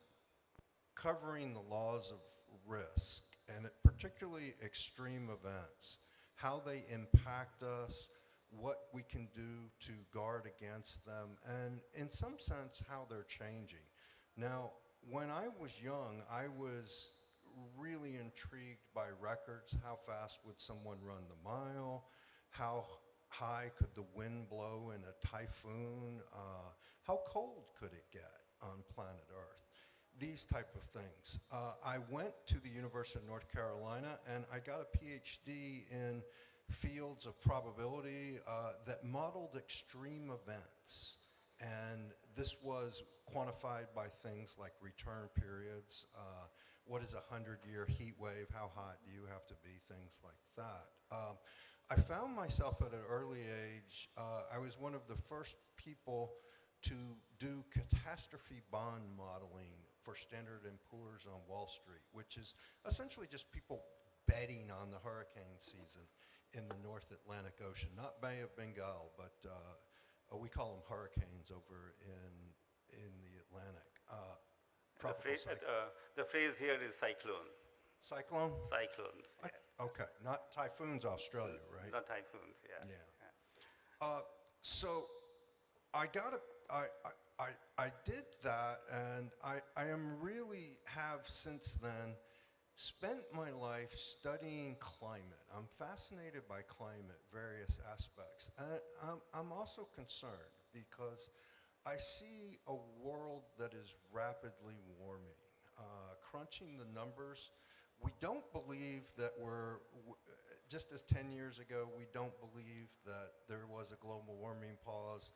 covering the laws of risk, and particularly extreme events, how they impact us, what we can do to guard against them, and in some sense, how they're changing. Now, when I was young, I was really intrigued by records. How fast would someone run the mile? How high could the wind blow in a typhoon? How cold could it get on planet Earth? These type of things. I went to the University of North Carolina and I got a PhD in fields of probability that modeled extreme events. And this was quantified by things like return periods, what is a 100-year heat wave, how hot do you have to be, things like that. I found myself at an early age, I was one of the first people to do catastrophe bond modeling for Standard & Poor's on Wall Street, which is essentially just people betting on the hurricane season in the North Atlantic Ocean, not Bay of Bengal, but we call them hurricanes over in the Atlantic. The phrase here is cyclone. Cyclone? Cyclones, yes. Okay, not typhoons, Australia, right? Not typhoons, yeah. Yeah. So I did that, and I have since then spent my life studying climate. I'm fascinated by climate, various aspects. And I'm also concerned because I see a world that is rapidly warming. Crunching the numbers, we don't believe that just as 10 years ago, we don't believe that there was a global warming pause.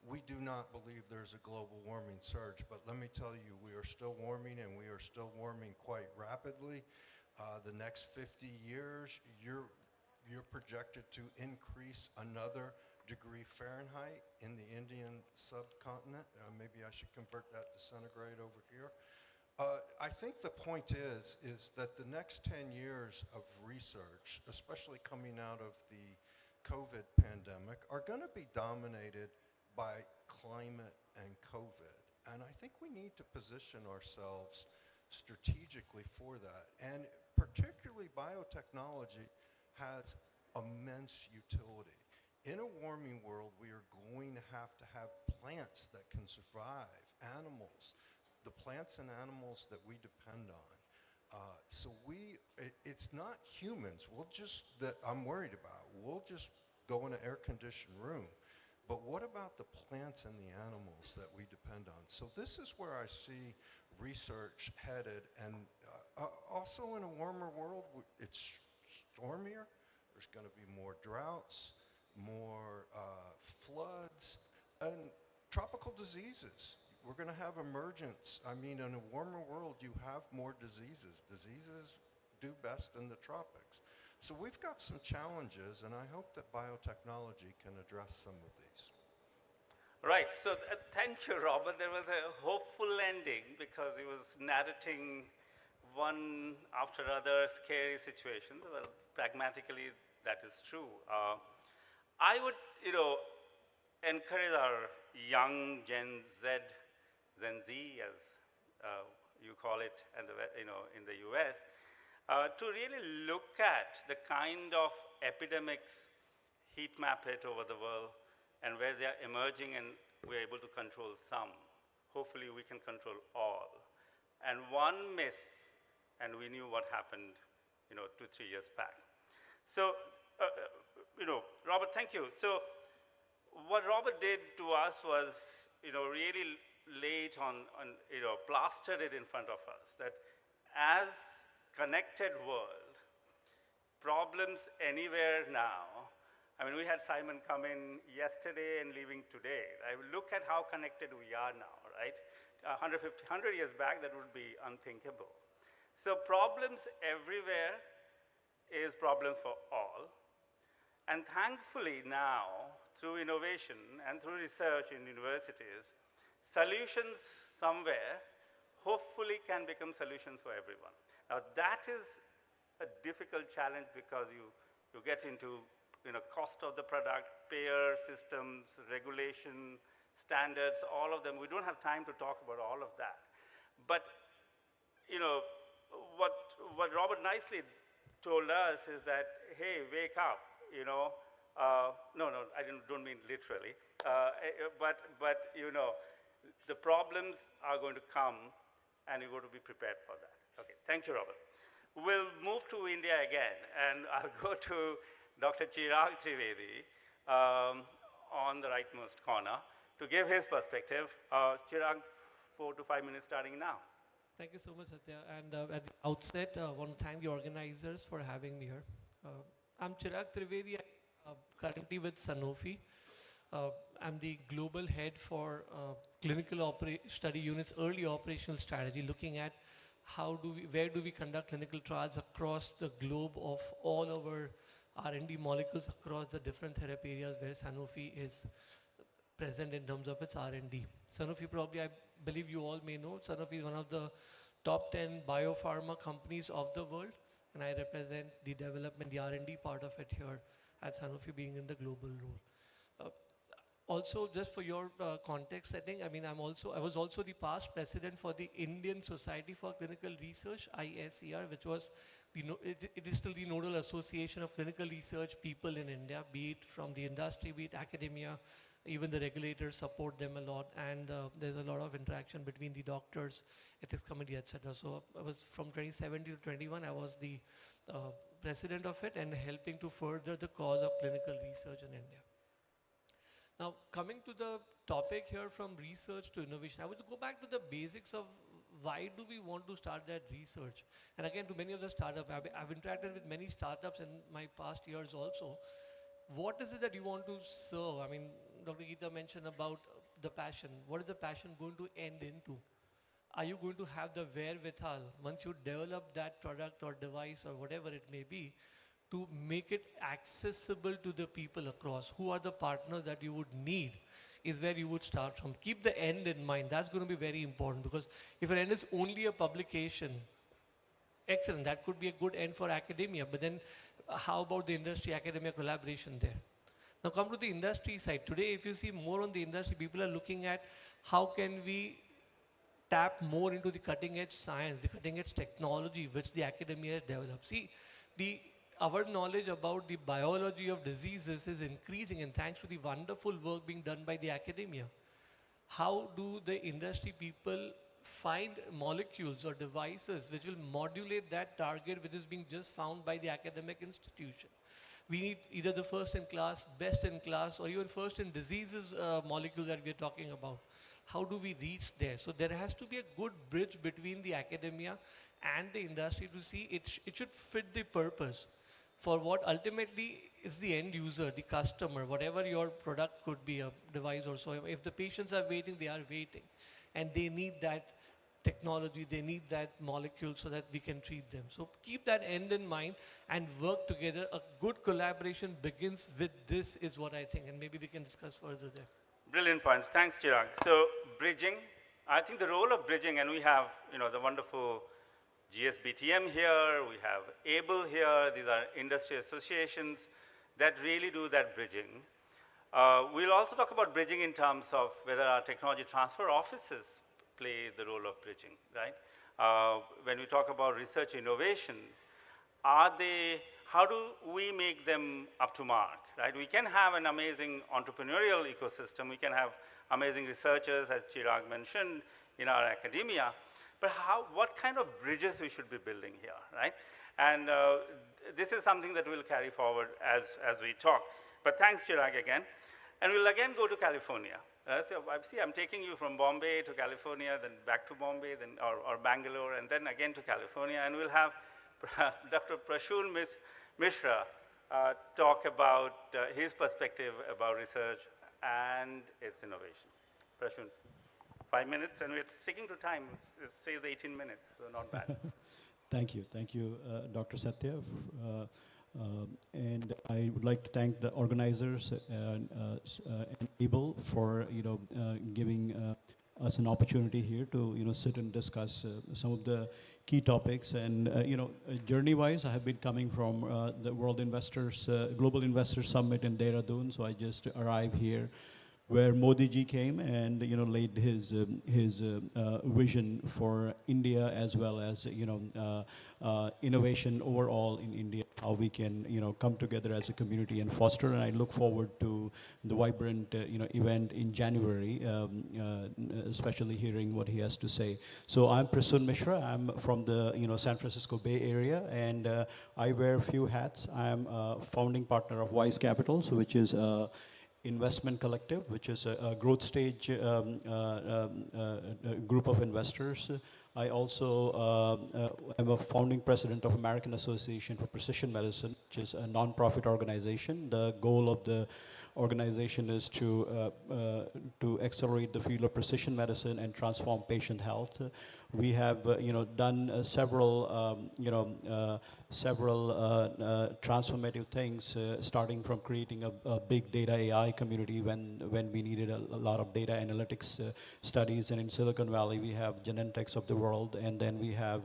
We do not believe there's a global warming surge, but let me tell you, we are still warming, and we are still warming quite rapidly. The next 50 years, you're projected to increase another degree Fahrenheit in the Indian subcontinent. Maybe I should convert that to centigrade over here. I think the point is that the next 10 years of research, especially coming out of the COVID pandemic, are going to be dominated by climate and COVID. And I think we need to position ourselves strategically for that. And particularly biotechnology has immense utility. In a warming world, we are going to have plants that can survive, animals, the plants and animals that we depend on. It's not humans that I'm worried about. We'll just go in an air-conditioned room. But what about the plants and the animals that we depend on? So this is where I see research headed. And also in a warmer world, it's stormier. There's going to be more droughts, more floods, and tropical diseases. We're going to have emergence. I mean, in a warmer world, you have more diseases. Diseases do best in the tropics. So we've got some challenges, and I hope that biotechnology can address some of these. Right, so thank you, Robert. There was a hopeful ending because he was narrating one after other scary situations. Well, pragmatically, that is true. I would, encourage our young Gen Z, as you call it, and in the US, to really look at the kind of epidemics heat map it over the world and where they are emerging, and we're able to control some. Hopefully we can control all. And one miss, and we knew what happened 2-3 years back. So, Robert, thank you. So what Robert did to us was, really lay it on plastered it in front of us, that as connected world, problems anywhere now. I mean, we had Simon come in yesterday and leaving today. I look at how connected we are now, right? 100 years back, that would be unthinkable. So problems everywhere is problems for all. And thankfully now, through innovation and through research in universities, solutions somewhere hopefully can become solutions for everyone. Now that is a difficult challenge because you get into cost of the product, payer systems, regulation, standards, all of them. We don't have time to talk about all of that. But what Robert nicely told us is that, hey, wake up, no, I don't mean literally, but the problems are going to come and you've got to be prepared for that. Okay, thank you, Robert. We'll move to India again, and I'll go to Dr. Chirag Trivedi on the rightmost corner to give his perspective. Chirag, 4 to 5 minutes starting now. Thank you so much, Satya. And at the outset, I want to thank the organizers for having me here. I'm Chirag Trivedi, currently with Sanofi. I'm the global head for clinical study units, early operational strategy, looking at where do we conduct clinical trials across the globe of all our R&D molecules across the different therapy areas where Sanofi is present in terms of its R&D. Sanofi, probably, I believe you all may know, Sanofi is one of the top 10 biopharma companies of the world, and I represent the development, the R&D part of it here at Sanofi, being in the global role. Also, just for your context setting, I mean, I was also the past president for the Indian Society for Clinical Research, ISCR, which was, it is still the nodal association of clinical research people in India, be it from the industry, be it academia, even the regulators support them a lot, and there's a lot of interaction between the doctors, ethics committee, etc. So I was from 2017 to 21, I was the president of it and helping to further the cause of clinical research in India. Now, coming to the topic here, from research to innovation, I would go back to the basics of why do we want to start that research? And again, to many of the startups, I've interacted with many startups in my past years also. What is it that you want to serve? I mean, Dr. Geeta mentioned about the passion. What is the passion going to end into? Are you going to have the wherewithal, once you develop that product or device or whatever it may be, to make it accessible to the people across? Who are the partners that you would need is where you would start from. Keep the end in mind. That's going to be very important, because if your end is only a publication, excellent, that could be a good end for academia, but then how about the industry-academia collaboration there? Now come to the industry side. Today, if you see more on the industry, people are looking at how can we tap more into the cutting-edge science, the cutting-edge technology which the academia has developed. See, our knowledge about the biology of diseases is increasing, and thanks to the wonderful work being done by the academia. How do the industry people find molecules or devices which will modulate that target which is being just found by the academic institution? We need either the first in class, best in class, or even first in diseases molecule that we're talking about. How do we reach there? So there has to be a good bridge between the academia and the industry to see it should fit the purpose for what ultimately is the end user, the customer, whatever your product could be, a device or so. If the patients are waiting, they are waiting. And they need that technology, they need that molecule so that we can treat them. So keep that end in mind and work together. A good collaboration begins with this, is what I think, and maybe we can discuss further there. Brilliant points. Thanks, Chirag. So bridging, I think the role of bridging, and we have the wonderful GSBTM here, we have ABLE here, these are industry associations that really do that bridging. We'll also talk about bridging in terms of whether our technology transfer offices play the role of bridging, right? When we talk about research innovation, how do we make them up to mark, right? We can have an amazing entrepreneurial ecosystem, we can have amazing researchers, as Chirag mentioned, in our academia, but what kind of bridges we should be building here, right? And this is something that we'll carry forward as we talk. But thanks, Chirag, again. And we'll again go to California. So I'm taking you from Bombay to California, then back to Bombay, then or Bangalore, and then again to California. And we'll have Dr. Prashul Mishra talk about his perspective about research and its innovation. Prashul. 5 minutes, and we're sticking to time. It says 18 minutes, so not bad. Thank you, Dr. Satya. And I would like to thank the organizers and Able for giving us an opportunity here to sit and discuss some of the key topics. And journey-wise, I have been coming from the World Investors Global Investors Summit in Dehradun, so I just arrived here, where Modi ji came and laid his vision for India, as well as innovation overall in India, how we can come together as a community and foster. And I look forward to the vibrant event in January, especially hearing what he has to say. So I'm Prasun Mishra. I'm from the San Francisco Bay Area, and I wear a few hats. I'm a founding partner of Wise Capital, so which is investment collective, which is a growth stage group of investors. I also am a founding president of American Association for Precision Medicine, which is a non-profit organization. The goal of the organization is to accelerate the field of precision medicine and transform patient health. We have done several transformative things, starting from creating a big data AI community when we needed a lot of data analytics studies. And in Silicon Valley, we have Genentechs of the world, and then we have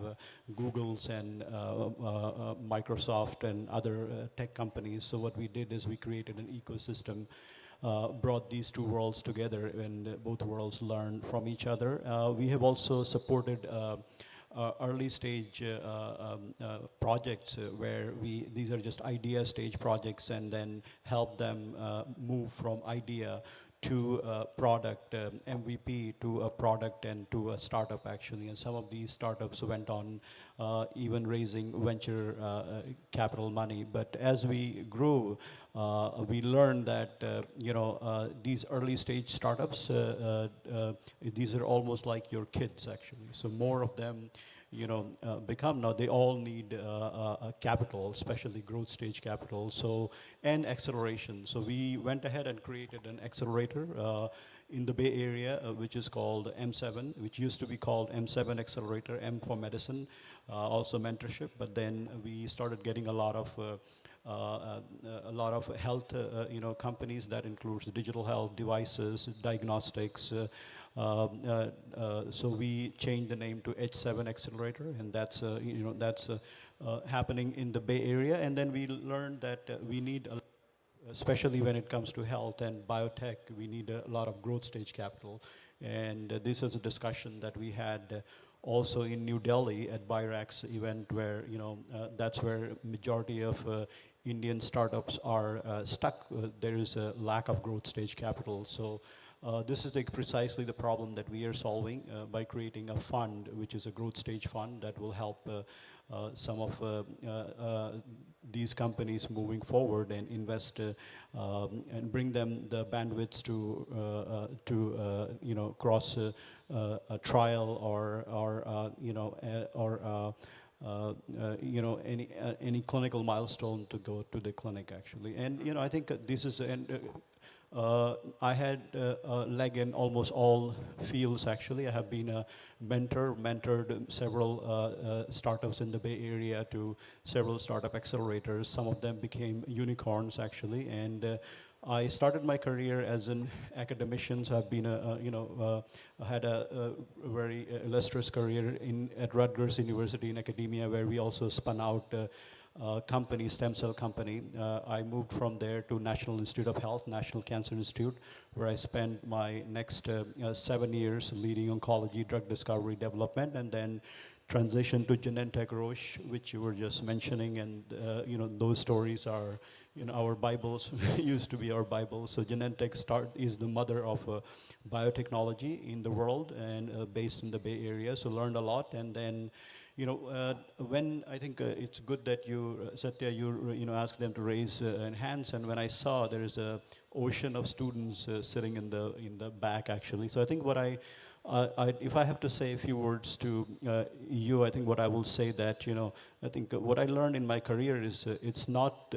Google's and Microsoft and other tech companies. So what we did is we created an ecosystem, brought these two worlds together, and both worlds learn from each other. We have also supported early stage projects where these are just idea stage projects, and then help them move from idea to a product, MVP, to a product, and to a startup, actually. And some of these startups went on even raising venture capital money. But as we grew, we learned that these early stage startups, these are almost like your kids, actually. So more of them become, now they all need capital, especially growth stage capital, so, and acceleration. So we went ahead and created an accelerator in the Bay Area, which is called M7, which used to be called M7 Accelerator, M for medicine, also mentorship. But then we started getting a lot of health companies that includes digital health, devices, diagnostics. So we changed the name to H7 Accelerator, and that's happening in the Bay Area. And then we learned that we need, especially when it comes to health and biotech, we need a lot of growth stage capital. And this is a discussion that we had also in New Delhi at BIRAC's event, where that's where majority of Indian startups are stuck. There is a lack of growth stage capital. So this is precisely the problem that we are solving by creating a fund, which is a growth stage fund that will help some of these companies moving forward and invest and bring them the bandwidths to cross a trial or any clinical milestone to go to the clinic, actually. And I think this is I had a leg in almost all fields, actually. I have been a mentored several startups in the Bay Area to several startup accelerators. Some of them became unicorns, actually. And I started my career as an academician. So I've been had a very illustrious career at Rutgers University in academia, where we also spun out company, stem cell company. I moved from there to National Institute of Health, National Cancer Institute, where I spent my next 7 years leading oncology, drug discovery, development, and then transitioned to Genentech Roche, which you were just mentioning. And those stories are our Bibles, used to be our Bibles. So Genentech is the mother of biotechnology in the world, and based in the Bay Area. So learned a lot. And then when I think it's good that you, Satya, you asked them to raise hands, and when I saw there is a ocean of students sitting in the back, actually. So I think what if I have to say a few words to you, I think what I will say that I think what I learned in my career is it's not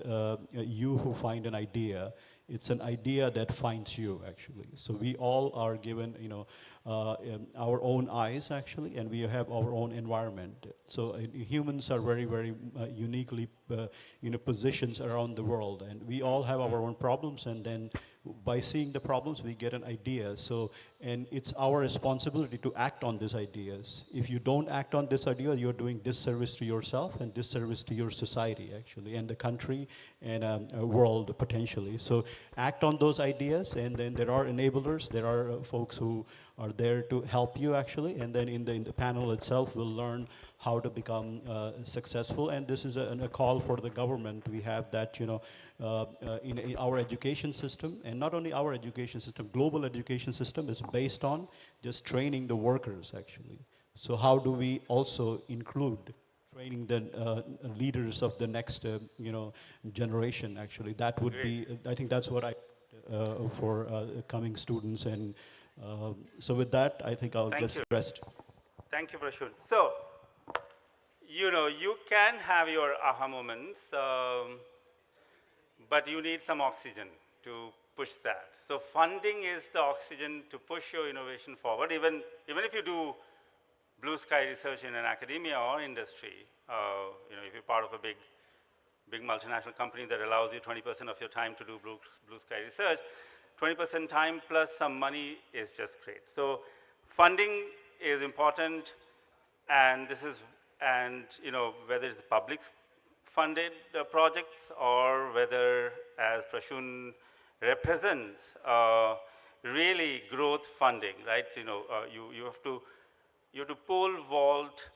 you who find an idea. It's an idea that finds you, actually. So we all are given, our own eyes actually, and we have our own environment. So humans are very, very uniquely positions around the world, and we all have our own problems, and then by seeing the problems we get an idea. So, and it's our responsibility to act on these ideas. If you don't act on this idea, you're doing disservice to yourself and disservice to your society actually, and the country and world potentially. So act on those ideas, and then there are enablers, there are folks who are there to help you actually, and then in the panel itself we'll learn how to become successful. And this is a call for the government. We have that, you know, in our education system, and not only our education system, global education system is based on just training the workers actually. So how do we also include training the leaders of the next you know, generation actually? That would be, I think that's what I for coming students. And so with that, I think I'll just rest. Thank you, Prashun. So, you know, you can have your aha moments, but you need some oxygen to push that. So funding is the oxygen to push your innovation forward. Even if you do blue sky research in an academia or industry, you know, if you're part of a big multinational company that allows you 20% of your time to do blue sky research, 20% time plus some money is just great. So funding is important, and you know, whether it's public funded projects or whether, as Prashun represents, really growth funding, right? You know, you have to pole vault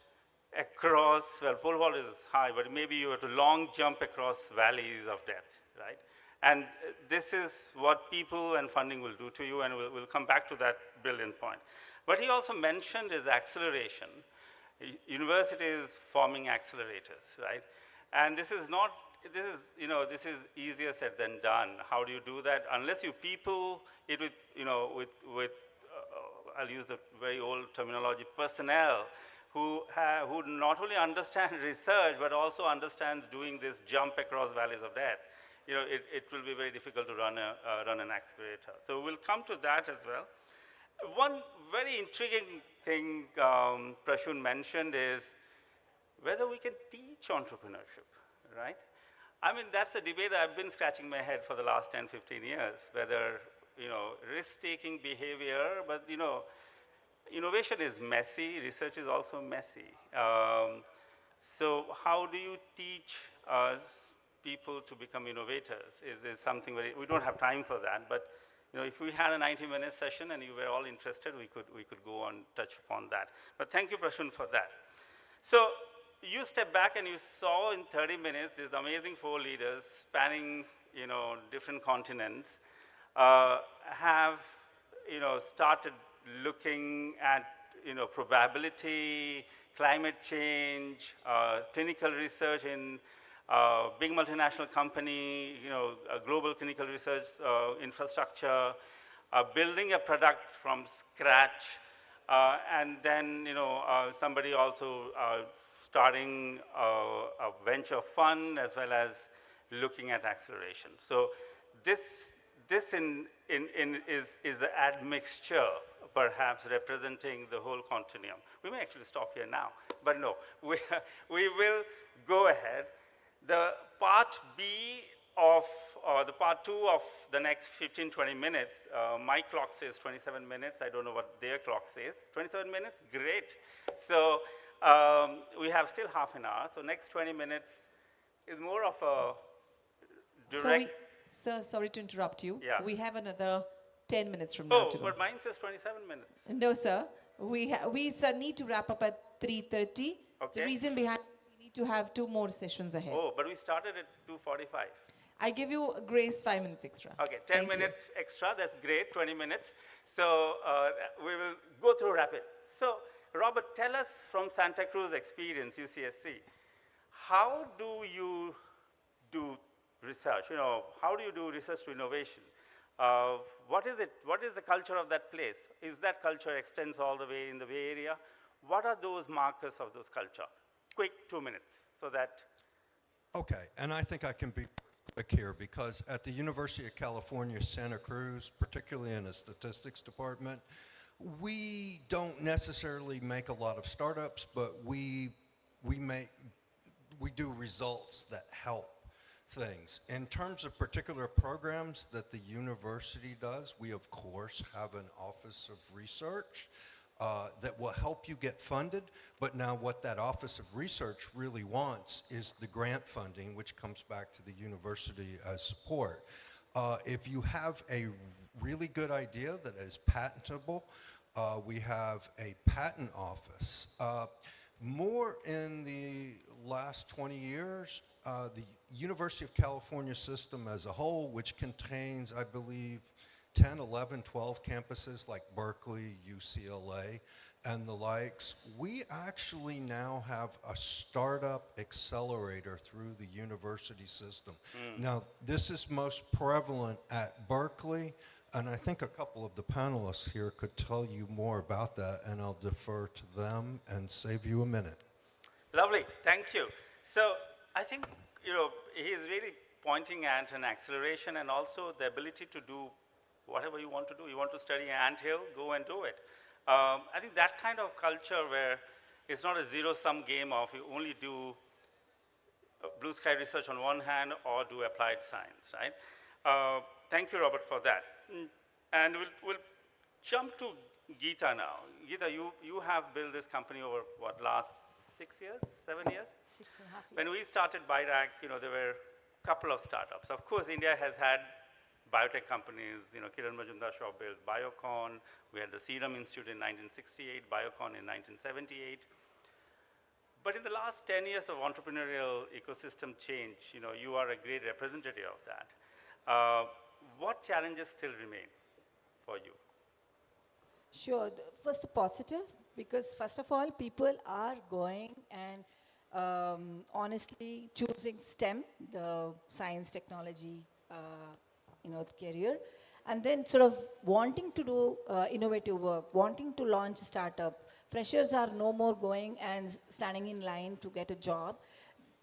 across, well, pole vault is high, but maybe you have to long jump across valleys of death, right? And this is what people and funding will do to you, and we'll come back to that brilliant point. But he also mentioned is acceleration. Universities forming accelerators, right? And this is easier said than done. How do you do that? Unless you people it with, you know, with I'll use the very old terminology, personnel, who not only understand research, but also understands doing this jump across valleys of death. You know, it will be very difficult to run an accelerator. So we'll come to that as well. One very intriguing thing Prashun mentioned is whether we can teach entrepreneurship, right? I mean, that's the debate I've been scratching my head for the last 10, 15 years, whether, you know, risk-taking behavior, but, you know, innovation is messy, research is also messy. So how do you teach people to become innovators? Is something we don't have time for that, but, you know, if we had a 90-minute session and you were all interested, we could go on, touch upon that. But thank you, Prashun, for that. So you step back and you saw in 30 minutes these amazing 4 leaders spanning, you know, different continents, have, you know, started looking at, you know, probability, climate change, clinical research in big multinational company, you know, global clinical research infrastructure, building a product from scratch, and then, you know, somebody also starting a venture fund as well as looking at acceleration. So this is the admixture, perhaps representing the whole continuum. We may actually stop here now, but no, we will go ahead. The part B of, the part 2 of the next 15, 20 minutes, my clock says 27 minutes. I don't know what their clock says. 27 minutes, great. So we have still half an hour. So next 20 minutes is more of a direct. Sir, sorry to interrupt you. Yeah. We have another 10 minutes from now to go. But mine says 27 minutes. No, sir. We need to wrap up at 3:30. Okay. The reason behind is we need to have 2 more sessions ahead. Oh, but we started at 2:45. I give you a grace 5 minutes extra. Okay, 10 minutes extra, that's great, 20 minutes. So we will go through rapid. So Robert, tell us from Santa Cruz experience, UCSC, how do you do research? You know, how do you do research to innovation? What is it? What is the culture of that place? Is that culture extends all the way in the Bay Area? What are those markers of those culture? Quick 2 minutes, so that. Okay, and I think I can be quick here because at the University of California, Santa Cruz, particularly in the statistics department, we don't necessarily make a lot of startups, but we do results that help things. In terms of particular programs that the university does, we of course have an Office of Research that will help you get funded, but now what that Office of Research really wants is the grant funding, which comes back to the university as support. If you have a really good idea that is patentable, we have a patent office. More in the last 20 years, the University of California system as a whole, which contains, I believe, 10, 11, 12 campuses like Berkeley, UCLA, and the likes, we actually now have a startup accelerator through the university system. Now, this is most prevalent at Berkeley, and I think a couple of the panelists here could tell you more about that, and I'll defer to them and save you a minute. Lovely, thank you. So I think, you know, he is really pointing at an acceleration and also the ability to do whatever you want to do. You want to study an anthill, go and do it. I think that kind of culture where it's not a zero-sum game of you only do blue sky research on one hand or do applied science, right? Thank you, Robert, for that. And we'll jump to Geeta now. Geeta, you have built this company over, what, last 6 years, 7 years? 6.5 years. When we started BIRAC, you know, there were a couple of startups. Of course, India has had biotech companies, you know, Kiran Majumdar-Shaw built Biocon. We had the Serum Institute in 1968, Biocon in 1978. But in the last 10 years of entrepreneurial ecosystem change, you know, you are a great representative of that. What challenges still remain for you? Sure. First, positive, because first of all, people are going and honestly choosing STEM, the science, technology, you know, career, and then sort of wanting to do innovative work, wanting to launch a startup. Freshers are no more going and standing in line to get a job.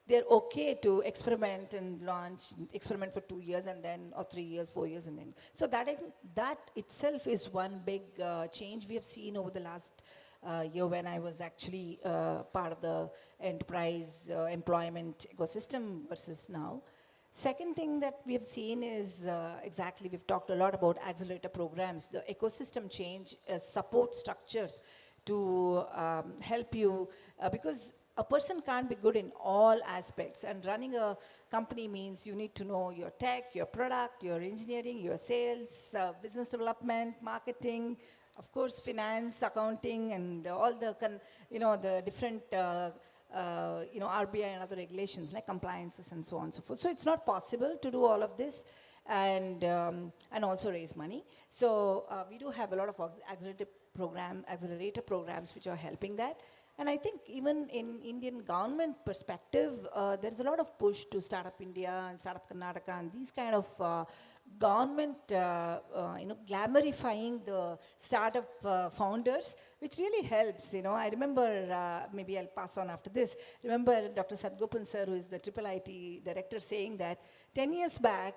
They're okay to experiment and launch, experiment for 2 years and then, or 3 years, 4 years, and then. So that, I think, that itself is one big change we have seen over the last year when I was actually part of the enterprise employment ecosystem versus now. Second thing that we have seen is exactly, we've talked a lot about accelerator programs, the ecosystem change, support structures to help you, because a person can't be good in all aspects, and running a company means you need to know your tech, your product, your engineering, your sales, business development, marketing, of course finance, accounting, and all the, you know, the different you know, RBI and other regulations like compliances and so on and so forth. So it's not possible to do all of this and also raise money. So we do have a lot of accelerator programs which are helping that. And I think even in Indian government perspective, there's a lot of push to Startup India and Startup Karnataka and these kind of government, you know, glamourifying the startup founders, which really helps, you know. I remember, maybe I'll pass on after this, remember Dr. Sadgopan sir, who is the IIIT director, saying that 10 years back,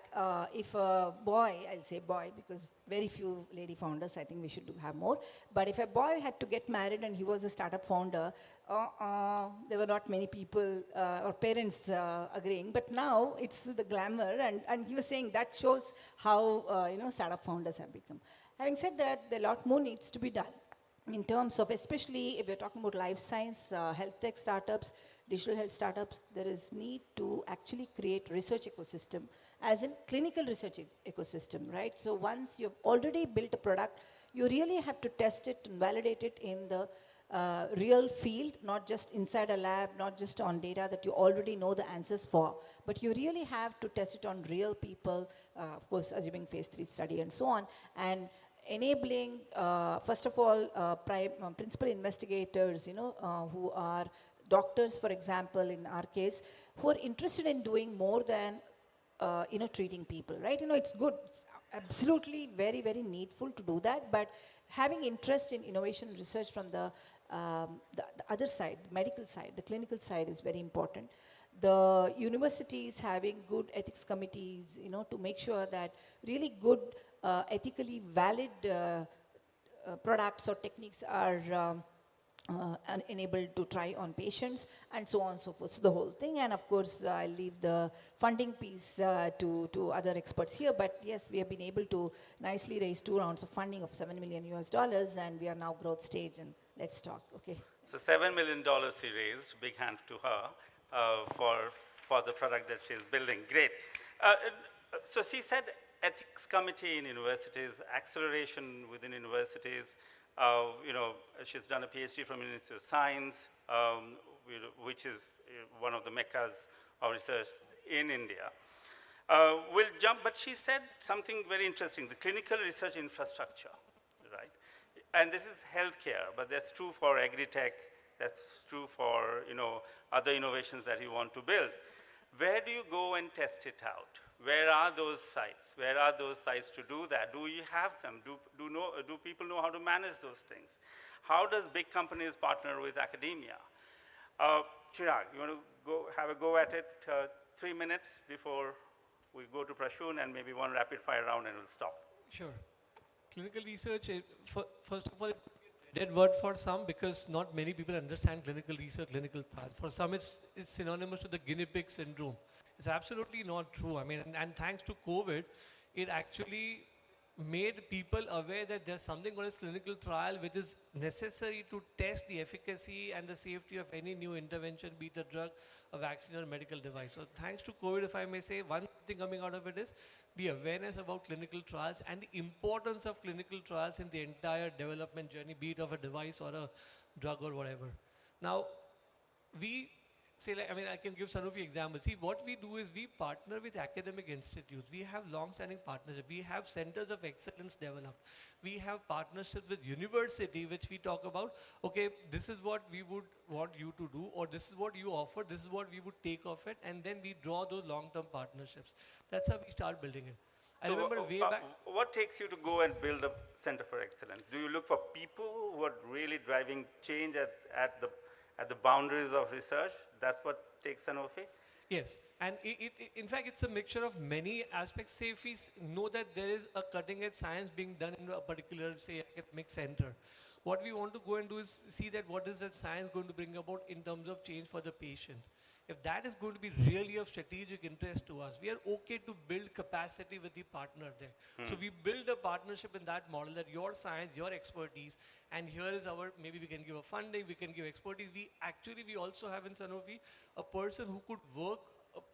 if a boy, I'll say boy because very few lady founders, I think we should have more, but if a boy had to get married and he was a startup founder, there were not many people or parents agreeing, but now it's the glamour, and he was saying that shows how you know, startup founders have become. Having said that, a lot more needs to be done in terms of, especially if we're talking about life science, health tech startups, digital health startups, there is need to actually create research ecosystem, as in clinical research ecosystem, right? So once you've already built a product, you really have to test it and validate it in the real field, not just inside a lab, not just on data that you already know the answers for, but you really have to test it on real people, of course, assuming phase 3 study and so on, and enabling, first of all, principal investigators, you know, who are doctors, for example, in our case, who are interested in doing more than, you know, treating people, right? You know, it's good, it's absolutely very, very needful to do that, but having interest in innovation research from the other side, the medical side, the clinical side is very important. The universities having good ethics committees, you know, to make sure that really good, ethically valid products or techniques are enabled to try on patients, and so on and so forth. So the whole thing, and of course I'll leave the funding piece to other experts here, but yes, we have been able to nicely raise 2 rounds of funding of $7 million US, and we are now growth stage, and let's talk, okay? So $7 million she raised, big hand to her for the product that she's building. Great. So she said ethics committee in universities, acceleration within universities. You know, she's done a PhD from University of Science, which is one of the meccas of research in India. We'll jump, but she said something very interesting, the clinical research infrastructure, right? And this is healthcare, but that's true for agri-tech, that's true for, you know, other innovations that you want to build. Where do you go and test it out? Where are those sites? Where are those sites to do that? Do you have them? Do people know how to manage those things? How does big companies partner with academia? Chirag, you want to have a go at it? 3 minutes before we go to Prashun, and maybe one rapid fire round, and we'll stop. Sure. Clinical research, first of all, it's a dead word for some because not many people understand clinical research, clinical trial. For some, it's synonymous to the guinea pig syndrome. It's absolutely not true. I mean, and thanks to COVID, it actually made people aware that there's something called as clinical trial, which is necessary to test the efficacy and the safety of any new intervention, be it a drug, a vaccine, or a medical device. So thanks to COVID, if I may say, one thing coming out of it is the awareness about clinical trials and the importance of clinical trials in the entire development journey, be it of a device or a drug or whatever. Now, we say, like, I mean, I can give Sanofi examples. See, what we do is we partner with academic institutes. We have long-standing partnerships. We have centers of excellence developed. We have partnerships with university, which we talk about, okay, this is what we would want you to do, or this is what you offer, this is what we would take off it, and then we draw those long-term partnerships. That's how we start building it. I remember way back. What takes you to go and build a center for excellence? Do you look for people who are really driving change at the boundaries of research? That's what takes Sanofi? Yes, and in fact, it's a mixture of many aspects. Say if we know that there is a cutting-edge science being done in a particular, say, academic center, what we want to go and do is see that what is that science going to bring about in terms of change for the patient. If that is going to be really of strategic interest to us, we are okay to build capacity with the partner there. So we build a partnership in that model that your science, your expertise, and here is our, maybe we can give a funding, we can give expertise. We also have in Sanofi a person who could work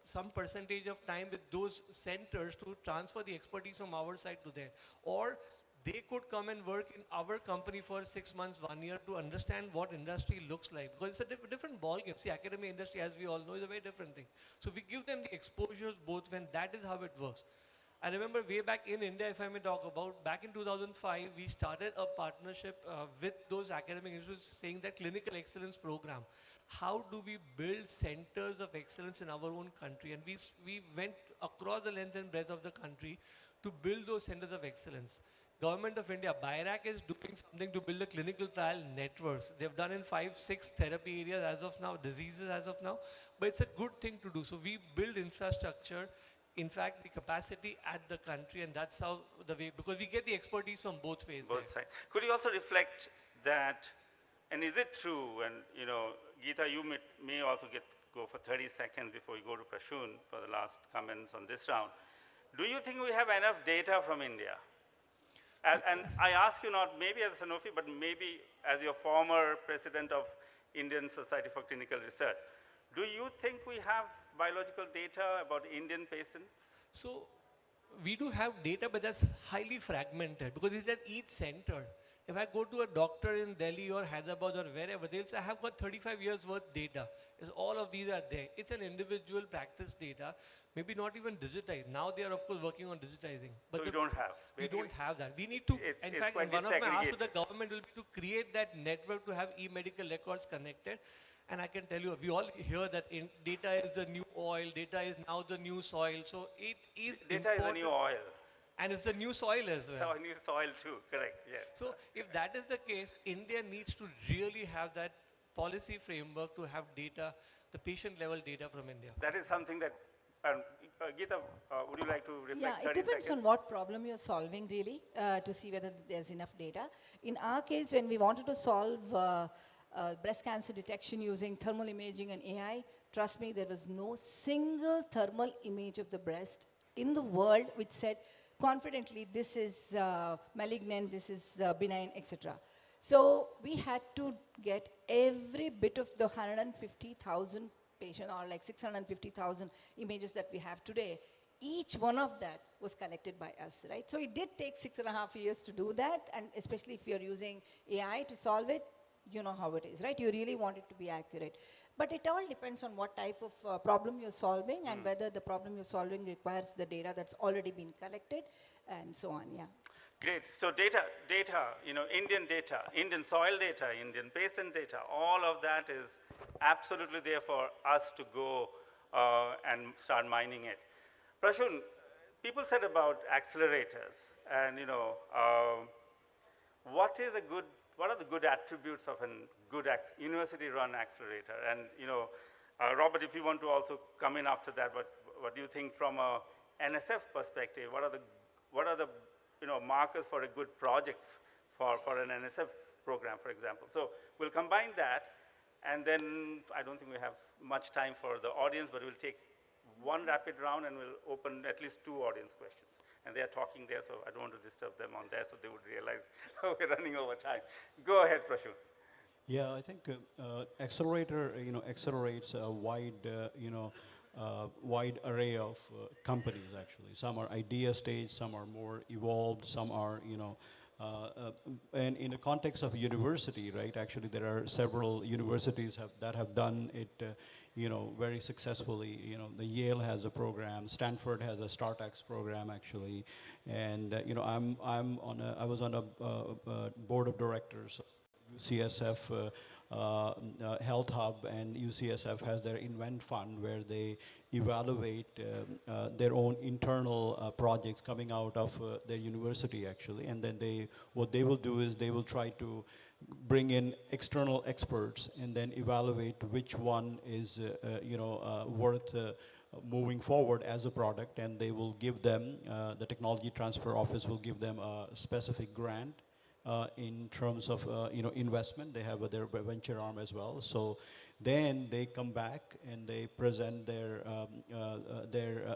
some percentage of time with those centers to transfer the expertise from our side to there. Or they could come and work in our company for 6 months, 1 year to understand what industry looks like. Because it's a different ballgame. See, academic industry, as we all know, is a very different thing. So we give them the exposures both when that is how it works. I remember way back in India, if I may talk about, back in 2005, we started a partnership with those academic institutes saying that clinical excellence program. How do we build centers of excellence in our own country? And we went across the length and breadth of the country to build those centers of excellence. Government of India, BIRAC is doing something to build a clinical trial networks. They've done in 5, 6 therapy areas as of now, diseases as of now, but it's a good thing to do. So we build infrastructure, in fact, the capacity at the country, and that's how the way, because we get the expertise from both ways. Both sides. Could you also reflect that, and is it true, and you know, Geeta, you may also go for 30 seconds before you go to Prashun for the last comments on this round. Do you think we have enough data from India? And I ask you not maybe as Sanofi, but maybe as your former president of Indian Society for Clinical Research. Do you think we have biological data about Indian patients? So we do have data, but that's highly fragmented because it's at each center. If I go to a doctor in Delhi or Hyderabad or wherever, they'll say, I have got 35 years worth data. All of these are there. It's an individual practice data, maybe not even digitized. Now they are, of course, working on digitizing. But so we don't have. We don't have that. We need to, in fact, one of my asks to the government will be to create that network to have e-medical records connected. And I can tell you, we all hear that data is the new oil, data is now the new soil. So it is Data is the new oil. And it's the new soil as well. So new soil too, correct, yes. So if that is the case, India needs to really have that policy framework to have data, the patient level data from India. That is something that And Geeta, would you like to reflect Yeah, 30 it depends seconds? on what problem you're solving really to see whether there's enough data. In our case, when we wanted to solve breast cancer detection using thermal imaging and AI, trust me, there was no single thermal image of the breast in the world which said confidently this is malignant, this is benign, etc. So we had to get every bit of the 150,000 patient or like 650,000 images that we have today. Each one of that was collected by us, right? So it did take 6.5 years to do that, and especially if you're using AI to solve it, you know how it is, right? You really want it to be accurate. But it all depends on what type of problem you're solving and whether the problem you're solving requires the data that's already been collected and so on, yeah. Great. So data, you know, Indian soil data, Indian basin data, all of that is absolutely there for us to go and start mining it. Prashun, people said about accelerators, and you know, what are the good attributes of a good university-run accelerator? And you know, Robert, if you want to also come in after that, what do you think from a NSF perspective? What are the you know, markers for a good project for an NSF program, for example? So we'll combine that, and then I don't think we have much time for the audience, but we'll take one rapid round and we'll open at least 2 audience questions. And they're talking there, so I don't want to disturb them on there, so they would realize we're running over time. Go ahead, Prashun. Yeah, I think accelerator, accelerates a wide, wide array of companies actually. Some are idea stage, some are more evolved, some are, and in the context of university, right, actually there are several universities that have done it, very successfully. The Yale has a program, Stanford has a StartX program actually, and I was on a board of directors, UCSF Health Hub, and UCSF has their Invent Fund where they evaluate their own internal projects coming out of their university actually, and then what they will do is they will try to bring in external experts and then evaluate which one is worth moving forward as a product, and they will give them, the technology transfer office will give them a specific grant in terms of investment. They have their venture arm as well. So then they come back and they present their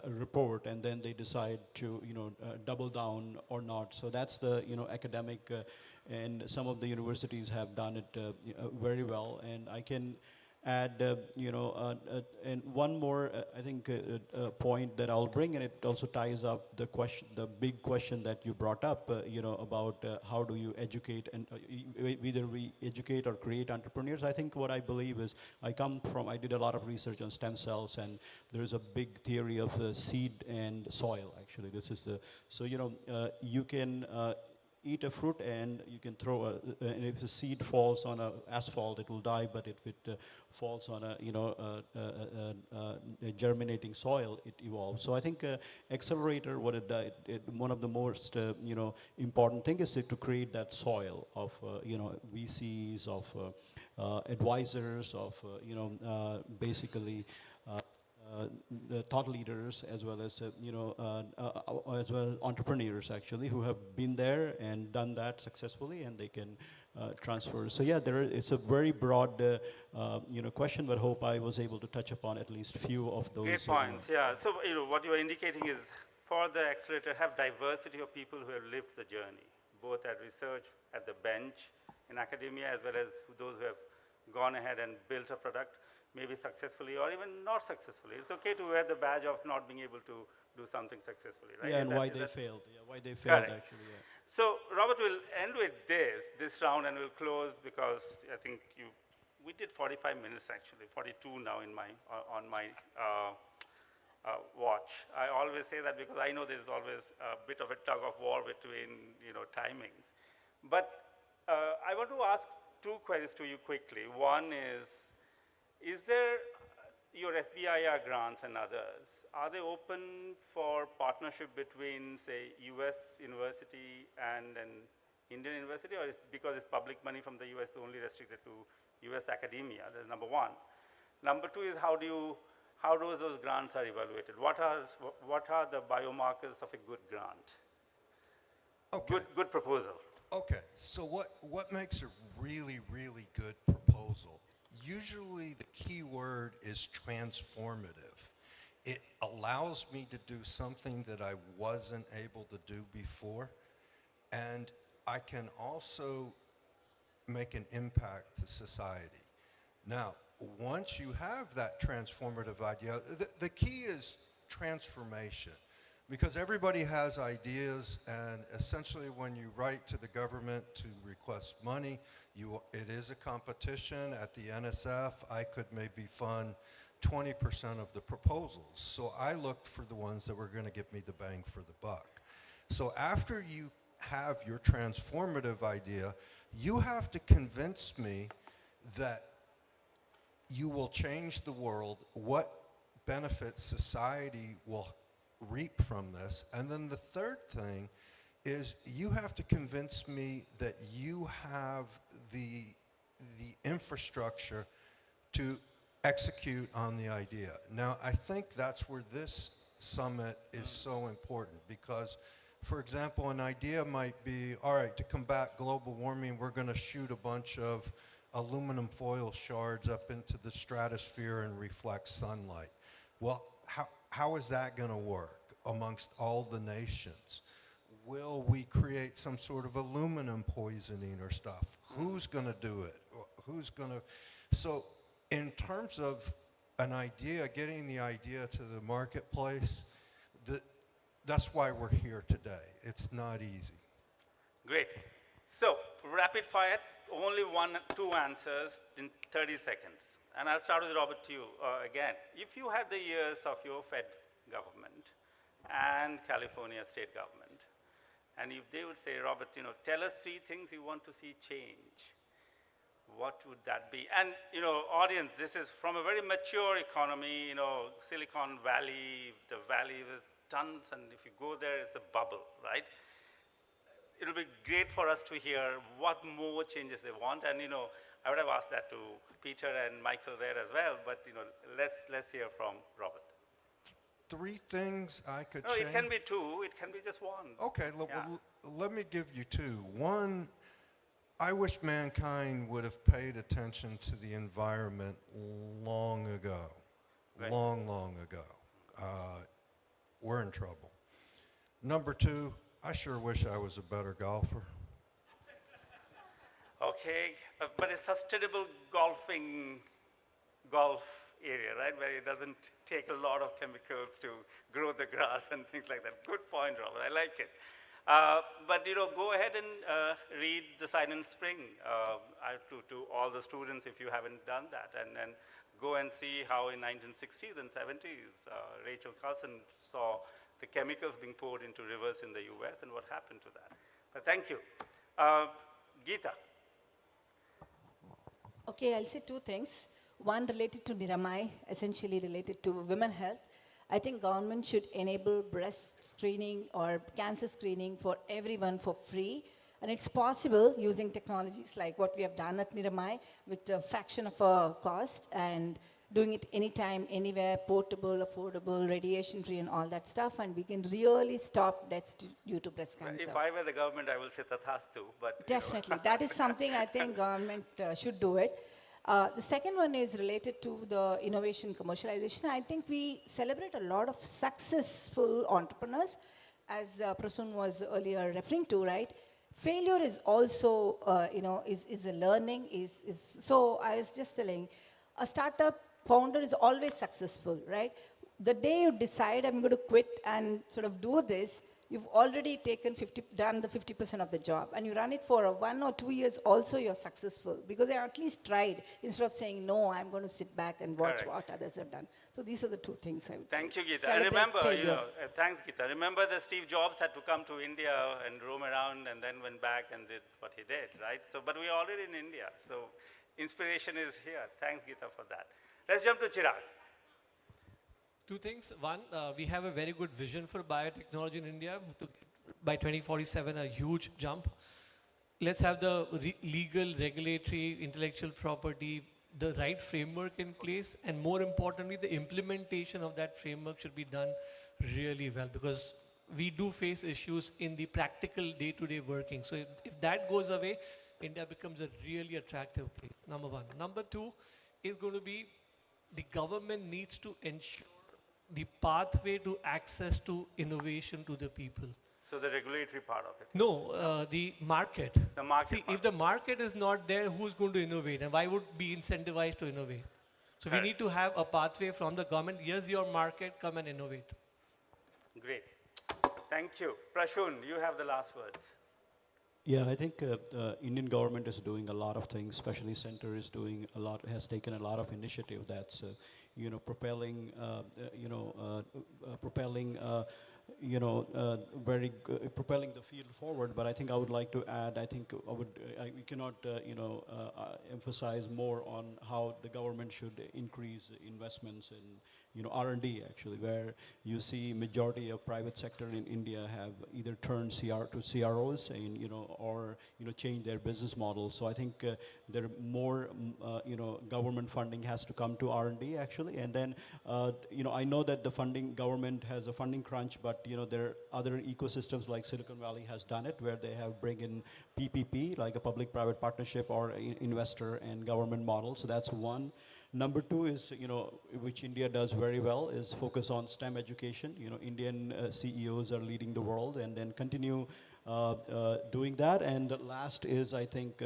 report, and then they decide to double down or not. So that's the academic, and some of the universities have done it very well. And I can add, and one more, I think, point that I'll bring, and it also ties up the big question that you brought up, about how do you educate, and either we educate or create entrepreneurs. I think what I believe is, I did a lot of research on stem cells, and there's a big theory of seed and soil, actually. This is you can eat a fruit and you can throw and if the seed falls on a asphalt, it will die, but if it falls on a germinating soil, it evolves. So I think accelerator, one of the most important thing is to create that soil of VCs, of advisors, of basically the thought leaders, as well as entrepreneurs actually, who have been there and done that successfully, and they can transfer. So yeah, it's a very broad question, but hope I was able to touch upon at least few of those. Great points. Yeah. So what you are indicating is, for the accelerator, have diversity of people who have lived the journey, both at research, at the bench, in academia, as well as those who have gone ahead and built a product, maybe successfully or even not successfully. It's okay to wear the badge of not being able to do something successfully, right? Yeah, and why they failed. Yeah, why they failed. Correct. Actually. Yeah. So Robert, will end with this round, and we'll close because I think we did 45 minutes actually, 42 now in on my watch. I always say that because I know there's always a bit of a tug of war between timings. But I want to ask 2 queries to you quickly. One is there your SBIR grants and others, are they open for partnership between, say, US university and an Indian university, or is because it's public money from the US only restricted to US academia? That's number one. Number two is how do how those grants are evaluated? What are the biomarkers of a good grant? Okay. Good proposal. Okay, so what makes a really, really good proposal? Usually the key word is transformative. It allows me to do something that I wasn't able to do before, and I can also make an impact to society. Now, once you have that transformative idea, the key is transformation. Because everybody has ideas, and essentially when you write to the government to request money, it is a competition. At the NSF, I could maybe fund 20% of the proposals. So I looked for the ones that were going to give me the bang for the buck. So after you have your transformative idea, you have to convince me that you will change the world, what benefits society will reap from this. And then the third thing is you have to convince me that you have the infrastructure to execute on the idea. Now, I think that's where this summit is so important because, for example, an idea might be, all right, to combat global warming, we're going to shoot a bunch of aluminum foil shards up into the stratosphere and reflect sunlight. Well, how is that going to work amongst all the nations? Will we create some sort of aluminum poisoning or stuff? Who's going to do it? Who's going to? So in terms of an idea, getting the idea to the marketplace, that's why we're here today. It's not easy. Great. So rapid fire, only 2 answers in 30 seconds. And I'll start with Robert to you again. If you had the ears of your Fed government and California state government, and if they would say, Robert, tell us 3 things you want to see change, what would that be? And, audience, this is from a very mature economy, Silicon Valley, the valley with tons, and if you go there, it's a bubble, right? It'll be great for us to hear what more changes they want, and, I would have asked that to Peter and Michael there as well, but, let's hear from Robert. 3 things I could No, change? it can be 2, it can be just 1. Okay, let me give you 2. 1, I wish mankind would have paid attention to the environment long ago. Right. Long ago. We're in trouble. Number 2, I sure wish I was a better golfer. Okay, but a sustainable golf area, right, where it doesn't take a lot of chemicals to grow the grass and things like that. Good point, Robert, I like it. But go ahead and read The Silent Spring to all the students if you haven't done that, and go and see how in 1960s and 70s, Rachel Carson saw the chemicals being poured into rivers in the US and what happened to that. But thank you. Geeta. Okay, I'll say 2 things. One related to Niramai, essentially related to women health. I think government should enable breast screening or cancer screening for everyone for free. And it's possible using technologies like what we have done at Niramai with a fraction of a cost and doing it anytime, anywhere, portable, affordable, radiation-free and all that stuff. And we can really stop deaths due to breast cancer. If I were the government, I will say tathastu, but... Definitely. That is something I think government should do it. The second one is related to the innovation commercialization. I think we celebrate a lot of successful entrepreneurs, as Prasun was earlier referring to, right? Failure is also, is a learning. So I was just telling, a startup founder is always successful, right? The day you decide I'm going to quit and sort of do this, you've already done the 50% of the job, and you run it for 1 or 2 years. Also, you're successful because they at least tried instead of saying no. I'm going to sit back and watch what others have done. So these are the 2 things I would Thank say. you, Geeta. I remember, thanks, Geeta. Remember that Steve Jobs had to come to India and roam around, and then went back and did what he did, right? So, but we're already in India, so inspiration is here. Thanks, Geeta, for that. Let's jump to Chirag. 2 things. One, we have a very good vision for biotechnology in India. By 2047, a huge jump. Let's have the legal, regulatory, intellectual property the right framework in place, and more importantly, the implementation of that framework should be done really well, because we do face issues in the practical day-to-day working. So if that goes away, India becomes a really attractive place, number one. Number two is going to be the government needs to ensure the pathway to access to innovation to the people. So the regulatory part of it. No, the market. The market See, part. if the market is not there, who's going to innovate? And why would be incentivized to innovate? So we Correct. need to have a pathway from the government. Here's your market, come and innovate. Great. Thank you. Prashun, you have the last words. Yeah, I think Indian government is doing a lot of things, especially center is doing a lot, has taken a lot of initiative that's, propelling, propelling the field forward. But I think I would like to add, I think we cannot, emphasize more on how the government should increase investments in, R&D actually, where you see majority of private sector in India have either turned to CROs and, or, change their business model. So I think there more, government funding has to come to R&D actually. And then, I know that the government has a funding crunch, but, there are other ecosystems like Silicon Valley has done it, where they have bring in PPP, like a public-private partnership or investor and government model. So that's one. Number two is, which India does very well, is focus on STEM education. Indian CEOs are leading the world, and then continue doing that. And the last is, I think,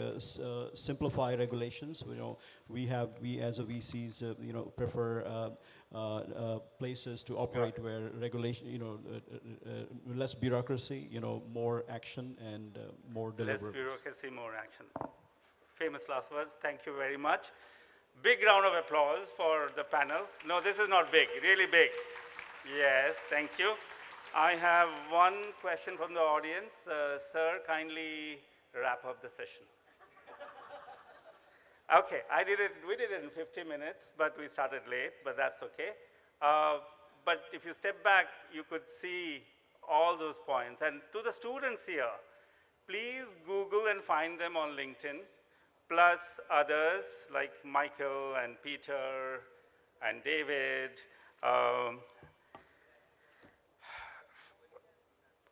simplify regulations. We as a VCs, prefer places to operate where regulation, less bureaucracy, more action and more delivery. Less bureaucracy, more action. Famous last words. Thank you very much. Big round of applause for the panel. No, this is not big, really big. Yes, thank you. I have one question from the audience. Sir, kindly wrap up the session. Okay, we did it in 50 minutes, but we started late, but that's okay. But if you step back, you could see all those points. And to the students here, please Google and find them on LinkedIn, plus others like Michael and Peter and David.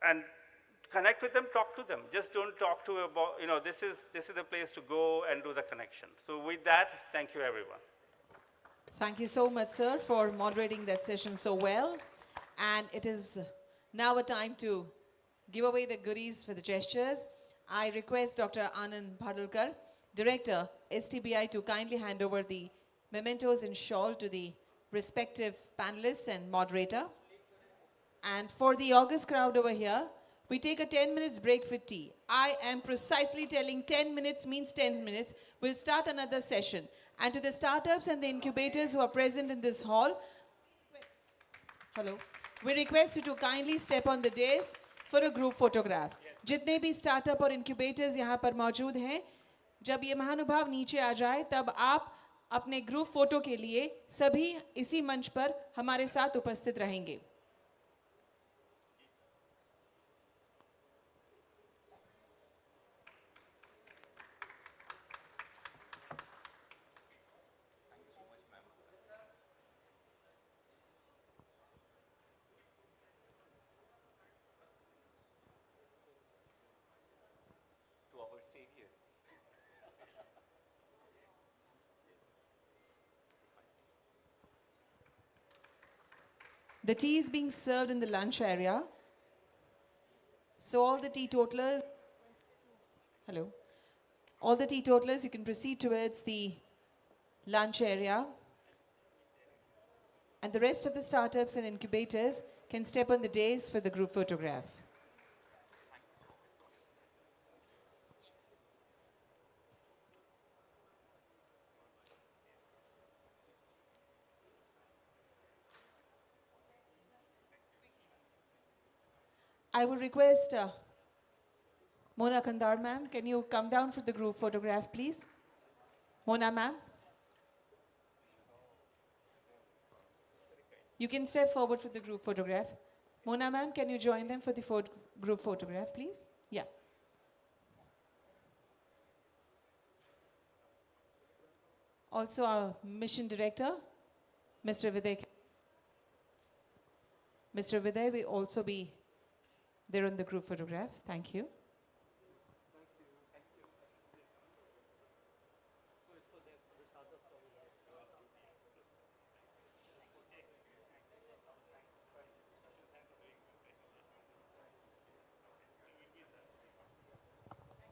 And connect with them, talk to them. Just don't talk to about, this is the place to go and do the connection. So with that, thank you everyone. Thank you so much, sir, for moderating that session so well. And it is now a time to give away the goodies for the gestures. I request Dr. Anand Bhadalkar, Director, STBI, to kindly hand over the mementos and shawl to the respective panelists and moderator. And for the August crowd over here, we take a 10 minutes break for tea. I am precisely telling 10 minutes means 10 minutes. We'll start another session. And to the startups and the incubators who are present in this hall, hello, we request you to kindly step on the dais for a group photograph. जितने भी startup और incubators यहाँ पर मौजूद हैं, जब ये महानुभाव नीचे आ जाए, तब आप अपने group photo के लिए सभी इसी मंच पर हमारे साथ उपस्थित रहेंगे. The tea is being served in the lunch area. So all the teetotalers, hello, all the teetotalers, you can proceed towards the lunch area. And the rest of the startups and incubators can step on the dais for the group photograph. I will request Mona Kandar ma'am, can you come down for the group photograph, please? Mona ma'am. You can step forward for the group photograph. Mona ma'am, can you join them for the group photograph, please? Yeah. Also our mission director, Mr. Viday. Mr. Viday will also be there on the group photograph. Thank you.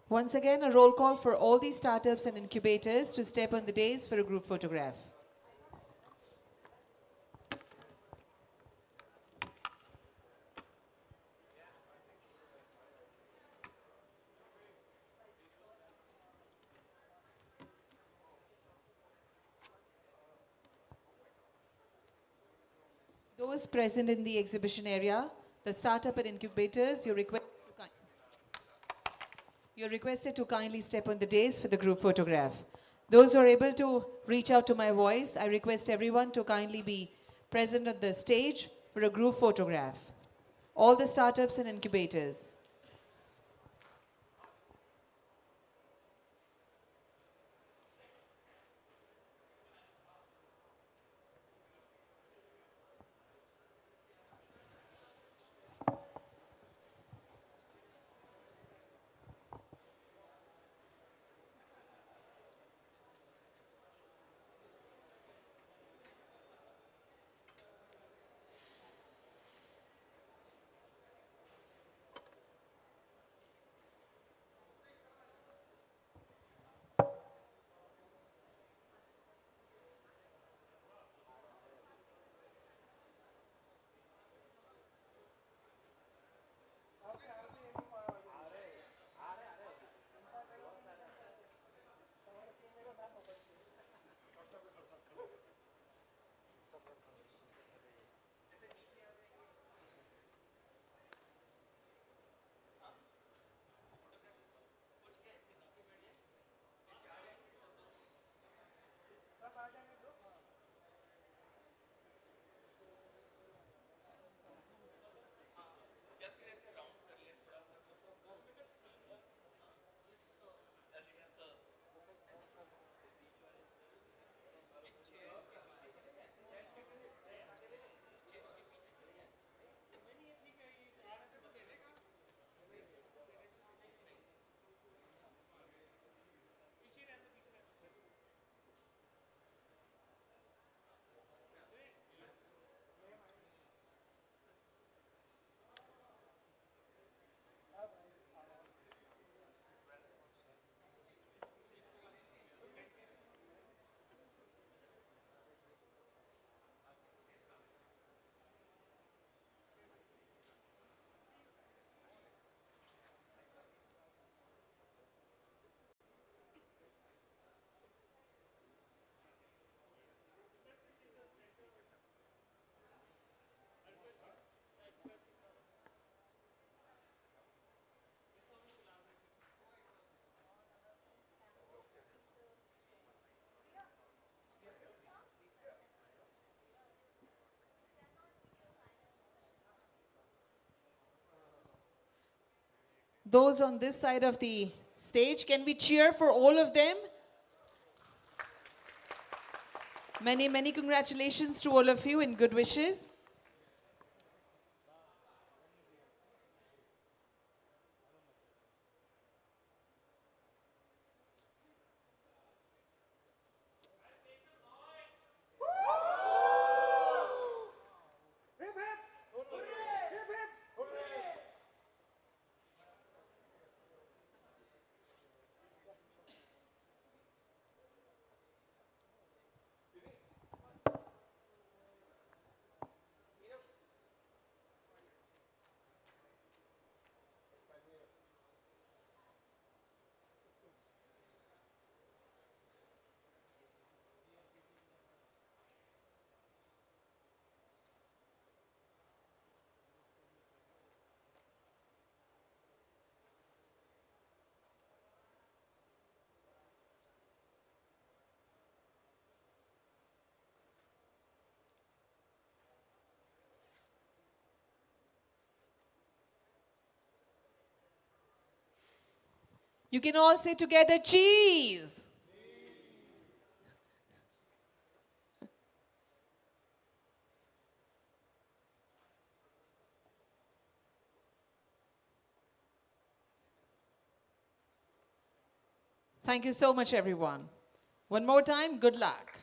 Once again, a roll call for all these startups and incubators to step on the dais for a group photograph. Those present in the exhibition area, the startup and incubators, you're requested to kindly step on the dais for the group photograph. Those who are able to reach out to my voice, I request everyone to kindly be present on the stage for a group photograph. All the startups and incubators. Those on this side of the stage, can we cheer for all of them? Many, many congratulations to all of you and good wishes. You can all say together, cheese. Thank you so much, everyone. One more time, good luck.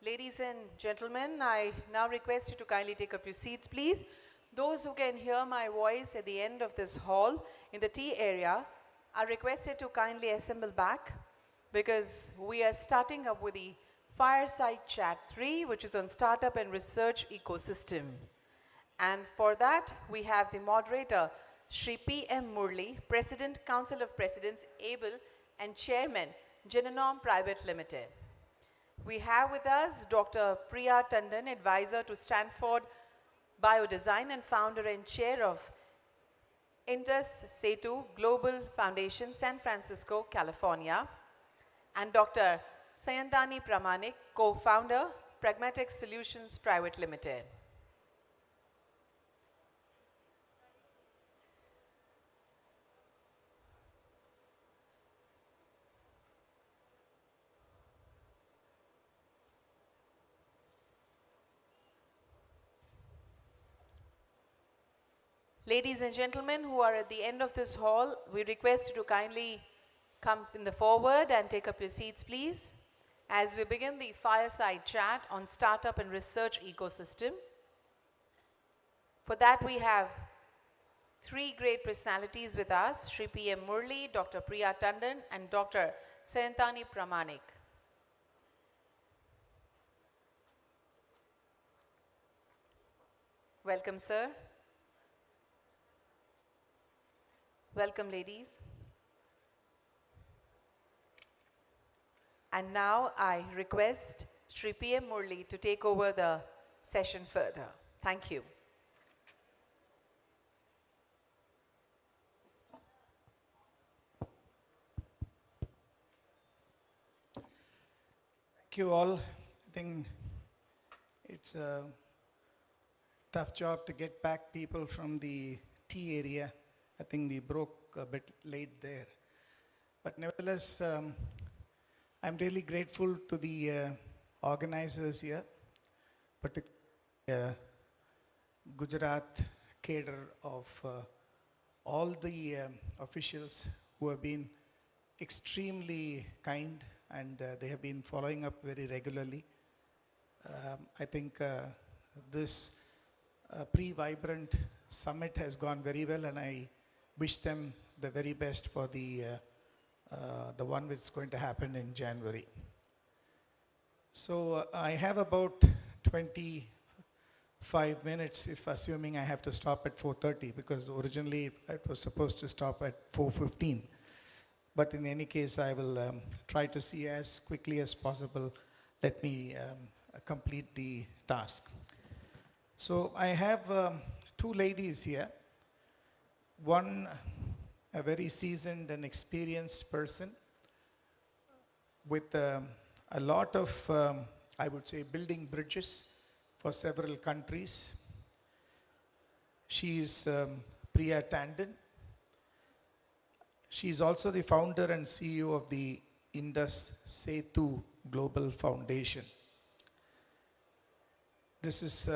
Ladies and gentlemen, I now request you to kindly take up your seats, please. Those who can hear my voice at the end of this hall in the T area are requested to kindly assemble back, because we are starting up with the Fireside Chat 3, which is on Startup and Research Ecosystem. And for that, we have the moderator, Shri P.M. Murli, President, Council of Presidents, ABLE, and Chairman, Genenom Private Limited. We have with us Dr. Priya Tandon, Advisor to Stanford Biodesign and Founder and Chair of Indus Setu Global Foundation, San Francisco, California. And Dr. Sayantani Pramanik, Co-Founder, Pragmatic Solutions Private Limited. Ladies and gentlemen who are at the end of this hall, we request you to kindly come in the forward and take up your seats, please, as we begin the fireside chat on startup and research ecosystem. For that, we have three great personalities with us, Shri P.M. Murli, Dr. Priya Tandon, and Dr. Sayantani Pramanik. Welcome, sir. Welcome, ladies. And now I request Shri P.M. Murli to take over the session further. Thank you. Thank you all. I think it's a tough job to get back people from the T area. I think we broke a bit late there. But nevertheless, I'm really grateful to the organizers here, particularly Gujarat cadre of all the officials who have been extremely kind, and they have been following up very regularly. I think this pre-vibrant summit has gone very well, and I wish them the very best for the one which is going to happen in January. So I have about 25 minutes, if assuming I have to stop at 4:30, because originally it was supposed to stop at 4:15. But in any case, I will try to see as quickly as possible. Let me complete the task. So I have two ladies here. One, a very seasoned and experienced person with a lot of, I would say, building bridges for several countries. She is Priya Tandon. She is also the founder and CEO of the Indus Setu Global Foundation. This is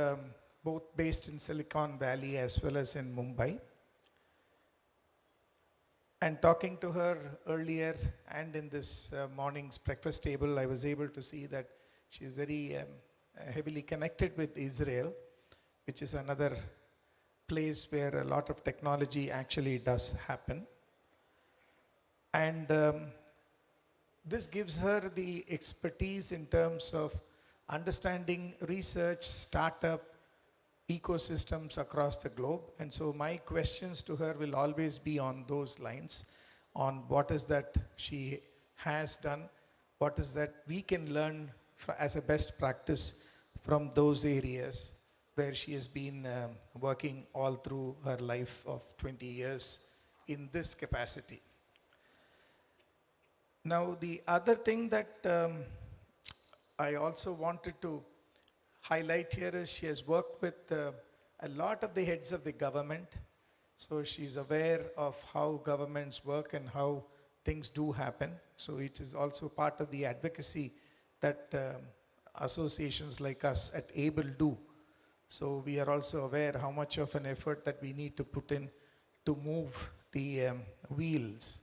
both based in Silicon Valley as well as in Mumbai. And talking to her earlier and in this morning's breakfast table, I was able to see that she is very heavily connected with Israel, which is another place where a lot of technology actually does happen. And this gives her the expertise in terms of understanding research, startup, ecosystems across the globe. And so my questions to her will always be on those lines, on what is that she has done, what is that we can learn as a best practice from those areas where she has been working all through her life of 20 years in this capacity. Now, the other thing that I also wanted to highlight here is she has worked with a lot of the heads of the government. So she's aware of how governments work and how things do happen. So it is also part of the advocacy that associations like us at ABLE do. So we are also aware how much of an effort that we need to put in to move the wheels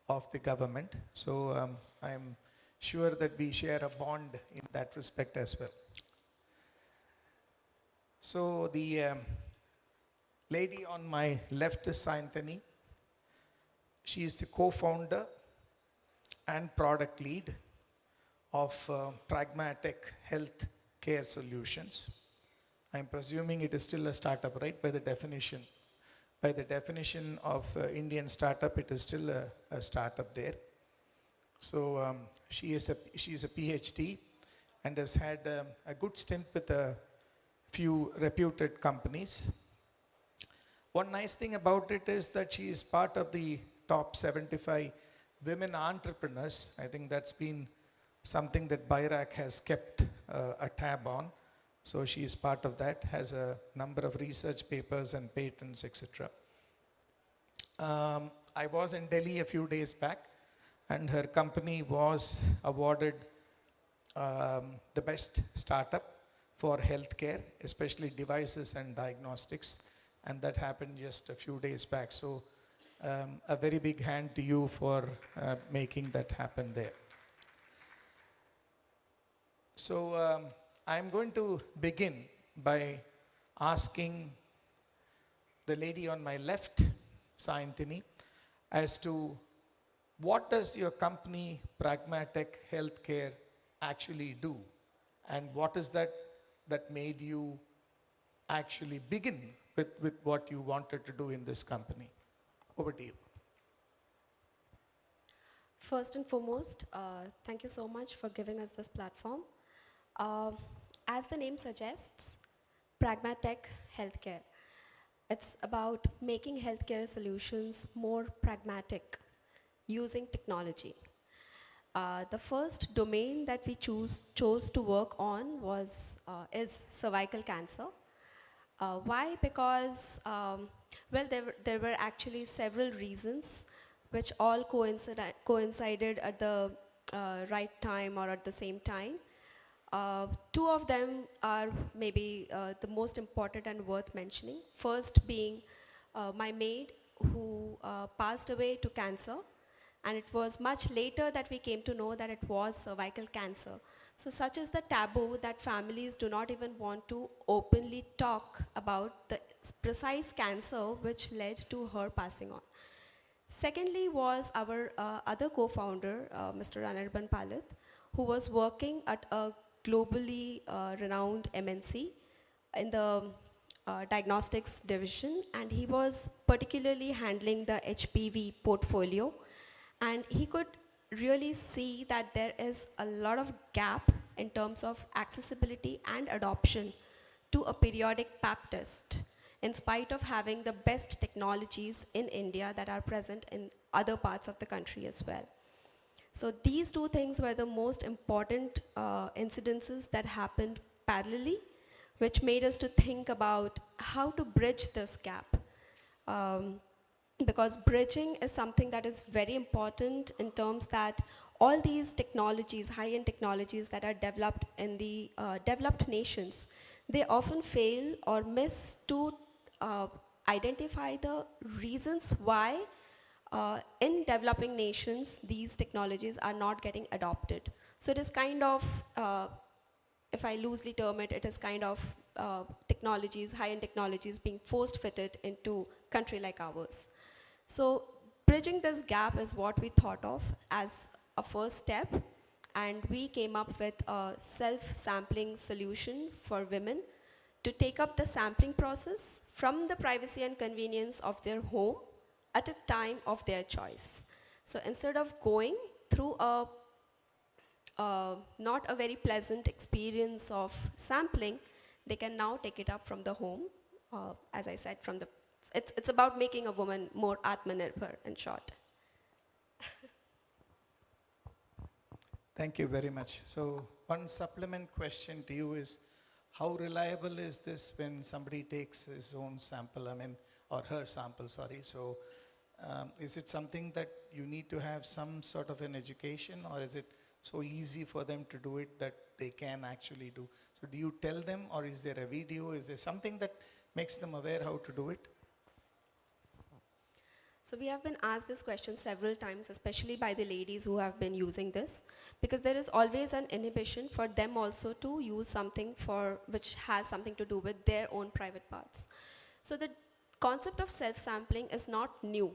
of the government. So I'm sure that we share a bond in that respect as well. So the lady on my left is Sayantani. She is the co-founder and product lead of Pragmatic Health Care Solutions. I'm presuming it is still a startup, right, by the definition. By the definition of Indian startup, it is still a startup there. So she is a PhD and has had a good stint with a few reputed companies. One nice thing about it is that she is part of the top 75 women entrepreneurs. I think that's been something that BIRAC has kept a tab on. So she is part of that, has a number of research papers and patents, etc. I was in Delhi a few days back, and her company was awarded the best startup for healthcare, especially devices and diagnostics, and that happened just a few days back. So a very big hand to you for making that happen there. So I'm going to begin by asking the lady on my left, Sayantini, as to what does your company Pragmatic Healthcare actually do, and what is that made you actually begin with what you wanted to do in this company? Over to you. First and foremost, thank you so much for giving us this platform. As the name suggests, Pragmatic Healthcare. It's about making healthcare solutions more pragmatic using technology. The first domain that we chose to work on is cervical cancer. Why? Because, well, there were actually several reasons which all coincided at the right time or at the same time. Two of them are maybe the most important and worth mentioning. First being my maid who passed away to cancer, and it was much later that we came to know that it was cervical cancer. So such is the taboo that families do not even want to openly talk about the precise cancer which led to her passing on. Secondly was our other co-founder, Mr. Anirban Palit, who was working at a globally renowned MNC in the diagnostics division, and he was particularly handling the HPV portfolio, and he could really see that there is a lot of gap in terms of accessibility and adoption to a periodic pap test, in spite of having the best technologies in India that are present in other parts of the country as well. So these two things were the most important incidences that happened parallelly, which made us to think about how to bridge this gap. Because bridging is something that is very important in terms that all these technologies, high-end technologies that are developed in the developed nations, they often fail or miss to identify the reasons why in developing nations these technologies are not getting adopted. So it is kind of, if I loosely term it, it is kind of technologies, high-end technologies being force-fitted into a country like ours. So bridging this gap is what we thought of as a first step, and we came up with a self-sampling solution for women to take up the sampling process from the privacy and convenience of their home at a time of their choice. So instead of going through a not a very pleasant experience of sampling, they can now take it up from the home, as I said, from the it's about making a woman more Atmanirbhar, in short. Thank you very much. So one supplement question to you is, how reliable is this when somebody takes his own sample, or her sample, sorry. So is it something that you need to have some sort of an education, or is it so easy for them to do it that they can actually do? So do you tell them, or is there a video? Is there something that makes them aware how to do it? So we have been asked this question several times, especially by the ladies who have been using this, because there is always an inhibition for them also to use something which has something to do with their own private parts. So the concept of self-sampling is not new.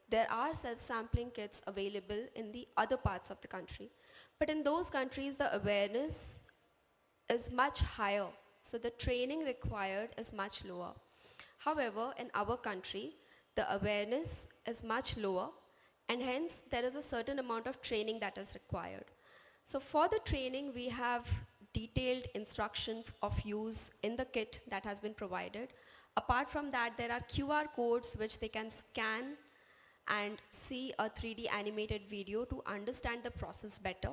There are self-sampling kits available in the other parts of the country. But in those countries, the awareness is much higher. So the training required is much lower. However, in our country, the awareness is much lower, and hence there is a certain amount of training that is required. So for the training, we have detailed instruction of use in the kit that has been provided. Apart from that, there are QR codes which they can scan and see a 3D animated video to understand the process better.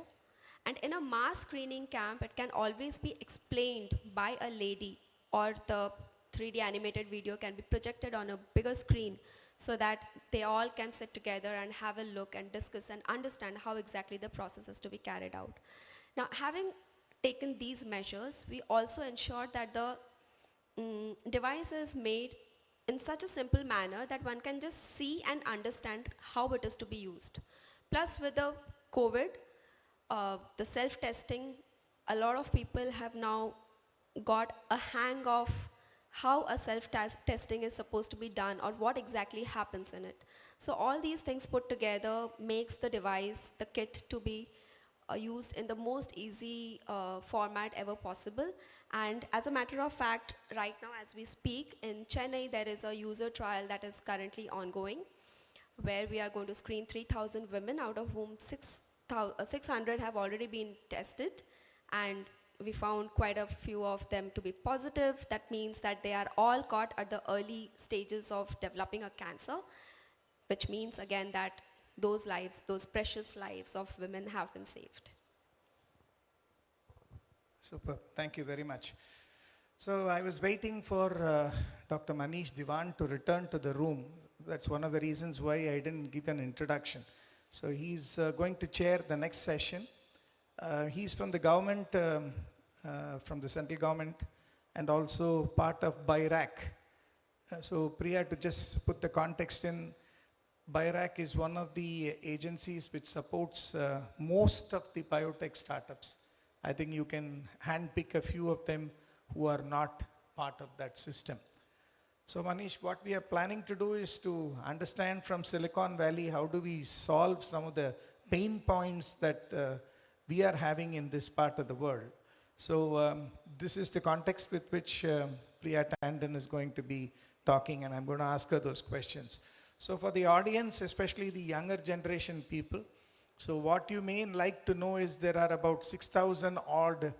And in a mass screening camp, it can always be explained by a lady, or the 3D animated video can be projected on a bigger screen so that they all can sit together and have a look and discuss and understand how exactly the process is to be carried out. Now, having taken these measures, we also ensure that the device is made in such a simple manner that one can just see and understand how it is to be used. Plus, with the COVID, the self-testing, a lot of people have now got a hang of how a self-testing is supposed to be done or what exactly happens in it. So all these things put together makes the device, the kit, to be used in the most easy format ever possible. And as a matter of fact, right now as we speak, in Chennai there is a user trial that is currently ongoing, where we are going to screen 3,000 women, out of whom 600 have already been tested, and we found quite a few of them to be positive. That means that they are all caught at the early stages of developing a cancer, which means again that those lives, those precious lives of women have been saved. Super, thank you very much. So I was waiting for Dr. Manish Diwan to return to the room. That's one of the reasons why I didn't give an introduction. So he's going to chair the next session. He's from the government, from the central government, and also part of BIRAC. So Priya, to just put the context in, BIRAC is one of the agencies which supports most of the biotech startups. I think you can handpick a few of them who are not part of that system. So Manish, what we are planning to do is to understand from Silicon Valley, how do we solve some of the pain points that we are having in this part of the world. So this is the context with which Priya Tandon is going to be talking, and I'm going to ask her those questions. So for the audience, especially the younger generation people, so what you may like to know is there are about 6,000 odd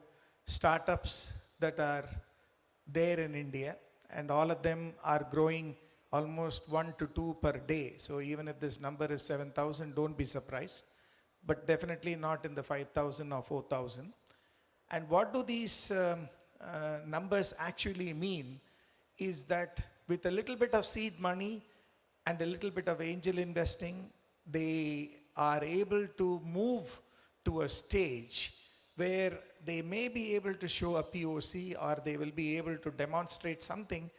startups that are there in India, and all of them are growing almost 1 to 2 per day. So even if this number is 7,000, don't be surprised, but definitely not in the 5,000 or 4,000. And what do these numbers actually mean is that with a little bit of seed money and a little bit of angel investing, they are able to move to a stage where they may be able to show a POC, or they will be able to demonstrate something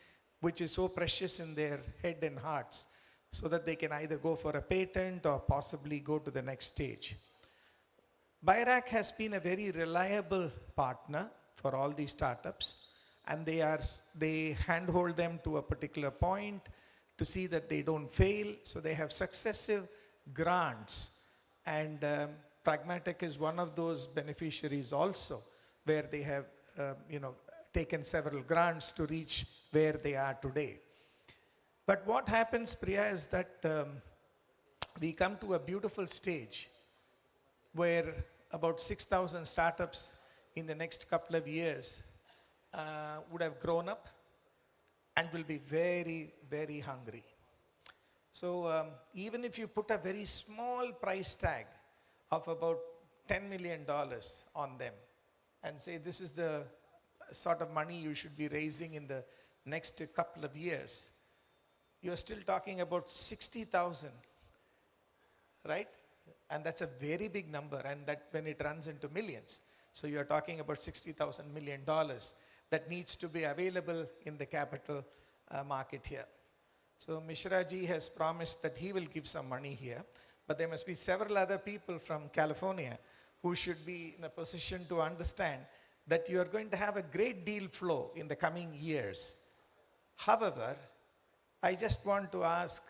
which is so precious in their head and hearts, so that they can either go for a patent or possibly go to the next stage. BIRAC has been a very reliable partner for all these startups, and they handhold them to a particular point to see that they don't fail. So they have successive grants, and Pragmatech is one of those beneficiaries also, where they have taken several grants to reach where they are today. But what happens, Priya, is that we come to a beautiful stage where about 6,000 startups in the next couple of years would have grown up and will be very, very hungry. So even if you put a very small price tag of about $10 million on them and say this is the sort of money you should be raising in the next couple of years, you're still talking about 60,000, right? And that's a very big number, and that when it runs into millions. So you're talking about $60,000 million that needs to be available in the capital market here. So Mishra ji has promised that he will give some money here, but there must be several other people from California who should be in a position to understand that you are going to have a great deal flow in the coming years. However, I just want to ask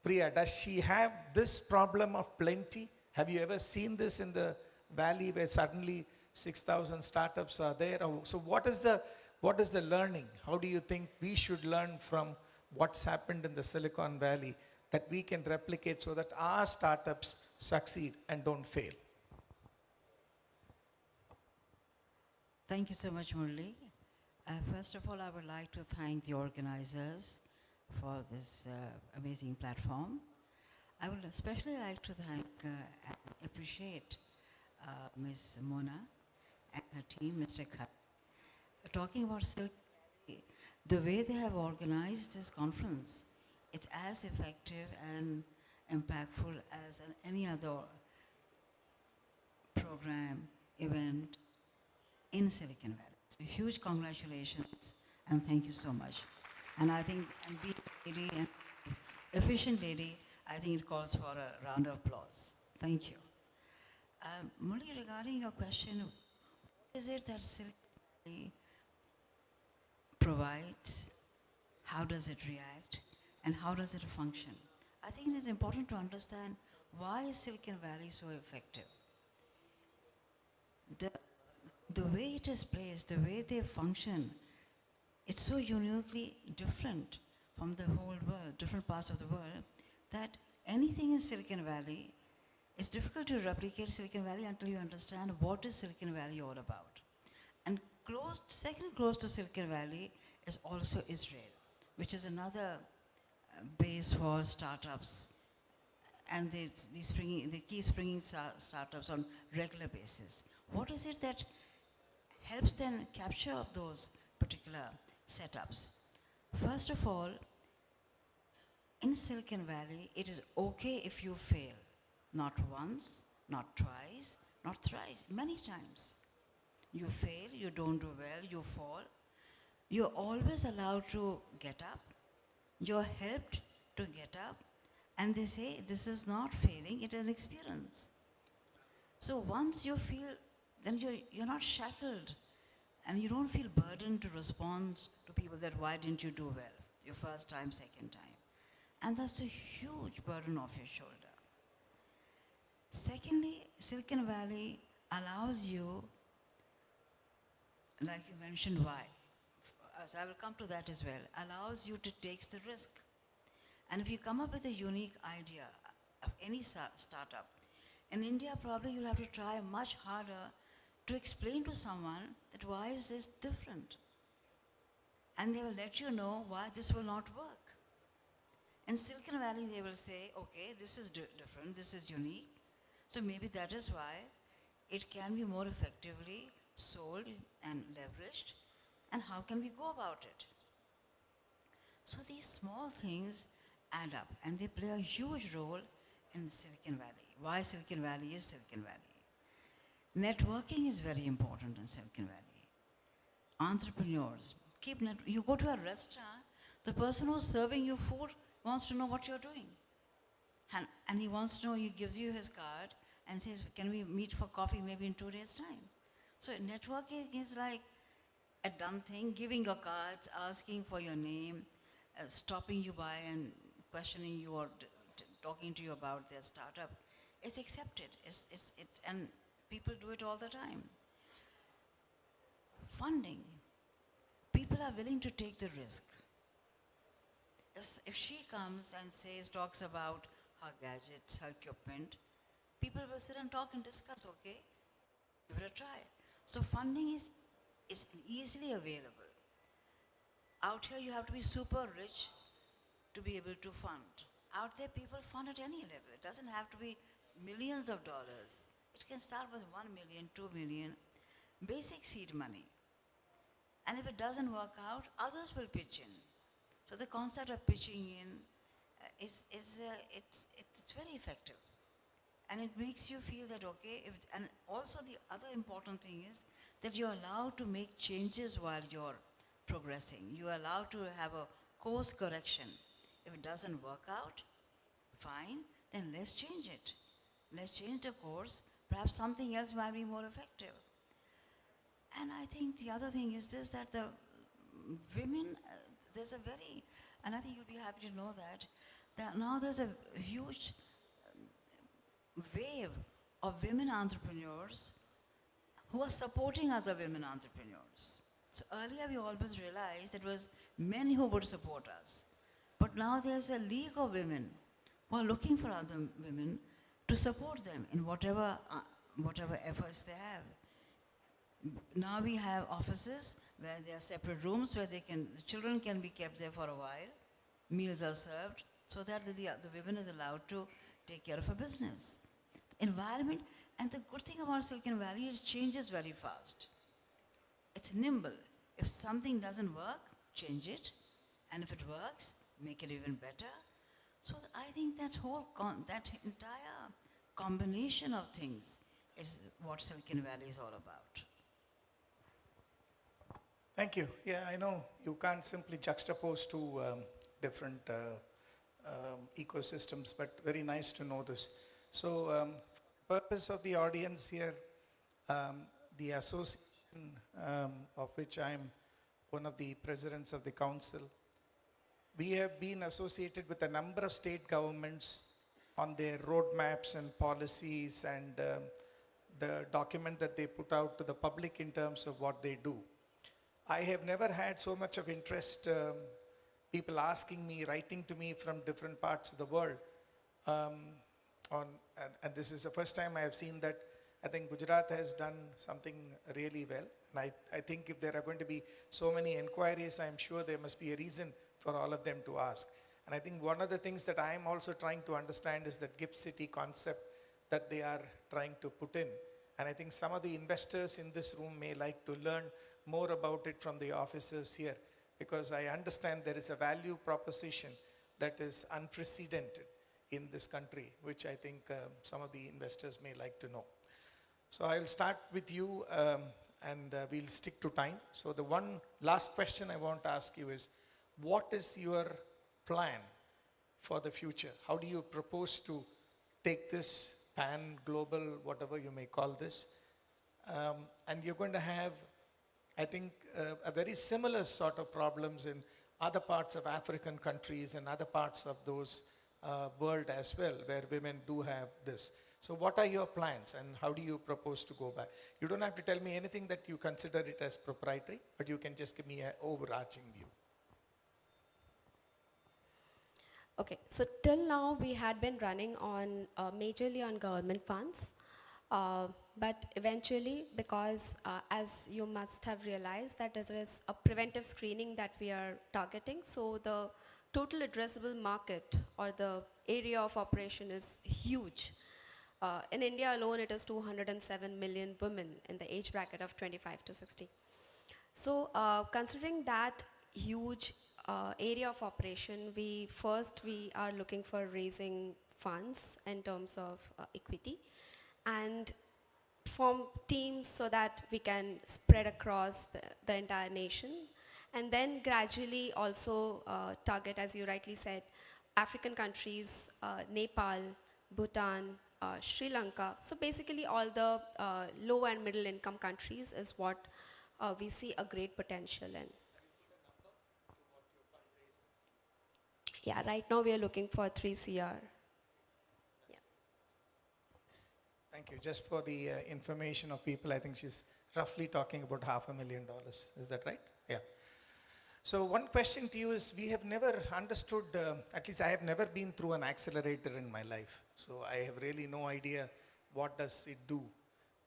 Priya, does she have this problem of plenty? Have you ever seen this in the valley where suddenly 6,000 startups are there? So what is the learning? How do you think we should learn from what's happened in the Silicon Valley that we can replicate so that our startups succeed and don't fail? Thank you so much, Murli. First of all, I would like to thank the organizers for this amazing platform. I would especially like to thank and appreciate Ms. Mona and her team, Mr. Khat. Talking about Silicon Valley, the way they have organized this conference, it's as effective and impactful as any other program, event in Silicon Valley. So huge congratulations and thank you so much. And I think, and being a lady and efficient lady, I think it calls for a round of applause. Thank you. Murli, regarding your question, what is it that Silicon Valley provides? How does it react? And how does it function? I think it is important to understand why is Silicon Valley so effective. The way it is placed, the way they function, it's so uniquely different from the whole world, different parts of the world, that anything in Silicon Valley, it's difficult to replicate Silicon Valley until you understand what is Silicon Valley all about. And second close to Silicon Valley is also Israel, which is another base for startups. And they keep springing startups on regular basis. What is it that helps them capture those particular setups? First of all, in Silicon Valley, it is okay if you fail. Not once, not twice, not thrice, many times. You fail, you don't do well, you fall. You're always allowed to get up. You're helped to get up. And they say, this is not failing, it is an experience. So once you feel, then you're not shackled. And you don't feel burdened to respond to people that, why didn't you do well? Your first time, second time. And that's a huge burden off your shoulder. Secondly, Silicon Valley allows you, like you mentioned, why? So I will come to that as well, allows you to take the risk. And if you come up with a unique idea of any startup, in India probably you'll have to try much harder to explain to someone that why is this different? And they will let you know why this will not work. In Silicon Valley they will say, okay, this is different, this is unique, so maybe that is why it can be more effectively sold and leveraged, and how can we go about it? So these small things add up and they play a huge role in Silicon Valley. Why Silicon Valley is Silicon Valley. Networking is very important in Silicon Valley. Entrepreneurs, you go to a restaurant, the person who's serving you food wants to know what you're doing. And he wants to know, he gives you his card and says, can we meet for coffee maybe in 2 days' time? So networking is like a done thing, giving your cards, asking for your name, stopping you by and questioning you or talking to you about their startup. It's accepted, and people do it all the time. Funding. People are willing to take the risk. If she comes and talks about her gadgets, her equipment, people will sit and talk and discuss, okay, give it a try. So funding is easily available. Out here you have to be super rich to be able to fund. Out there people fund at any level. It doesn't have to be millions of dollars. It can start with 1 million, 2 million, basic seed money. And if it doesn't work out, others will pitch in. So the concept of pitching in it's very effective. And it makes you feel that, okay, and also the other important thing is that you're allowed to make changes while you're progressing. You're allowed to have a course correction. If it doesn't work out, fine, then let's change it. Let's change the course. Perhaps something else might be more effective. And I think the other thing is this, that the women, there's a very, and I think you'll be happy to know that now there's a huge wave of women entrepreneurs who are supporting other women entrepreneurs. So earlier we always realized it was men who would support us. But now there's a league of women who are looking for other women to support them in whatever efforts they have. Now we have offices where there are separate rooms where the children can be kept there for a while, meals are served, so that the women is allowed to take care of a business. The environment, and the good thing about Silicon Valley is it changes very fast. It's nimble. If something doesn't work, change it, and if it works, make it even better. So I think that that entire combination of things is what Silicon Valley is all about. Thank you. Yeah, I know you can't simply juxtapose two different ecosystems, but very nice to know this. So, purpose of the audience here, the association of which I'm one of the presidents of the council, we have been associated with a number of state governments on their roadmaps and policies and the document that they put out to the public in terms of what they do. I have never had so much of interest, people asking me, writing to me from different parts of the world. And this is the first time I have seen that. I think Gujarat has done something really well. And I think if there are going to be so many inquiries, I'm sure there must be a reason for all of them to ask. And I think one of the things that I'm also trying to understand is that gift city concept that they are trying to put in. And I think some of the investors in this room may like to learn more about it from the officers here, because I understand there is a value proposition that is unprecedented in this country, which I think some of the investors may like to know. So I'll start with you and we'll stick to time. So the one last question I want to ask you is, what is your plan for the future? How do you propose to take this pan-global, whatever you may call this, and you're going to have, I think, a very similar sort of problems in other parts of African countries and other parts of those world as well, where women do have this. So what are your plans and how do you propose to go back? You don't have to tell me anything that you consider it as proprietary, but you can just give me an overarching view. Okay, so till now we had been running on majorly on government funds, but eventually, because as you must have realized that there is a preventive screening that we are targeting, so the total addressable market or the area of operation is huge. In India alone, it is 207 million women in the age bracket of 25 to 60. So considering that huge area of operation, we are looking for raising funds in terms of equity and form teams so that we can spread across the entire nation, and then gradually also target, as you rightly said, African countries, Nepal, Bhutan, Sri Lanka. So basically all the low and middle income countries is what we see a great potential in. Yeah, right now we are looking for 3 CR. Yeah. Thank you. Just for the information of people, I think she's roughly talking about $500,000. Is that right? Yeah. So one question to you is, we have never understood, at least I have never been through an accelerator in my life. So I have really no idea what does it do.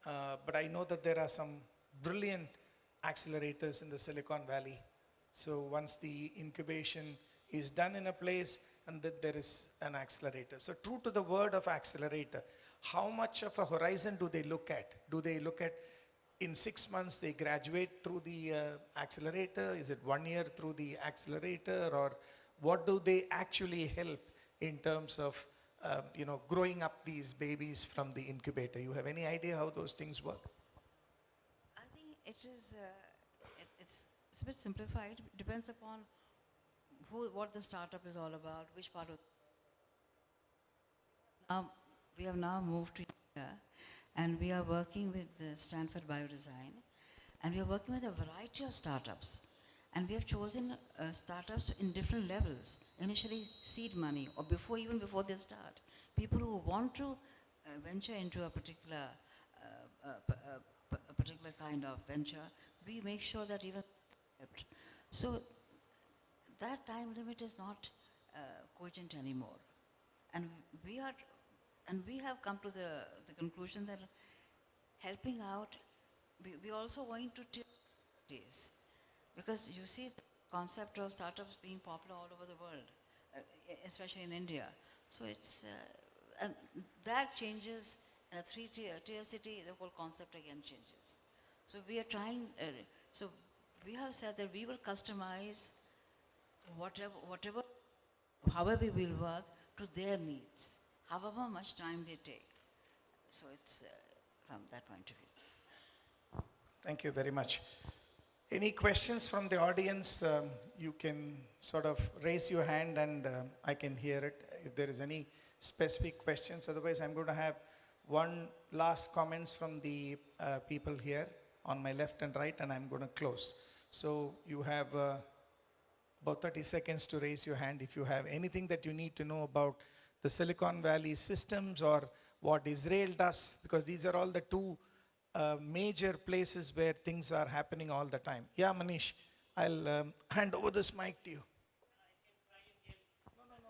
But I know that there are some brilliant accelerators in the Silicon Valley. So once the incubation is done in a place, and that there is an accelerator. So true to the word of accelerator, how much of a horizon do they look at? Do they look at in 6 months they graduate through the accelerator? Is it 1 year through the accelerator? Or what do they actually help in terms of growing up these babies from the incubator? You have any idea how those things work? I think it is, it's a bit simplified. It depends upon what the startup is all about, which part of. We have now moved to India, and we are working with the Stanford Biodesign, and we are working with a variety of startups. And we have chosen startups in different levels. Initially, seed money, or even before they start. People who want to venture into a particular kind of venture, we make sure that even helped. So that time limit is not cogent anymore. And we have come to the conclusion that helping out, we also going to days. Because you see the concept of startups being popular all over the world, especially in India. So and that changes in a three-tier city, the whole concept again changes. So we are trying, so we have said that we will customize however we will work to their needs, however much time they take. So it's from that point of view. Thank you very much. Any questions from the audience? You can sort of raise your hand and I can hear it if there is any specific questions. Otherwise, I'm going to have one last comments from the people here on my left and right, and I'm going to close. So you have about 30 seconds to raise your hand if you have anything that you need to know about the Silicon Valley systems or what Israel does, because these are all the two major places where things are happening all the time. Yeah, Manish, I'll hand over this mic to you.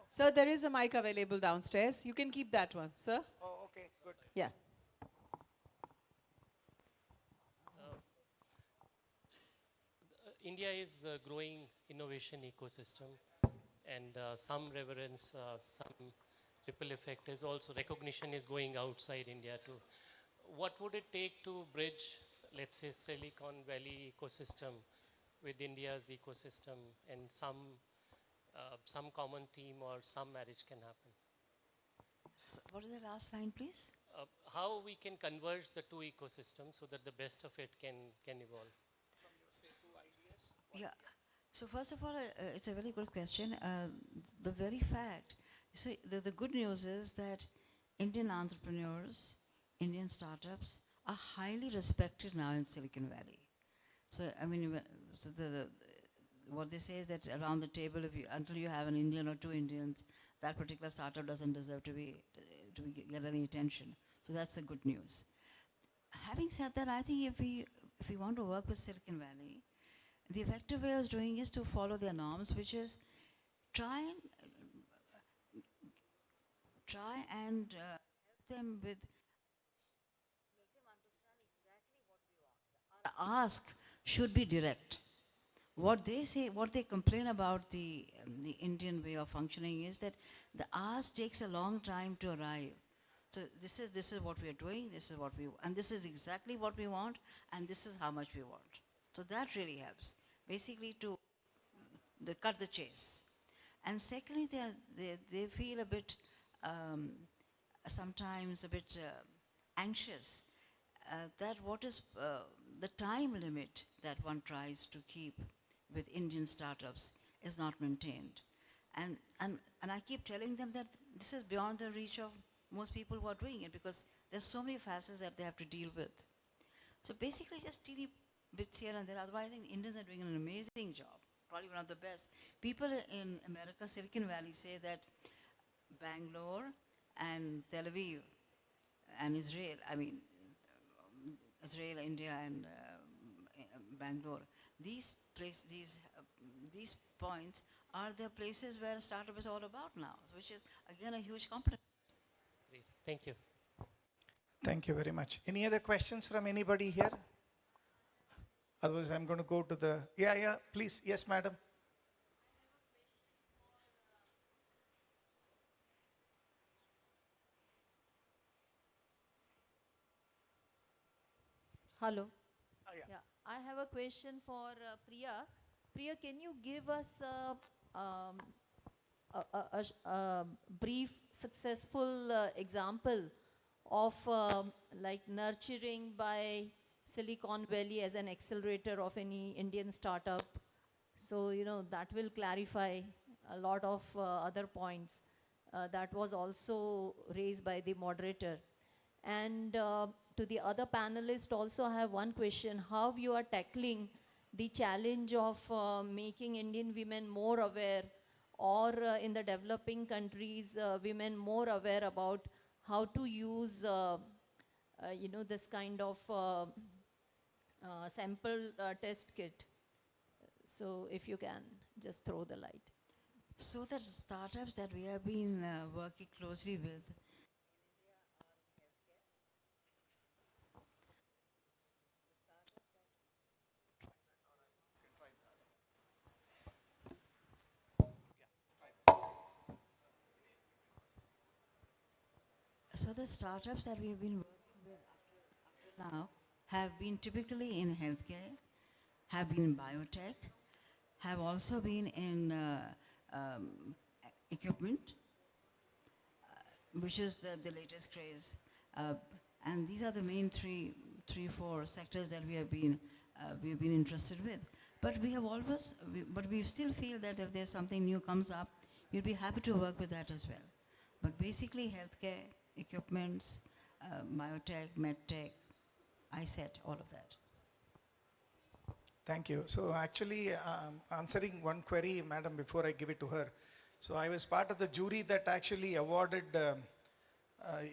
Sir, there is a mic available downstairs. You can keep that one, sir. Oh, okay, good. Yeah. India is a growing innovation ecosystem, and some reverence, some ripple effect is also recognition is going outside India too. What would it take to bridge, let's say, Silicon Valley ecosystem with India's ecosystem, and some common theme or some marriage can happen? So what is the last line, please? How we can converge the two ecosystems so that the best of it can evolve? Yeah. So first of all, it's a very good question. The very fact, so the good news is that Indian entrepreneurs, Indian startups are highly respected now in Silicon Valley. So I mean, so what they say is that around the table, until you have an Indian or two Indians, that particular startup doesn't deserve to get any attention. So that's the good news. Having said that, I think if we want to work with Silicon Valley, the effective way of doing is to follow their norms, which is try and help them with, make them understand exactly what we want. Our ask should be direct. What they say, what they complain about the Indian way of functioning is that the ask takes a long time to arrive. So this is what we are doing, and this is exactly what we want, and this is how much we want. So that really helps, basically to cut the chase. And secondly, they feel a bit, sometimes a bit anxious that what is the time limit that one tries to keep with Indian startups is not maintained. And I keep telling them that this is beyond the reach of most people who are doing it, because there's so many facets that they have to deal with. So basically just teeny bits here and there. Otherwise, I think the Indians are doing an amazing job, probably one of the best. People in America, Silicon Valley, say that Bangalore and Tel Aviv and Israel, I mean, Israel, India, and Bangalore, these points are the places where startup is all about now, which is again a huge compliment. Great. Thank you. Thank you very much. Any other questions from anybody here? Otherwise, I'm going to go to the, yeah, please. Yes, madam. Hello. Yeah. I have a question for Priya. Priya, can you give us a brief successful example of like nurturing by Silicon Valley as an accelerator of any Indian startup So, that will clarify a lot of other points that was also raised by the moderator. And to the other panelists also, I have one question: how you are tackling the challenge of making Indian women more aware, or in the developing countries, women more aware about how to use this kind of sample test kit. So if you can just throw the light. So the startups that we have been working closely with, so the startups that we have been working with up to now have been typically in healthcare, have been in biotech, have also been in equipment, which is the latest craze. And these are the main three, four sectors that we have been interested with. But we have always, but we still feel that if there's something new comes up, we'll be happy to work with that as well. But basically healthcare, equipments, biotech, medtech, ISET, all of that. Thank you. So actually, answering one query, madam, before I give it to her. So I was part of the jury that actually awarded,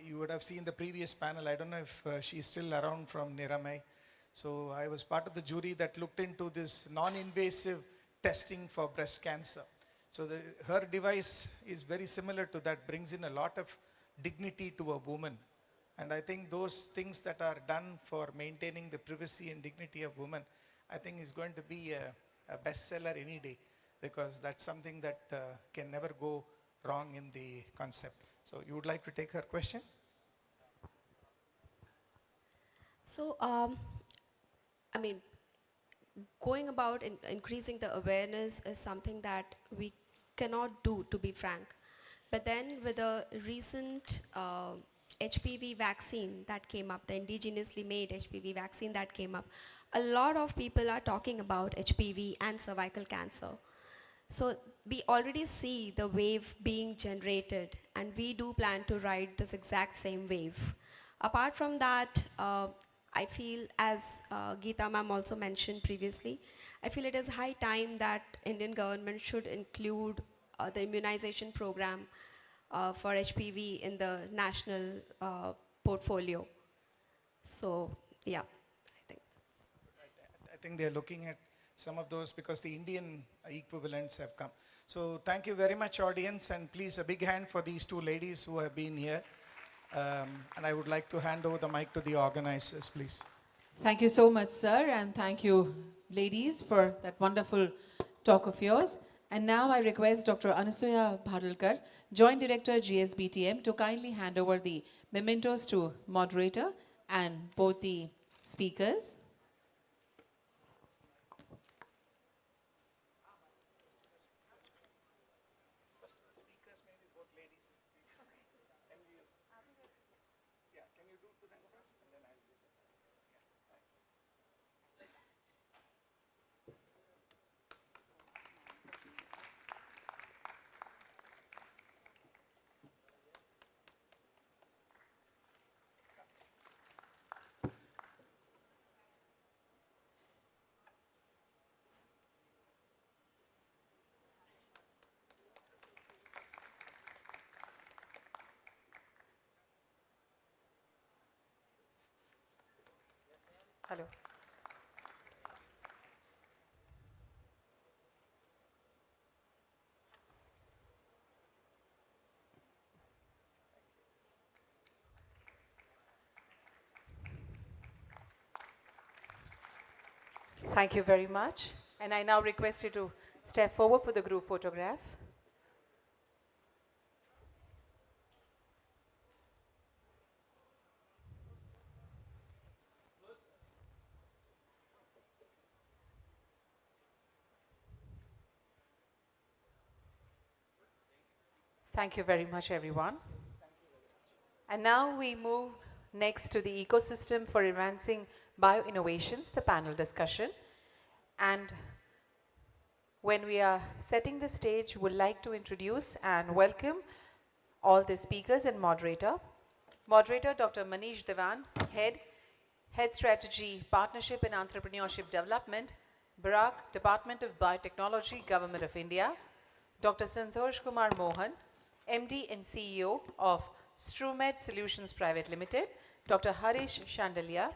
you would have seen the previous panel, I don't know if she's still around, from Niramai. So I was part of the jury that looked into this non-invasive testing for breast cancer. So her device is very similar to that, brings in a lot of dignity to a woman. And I think those things that are done for maintaining the privacy and dignity of women, I think is going to be a bestseller any day, because that's something that can never go wrong in the concept. So you would like to take her question? So, I mean, going about increasing the awareness is something that we cannot do, to be frank. But then with the recent HPV vaccine that came up, the indigenously made HPV vaccine that came up, a lot of people are talking about HPV and cervical cancer. So we already see the wave being generated, and we do plan to ride this exact same wave. Apart from that, I feel, as Geeta ma'am also mentioned previously, I feel it is high time that Indian government should include the immunization program for HPV in the national portfolio. So, yeah, I think they're looking at some of those because the Indian equivalents have come. So thank you very much, audience, and please a big hand for these two ladies who have been here. And I would like to hand over the mic to the organizers, please. Thank you so much, sir, and thank you, ladies, for that wonderful talk of yours. And now I request Dr. Anasuya Bharalkar, Joint Director, GSBTM, to kindly hand over the mementos to moderator and both the speakers. Hello. Thank you very much. And I now request you to step forward for the group photograph. Thank you very much, everyone. And now we move next to the ecosystem for advancing bioinnovations, the panel discussion. And When we are setting the stage, would like to introduce and welcome all the speakers and moderator. Moderator Dr. Manish Devan, Head Strategy, Partnership and Entrepreneurship Development, BRAC, Department of Biotechnology, Government of India. Dr. Santosh Kumar Mohan, MD and CEO of StruMed Solutions Private Limited. Dr. Harish Shandalia,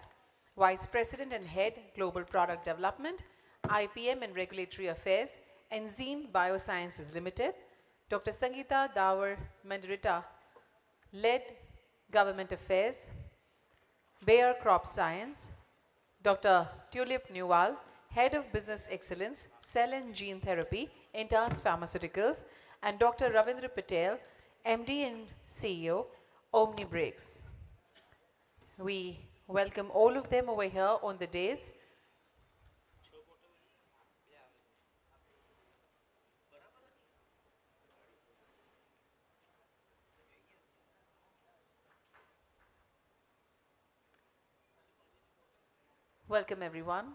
Vice President and Head, Global Product Development, IPM and Regulatory Affairs, Enzene Biosciences Limited. Dr. Sangeeta Dawar Mandarita, Lead Government Affairs, Bayer Crop Science. Dr. Tulip Newell, Head of Business Excellence, Cell and Gene Therapy, Intas Pharmaceuticals, and Dr. Ravindra Patel, MD and CEO, OmniBreaks. We welcome all of them over here on the dais. Welcome everyone.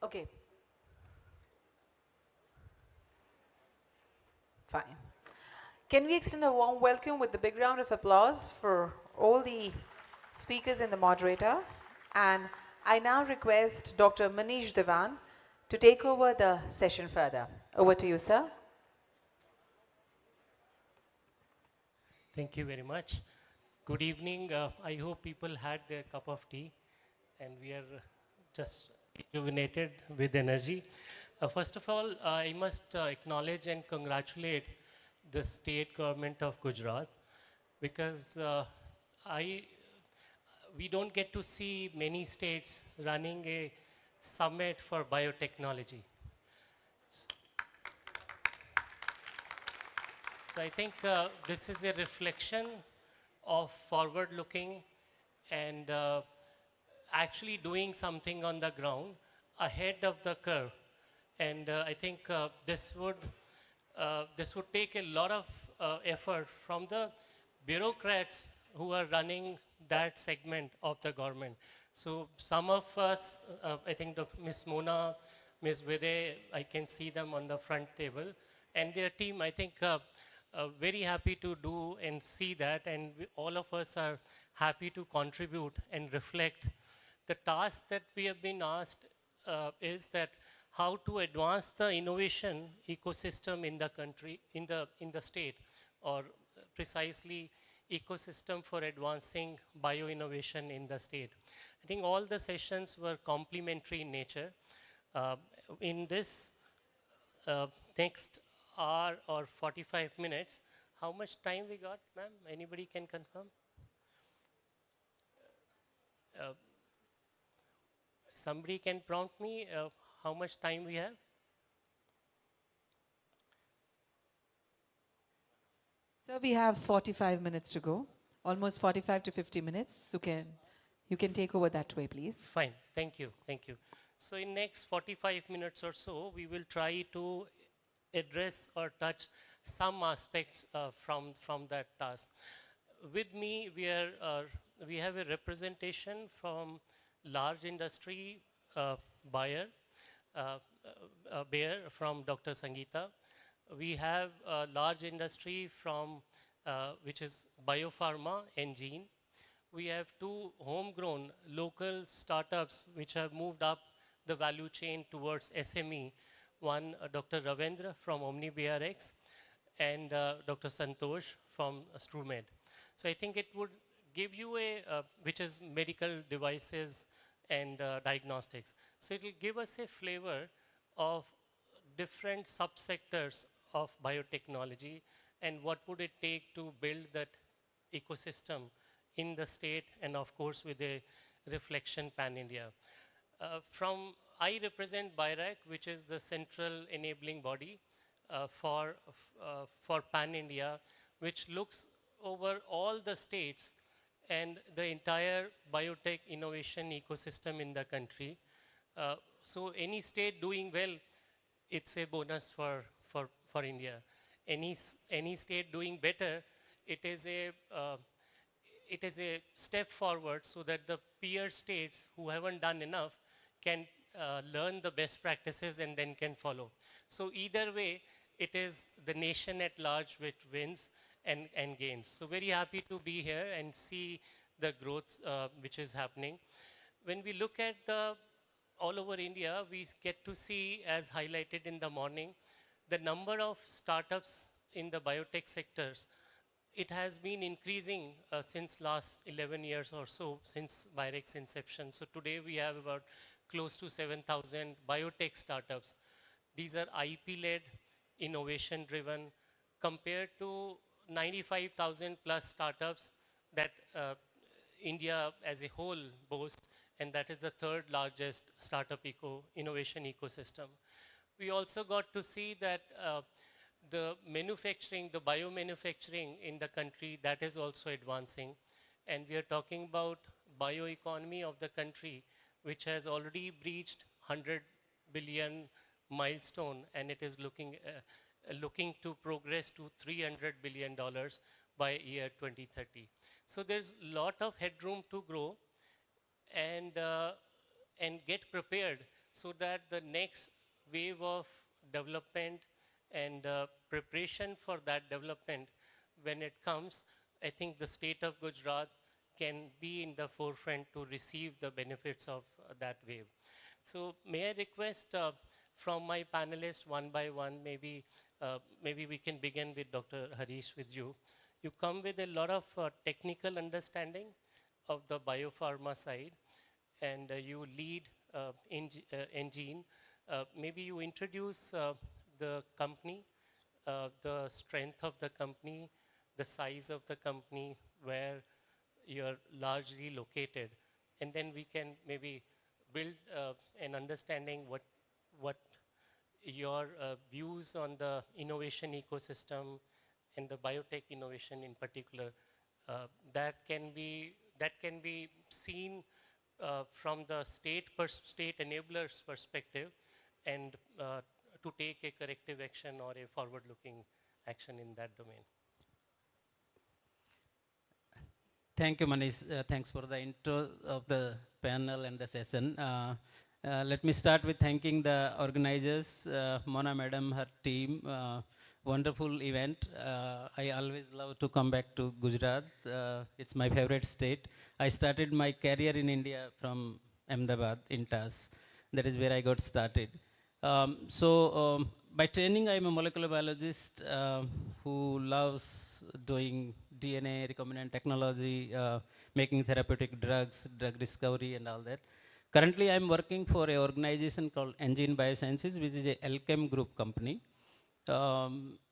Okay. Fine. Can we extend a warm welcome with the big round of applause for all the speakers and the moderator? And I now request Dr. Manish Devan to take over the session further. Over to you, sir. Thank you very much. Good evening. I hope people had their cup of tea and we are just rejuvenated with energy. First of all, I must acknowledge and congratulate the state government of Gujarat because we don't get to see many states running a summit for biotechnology. So I think this is a reflection of forward-looking and actually doing something on the ground ahead of the curve. And I think this would take a lot of effort from the bureaucrats who are running that segment of the government. So some of us, I think Ms. Mona, Ms. Vide, I can see them on the front table, and their team, I think, very happy to do and see that, and all of us are happy to contribute and reflect. The task that we have been asked is that how to advance the innovation ecosystem in the country, in the state, or precisely ecosystem for advancing bio-innovation in the state. I think all the sessions were complementary in nature. In this next hour or 45 minutes, how much time we got, ma'am? Anybody can confirm? Somebody can prompt me how much time we have? So we have 45 minutes to go, almost 45 to 50 minutes. So you can take over that way, please. Fine, thank you, thank you. So in next 45 minutes or so, we will try to address or touch some aspects from that task. With me, we have a representation from large industry Bayer from Dr. Sangeeta. We have a large industry from which is biopharma and gene. We have two homegrown local startups which have moved up the value chain towards SME. One, Dr. Ravindra from OmniBRX and Dr. Santosh from StruMed. So I think it would give you which is medical devices and diagnostics. So it will give us a flavor of different subsectors of biotechnology and what would it take to build that ecosystem in the state and of course with a reflection pan-India. I represent BIRAC, which is the central enabling body for pan-India, which looks over all the states and the entire biotech innovation ecosystem in the country. So any state doing well, it's a bonus for India. Any state doing better, it is a step forward so that the peer states who haven't done enough can learn the best practices and then can follow. So either way, it is the nation at large which wins and gains. So very happy to be here and see the growth which is happening. When we look at all over India, we get to see, as highlighted in the morning, the number of startups in the biotech sectors. It has been increasing since last 11 years or so, since BIRAC's inception. So today we have about close to 7,000 biotech startups. These are IP-led, innovation-driven, compared to 95,000 plus startups that India as a whole boasts, and that is the third largest startup innovation ecosystem. We also got to see that the manufacturing, the biomanufacturing in the country, that is also advancing. And we are talking about bioeconomy of the country, which has already breached 100 billion milestone, and it is looking to progress to $300 billion by year 2030. So there's a lot of headroom to grow and get prepared so that the next wave of development and preparation for that development, when it comes, I think the state of Gujarat can be in the forefront to receive the benefits of that wave. So may I request from my panelists one by one, maybe we can begin with Dr. Harish, with you. You come with a lot of technical understanding of the biopharma side, and you lead Engine. Maybe you introduce the company, the strength of the company, the size of the company, where you're largely located, and then we can maybe build an understanding what your views on the innovation ecosystem and the biotech innovation in particular, that can be seen from the state enablers perspective, and to take a corrective action or a forward-looking action in that domain. Thank you, Manish. Thanks for the intro of the panel and the session. Let me start with thanking the organizers, Mona Madam, her team. Wonderful event. I always love to come back to Gujarat. It's my favorite state. I started my career in India from Ahmedabad in TAS. That is where I got started. By training, I'm a molecular biologist who loves doing DNA recombinant technology, making therapeutic drugs, drug discovery and all that. Currently, I'm working for an organization called Engine Biosciences, which is a Alchem group company.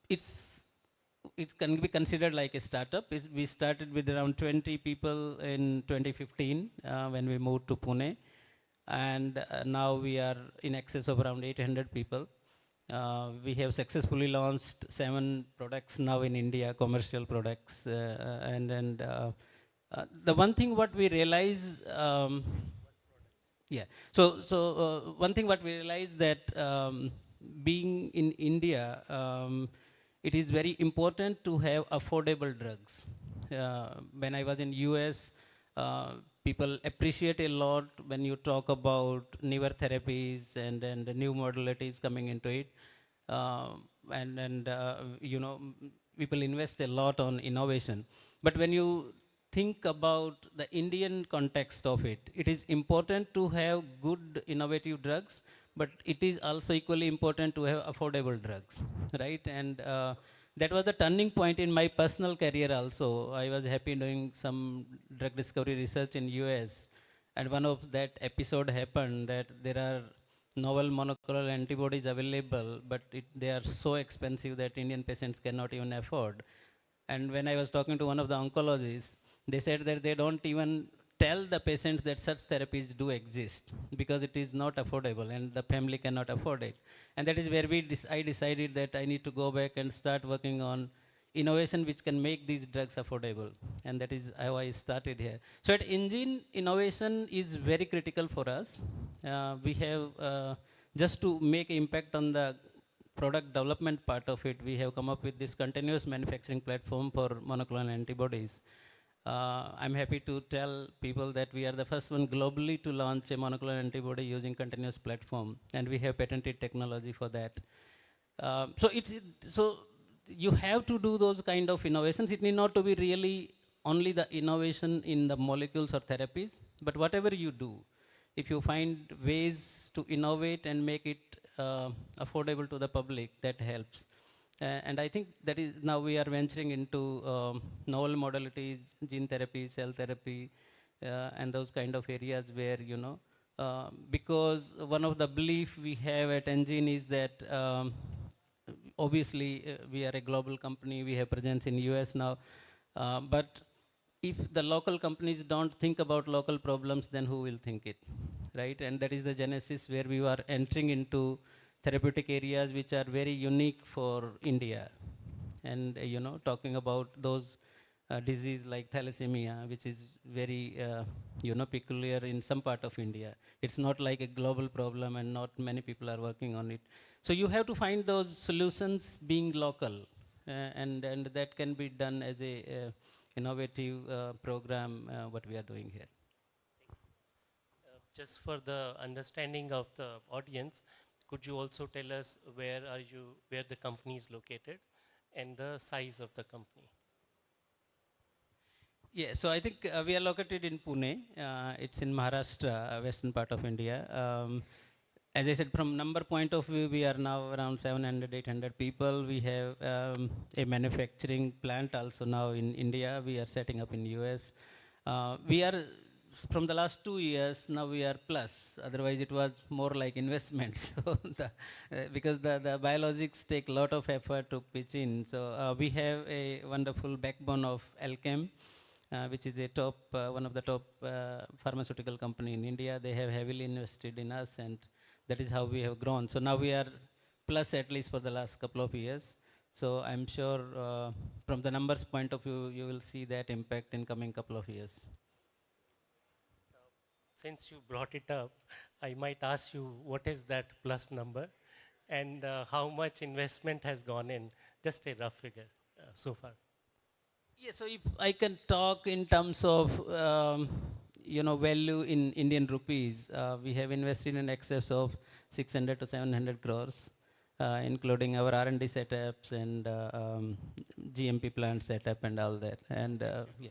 It can be considered like a startup. We started with around 20 people in 2015 when we moved to Pune. And now we are in excess of around 800 people. We have successfully launched 7 products now in India, commercial products. The one thing what we realize, one thing what we realize that being in India, it is very important to have affordable drugs. When I was in US, people appreciate a lot when you talk about newer therapies and the new modalities coming into it. You know, people invest a lot on innovation. But when you think about the Indian context of it, it is important to have good innovative drugs, but it is also equally important to have affordable drugs, right? And that was the turning point in my personal career also. I was happy doing some drug discovery research in US, and one of that episode happened that there are novel monoclonal antibodies available, but they are so expensive that Indian patients cannot even afford. And when I was talking to one of the oncologists, they said that they don't even tell the patients that such therapies do exist because it is not affordable and the family cannot afford it. And that is where I decided that I need to go back and start working on innovation which can make these drugs affordable. And that is how I started here. So at Engine, innovation is very critical for us. We have, just to make impact on the product development part of it, we have come up with this continuous manufacturing platform for monoclonal antibodies. I'm happy to tell people that we are the first one globally to launch a monoclonal antibody using continuous platform, and we have patented technology for that. So you have to do those kind of innovations. It need not to be really only the innovation in the molecules or therapies, but whatever you do, if you find ways to innovate and make it affordable to the public, that helps. And I think that is now we are venturing into novel modalities, gene therapy, cell therapy, and those kind of areas where, because one of the belief we have at Engine is that obviously we are a global company, we have presence in US now, but if the local companies don't think about local problems, then who will think it, right? And that is the genesis where we were entering into therapeutic areas which are very unique for India. And, talking about those disease like thalassemia, which is very, peculiar in some part of India. It's not like a global problem and not many people are working on it. So you have to find those solutions being local, and that can be done as a innovative program, what we are doing here. Just for the understanding of the audience, could you also tell us where the company is located and the size of the company? Yeah, so I think we are located in Pune. It's in Maharashtra, western part of India. As I said, from number point of view, we are now around 700, 800 people. We have a manufacturing plant also now in India. We are setting up in US. We are, from the last 2 years, now we are plus. Otherwise, it was more like investments. So because the biologics take a lot of effort to pitch in. So we have a wonderful backbone of Alchem, which is a top, one of the top pharmaceutical company in India. They have heavily invested in us, and that is how we have grown. So now we are plus at least for the last couple of years. So I'm sure from the numbers point of view, you will see that impact in coming couple of years. Since you brought it up, I might ask you what is that plus number and how much investment has gone in, just a rough figure so far. Yeah, so if I can talk in terms of value in Indian rupees, we have invested in excess of 600 to 700 crores, including our R&D setups and GMP plant setup and all that. And yeah.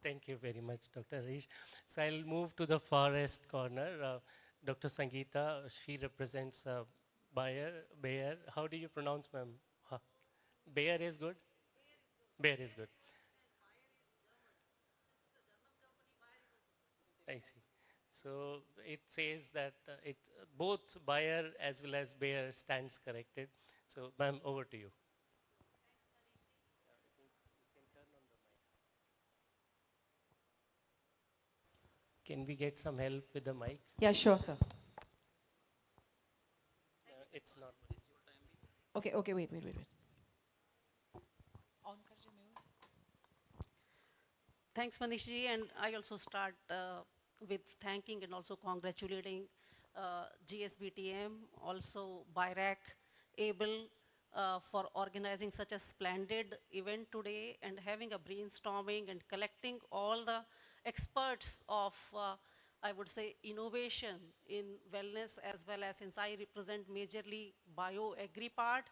Thank you very much, Dr. Harish. So I'll move to the farthest corner. Dr. Sangeeta, she represents Bayer. How do you pronounce, ma'am? Bayer is good? Bayer is good. I see. So it says that both Bayer as well as Bayer stands corrected. So, ma'am, over to you. Can we get some help with the mic? Yeah, sure, sir. It's not. Okay, wait. Thanks, Manishji, and I also start with thanking and also congratulating GSBTM, also BIRAC, ABLE, for organizing such a splendid event today and having a brainstorming and collecting all the experts of, I would say, innovation in wellness, as well as, since I represent majorly bio-agri part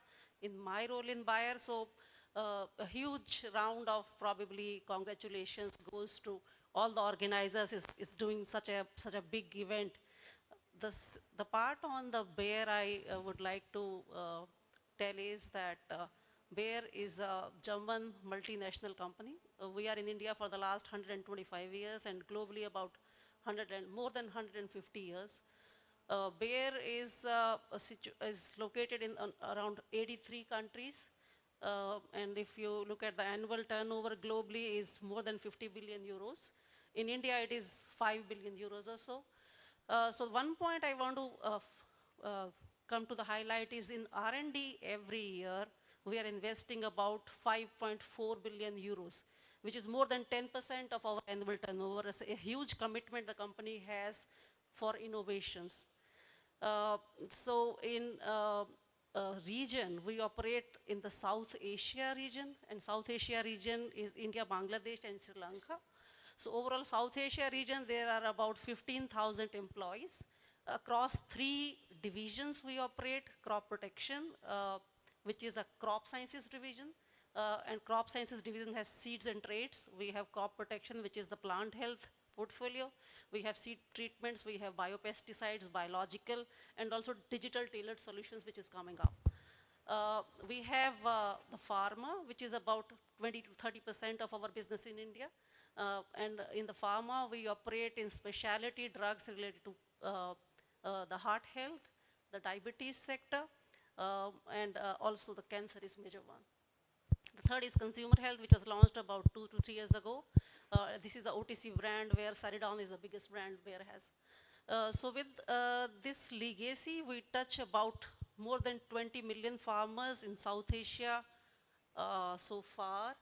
in my role in Bayer. So a huge round of probably congratulations goes to all the organizers is doing such a big event. The part on the Bayer I would like to tell is that Bayer is a German multinational company. We are in India for the last 125 years and globally about more than 150 years. Bayer is, is located in around 83 countries. And if you look at the annual turnover globally is more than 50 billion euros. In India, it is 5 billion euros or so. So one point I want to come to the highlight is in R&D every year, we are investing about 5.4 billion euros, which is more than 10% of our annual turnover. It's a huge commitment the company has for innovations. So in region, we operate in the South Asia region, and South Asia region is India, Bangladesh, and Sri Lanka. So overall South Asia region, there are about 15,000 employees. Across 3 divisions we operate: crop protection, which is a crop sciences division, and crop sciences division has seeds and traits. We have crop protection, which is the plant health portfolio. We have seed treatments, we have biopesticides, biological, and also digital tailored solutions, which is coming up. We have the pharma, which is about 20 to 30% of our business in India. And in the pharma, we operate in specialty drugs related to the heart health, the diabetes sector, and also the cancer is major one. The third is consumer health, which was launched about 2 to 3 years ago. This is the OTC brand where Saridon is the biggest brand Bayer has. So with this legacy, we touch about more than 20 million farmers in South Asia so far.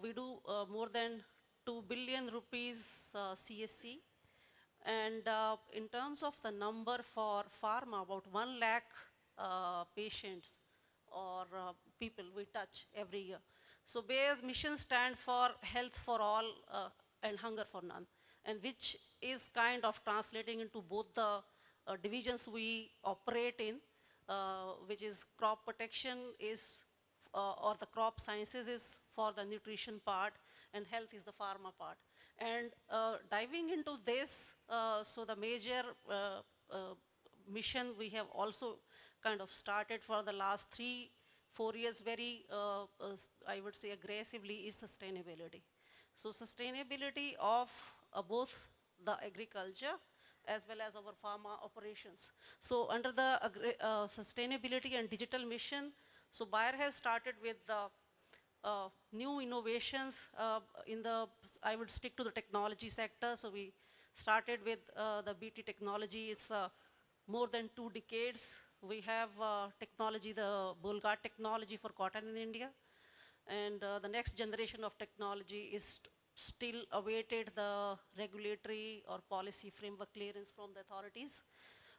We do more than 2 billion rupees CSC. And in terms of the number for pharma, about 1 lakh patients or people we touch every year. So Bayer's mission stands for health for all and hunger for none, and which is kind of translating into both the divisions we operate in, which is crop protection is, or the crop sciences is for the nutrition part, and health is the pharma part. And diving into this, so the major mission we have also kind of started for the last 3-4 years very, I would say aggressively, is sustainability. So sustainability of both the agriculture as well as our pharma operations. So under the sustainability and digital mission, so Bayer has started with the new innovations in the, I would stick to the technology sector. So we started with the BT technology. It's more than 2 decades. We have technology, the Bolgar technology for cotton in India. And the next generation of technology is still awaited the regulatory or policy framework clearance from the authorities.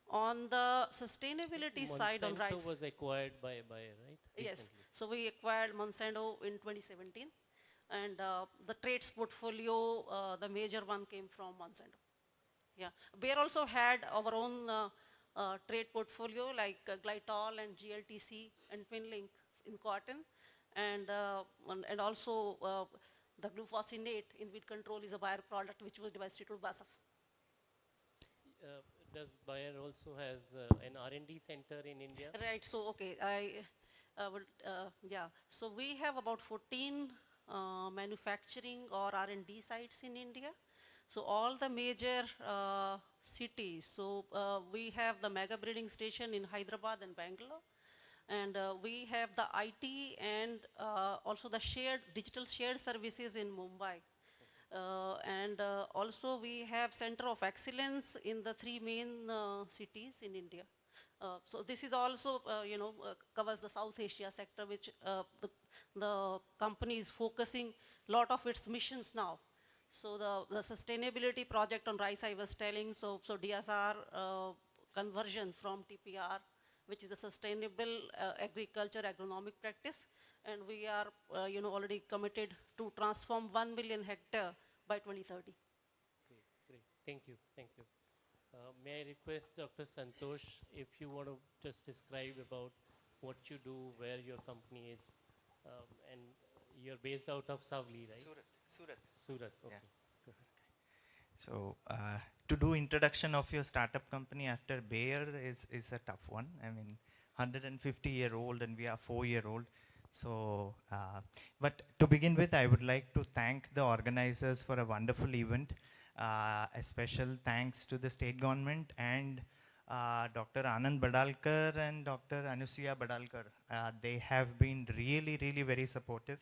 On the sustainability side on rice. Monsanto was acquired by Bayer, right? Yes, Recently. so we acquired Monsanto in 2017. And the traits portfolio, the major one came from Monsanto. Yeah, Bayer also had our own trait portfolio like Glytol and GLTC and Twinlink in cotton. And also the glufosinate in weed control is a Bayer product which was devised to BASF. Does Bayer also has an R&D center in India? Right, so okay, yeah. So we have about 14 manufacturing or R&D sites in India. So all the major cities, so we have the mega breeding station in Hyderabad and Bangalore. And we have the IT and also the digital shared services in Mumbai. And also we have Center of Excellence in the 3 main cities in India. So this is also, covers the South Asia sector, which the company is focusing a lot of its missions now. So the sustainability project on rice I was telling, so DSR conversion from TPR, which is the sustainable agriculture agronomic practice. And we are, already committed to transform 1 million hectare by 2030. Great. Thank you. May I request Dr. Santosh, if you want to just describe about what you do, where your company is, and you're based out of Savli, right? Surat, okay. Yeah. So to do introduction of your startup company after Bayer is a tough one. I mean, 150-year-old and we are 4-year-old. So, but to begin with, I would like to thank the organizers for a wonderful event. A special thanks to the state government and Dr. Anand Badalkar and Dr. Anusuya Badalkar. They have been really, really very supportive.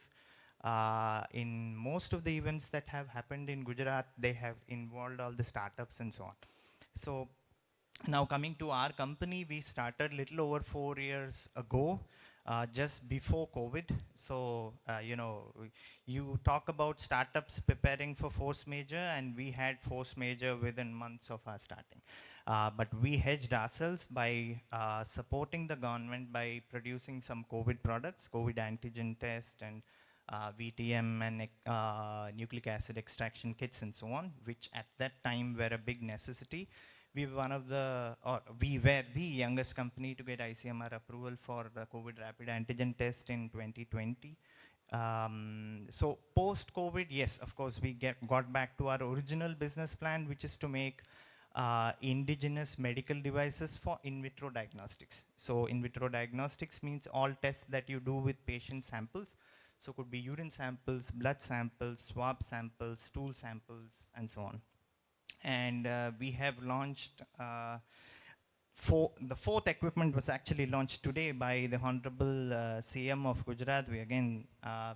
In most of the events that have happened in Gujarat, they have involved all the startups and so on. So now coming to our company, we started little over 4 years ago, just before COVID. So, you talk about startups preparing for force major, and we had force major within months of our starting. But we hedged ourselves by supporting the government by producing some COVID products, COVID antigen test and VTM and nucleic acid extraction kits and so on, which at that time were a big necessity. We were we were the youngest company to get ICMR approval for the COVID rapid antigen test in 2020. So post-COVID, yes, of course, we got back to our original business plan, which is to make indigenous medical devices for in vitro diagnostics. So in vitro diagnostics means all tests that you do with patient samples. So could be urine samples, blood samples, swab samples, stool samples, and so on. And we have launched, the fourth equipment was actually launched today by the Honorable CM of Gujarat. We again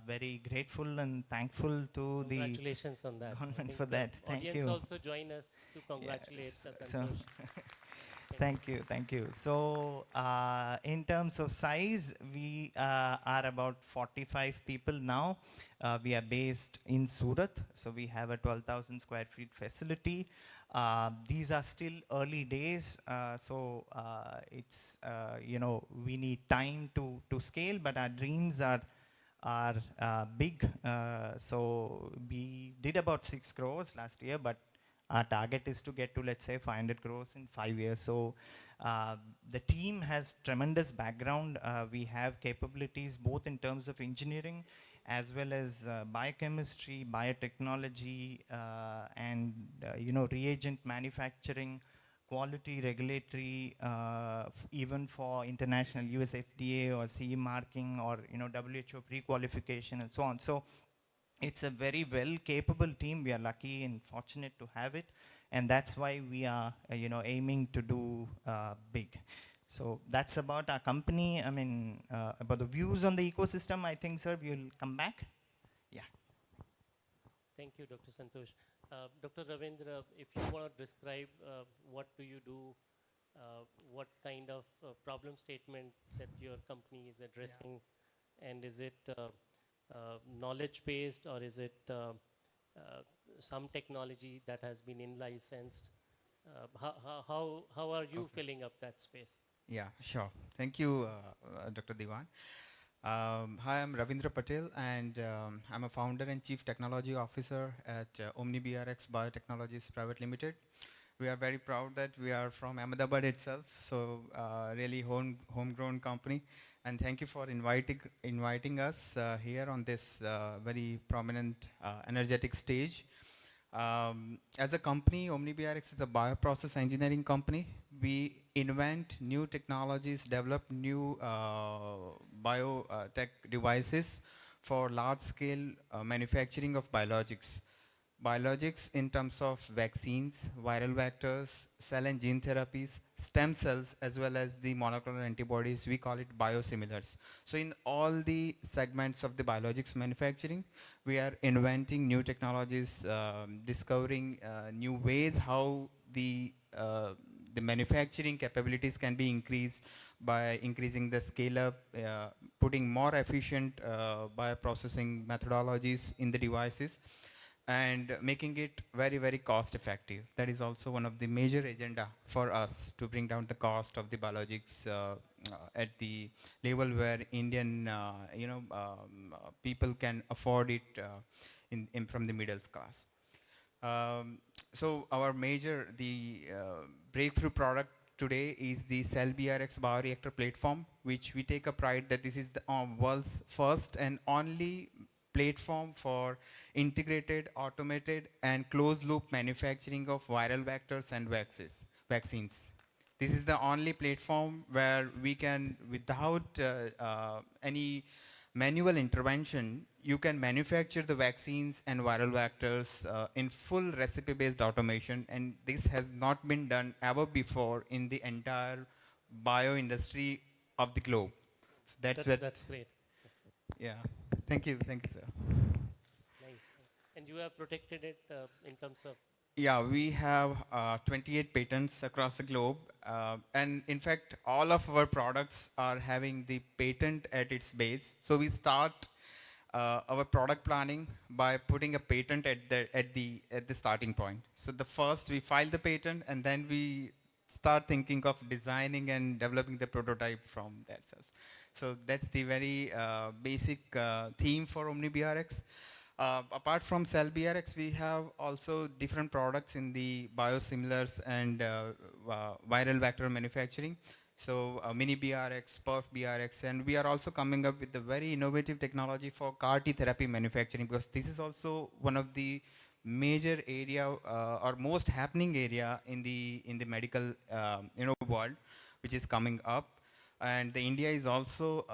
very grateful and thankful to the Congratulations on that. government for that. Thank Audience you. also join us to congratulate Yes, us. so thank you. So in terms of size, we are about 45 people now. We are based in Surat, so we have a 12,000 square feet facility. These are still early days, so it's we need time to scale, but our dreams are big. So we did about 6 crores last year, but our target is to get to, let's say, 500 crores in 5 years. So the team has tremendous background. We have capabilities both in terms of engineering as well as biochemistry, biotechnology, and reagent manufacturing, quality regulatory, even for international US FDA or CE marking or WHO pre-qualification and so on. So it's a very well capable team. We are lucky and fortunate to have it, and that's why we are aiming to do big. So that's about our company. I mean, about the views on the ecosystem, I think, sir, we will come back. Yeah. Thank you, Dr. Santosh. Dr. Ravindra, if you want to describe what do you do, what kind of problem statement that your company is addressing, and is it knowledge-based, or is it some technology that has been in-licensed? How are you filling up that space? Yeah, sure. Thank you, Dr. Diwan. Hi, I'm Ravindra Patel, and I'm a founder and chief technology officer at OmniBRX Biotechnologies Private Limited. We are very proud that we are from Ahmedabad itself, so really homegrown company. And thank you for inviting us here on this very prominent, energetic stage. As a company, OmniBRX is a bioprocess engineering company. We invent new technologies, develop new biotech devices for large-scale manufacturing of biologics. Biologics in terms of vaccines, viral vectors, cell and gene therapies, stem cells, as well as the monoclonal antibodies, we call it biosimilars. So in all the segments of the biologics manufacturing, we are inventing new technologies, discovering new ways how the manufacturing capabilities can be increased by increasing the scale up, putting more efficient bioprocessing methodologies in the devices, and making it very, very cost effective. That is also one of the major agenda for us, to bring down the cost of the biologics at the level where Indian people can afford it from the middle class. So our breakthrough product today is the CellBRX bioreactor platform, which we take a pride that this is the world's first and only platform for integrated, automated, and closed-loop manufacturing of viral vectors and vaccines. This is the only platform where we can, without any manual intervention, you can manufacture the vaccines and viral vectors in full recipe-based automation, and this has not been done ever before in the entire bio industry of the globe. So That's great. Yeah. Thank you, sir. Nice. And you have protected it in terms of? Yeah, we have 28 patents across the globe. And in fact, all of our products are having the patent at its base. So we start our product planning by putting a patent at the starting point. So the first we file the patent, and then we start thinking of designing and developing the prototype from that. So that's the very basic theme for OmniBRX. Apart from Cell BRX, we have also different products in the biosimilars and viral vector manufacturing. So Mini BRX, Perf BRX, and we are also coming up with a very innovative technology for CAR T therapy manufacturing, because this is also one of the major area or most happening area in the medical world, which is coming up. And the India is also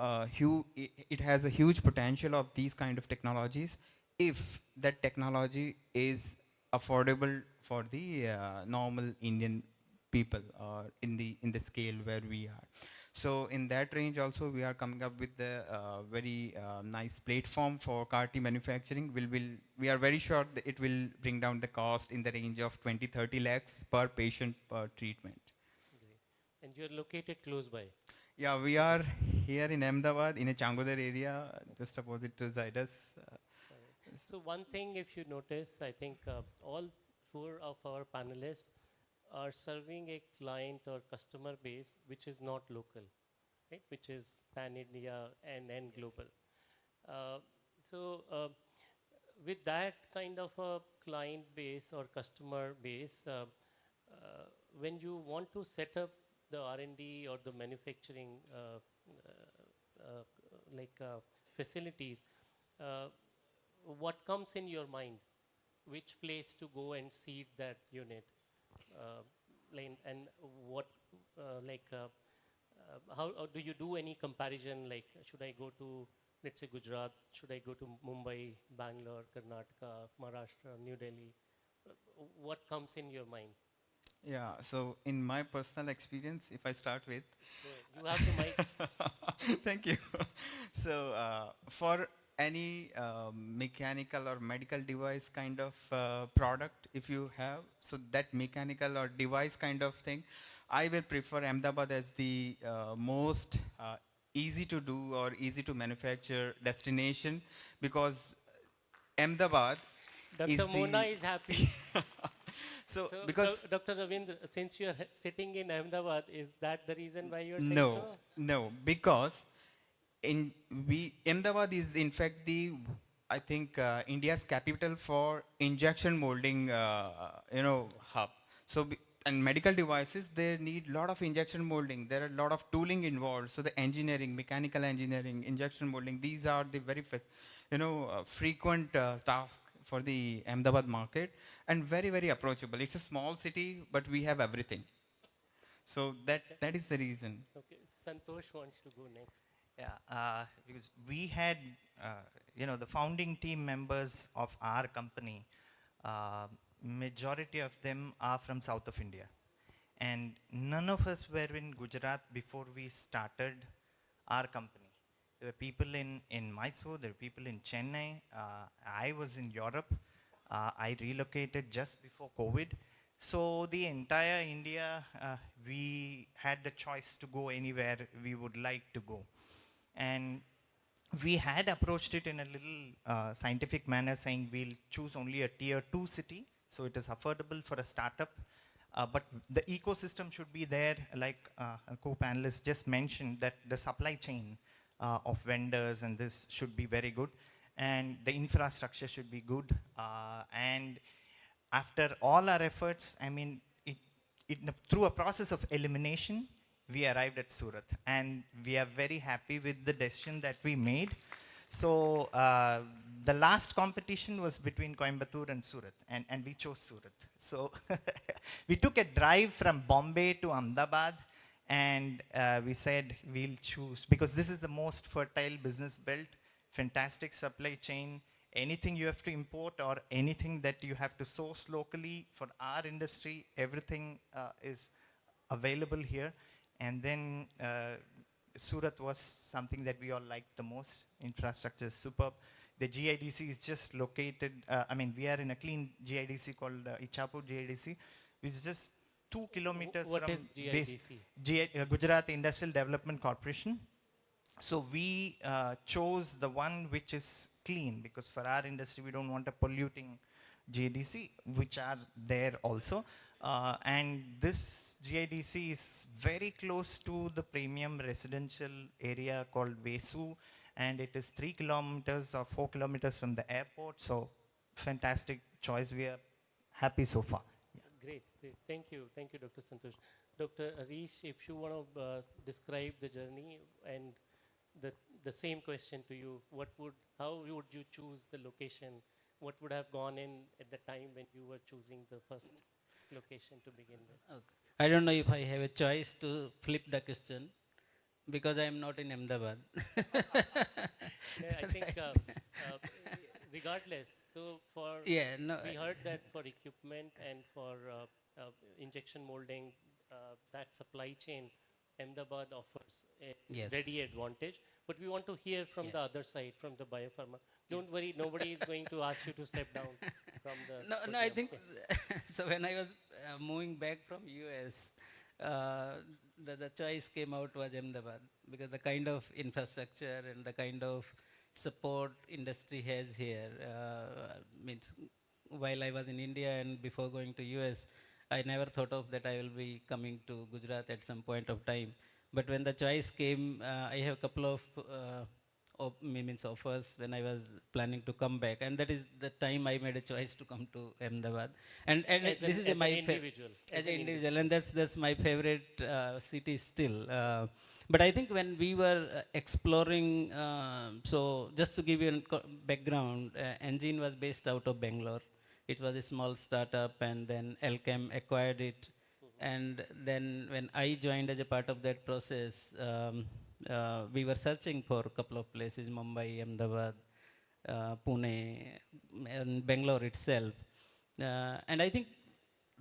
it has a huge potential of these kind of technologies if that technology is affordable for the normal Indian people in the scale where we are. So in that range also we are coming up with the very nice platform for CAR T manufacturing. We are very sure that it will bring down the cost in the range of 20-30 lakhs per patient per treatment. Great. And you are located close by? Yeah, we are here in Ahmedabad in a Changodar area, just opposite to Zydus. So one thing, if you notice, I think all four of our panelists are serving a client or customer base which is not local, right? Which is pan-India and global. So with that kind of a client base or customer base, when you want to set up the R&D or the manufacturing facilities, what comes in your mind? Which place to go and seed that unit? And what, how do you do any comparison? Like, should I go to, let's say, Gujarat? Should I go to Mumbai, Bangalore, Karnataka, Maharashtra, New Delhi? What comes in your mind? Yeah, so in my personal experience, if I start with... You have the mic. Thank you. So for any mechanical or medical device kind of product, if you have, so that mechanical or device kind of thing, I will prefer Ahmedabad as the most easy to do or easy to manufacture destination, because Ahmedabad Dr. Mona is happy. So because Dr. Ravindra, since you are sitting in Ahmedabad, is that the reason why you are saying so? No, because Ahmedabad is in fact I think India's capital for injection molding hub. So and medical devices, they need a lot of injection molding. There are a lot of tooling involved. So the engineering, mechanical engineering, injection molding, these are the very frequent tasks for the Ahmedabad market, and very, very approachable. It's a small city, but we have everything. So that is the reason. Okay, Santosh wants to go next. Yeah, because we had, the founding team members of our company, majority of them are from south of India. And none of us were in Gujarat before we started our company. There were people in Mysore, there were people in Chennai. I was in Europe. I relocated just before COVID. So the entire India, we had the choice to go anywhere we would like to go. And we had approached it in a little scientific manner, saying we'll choose only a tier 2 city, so it is affordable for a startup. But the ecosystem should be there, like a co-panelist just mentioned, that the supply chain of vendors and this should be very good, and the infrastructure should be good. And after all our efforts, I mean, through a process of elimination, we arrived at Surat, and we are very happy with the decision that we made. So the last competition was between Coimbatore and Surat, and we chose Surat. So we took a drive from Bombay to Ahmedabad, and we said we'll choose, because this is the most fertile business belt, fantastic supply chain. Anything you have to import or anything that you have to source locally for our industry, everything is available here. And then Surat was something that we all liked the most. Infrastructure is superb. The GIDC is just located, we are in a clean GIDC called Ichapur GIDC, which is just 2 kilometers What from is GIDC? Gujarat Industrial Development Corporation. So we chose the one which is clean, because for our industry we don't want a polluting GIDC, which are there also. And this GIDC is very close to the premium residential area called Vesu, and it is 3 kilometers or 4 kilometers from the airport. So fantastic choice. We are happy so far. Great, great. Thank you, Dr. Santosh. Dr. Arish, if you want to describe the journey, and the same question to you, how would you choose the location? What would have gone in at the time when you were choosing the first location to begin with? Okay. I don't know if I have a choice to flip the question, because I am not in Ahmedabad. Yeah, I think regardless, so we heard that for equipment and for injection molding, that supply chain, Ahmedabad offers a ready advantage. But we want to hear from the other side, from the biopharma. Don't worry, nobody is going to ask you to step down from the... No, I think, so when I was moving back from US, the choice came out was Ahmedabad, because the kind of infrastructure and the kind of support industry has here, means while I was in India and before going to US, I never thought of that I will be coming to Gujarat at some point of time. But when the choice came, I have a couple of offers when I was planning to come back, and that is the time I made a choice to come to Ahmedabad. And this is my individual. As an individual, and that's my favorite city still. But I think when we were exploring, so just to give you a background, Engine was based out of Bangalore. It was a small startup, and then Elchem acquired it. And then when I joined as a part of that process, we were searching for a couple of places, Mumbai, Ahmedabad, Pune, and Bangalore itself. And I think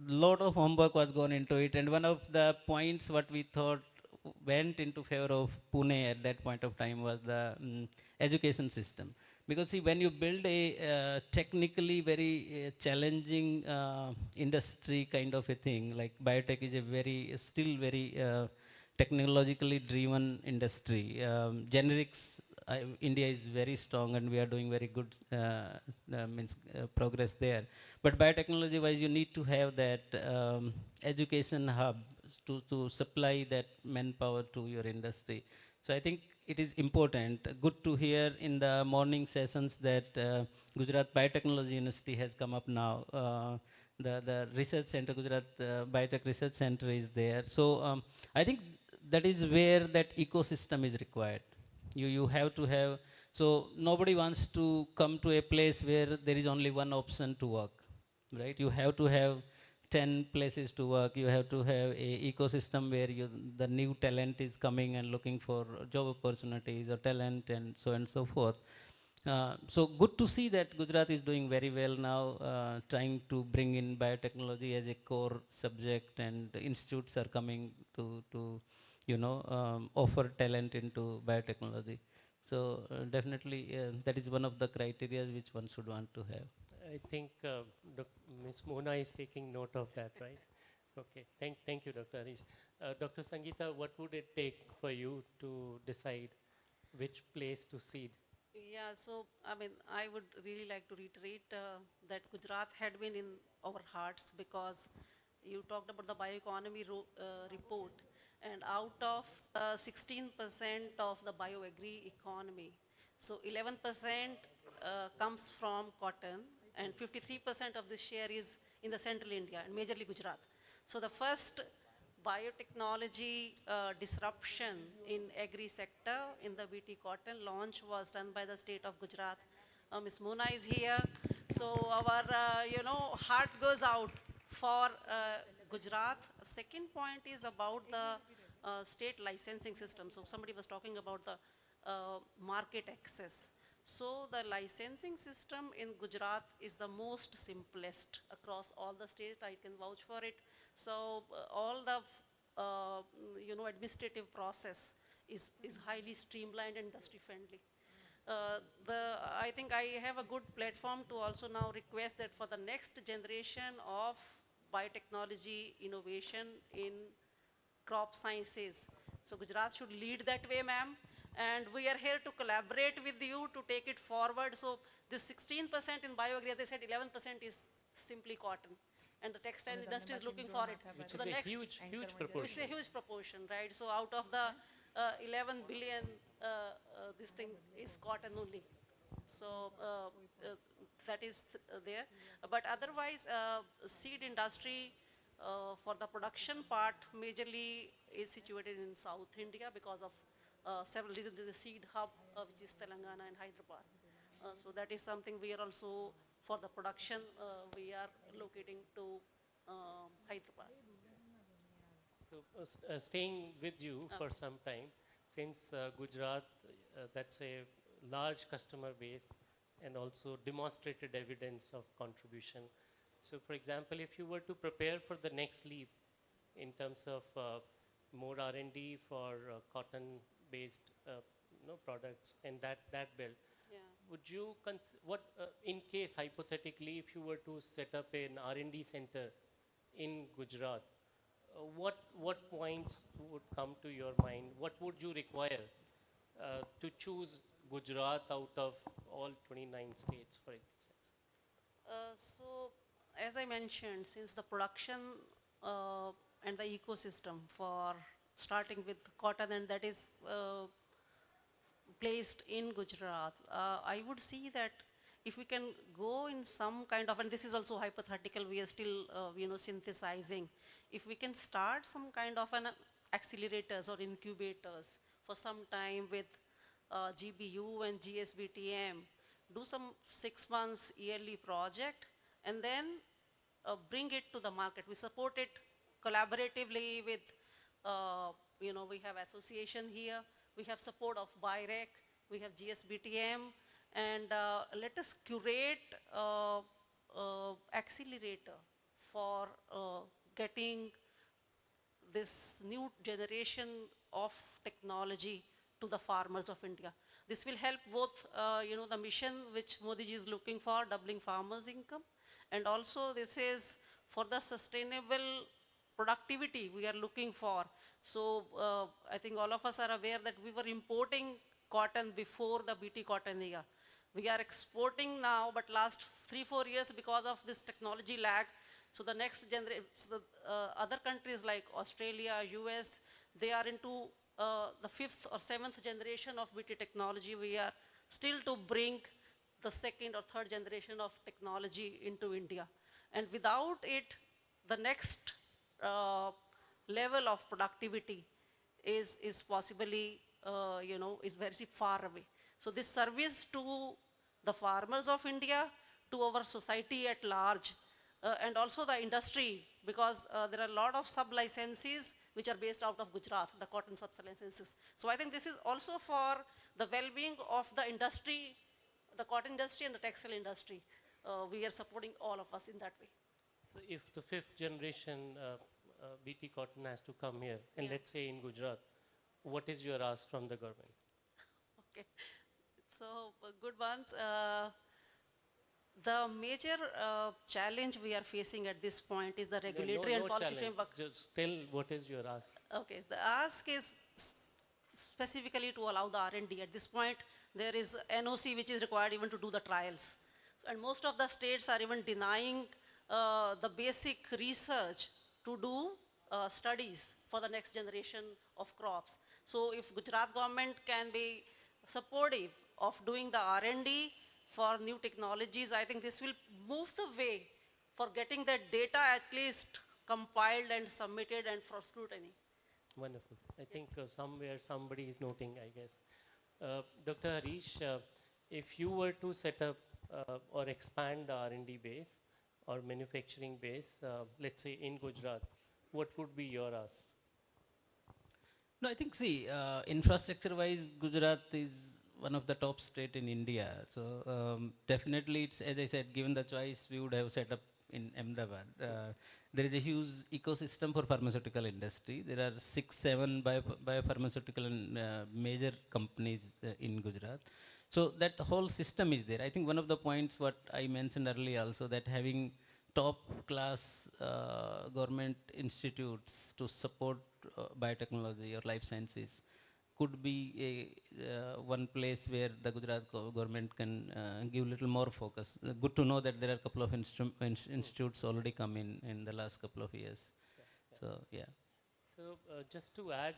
a lot of homework was gone into it. And one of the points what we thought went into favor of Pune at that point of time was the education system. Because see, when you build a technically very challenging industry kind of a thing, like biotech is still very technologically driven industry. Generics, India is very strong, and we are doing very good progress there. But biotechnology wise, you need to have that education hub to supply that manpower to your industry. So I think it is important. Good to hear in the morning sessions that Gujarat Biotechnology University has come up now. The research center, Gujarat Biotech Research Center is there. So I think that is where that ecosystem is required. You have to have, so nobody wants to come to a place where there is only one option to work, right? You have to have 10 places to work. You have to have a ecosystem where the new talent is coming and looking for job opportunities or talent and so on and so forth. So good to see that Gujarat is doing very well now, trying to bring in biotechnology as a core subject, and institutes are coming to offer talent into biotechnology. So definitely that is one of the criteria which one should want to have. I think Ms. Mona is taking note of that, right? Okay, thank you, Dr. Harish. Dr. Sangeeta, what would it take for you to decide which place to seed? Yeah, so I would really like to reiterate that Gujarat had been in our hearts, because you talked about the bioeconomy report, and out of 16% of the bioagri economy, so 11% comes from cotton, and 53% of this share is in the central India, and majorly Gujarat. So the first biotechnology disruption in agri sector in the BT cotton launch was done by the state of Gujarat. Ms. Mona is here. So our heart goes out for Gujarat. Second point is about the state licensing system. So somebody was talking about the market access. So the licensing system in Gujarat is the most simplest across all the states. I can vouch for it. So all the administrative process is highly streamlined and industry friendly. I think I have a good platform to also now request that for the next generation of biotechnology innovation in crop sciences. So Gujarat should lead that way, ma'am. And we are here to collaborate with you to take it forward. So this 16% in bioagri, as they said, 11% is simply cotton. And the textile industry is looking for it. Which So is the a next, huge proportion. which is a huge proportion, right? So out of the 11 billion, this thing is cotton only. So that is there. But otherwise, seed industry for the production part majorly is situated in South India because of several reasons. There is a seed hub, which is Telangana and Hyderabad. So that is something we are also, for the production, we are locating to Hyderabad. So staying with you for some time, since Gujarat, that's a large customer base and also demonstrated evidence of contribution. So for example, if you were to prepare for the next leap in terms of more R&D for cotton-based products and that belt, would you, in case hypothetically, if you were to set up an R&D center in Gujarat, what points would come to your mind? What would you require to choose Gujarat out of all 29 states, for instance? So, as I mentioned, since the production and the ecosystem for starting with cotton, and that is placed in Gujarat, I would see that if we can go in some kind of, and this is also hypothetical, we are still synthesizing, if we can start some kind of an accelerators or incubators for some time with GBU and GSBTM, do some 6 months yearly project, and then bring it to the market. We support it collaboratively with, we have association here, we have support of BIREC, we have GSBTM, and let us curate accelerator for getting this new generation of technology to the farmers of India. This will help both, the mission which Modi ji is looking for, doubling farmers' income, and also this is for the sustainable productivity we are looking for. So I think all of us are aware that we were importing cotton before the BT cotton era. We are exporting now, but last 3-4 years because of this technology lag. So the next generation, other countries like Australia, US, they are into the 5th or 7th generation of BT technology. We are still to bring the 2nd or 3rd generation of technology into India. And without it, the next level of productivity is possibly, is very far away. So this service to the farmers of India, to our society at large, and also the industry, because there are a lot of sub-licenses which are based out of Gujarat, the cotton sub-licenses. So I think this is also for the well-being of the industry, the cotton industry and the textile industry. We are supporting all of us in that way. So if the 5th generation BT cotton has to come here, and let's say in Gujarat, what is your ask from the government? Okay, so good ones. The major challenge we are facing at this point is the regulatory and policy challenge. framework. Just tell what is your ask. Okay, the ask is specifically to allow the R&D. At this point, there is NOC which is required even to do the trials. And most of the states are even denying the basic research to do studies for the next generation of crops. So if Gujarat government can be supportive of doing the R&D for new technologies, I think this will move the way for getting that data at least compiled and submitted and for scrutiny. Wonderful. I think somewhere somebody is noting, I guess. Dr. Harish, if you were to set up or expand the R&D base or manufacturing base, let's say in Gujarat, what would be your ask? No, I think, see, infrastructure-wise, Gujarat is one of the top state in India. So definitely, it's, as I said, given the choice, we would have set up in Ahmedabad. There is a huge ecosystem for pharmaceutical industry. There are 6, 7 biopharmaceutical and major companies in Gujarat. So that whole system is there. I think one of the points what I mentioned earlier also, that having top class government institutes to support biotechnology or life sciences could be a one place where the Gujarat government can give little more focus. Good to know that there are a couple of institutes already come in the last couple of years. So yeah. So just to add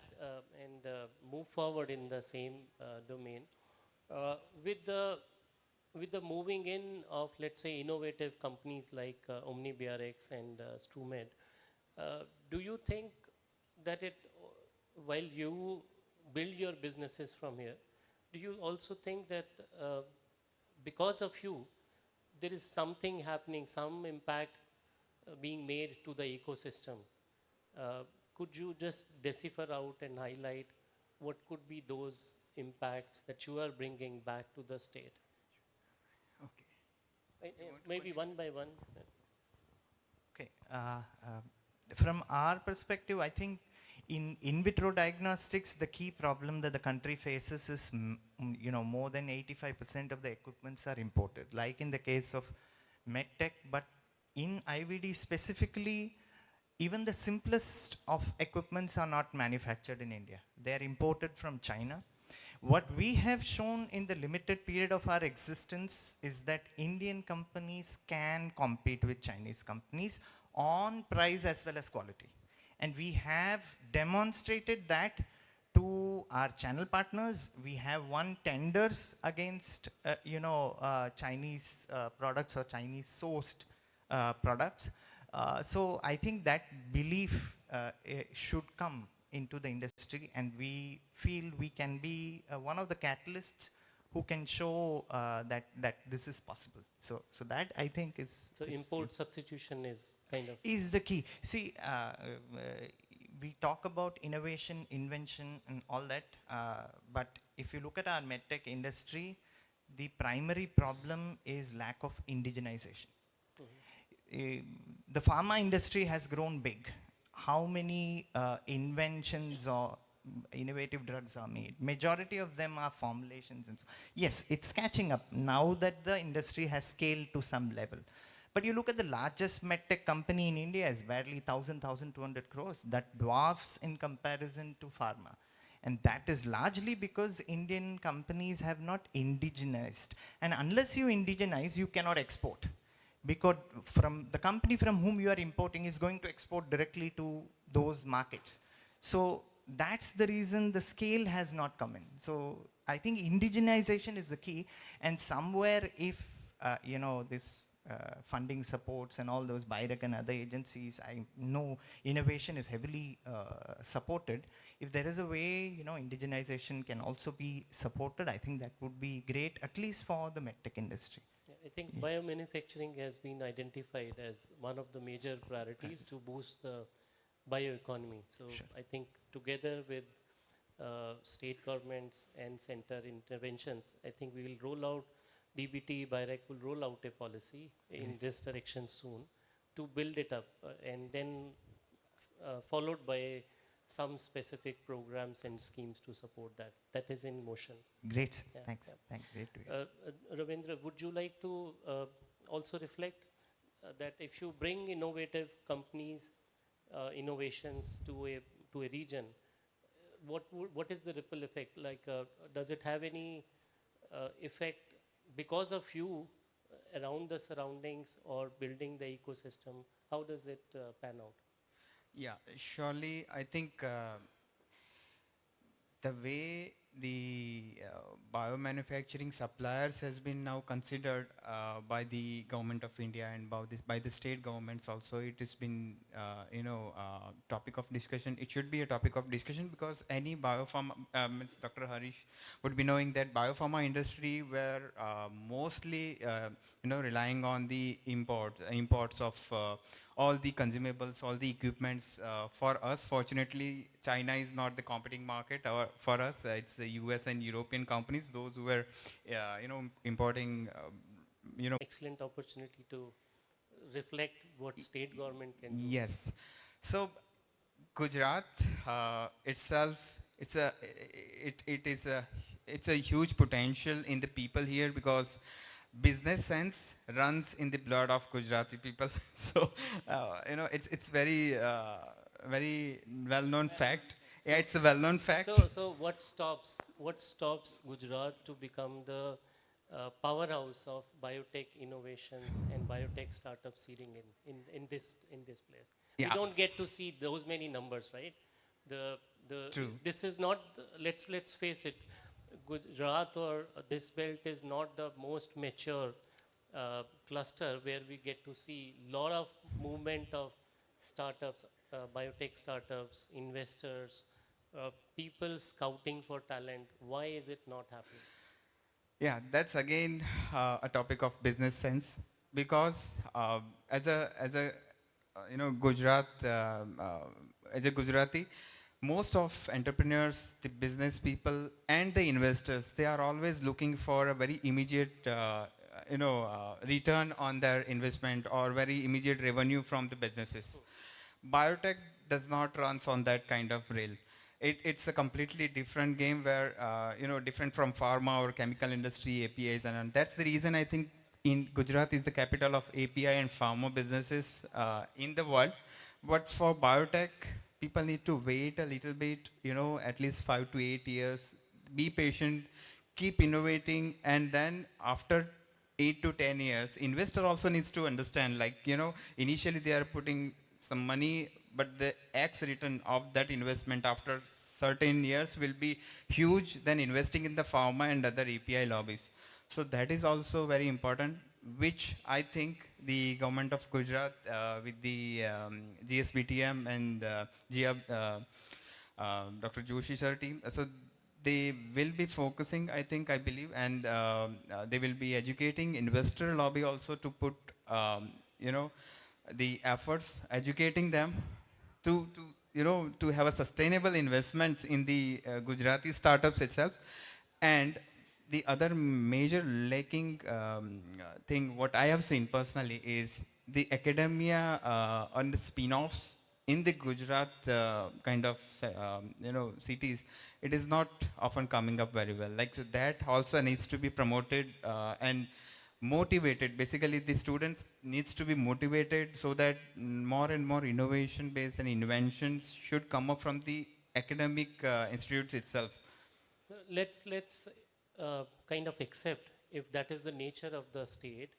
and move forward in the same domain, with the moving in of, let's say, innovative companies like OmniBRX and StuMed, do you think that while you build your businesses from here, do you also think that because of you, there is something happening, some impact being made to the ecosystem? Could you just decipher out and highlight what could be those impacts that you are bringing back to the state? Okay. Maybe one by one. Okay. From our perspective, I think in vitro diagnostics, the key problem that the country faces is, more than 85% of the equipments are imported, like in the case of medtech. But in IVD specifically, even the simplest of equipments are not manufactured in India. They are imported from China. What we have shown in the limited period of our existence is that Indian companies can compete with Chinese companies on price as well as quality. And we have demonstrated that to our channel partners. We have won tenders against, Chinese products or Chinese sourced products. So I think that belief should come into the industry, and we feel we can be one of the catalysts who can show that this is possible. So that I think is... So import substitution is kind of... is the key. See, we talk about innovation, invention and all that, but if you look at our medtech industry, the primary problem is lack of indigenization. The pharma industry has grown big. How many inventions or innovative drugs are made? Majority of them are formulations. And so, yes, it's catching up now that the industry has scaled to some level. But you look at the largest medtech company in India is barely 1,200 crores. That dwarfs in comparison to pharma. And that is largely because Indian companies have not indigenized. And unless you indigenize, you cannot export. Because from the company from whom you are importing is going to export directly to those markets. So that's the reason the scale has not come in. So I think indigenization is the key. And somewhere if, this funding supports and all those BIREC and other agencies, I know innovation is heavily supported. If there is a way, indigenization can also be supported, I think that would be great, at least for the medtech industry. I think biomanufacturing has been identified as one of the major priorities to boost the bioeconomy. So I think together with state governments and center interventions, I think we will roll out, DBT, BIREC will roll out a policy in this direction soon to build it up and then followed by some specific programs and schemes to support that. That is in motion. Great, thanks. Thanks. Great to hear. Ravindra, would you like to also reflect that if you bring innovative companies, innovations to a region, what is the ripple effect? Like, does it have any effect because of you around the surroundings or building the ecosystem? How does it pan out? Yeah, surely I think the way the biomanufacturing suppliers has been now considered by the government of India and by the state governments also, it has been topic of discussion. It should be a topic of discussion because any biopharma, Dr. Harish would be knowing that biopharma industry were mostly relying on the imports of all the consumables, all the equipments. For us, fortunately, China is not the competing market. For us, it's the US and European companies, those who were, importing, Excellent opportunity to reflect what state government can do. Yes. So Gujarat itself, it's a huge potential in the people here, because business sense runs in the blood of Gujarati people. So it's very very well-known fact. Yeah, it's a well-known fact. So what stops Gujarat to become the powerhouse of biotech innovations and biotech startup seeding in this place? Yes. We don't get to see those many numbers, right? True. This is not. Let's face it. Gujarat or this belt is not the most mature cluster where we get to see lot of movement of startups, biotech startups, investors, people scouting for talent. Why is it not happening? Yeah, that's again a topic of business sense, because as a as a Gujarati, most of entrepreneurs, the business people, and the investors, they are always looking for a very immediate, return on their investment, or very immediate revenue from the businesses. Biotech does not run on that kind of rail. It's a completely different game where, different from pharma or chemical industry, APIs, and that's the reason I think in Gujarat is the capital of API and pharma businesses in the world. But for biotech, people need to wait a little bit, at least 5 to 8 years, be patient, keep innovating, and then after 8 to 10 years, investor also needs to understand, initially they are putting some money, but the X return of that investment after certain years will be huge than investing in the pharma and other API lobbies. So that is also very important, which I think the government of Gujarat with the GSBTM and Dr. Joshi sir team, so they will be focusing, I believe, and they will be educating investor lobby also to put, the efforts, educating them to have a sustainable investment in the Gujarati startups itself. And the other major lacking thing, what I have seen personally, is the academia on the spin-offs in the Gujarat kind of cities. It is not often coming up very well. So that also needs to be promoted and motivated. Basically, the students needs to be motivated so that more and more innovation-based and inventions should come up from the academic institutes itself. Let's kind of accept, if that is the nature of the state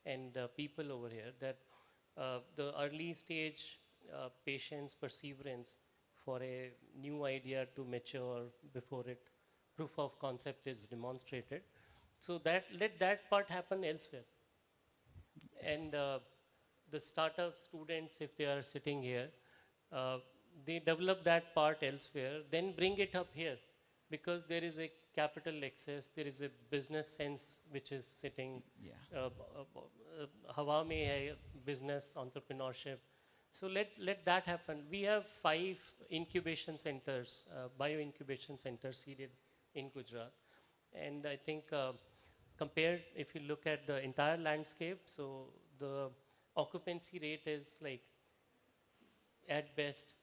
and people over here, that the early stage patience, perseverance for a new idea to mature before proof of concept is demonstrated. So let that part happen elsewhere. Yes. And the startup students, if they are sitting here, they develop that part elsewhere, then bring it up here, because there is a capital access, there is a business sense which is sitting. Yeah. Hawa mein hai business entrepreneurship. So let that happen. We have 5 incubation centers, bio incubation centers seeded in Gujarat, and I think compared, if you look at the entire landscape, so the occupancy rate is like at best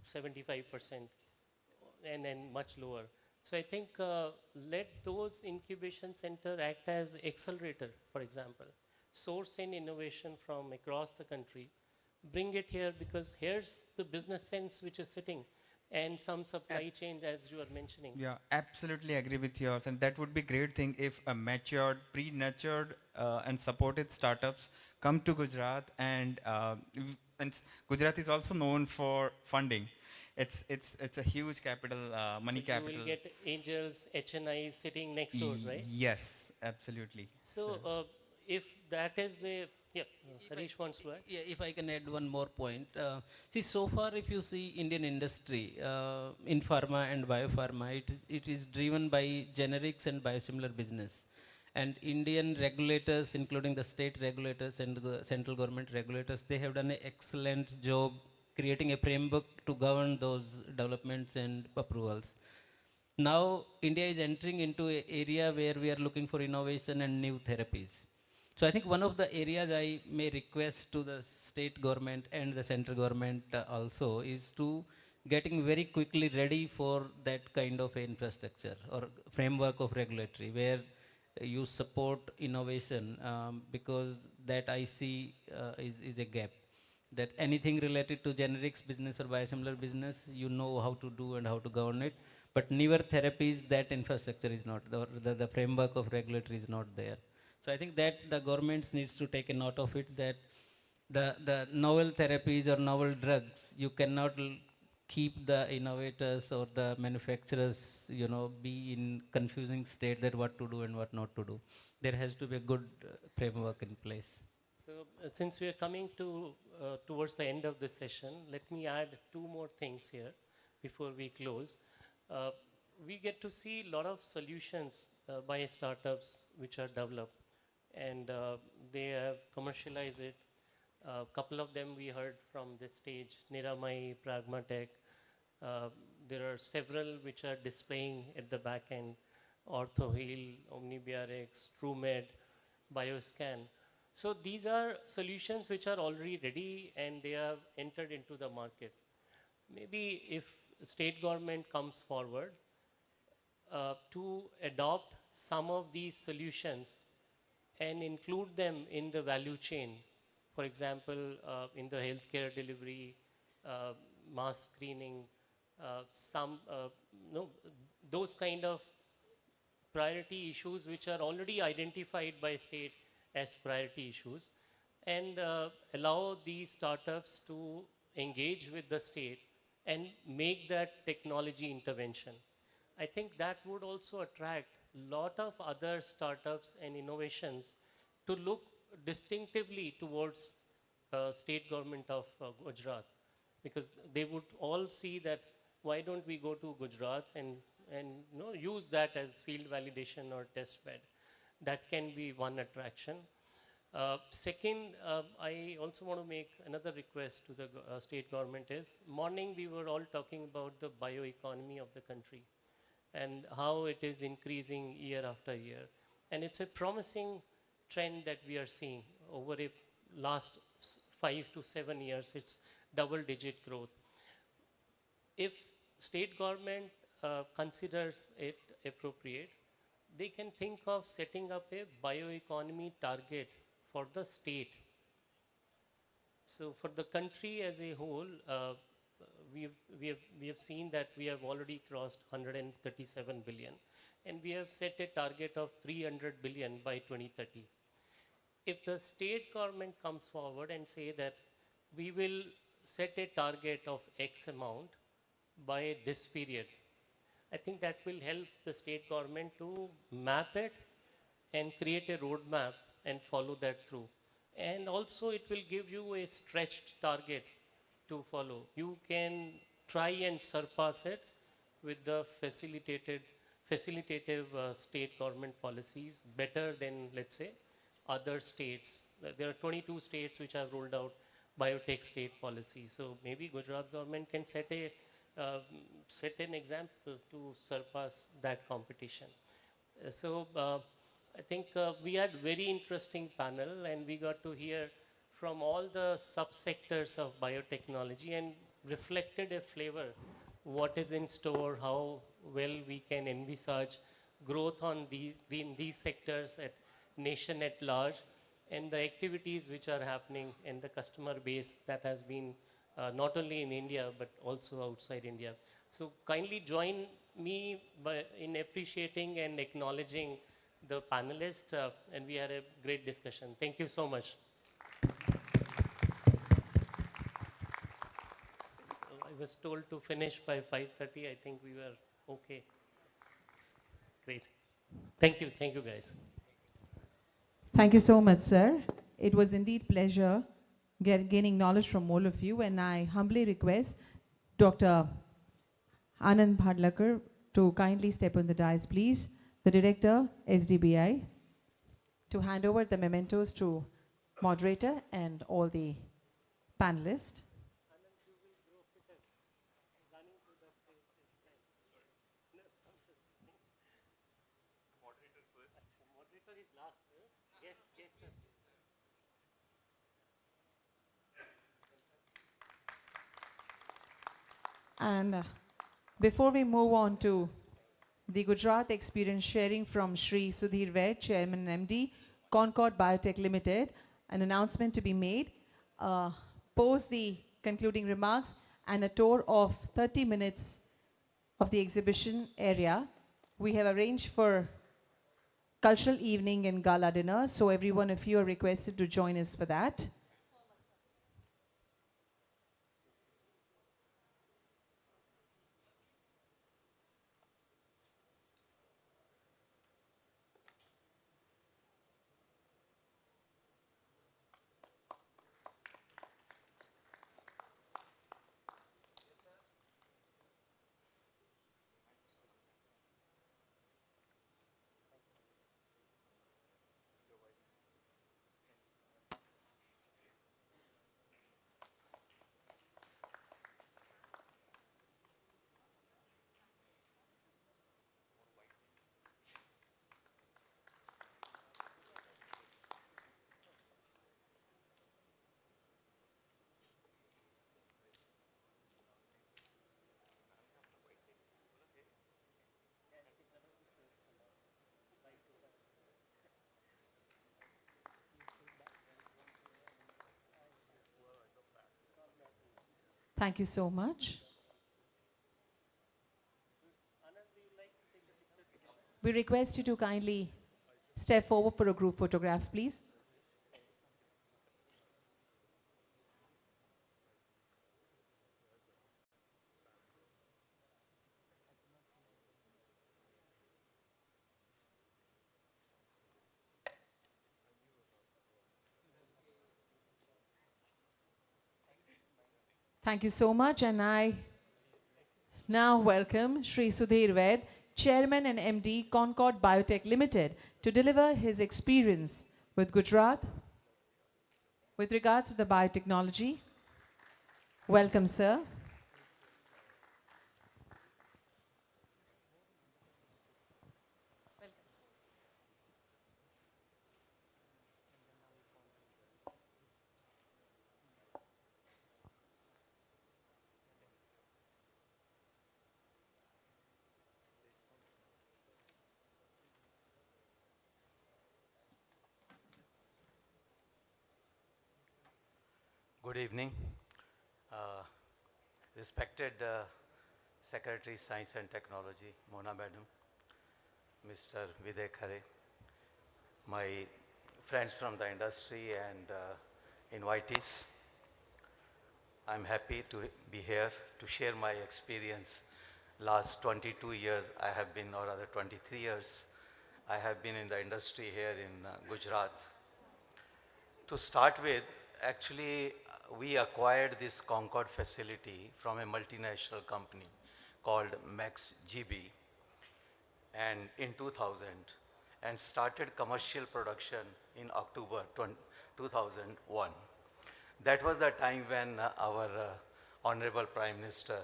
75% and much lower. So I think let those incubation center act as accelerator, for example, source in innovation from across the country, bring it here, because here's the business sense which is sitting, and some supply chain, as you are mentioning. Yeah, absolutely agree with yours, and that would be great thing if a matured, pre-nurtured and supported startups come to Gujarat, and Gujarat is also known for funding. It's a huge capital, money so capital. You will get angels, HNIs sitting next doors, right? Yes, absolutely. So if that is the, Harish wants to add. Yeah, if I can add one more point. See, so far if you see Indian industry in pharma and biopharma, it is driven by generics and biosimilar business. And Indian regulators, including the state regulators and the central government regulators, they have done an excellent job creating a framework to govern those developments and approvals. Now, India is entering into an area where we are looking for innovation and new therapies. So I think one of the areas I may request to the state government and the central government also is to getting very quickly ready for that kind of infrastructure or framework of regulatory where you support innovation, because that I see is a gap. That anything related to generics business or biosimilar business, you know how to do and how to govern it. But newer therapies, that infrastructure is not, the framework of regulatory is not there. So I think that the governments needs to take a note of it, that the novel therapies or novel drugs, you cannot keep the innovators or the manufacturers, be in confusing state that what to do and what not to do. There has to be a good framework in place. So since we are coming to towards the end of this session, let me add two more things here before we close. We get to see a lot of solutions by startups which are developed, and they have commercialized it. A couple of them we heard from this stage, Niramai, Pragmatech. There are several which are displaying at the back end, OrthoHeal, OmniBRX, TrueMed, BioScan. So these are solutions which are already ready and they have entered into the market. Maybe if state government comes forward to adopt some of these solutions and include them in the value chain, for example, in the healthcare delivery, mass screening, those kind of priority issues which are already identified by state as priority issues, and allow these startups to engage with the state and make that technology intervention. I think that would also attract a lot of other startups and innovations to look distinctively towards state government of Gujarat, because they would all see that why don't we go to Gujarat and use that as field validation or test bed. That can be one attraction. Second, I also want to make another request to the state government is, morning we were all talking about the bioeconomy of the country and how it is increasing year after year. And it's a promising trend that we are seeing over the last 5 to 7 years. It's double-digit growth. If state government considers it appropriate, they can think of setting up a bioeconomy target for the state. So for the country as a whole, we have seen that we have already crossed 137 billion, and we have set a target of 300 billion by 2030. If the state government comes forward and say that we will set a target of X amount by this period, I think that will help the state government to map it and create a roadmap and follow that through. And also it will give you a stretched target to follow. You can try and surpass it with the facilitative state government policies better than, let's say, other states. There are 22 states which have rolled out biotech state policy. So maybe Gujarat government can set an example to surpass that competition. I think we had very interesting panel, and we got to hear from all the subsectors of biotechnology and reflected a flavor what is in store, how well we can envisage growth in these sectors at nation at large, and the activities which are happening in the customer base that has been not only in India but also outside India. So kindly join me in appreciating and acknowledging the panelists, and we had a great discussion. Thank you so much. I was told to finish by 5:30. I think we were okay. Great. Thank you guys. Thank you so much, sir. It was indeed pleasure gaining knowledge from all of you, and I humbly request Dr. Anand Bhadlakar to kindly step on the dais, please. The Director, SDBI. to hand over the mementos to moderator and all the panelists. And before we move on to the Gujarat experience sharing from Shri Sudhir Vaid, Chairman and MD, Concord Biotech Limited, an announcement to be made, post the concluding remarks and a tour of 30 minutes of the exhibition area. We have arranged for cultural evening and gala dinner, so every one of you are requested to join us for that. Thank you so much. We request you to kindly step forward for a group photograph, please. Thank you so much, and I now welcome Shri Sudhir Vaid, Chairman and MD, Concord Biotech Limited, to deliver his experience with Gujarat with regards to the biotechnology. Welcome, sir. Good evening. Respected Secretary Science and Technology, Mona Madam, Mr. Videk Khare, my friends from the industry and invitees. I'm happy to be here to share my experience. Last 22 years I have been, or rather 23 years, I have been in the industry here in Gujarat. To start with, actually, we acquired this Concord facility from a multinational company called Max GB and in 2000 and started commercial production in October 2001. That was the time when our Honorable Prime Minister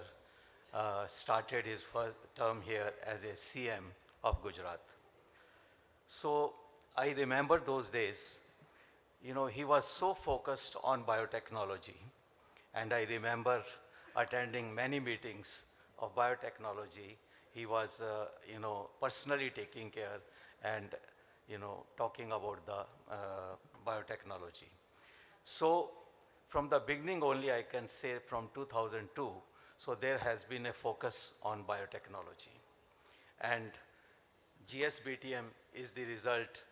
started his first term here as a CM of Gujarat. So I remember those days. You know, he was so focused on biotechnology, and I remember attending many meetings of biotechnology. He was, personally taking care and, talking about the biotechnology. So from the beginning only, I can say from 2002, so there has been a focus on biotechnology. And GSBTM is the result.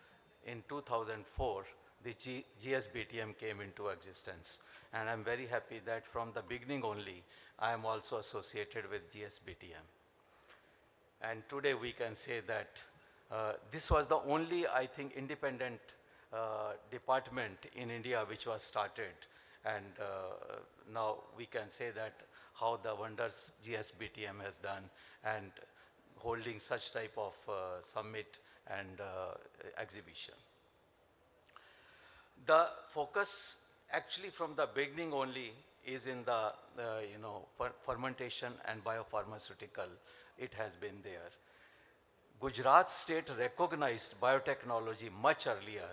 In 2004, the GSBTM came into existence. And I'm very happy that from the beginning only, I am also associated with GSBTM. And today we can say that this was the only, I think, independent department in India which was started. And now we can say that how the wonders GSBTM has done and holding such type of summit and exhibition. The focus actually from the beginning only is in the fermentation and biopharmaceutical. It has been there. Gujarat state recognized biotechnology much earlier,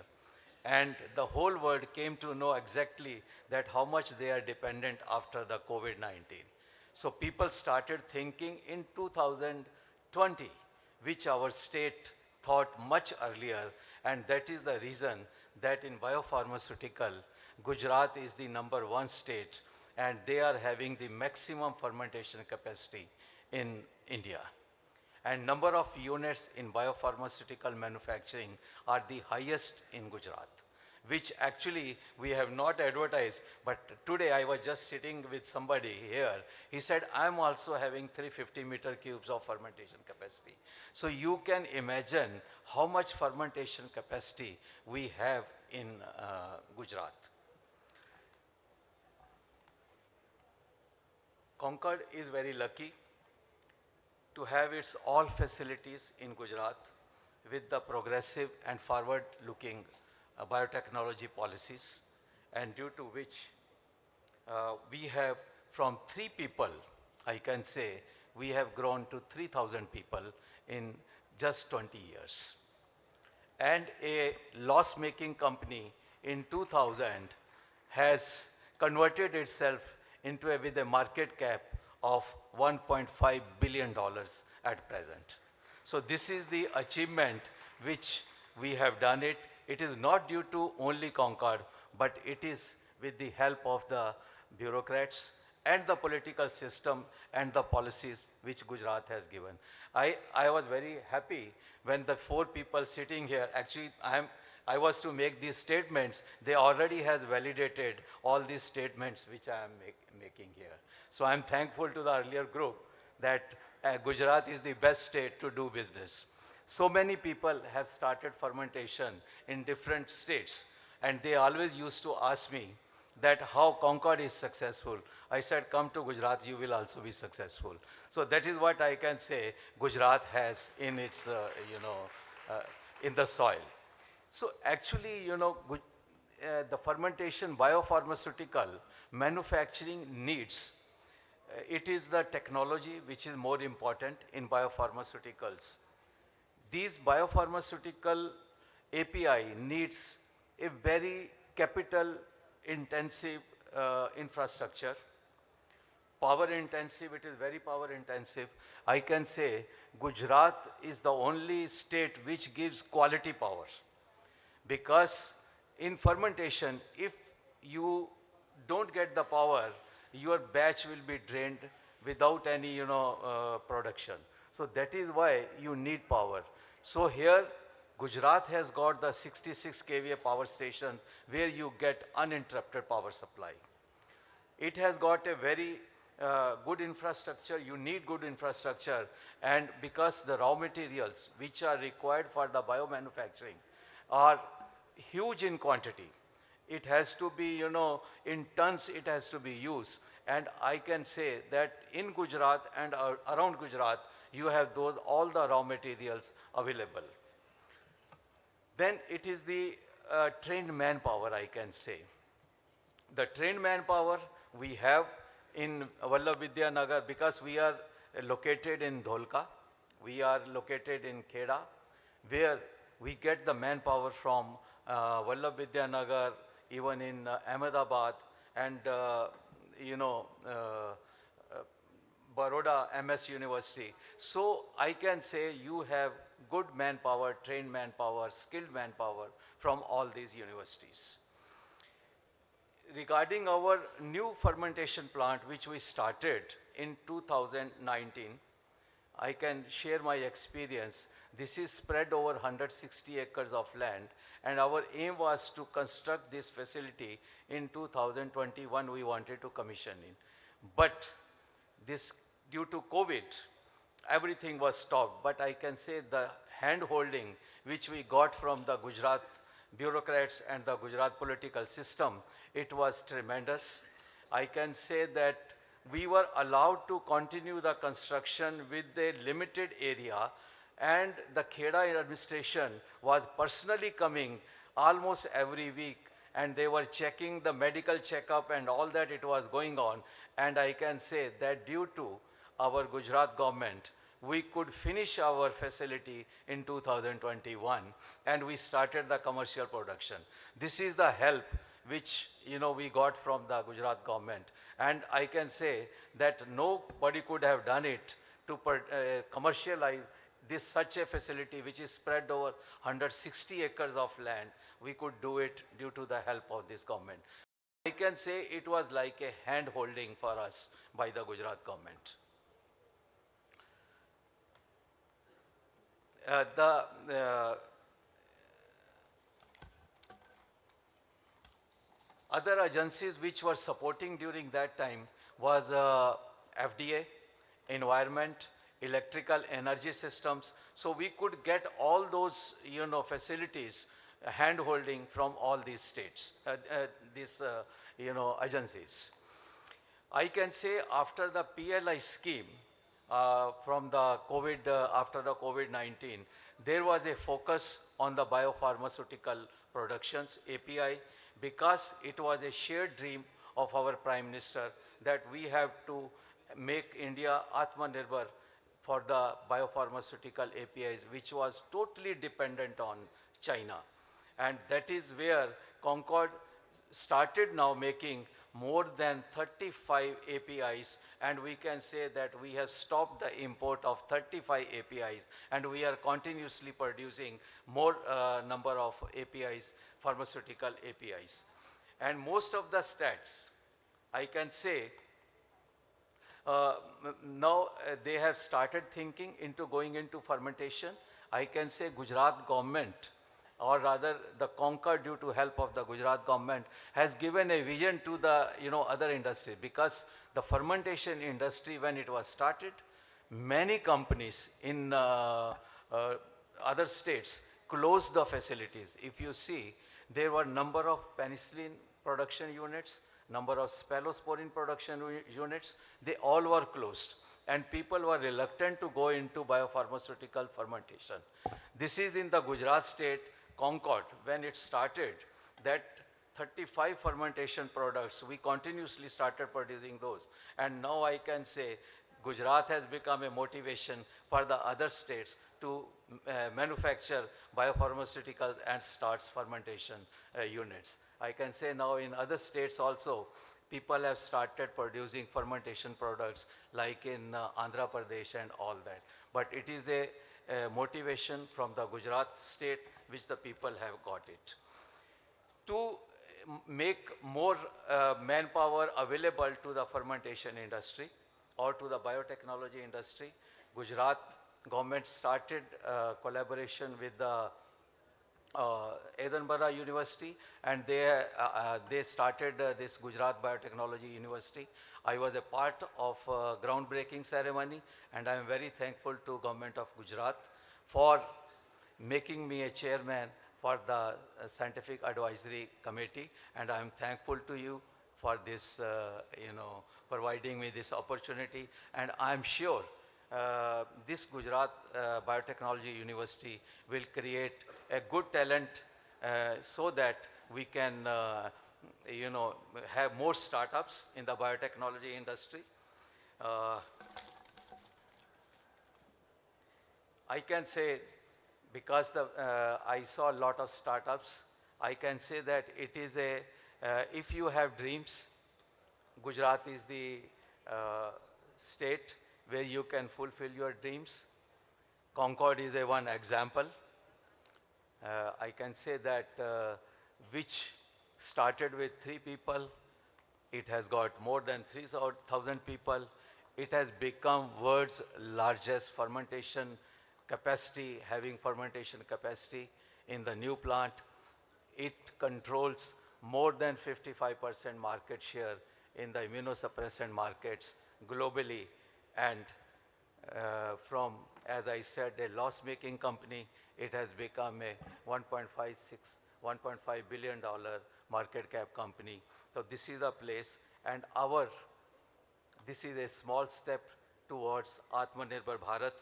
and the whole world came to know exactly that how much they are dependent after the COVID-19. So people started thinking in 2020, which our state thought much earlier, and that is the reason that in biopharmaceutical, Gujarat is the #1 state, and they are having the maximum fermentation capacity in India. And number of units in biopharmaceutical manufacturing are the highest in Gujarat, which actually we have not advertised, but today I was just sitting with somebody here. He said, I'm also having 350 meter cubes of fermentation capacity. So you can imagine how much fermentation capacity we have in Gujarat. Concord is very lucky to have its all facilities in Gujarat with the progressive and forward-looking biotechnology policies, and due to which we have from 3 people, I can say, we have grown to 3,000 people in just 20 years. And a loss-making company in 2000 has converted itself into with a market cap of $1.5 billion at present. So this is the achievement which we have done it. It is not due to only Concord, but it is with the help of the bureaucrats and the political system and the policies which Gujarat has given. I was very happy when the 4 people sitting here, actually I was to make these statements, they already has validated all these statements which I am making here. So I'm thankful to the earlier group that Gujarat is the best state to do business. So many people have started fermentation in different states, and they always used to ask me that how Concord is successful. I said, come to Gujarat, you will also be successful. So that is what I can say Gujarat has in its, in the soil. So actually, the fermentation biopharmaceutical manufacturing needs, it is the technology which is more important in biopharmaceuticals. These biopharmaceutical API needs a very capital intensive infrastructure. Power intensive, it is very power intensive. I can say Gujarat is the only state which gives quality power. Because in fermentation, if you don't get the power, your batch will be drained without any production. So that is why you need power. So here Gujarat has got the 66 kVA power station where you get uninterrupted power supply. It has got a very good infrastructure. You need good infrastructure, and because the raw materials which are required for the biomanufacturing are huge in quantity. It has to be, in tons it has to be used. And I can say that in Gujarat and around Gujarat, you have all the raw materials available. Then it is the trained manpower, I can say. The trained manpower we have in Vallabh because we are located in Dholka, we are located in Kheda, where we get the manpower from Vallabh even in Ahmedabad and Baroda MS University. So I can say you have good manpower, trained manpower, skilled manpower from all these universities. Regarding our new fermentation plant which we started in 2019, I can share my experience. This is spread over 160 acres of land, and our aim was to construct this facility in 2021. We wanted to commission it. But this, due to COVID, everything was stopped. But I can say the hand-holding which we got from the Gujarat bureaucrats and the Gujarat political system, it was tremendous. I can say that we were allowed to continue the construction with a limited area, and the Kheda administration was personally coming almost every week and they were checking the medical checkup and all that it was going on. And I can say that due to our Gujarat government, we could finish our facility in 2021, and we started the commercial production. This is the help which we got from the Gujarat government. And I can say that nobody could have done it to commercialize this such a facility which is spread over 160 acres of land. We could do it due to the help of this government. I can say it was like a hand holding for us by the Gujarat government. Other agencies which were supporting during that time was FDA, Environment, Electrical Energy Systems. So we could get all those facilities, hand-holding from all these states, these agencies. I can say after the PLI scheme, from the COVID, after the COVID-19, there was a focus on the biopharmaceutical productions, API, because it was a shared dream of our Prime Minister that we have to make India Atmanirbhar for the biopharmaceutical APIs, which was totally dependent on China. And that is where Concord started now making more than 35 APIs, and we can say that we have stopped the import of 35 APIs, and we are continuously producing more number of APIs, pharmaceutical APIs. And most of the stats, I can say, now they have started thinking into going into fermentation. I can say Gujarat government, or rather the Concord, due to help of the Gujarat government, has given a vision to the other industry, because the fermentation industry, when it was started, many companies in other states closed the facilities. If you see, there were number of penicillin production units, number of cephalosporin production units, they all were closed. And people were reluctant to go into biopharmaceutical fermentation. This is in the Gujarat state, Concord, when it started, that 35 fermentation products, we continuously started producing those. And now I can say Gujarat has become a motivation for the other states to manufacture biopharmaceuticals and starts fermentation units. I can say now in other states also, people have started producing fermentation products like in Andhra Pradesh and all that. But it is a motivation from the Gujarat state which the people have got it. To make more manpower available to the fermentation industry or to the biotechnology industry, Gujarat government started collaboration with the Edinburgh University, and they started this Gujarat Biotechnology University. I was a part of groundbreaking ceremony, and I am very thankful to Government of Gujarat for making me a chairman for the Scientific Advisory Committee, and I am thankful to you for this, providing me this opportunity. And I am sure this Gujarat Biotechnology University will create a good talent so that we can, have more startups in the biotechnology industry. I can say, because I saw a lot of startups, I can say that it is if you have dreams, Gujarat is the state where you can fulfill your dreams. Concord is one example. I can say that which started with 3 people, it has got more than 3,000 people. It has become world's largest fermentation capacity, having fermentation capacity in the new plant. It controls more than 55% market share in the immunosuppressant markets globally. And from, as I said, a loss-making company, it has become a $1.5 billion market cap company. So this is a place, and this is a small step towards Atmanirbhar Bharat.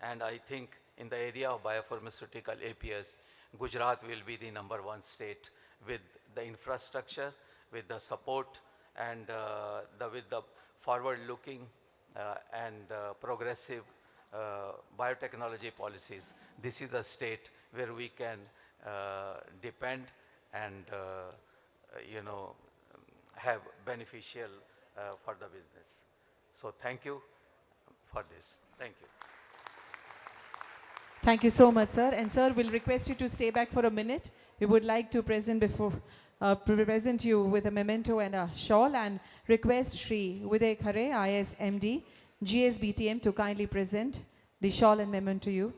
And I think in the area of biopharmaceutical APIs, Gujarat will be the #1 state with the infrastructure, with the support, and with the forward-looking and progressive biotechnology policies. This is the state where we can depend and have beneficial for the business. So thank you for this. Thank you. Thank you so much, sir. And sir, we'll request you to stay back for a minute. We would like to present you with a memento and a shawl, and request Shri Viday Khare, IS MD, GSBTM, to kindly present the shawl and memento to you.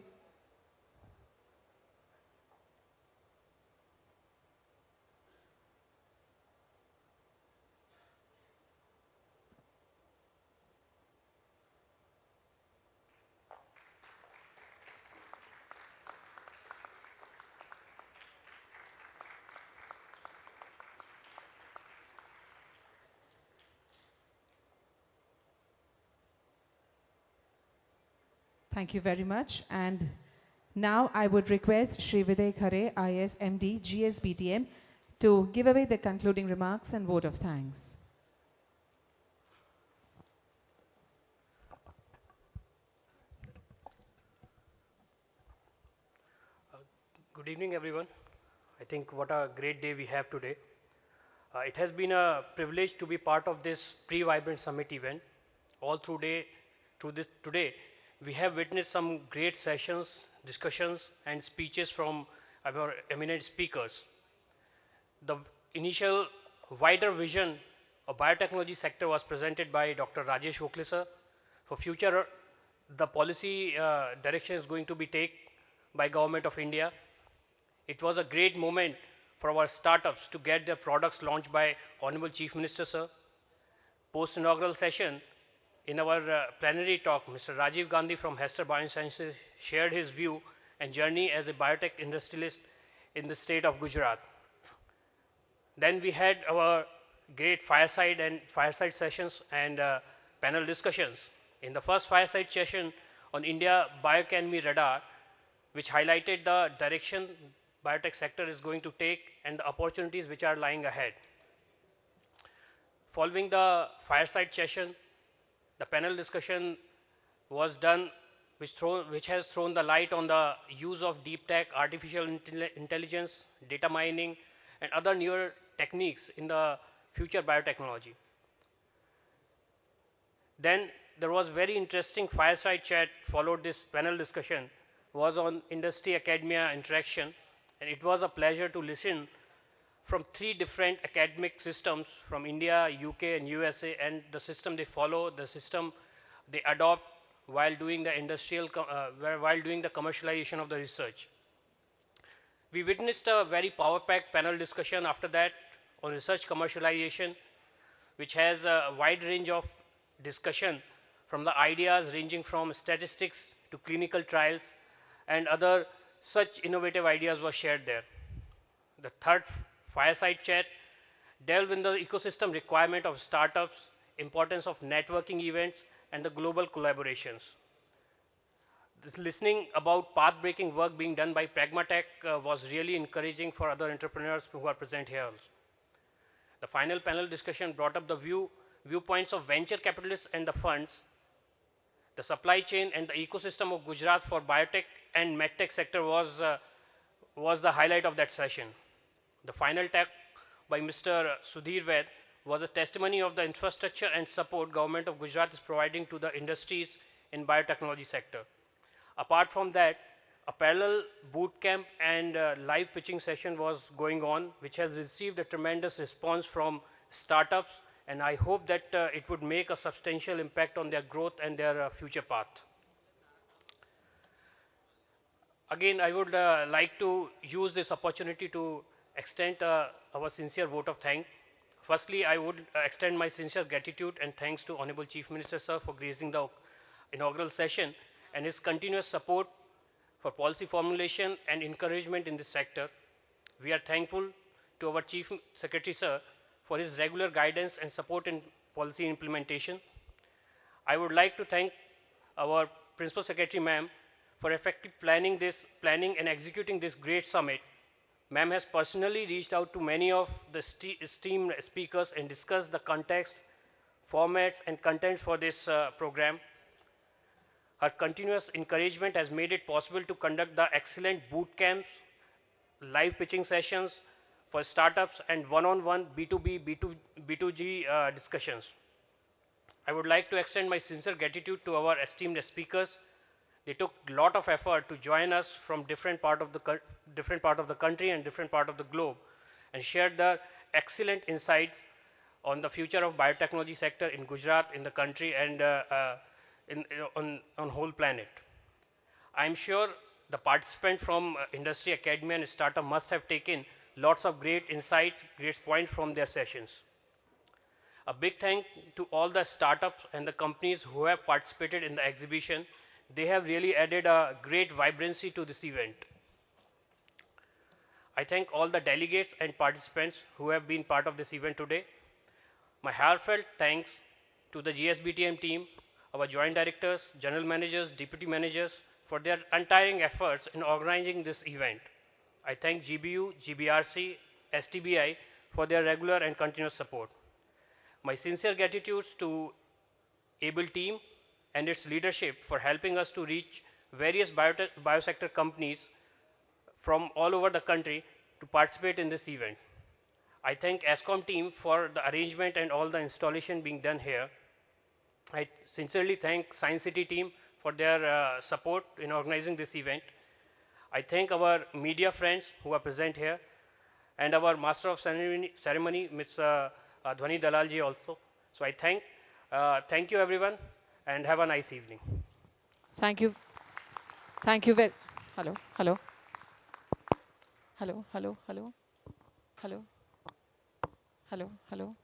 Thank you very much. And now I would request Shri Viday Khare, IS MD, GSBTM, to give away the concluding remarks and vote of thanks. Good evening, everyone. I think what a great day we have today. It has been a privilege to be part of this pre-Vibrant Summit event. All today, we have witnessed some great sessions, discussions, and speeches from our eminent speakers. The initial wider vision of biotechnology sector was presented by Dr. Rajesh Okhale sir. For future, the policy direction is going to be taken by Government of India. It was a great moment for our startups to get their products launched by Honorable Chief Minister sir. Post-inaugural session, in our plenary talk, Mr. Rajiv Gandhi from Hester Biosciences shared his view and journey as a biotech industrialist in the state of Gujarat. Then we had our great fireside sessions and panel discussions. In the first fireside session on India Bioeconomy Radar, which highlighted the direction biotech sector is going to take and the opportunities which are lying ahead. Following the fireside session, the panel discussion was done, which has thrown the light on the use of deep tech, artificial intelligence, data mining, and other newer techniques in the future biotechnology. Then there was very interesting fireside chat followed this panel discussion, was on industry academia interaction, and it was a pleasure to listen from 3 different academic systems from India, UK, and USA, and the system they follow, the system they adopt while doing the while doing the commercialization of the research. We witnessed a very power-packed panel discussion after that on research commercialization, which has a wide range of discussion from the ideas ranging from statistics to clinical trials, and other such innovative ideas were shared there. The third fireside chat delved in the ecosystem requirement of startups, importance of networking events, and the global collaborations. This listening about path-breaking work being done by Pragmatech was really encouraging for other entrepreneurs who are present here. The final panel discussion brought up the viewpoints of venture capitalists and the funds, the supply chain and the ecosystem of Gujarat for biotech and medtech sector was the highlight of that session. The final talk by Mr. Sudhir Ved was a testimony of the infrastructure and support Government of Gujarat is providing to the industries in biotechnology sector. Apart from that, a parallel boot camp and live pitching session was going on, which has received a tremendous response from startups, and I hope that it would make a substantial impact on their growth and their future path. Again, I would like to use this opportunity to extend our sincere vote of thanks. Firstly, I would extend my sincere gratitude and thanks to Honorable Chief Minister sir for gracing the inaugural session and his continuous support for policy formulation and encouragement in this sector. We are thankful to our Chief Secretary sir for his regular guidance and support in policy implementation. I would like to thank our Principal Secretary ma'am for effective planning and executing this great summit. Ma'am has personally reached out to many of the esteemed speakers and discussed the context, formats, and contents for this program. Her continuous encouragement has made it possible to conduct the excellent boot camps, live pitching sessions for startups, and one-on-one B2B, B2G discussions. I would like to extend my sincere gratitude to our esteemed speakers. They took a lot of effort to join us from different part of the country and different part of the globe, and shared their excellent insights on the future of biotechnology sector in Gujarat, in the country, and on whole planet. I'm sure the participants from industry, academia, and startup must have taken lots of great insights, great points from their sessions. A big thank to all the startups and the companies who have participated in the exhibition. They have really added a great vibrancy to this event. I thank all the delegates and participants who have been part of this event today. My heartfelt thanks to the GSBTM team, our joint directors, general managers, deputy managers for their untiring efforts in organizing this event. I thank GBU, GBRC, STBI for their regular and continuous support. My sincere gratitude to ABLE team and its leadership for helping us to reach various biosector companies from all over the country to participate in this event. I thank ESCOM team for the arrangement and all the installation being done here. I sincerely thank Science City team for their support in organizing this event. I thank our media friends who are present here, and our Master of Ceremony, Ms. Dhwani Dalalji also. So I thank you everyone, and have a nice evening. Thank you. Thank you very. Hello, hello. Hello, hello, hello. Hello. Hello, hello.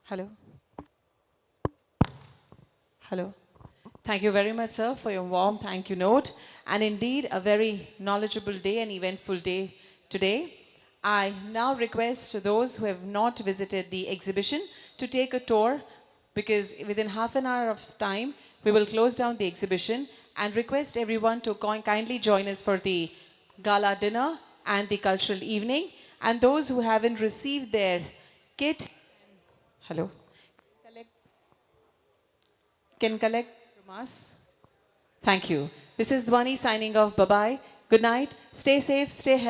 Hello. Hello. Thank you very much, sir, for your warm thank you note. And indeed, a very knowledgeable day and eventful day today. I now request those who have not visited the exhibition to take a tour, because within half an hour of time, we will close down the exhibition, and request everyone to kindly join us for the gala dinner and the cultural evening. And those who haven't received their kit, hello, can collect from us. Thank you. This is Dhwani signing off. Bye-bye. Good night. Stay safe, stay healthy.